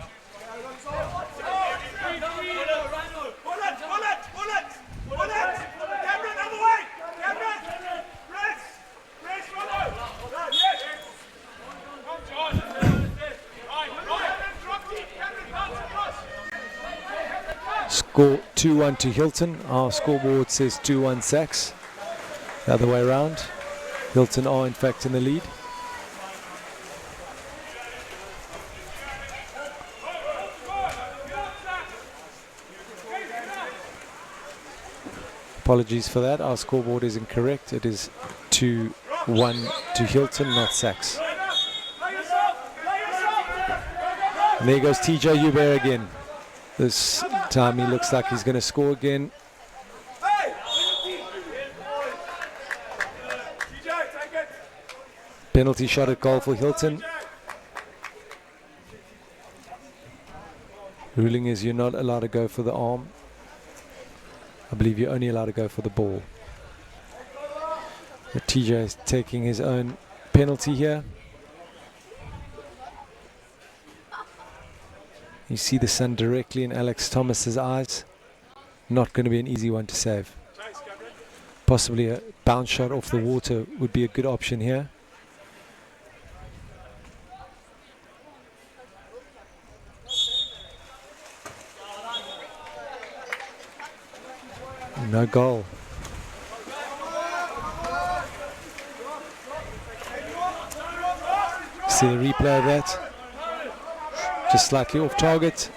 Score 2-1 to Hilton. Our scoreboard says 2-1 Sachs. The other way around. Hilton are in fact in the lead. Apologies for that, our scoreboard is incorrect. It is 2-1 to Hilton, not Sachs. And there goes TJ Hubert again. This time he looks like he's going to score again. Penalty shot at goal for Hilton. Ruling is you're not allowed to go for the arm. I believe you're only allowed to go for the ball. But TJ is taking his own penalty here. You see the sun directly in Alex Thomas's eyes. Not going to be an easy one to save. Possibly a bounce shot off the water would be a good option here. No goal. See the replay of that. Just slightly off target.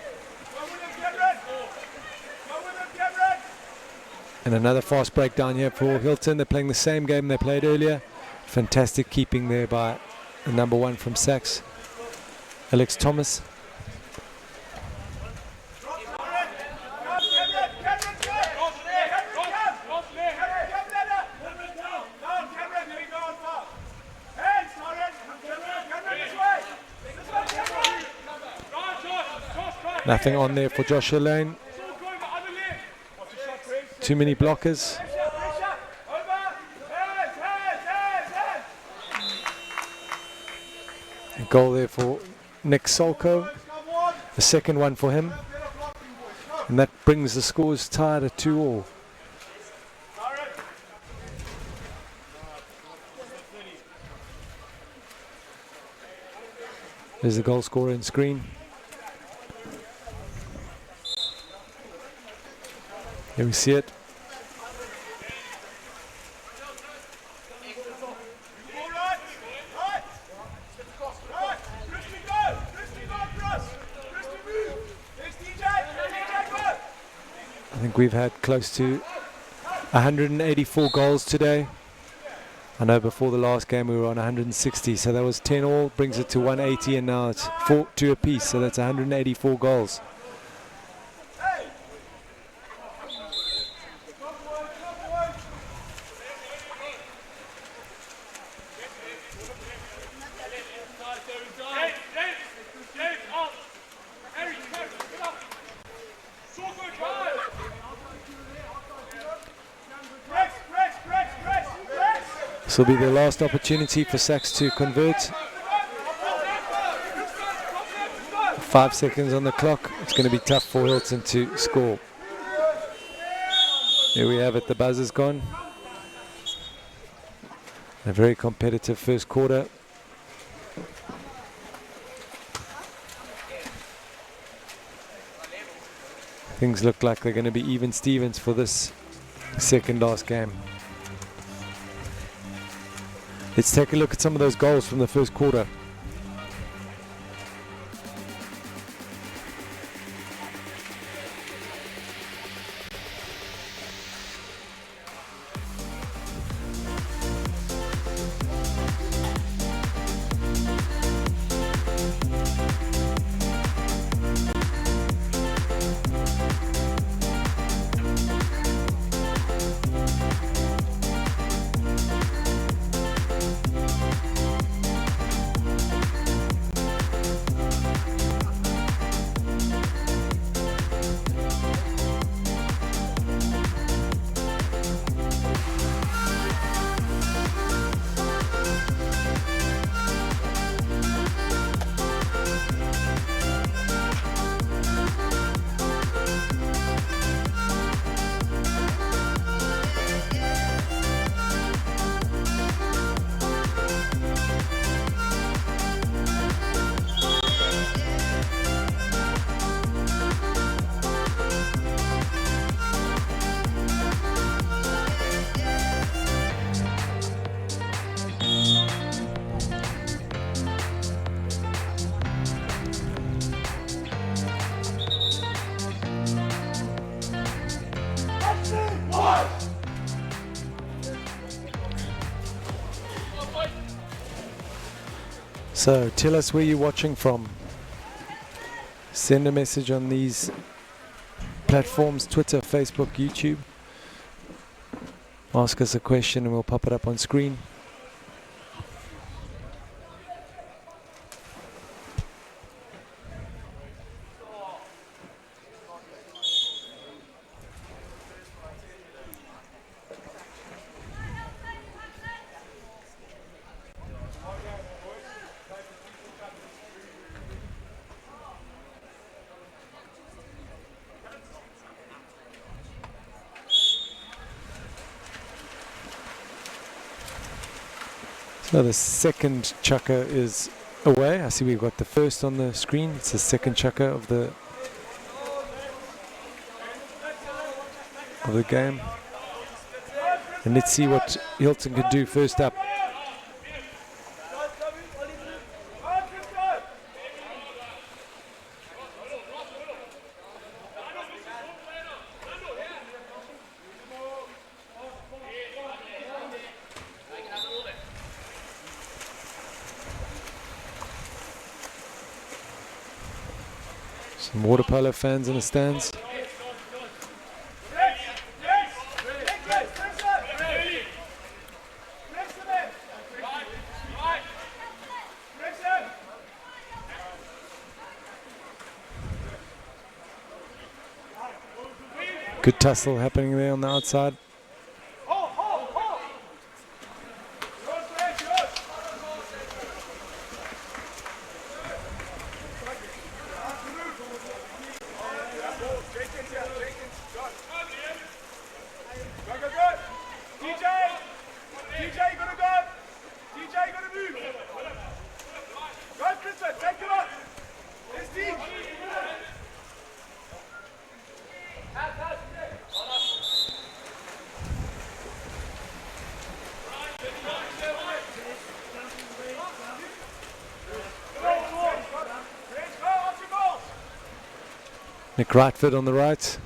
And another fast break down here for Hilton. They're playing the same game they played earlier. Fantastic keeping there by the number 1 from Sachs, Alex Thomas. Nothing on there for Joshua Lane. Too many blockers. A goal there for Nick Solko. The second one for him. And that brings the scores tied at 2-2. There's the goal scorer on screen. Here we see it. I think we've had close to 184 goals today. I know before the last game we were on 160, so that was 10 all, brings it to 180, and now it's 2 apiece, so that's 184 goals. This will be the last opportunity for Sachs to convert. 5 seconds on the clock. It's going to be tough for Hilton to score. Here we have it, the buzzer's gone. A very competitive first quarter. Things look like they're going to be even Stevens for this second last game. Let's take a look at some of those goals from the first quarter. So tell us where you're watching from. Send a message on these platforms, Twitter, Facebook, YouTube. Ask us a question and we'll pop it up on screen. So the second chucker is away. I see we've got the first on the screen. It's the second chucker of the game. And let's see what Hilton can do first up. Some water polo fans in the stands. Good tussle happening there on the outside. Nick Rightford on the right.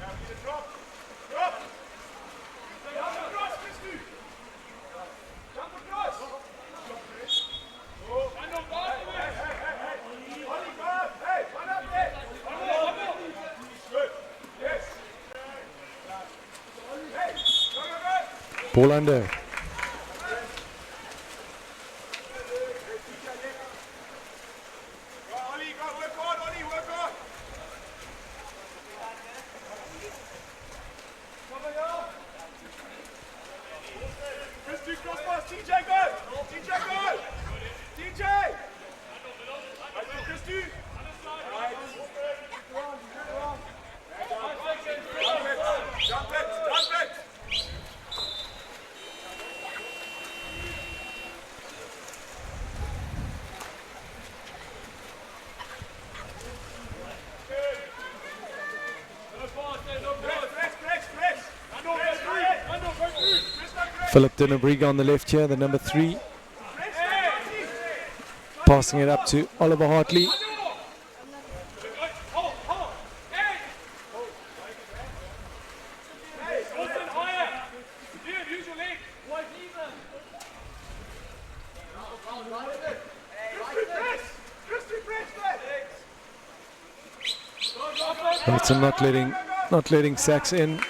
Ball under. Philip Janurary on the left here, the number 3. Passing it up to Oliver Hartley. Hilton not letting Sachs in.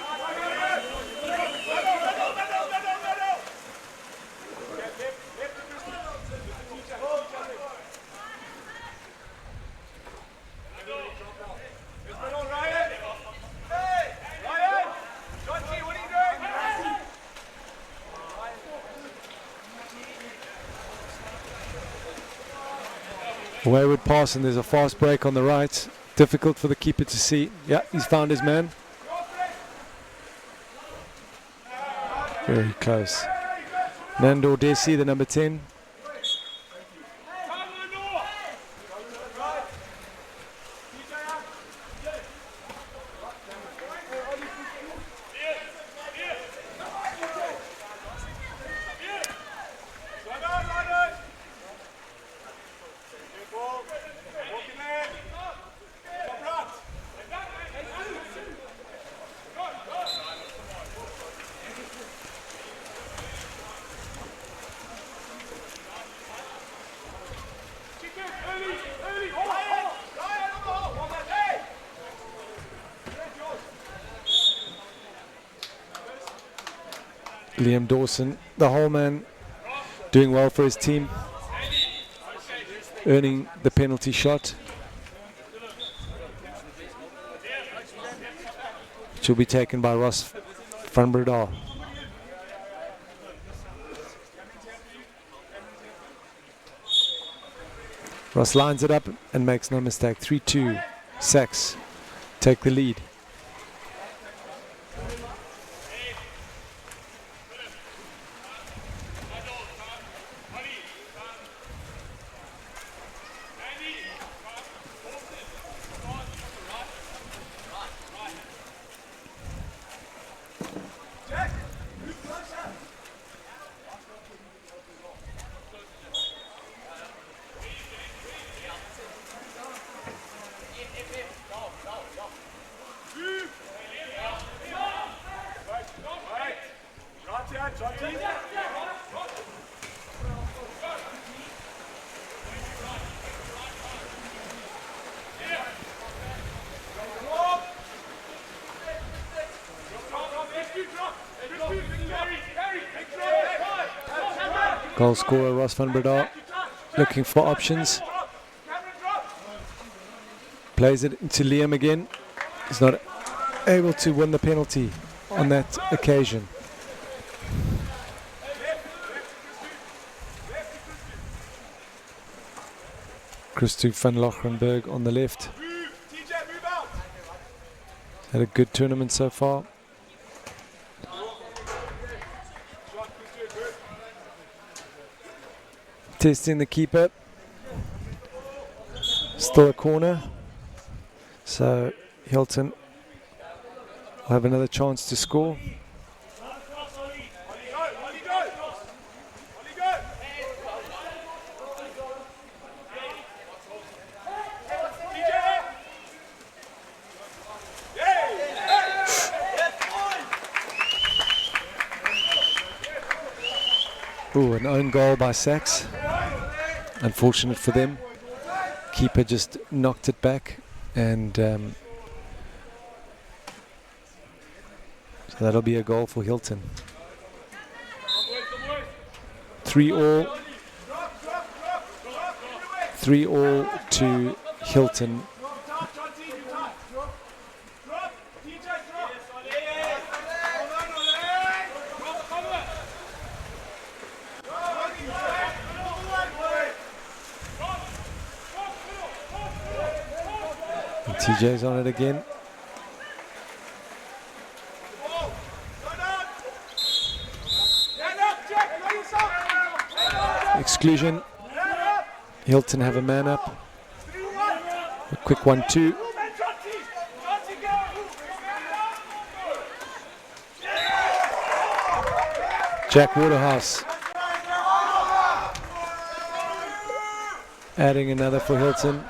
Wayward pass, and there's a fast break on the right. Difficult for the keeper to see. Yeah, he's found his man. Very close. Nando Desi, the number 10. Liam Dawson, the whole man, doing well for his team, earning the penalty shot, which will be taken by Ross van Breda. Ross lines it up and makes no mistake. 3-2. Sachs take the lead. Goal scorer Ross van Breda looking for options. Plays it into Liam again. He's not able to win the penalty on that occasion. Christu van Lochrenberg on the left. Had a good tournament so far. Testing the keeper. Still a corner. So Hilton will have another chance to score. Ooh, an own goal by Sachs. Unfortunate for them. Keeper just knocked it back, and so that'll be a goal for Hilton. 3-all. 3-all to Hilton. TJ's on it again. Exclusion. Hilton have a man up. A quick 1-2. Jack Waterhouse adding another for Hilton.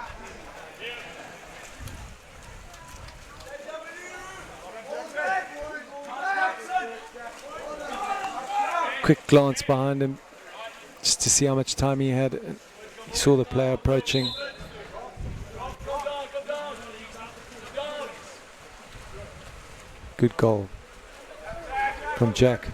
Quick glance behind him just to see how much time he had. He saw the player approaching. Good goal from Jack.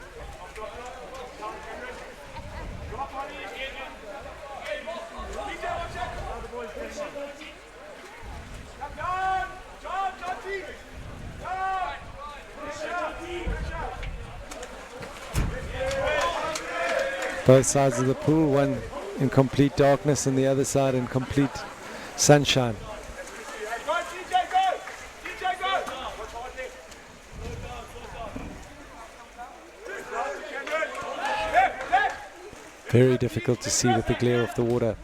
Both sides of the pool, one in complete darkness and the other side in complete sunshine. Very difficult to see with the glare of the water.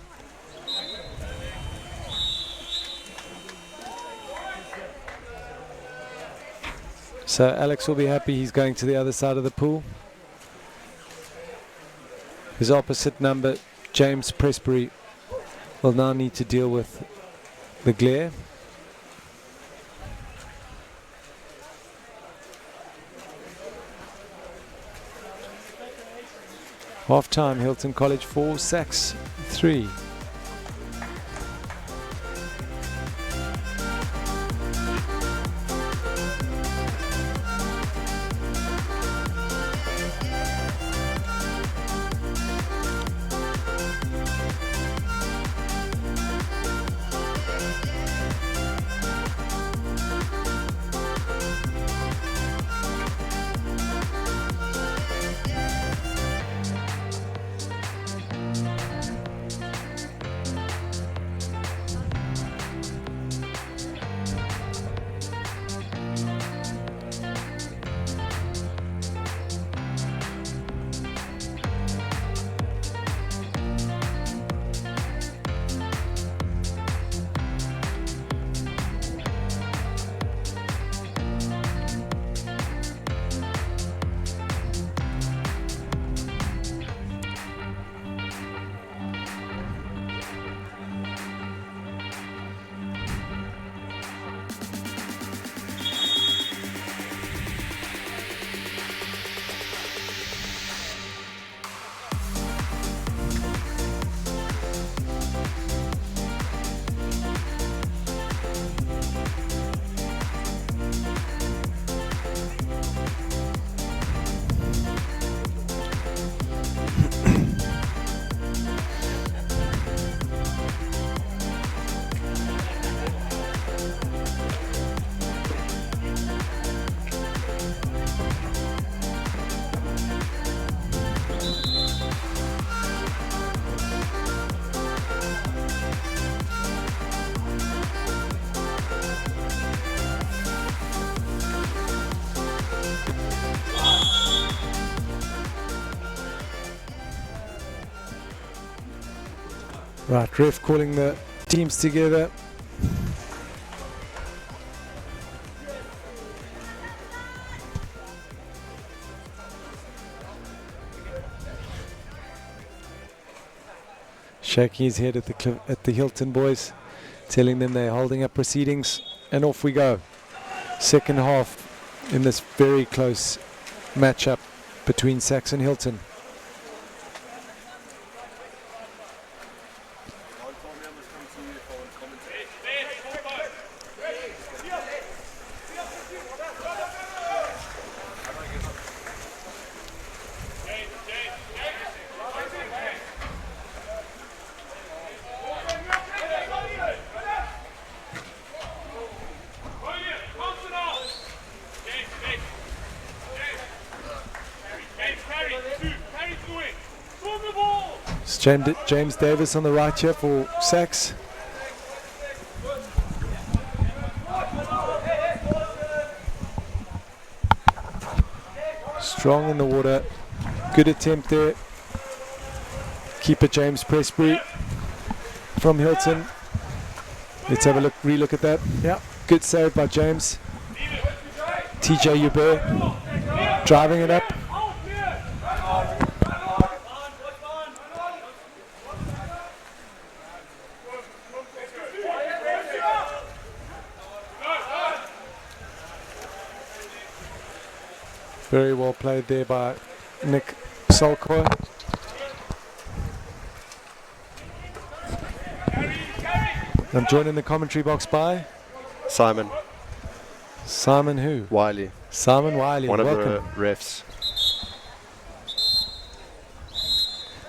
So Alex will be happy he's going to the other side of the pool. His opposite number, James Presbury, will now need to deal with the glare. Half time, Hilton College 4, Sachs 3. Right, ref calling the teams together. Shaking his head at the Hilton boys, telling them they're holding up proceedings, and off we go. Second half in this very close matchup between Sax and Hilton. James Davis on the right here for Sax. Strong in the water. Good attempt there. Keeper James Presbury from Hilton. Let's have a look, relook at that. Yeah. Good save by James. TJ Hubert driving it up. Very well played there by Nick Solkoy. I'm joined in the commentary box by Simon. Simon who? Wiley. Simon Wiley. One welcome. of the refs.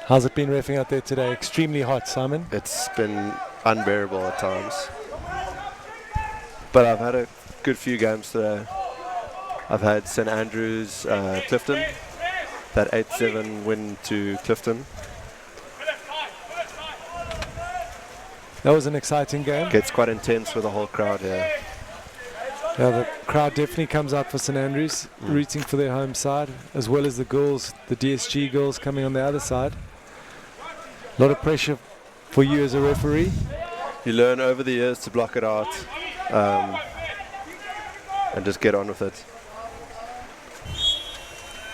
How's it been reffing out there today? Extremely hot, Simon. It's been unbearable at times. But I've had a good few games today. I've had St Andrews, Clifton, that 8-7 win to Clifton. That was an exciting game. Gets quite intense with the whole crowd here. Yeah, the crowd definitely comes out for St Andrews, rooting for their home side, as well as the girls, the DSG girls coming on the other side. A lot of pressure for you as a referee. You learn over the years to block it out and just get on with it.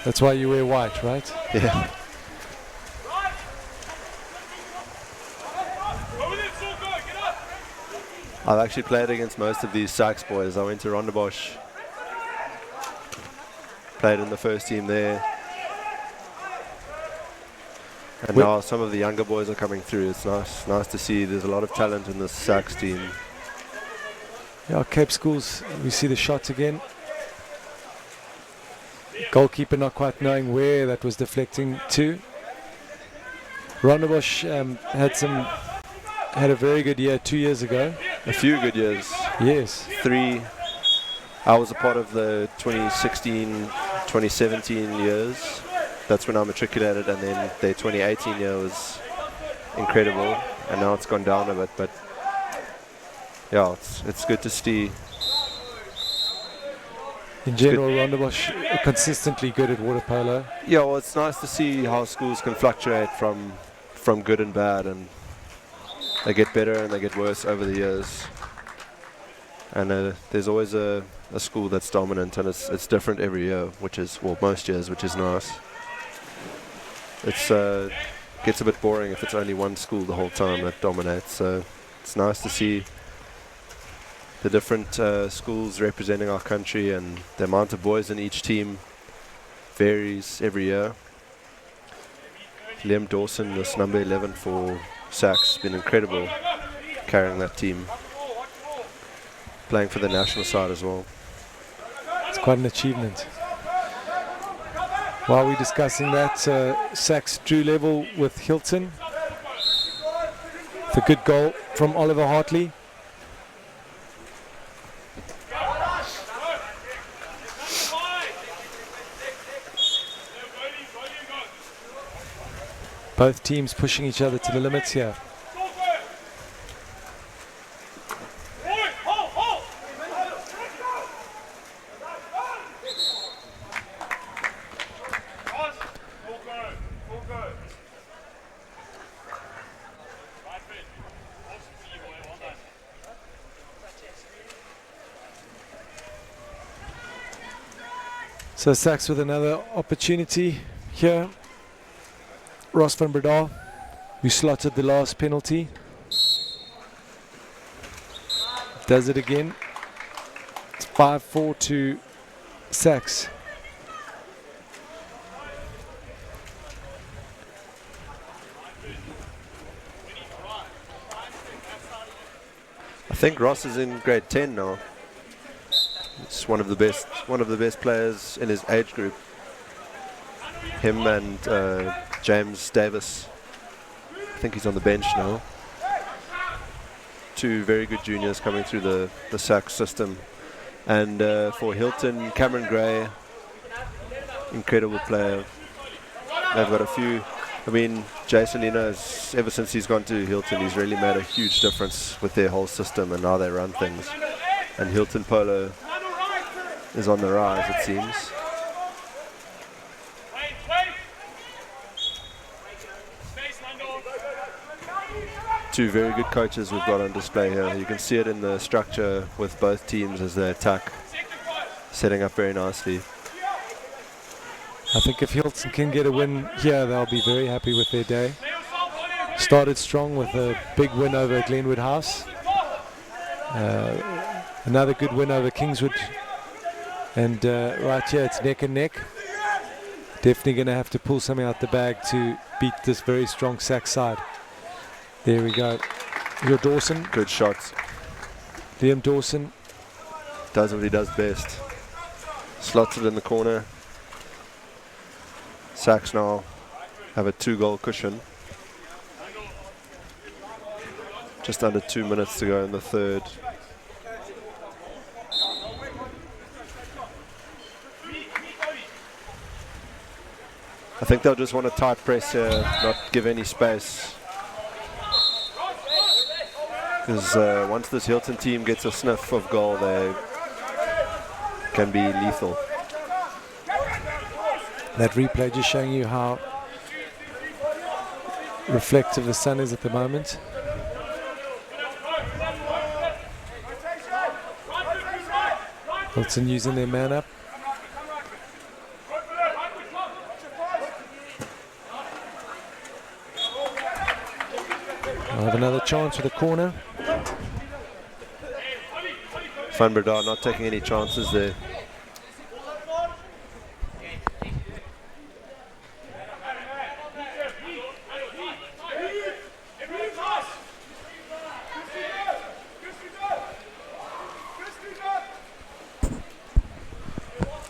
That's why you wear white, right? Yeah. I've actually played against most of these Sax boys. I went to Rondebosch, played in the first team there. And now some of the younger boys are coming through. It's nice to see there's a lot of talent in this Sax team. Yeah, Cape Schools, we see the shot again. Goalkeeper not quite knowing where that was deflecting to. Rondebosch had a very good year 2 years ago. A few good years. Yes. 3. I was a part of the 2016, 2017 years. That's when I matriculated, and then the 2018 year was incredible, and now it's gone down a bit, but yeah, it's good to see. In general, Rondebosch consistently good at water polo. Yeah, well, it's nice to see how schools can fluctuate from good and bad, and they get better and they get worse over the years. And there's always a school that's dominant, and it's different every year, which is, well, most years, which is nice. It's gets a bit boring if it's only one school the whole time that dominates. So it's nice to see the different schools representing our country, and the amount of boys in each team varies every year. Liam Dawson, this number 11 for Sax, been incredible carrying that team, playing for the national side as well. It's quite an achievement. While we're discussing that, Sax drew level with Hilton. The good goal from Oliver Hartley. Both teams pushing each other to the limits here. So Sachs with another opportunity here. Ross van Breda, who slotted the last penalty, does it again. It's 5-4 to Sachs. I think Ross is in grade 10 now. It's one of the best players in his age group. Him and James Davis. I think he's on the bench now. Two very good juniors coming through the Sachs system. And for Hilton, Cameron Gray, incredible player. They've got a few. I mean, Jason Lino's, ever since he's gone to Hilton, he's really made a huge difference with their whole system and how they run things. And Hilton Polo is on the rise, it seems. Two very good coaches we've got on display here. You can see it in the structure with both teams as they attack, setting up very nicely. I think if Hilton can get a win here, they'll be very happy with their day. Started strong with a big win over Glenwood House. Another good win over Kingswood. And right here, it's neck and neck. Definitely going to have to pull something out the bag to beat this very strong Sachs side. There we go. Your Dawson. Good shots. Liam Dawson. Does what he does best. Slots it in the corner. Sachs now have a 2-goal cushion. Just under 2 minutes to go in the third. I think they'll just want to tight press here, not give any space. Because once this Hilton team gets a sniff of goal, they can be lethal. That replay just showing you how reflective the sun is at the moment. Hilton using their man up. I'll have another chance with a corner. Van Breda not taking any chances there.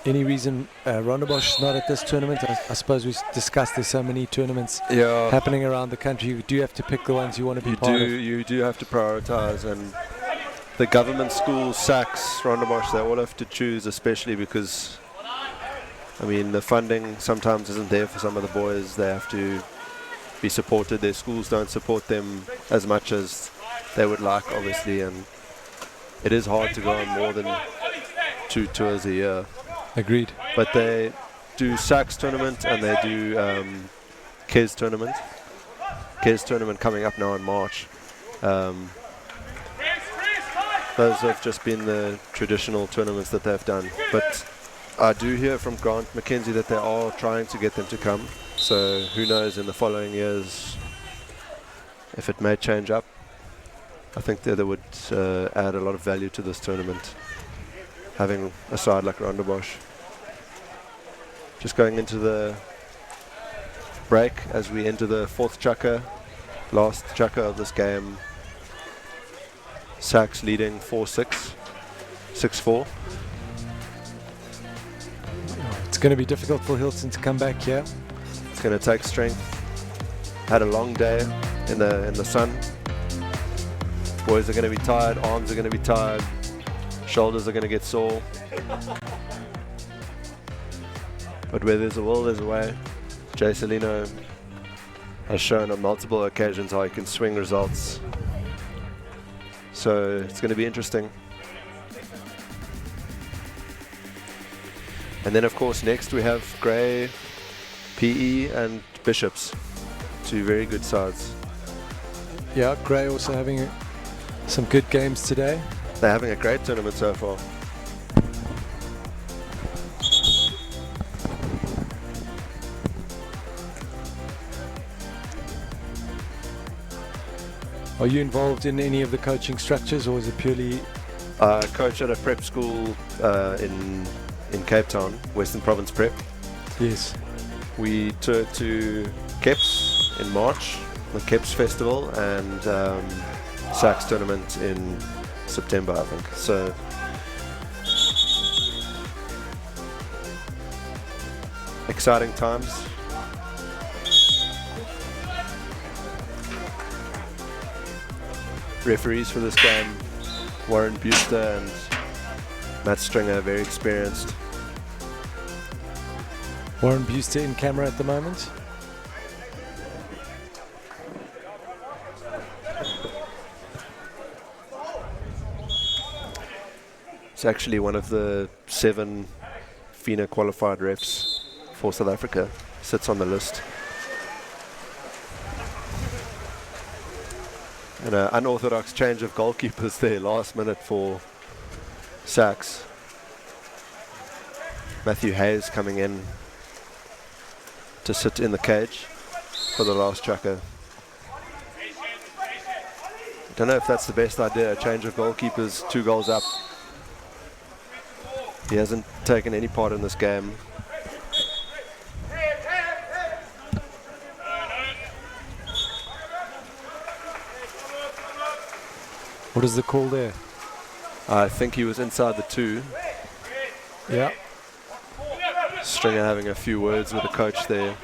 Any reason Rondebosch is not at this tournament? I suppose we discussed there's so many tournaments happening around the country. You do have to pick the ones you want to be part of. You do have to prioritize, and the government schools, Sachs, Rondebosch, they all have to choose, especially because, I mean, the funding sometimes isn't there for some of the boys. They have to be supported. Their schools don't support them as much as they would like, obviously, and it is hard to go on more than 2 tours a year. Agreed. But they do Sachs tournament and they do KES tournament. KES tournament coming up now in March. Those have just been the traditional tournaments that they've done. But I do hear from Grant McKenzie that they are trying to get them to come. So who knows in the following years if it may change up. I think that they would add a lot of value to this tournament, having a side like Rondebosch. Just going into the break as we enter the fourth chukka, last chukka of this game. Sachs leading 4-6, 6-4. It's going to be difficult for Hilton to come back here. It's going to take strength. Had a long day in the sun. Boys are going to be tired, arms are going to be tired, shoulders are going to get sore. But where there's a will, there's a way. Jay Salino has shown on multiple occasions how he can swing results. So it's going to be interesting. And then of course next we have Grey, PE and Bishops. Two very good sides. Yeah, Grey also having some good games today. They're having a great tournament so far. Are you involved in any of the coaching structures, or is it purely... Coach at a prep school in Cape Town, Western Province Prep. Yes. We toured to Keps in March, the Keps Festival, and Sax tournament in September, I think. So exciting times. Referees for this game, Warren Buster and Matt Stringer, very experienced. Warren Buster in camera at the moment. It's actually one of the 7 FINA qualified refs for South Africa. Sits on the list. And an unorthodox change of goalkeepers there last minute for Sax. Matthew Hayes coming in to sit in the cage for the last chucker. Don't know if that's the best idea, a change of goalkeepers, 2 goals up. He hasn't taken any part in this game. What is the call there? I think he was inside the 2. Yeah. Stringer having a few words with the coach there.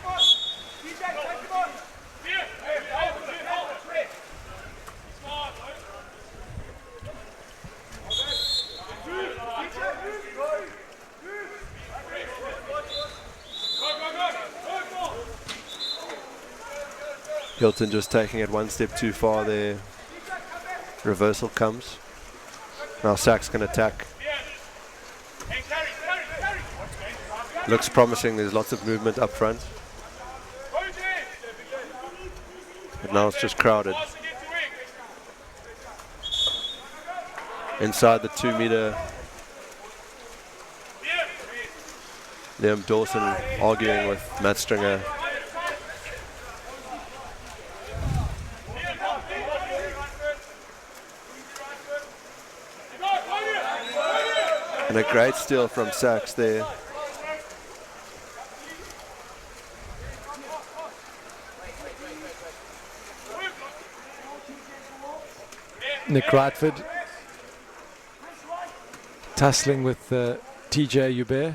Hilton just taking it one step too far there. Reversal comes. Now Sax can attack. Looks promising, there's lots of movement up front. But now it's just crowded. Inside the 2 meter. Liam Dawson arguing with Matt Stringer. And a great steal from Sax there. Nick Rightford tussling with TJ Hubert.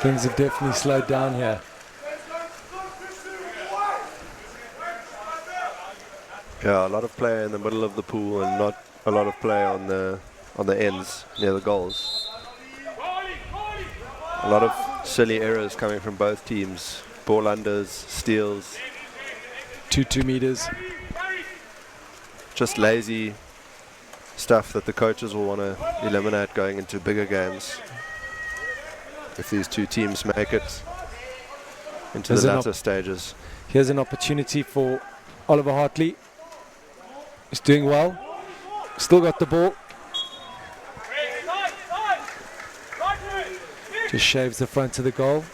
Things have definitely slowed down here. Yeah, a lot of play in the middle of the pool and not a lot of play on the ends near the goals. A lot of silly errors coming from both teams. Ball unders, steals. 2 meters. Just lazy stuff that the coaches will want to eliminate going into bigger games. If these 2 teams make it into the latter stages. Here's an opportunity for Oliver Hartley. He's doing well. Still got the ball. Just shaves the front of the goal.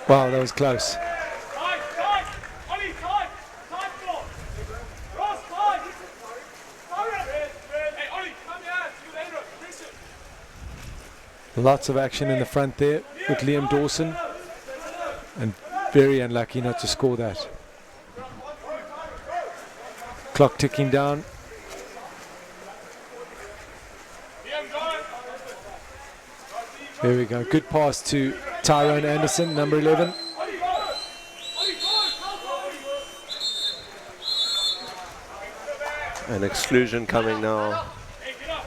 Wow, that was close. Lots of action in the front there with Liam Dawson, and very unlucky not to score that. Clock ticking down. There we go. Good pass to Tyrone Anderson, number 11. An exclusion coming now.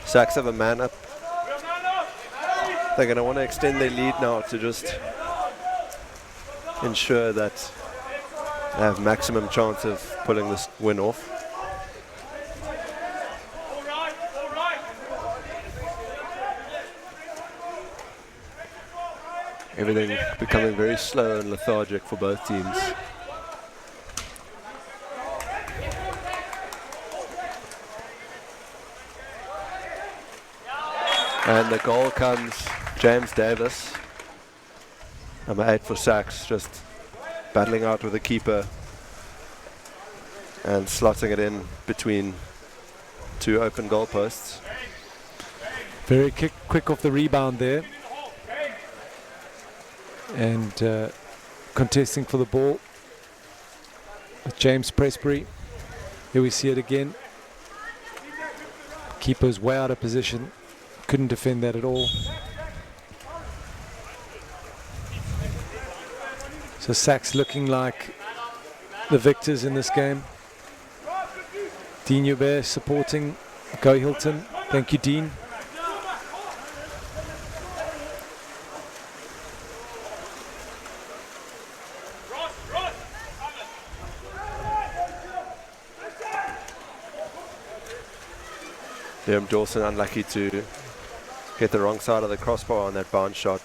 Sacks have a man up. They're going to want to extend their lead now to just ensure that they have maximum chance of pulling this win off. Everything becoming very slow and lethargic for both teams. And the goal comes, James Davis, number 8 for Sachs, just battling out with the keeper and slotting it in between two open goalposts. Very quick off the rebound there. And contesting for the ball with James Presbury. Here we see it again. Keeper's way out of position. Couldn't defend that at all. So Sachs looking like the victors in this game. Dean Hubert supporting Go Hilton. Thank you, Dean. Liam Dawson unlucky to get the wrong side of the crossbar on that bounce shot.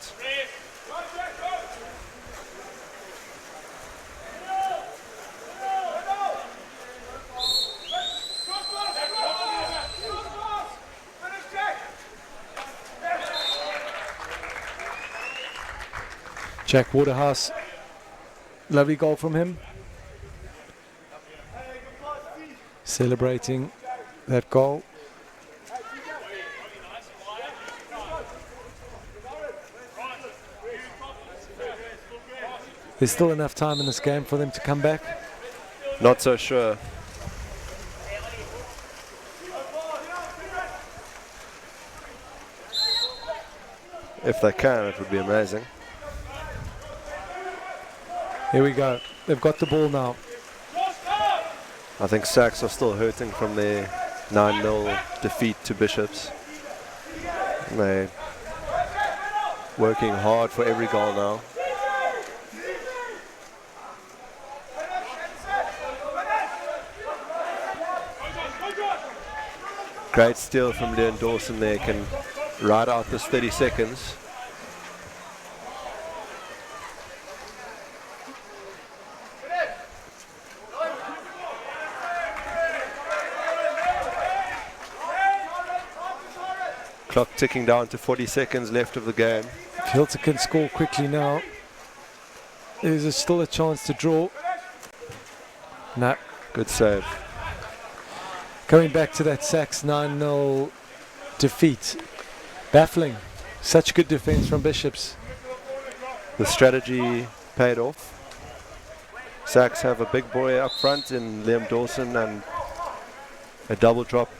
Jack Waterhouse, lovely goal from him. Celebrating that goal. There's still enough time in this game for them to come back. Not so sure. If they can, it would be amazing. Here we go. They've got the ball now. I think Sachs are still hurting from their 9-0 defeat to Bishops. They're working hard for every goal now. Great steal from Leon Dawson there, can ride out this 30 seconds. Clock ticking down to 40 seconds left of the game. If Hilton can score quickly now, there's still a chance to draw. No. Good save. Coming back to that Sachs 9-0 defeat. Baffling. Such good defense from Bishops. The strategy paid off. Sachs have a big boy up front in Liam Dawson, and a double drop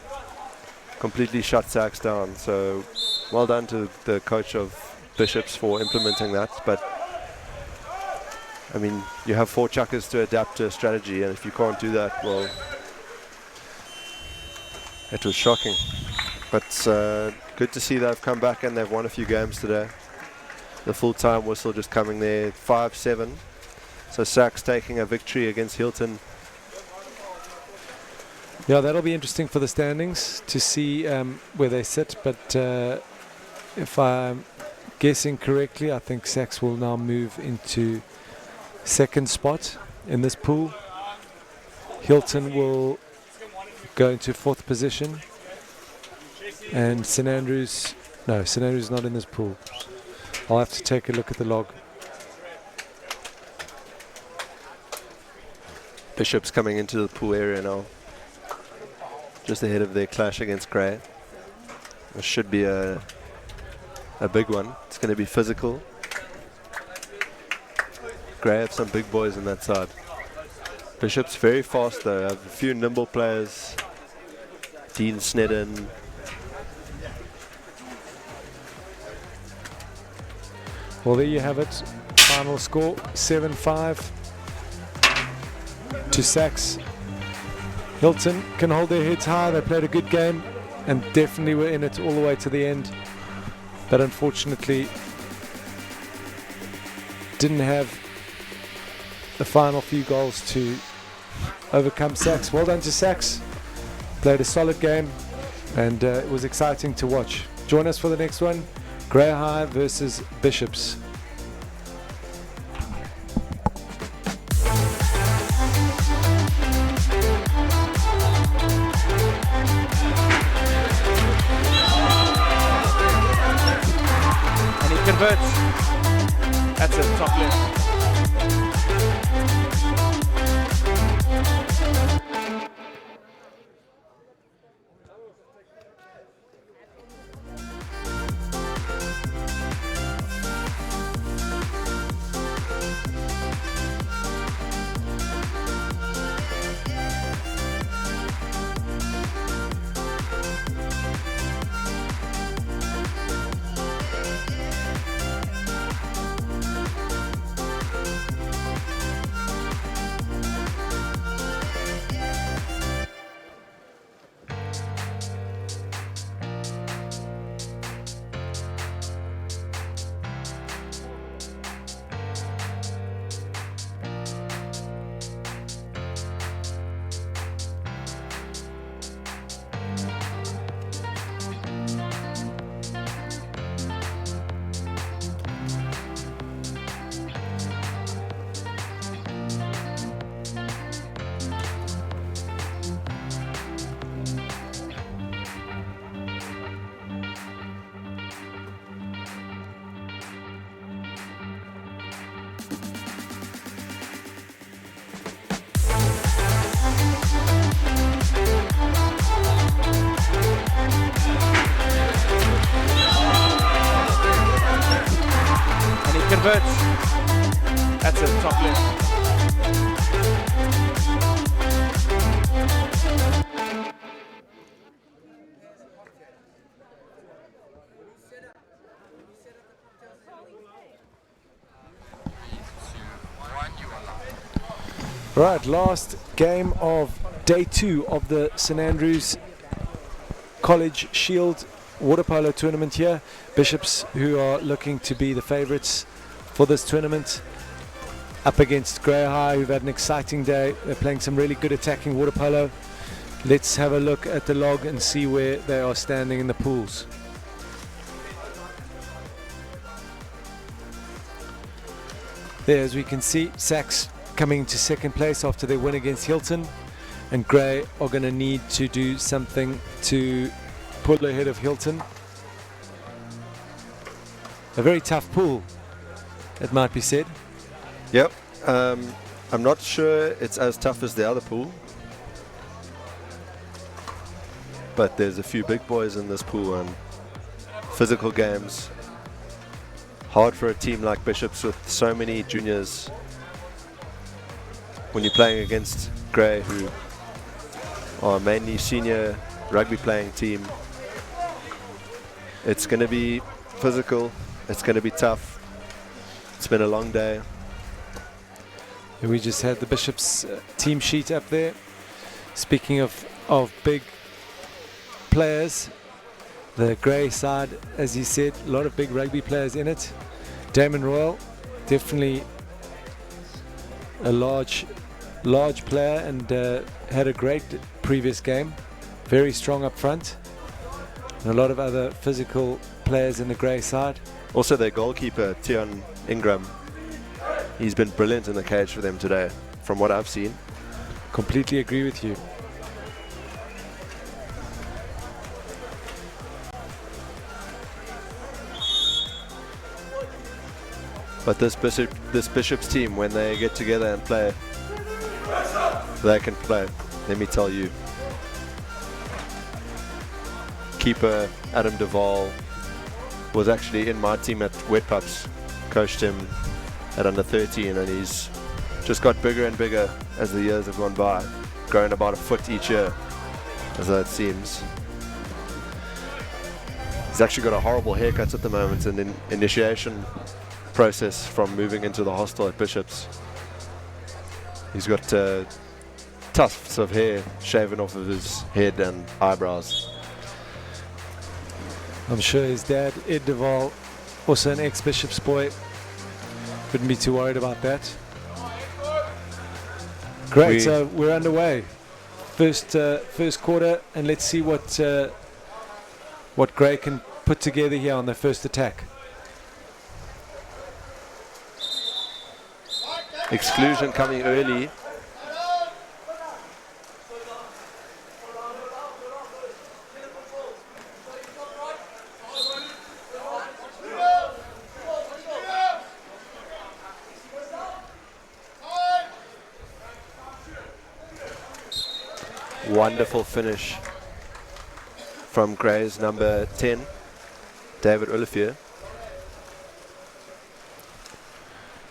completely shut Sachs down. So well done to the coach of Bishops for implementing that. But I mean, you have 4 chuckers to adapt to a strategy, and if you can't do that, well, it was shocking. But good to see they've come back and they've won a few games today. The full-time whistle just coming there, 5-7. So Sachs taking a victory against Hilton. Yeah, that'll be interesting for the standings to see where they sit. But if I'm guessing correctly, I think Sachs will now move into second spot in this pool. Hilton will go into 4th position. And St Andrews, no, St Andrews not in this pool. I'll have to take a look at the log. Bishops coming into the pool area now, just ahead of their clash against Grey. This should be a big one. It's going to be physical. Grey have some big boys on that side. Bishops very fast though, have a few nimble players. Dean Snedden. Well, there you have it. Final score 7-5 to Sachs. Hilton can hold their heads high. They played a good game and definitely were in it all the way to the end. But unfortunately, didn't have the final few goals to overcome Sachs. Well done to Sachs. Played a solid game and it was exciting to watch. Join us for the next one. Grey High versus Bishops. Converts. That's it, top left. Converts. That's it, top left. Right, last game of day 2 of the St Andrews College Shield water polo tournament here. Bishops, who are looking to be the favourites for this tournament, up against Grey High, who've had an exciting day. They're playing some really good attacking water polo. Let's have a look at the log and see where they are standing in the pools. There, as we can see, Sachs coming into second place after their win against Hilton, and Grey are going to need to do something to pull ahead of Hilton. A very tough pool, it might be said. Yep. I'm not sure it's as tough as the other pool, but there's a few big boys in this pool and physical games. Hard for a team like Bishops with so many juniors when you're playing against Grey, who are mainly senior rugby playing team. It's going to be physical, it's going to be tough. It's been a long day. And we just had the Bishops team sheet up there. Speaking of big players, the Grey side, as he said, a lot of big rugby players in it. Damon Royal, definitely a large player, and had a great previous game. Very strong up front. And a lot of other physical players in the Grey side. Also their goalkeeper, Tion Ingram. He's been brilliant in the cage for them today, from what I've seen. Completely agree with you. But this Bishops team, when they get together and play, they can play, let me tell you. Keeper Adam Duvall was actually in my team at Wet Pups, coached him at under 13, and he's just got bigger and bigger as the years have gone by, growing about a foot each year, as it seems. He's actually got a horrible haircut at the moment, and in initiation process from moving into the hostel at Bishop's. He's got tufts of hair shaven off of his head and eyebrows. I'm sure his dad, Ed Duval, also an ex-Bishop's boy, wouldn't be too worried about that. Great, so we're underway. First quarter, and let's see what Gray can put together here on the first attack. Exclusion coming early. Wonderful finish from Gray's number 10, David Olivier.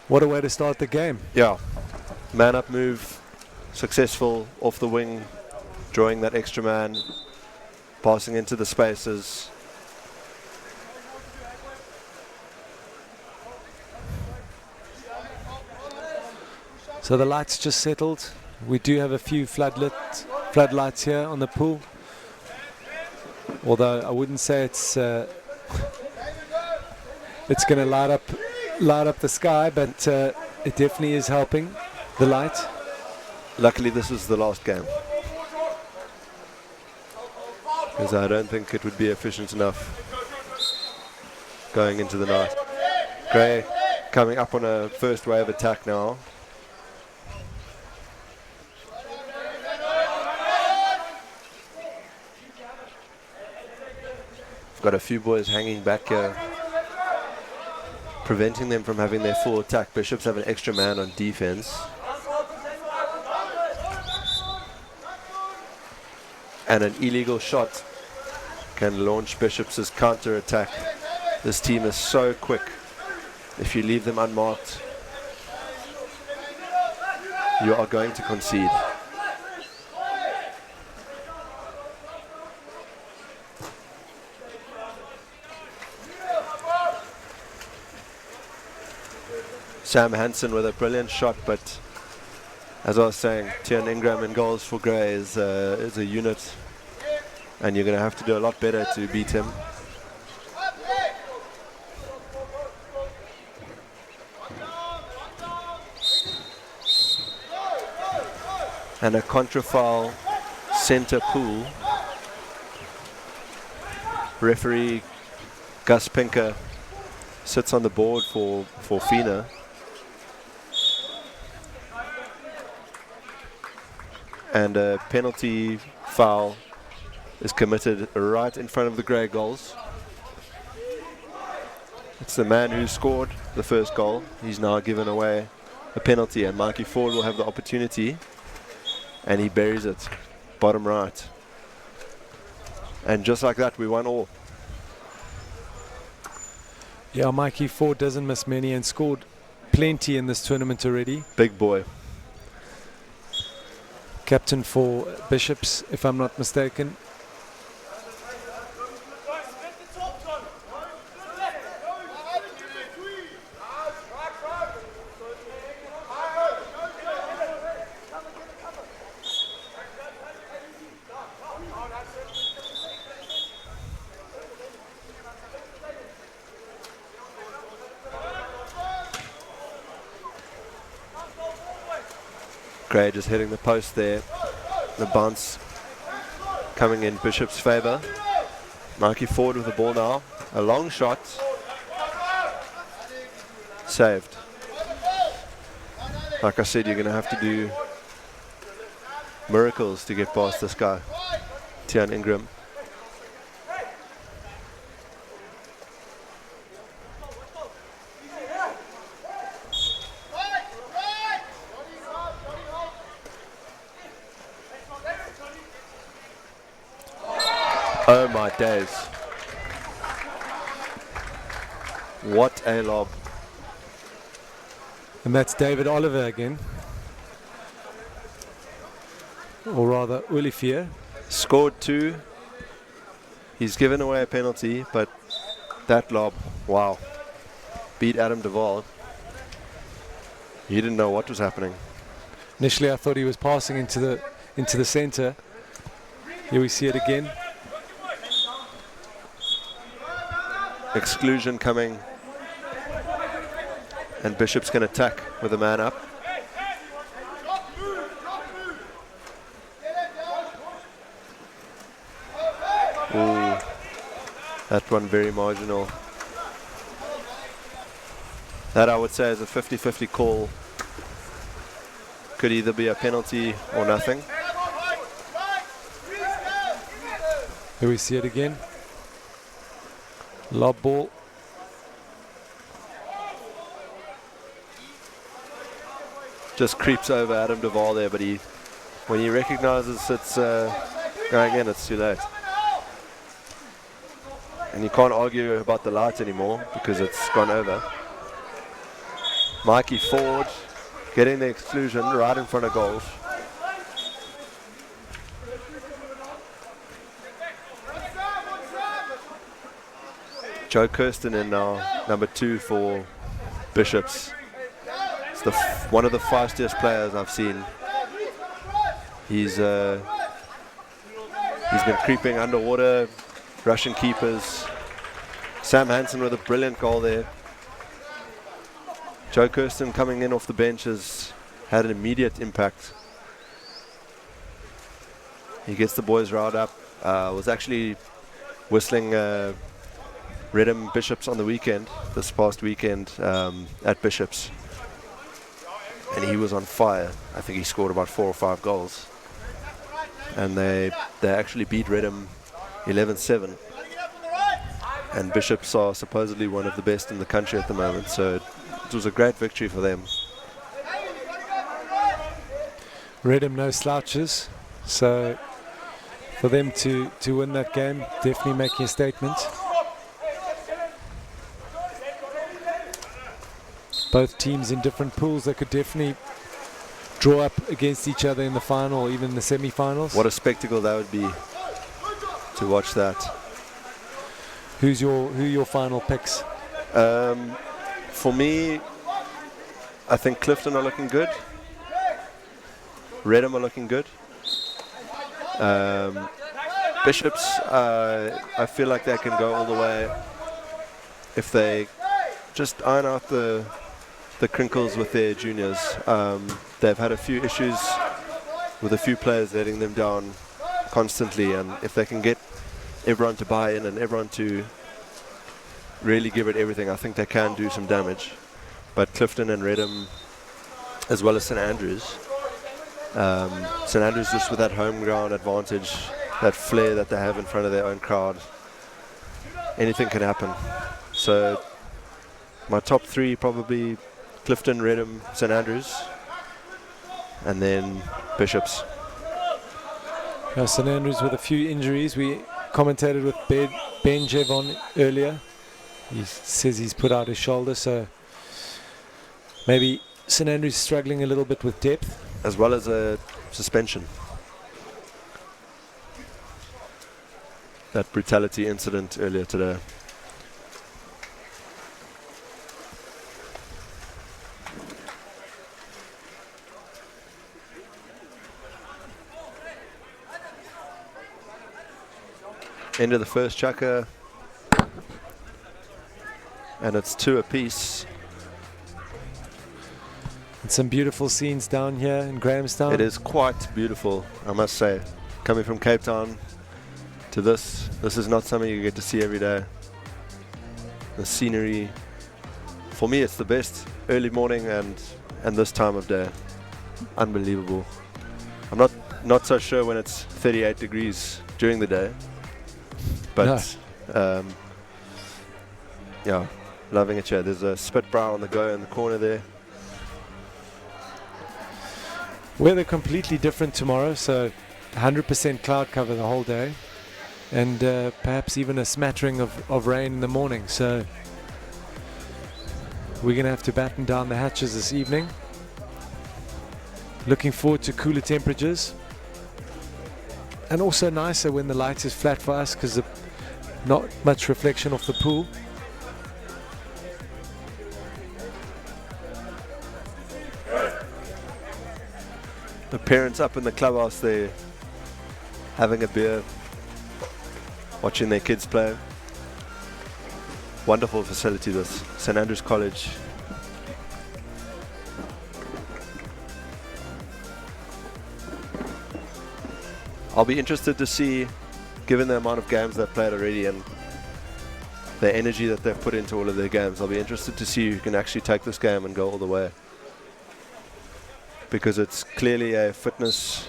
What a way to start the game. Yeah, man up move, successful off the wing, drawing that extra man, passing into the spaces. So the lights just settled. We do have a few floodlights here on the pool. Although I wouldn't say it's going to light up the sky, but it definitely is helping the light. Luckily, this is the last game, because I don't think it would be efficient enough going into the night. Gray coming up on a first wave attack now. Got a few boys hanging back here, preventing them from having their full attack. Bishops have an extra man on defense. And an illegal shot can launch Bishops' counter attack. This team is so quick. If you leave them unmarked, you are going to concede. Sam Hansen with a brilliant shot, but as I was saying, Tian Ingram in goals for Gray is a unit, and you're going to have to do a lot better to beat him. And a contra-foul center pool. Referee Gus Pinker sits on the board for FINA. And a penalty foul is committed right in front of the Grey goals. It's the man who scored the first goal. He's now given away a penalty, and Mikey Ford will have the opportunity, and he buries it bottom right. And just like that, we won all. Yeah, Mikey Ford doesn't miss many and scored plenty in this tournament already. Big boy. Captain for Bishops, if I'm not mistaken. Gray just hitting the post there. The bounce coming in Bishop's favour. Mikey Ford with the ball now. A long shot. Saved. Like I said, you're going to have to do miracles to get past this guy, Tian Ingram. Oh my days. What a lob. And that's David Oliver again. Or rather, Olivier. Scored 2. He's given away a penalty, but that lob, wow. beat Adam Duvall. He didn't know what was happening. Initially, I thought he was passing into the center. Here we see it again. Exclusion coming. And Bishop's going to attack with a man up. Ooh, that one very marginal. That I would say is a 50-50 call. Could either be a penalty or nothing. Here we see it again. Lob ball. Just creeps over Adam Duvall there, but when he recognizes it's going in, it's too late. And you can't argue about the lights anymore because it's gone over. Mikey Ford getting the exclusion right in front of goals. Joe Kirsten in now, number 2 for Bishops. It's one of the fastest players I've seen. He's been creeping underwater, Russian keepers. Sam Hansen with a brilliant goal there. Joe Kirsten coming in off the bench has had an immediate impact. He gets the boys riled up. Was actually whistling Redham Bishops on the weekend, this past weekend at Bishops. And he was on fire. I think he scored about 4 or 5 goals. And they actually beat Redham 11-7. And Bishops are supposedly one of the best in the country at the moment. So it was a great victory for them. Redham no slouches. So for them to win that game, definitely making a statement. Both teams in different pools that could definitely draw up against each other in the final or even the semi-finals. What a spectacle that would be to watch that. Who are your final picks? For me, I think Clifton are looking good. Redham are looking good. Bishops, I feel like they can go all the way if they just iron out the crinkles with their juniors. They've had a few issues with a few players letting them down constantly, and if they can get everyone to buy in and everyone to really give it everything, I think they can do some damage. But Clifton and Redham, as well as St Andrews, St Andrews just with that home ground advantage, that flair that they have in front of their own crowd, anything can happen. So my top 3 probably Clifton, Redham, St Andrews, and then Bishops. St Andrews with a few injuries. We commentated with Ben Jevon earlier. He says he's put out his shoulder, so maybe St Andrews struggling a little bit with depth. As well as a suspension. That brutality incident earlier today. End of the first chukker, and it's 2 apiece. And some beautiful scenes down here in Grahamstown. It is quite beautiful, I must say. Coming from Cape Town to this is not something you get to see every day. The scenery, for me it's the best. Early morning and this time of day. Unbelievable. I'm not so sure when it's 38 degrees during the day. But yeah, loving it here. There's a spit brow on the go in the corner there. Weather completely different tomorrow, so 100% cloud cover the whole day, and perhaps even a smattering of rain in the morning. So we're going to have to batten down the hatches this evening. Looking forward to cooler temperatures, and also nicer when the light is flat for us because not much reflection off the pool. The parents up in the clubhouse there having a beer, watching their kids play. Wonderful facility, this St Andrews College. I'll be interested to see, given the amount of games they've played already and the energy that they've put into all of their games, I'll be interested to see who can actually take this game and go all the way. Because it's clearly a fitness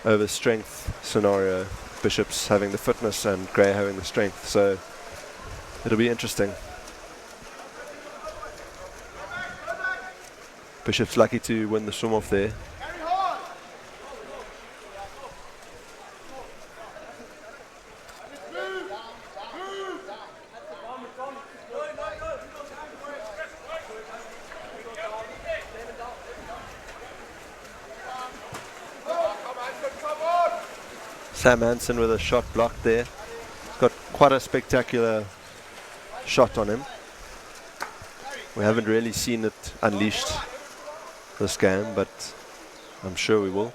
over strength scenario. Bishop's having the fitness and Grey having the strength, so it'll be interesting. Bishop's lucky to win the swim off there. Sam Hansen with a shot blocked there. He's got quite a spectacular shot on him. We haven't really seen it unleashed this game, but I'm sure we will.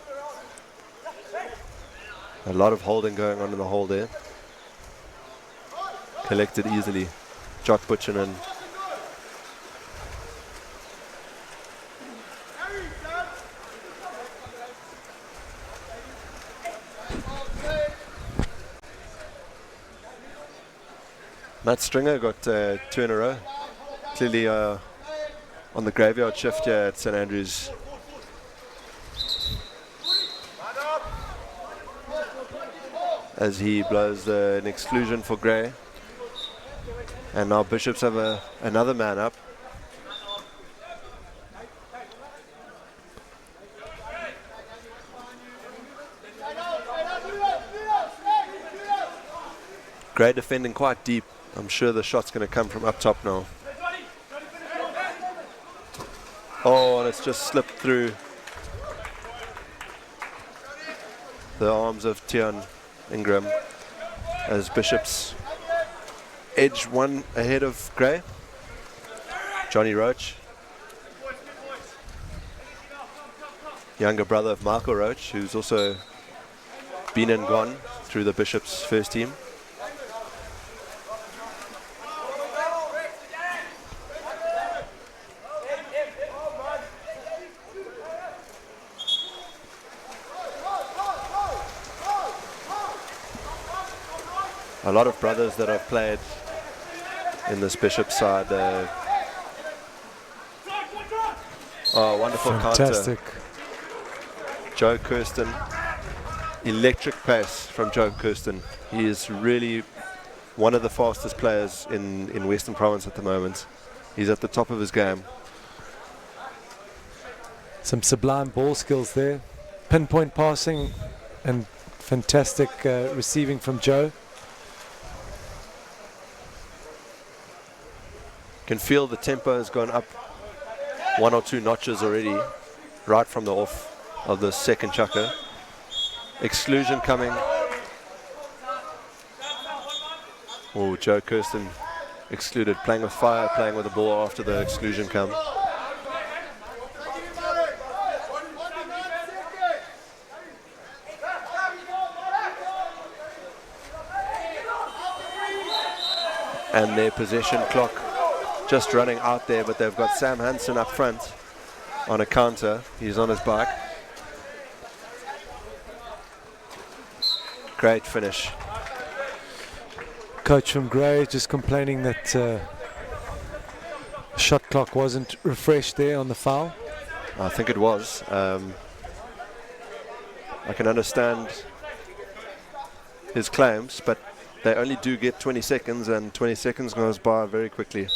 A lot of holding going on in the hole there. Collected easily. Jock Butchinen. Matt Stringer got 2 in a row. Clearly on the graveyard shift here at St Andrews. As he blows an exclusion for Grey. And now Bishops have another man up. Grey defending quite deep. I'm sure the shot's going to come from up top now. Oh, and it's just slipped through the arms of Tian Ingram as Bishops edge one ahead of Grey. Johnny Roach, younger brother of Michael Roach, who's also been and gone through the Bishops first team. A lot of brothers that have played in this Bishop side. Oh, wonderful Fantastic counter. Joe Kirsten. Electric pace from Joe Kirsten. He is really one of the fastest players in Western Province at the moment. He's at the top of his game. Some sublime ball skills there. Pinpoint passing and fantastic receiving from Joe. Can feel the tempo has gone up 1 or 2 notches already, right from the off of the second chucker. Exclusion coming. Oh, Joe Kirsten excluded, playing with fire, playing with the ball after the exclusion come. And their possession clock just running out there, but they've got Sam Hansen up front on a counter. He's on his bike. Great finish. Coach from Grey just complaining that shot clock wasn't refreshed there on the foul. I think it was. I can understand his claims, but they only do get 20 seconds, and 20 seconds goes by very quickly.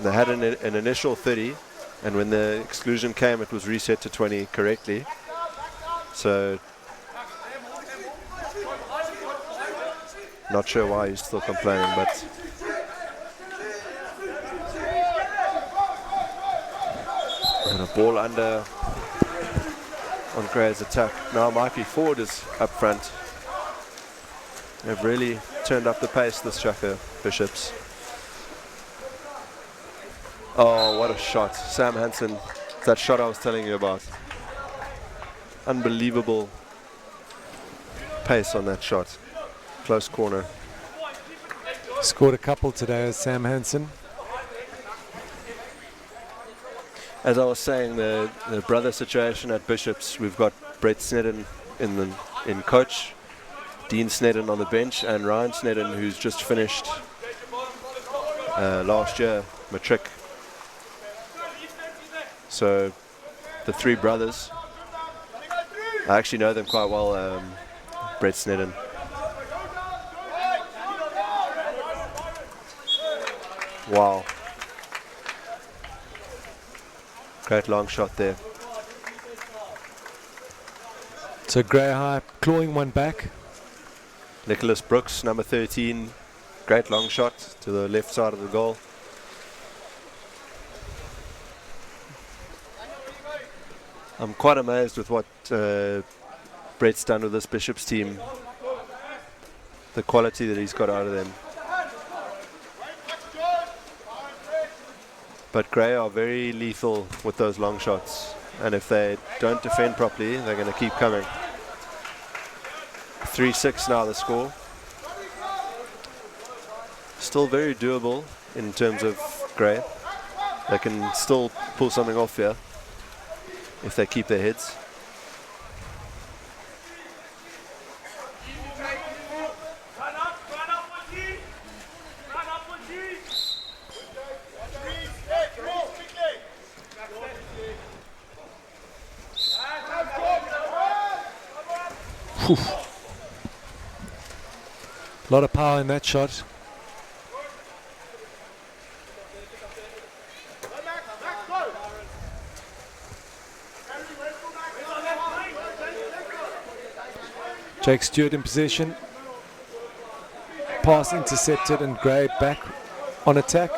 They had an initial 30, and when the exclusion came, it was reset to 20 correctly. So, not sure why he's still complaining, but and a ball under on Grey's attack. Now Mikey Ford is up front. They've really turned up the pace this chucker, Bishops. Oh, what a shot. Sam Hansen, that shot I was telling you about. unbelievable pace on that shot. Close corner. Scored a couple today as Sam Hansen. As I was saying, the brother situation at Bishops, we've got Brett Snedden in coach, Dean Snedden on the bench, and Ryan Snedden, who's just finished last year, matric. So the three brothers, I actually know them quite well, Brett Snedden. Wow. Great long shot there. So Grey High clawing one back. Nicholas Brooks, number 13. Great long shot to the left side of the goal. I'm quite amazed with what Brett's done with this Bishops team. The quality that he's got out of them. But Grey are very lethal with those long shots. And if they don't defend properly, they're going to keep coming. 3-6 now the score. Still very doable in terms of Grey. They can still pull something off here if they keep their heads. A lot of power in that shot. Jake Stewart in possession. Pass intercepted and Grey back on attack.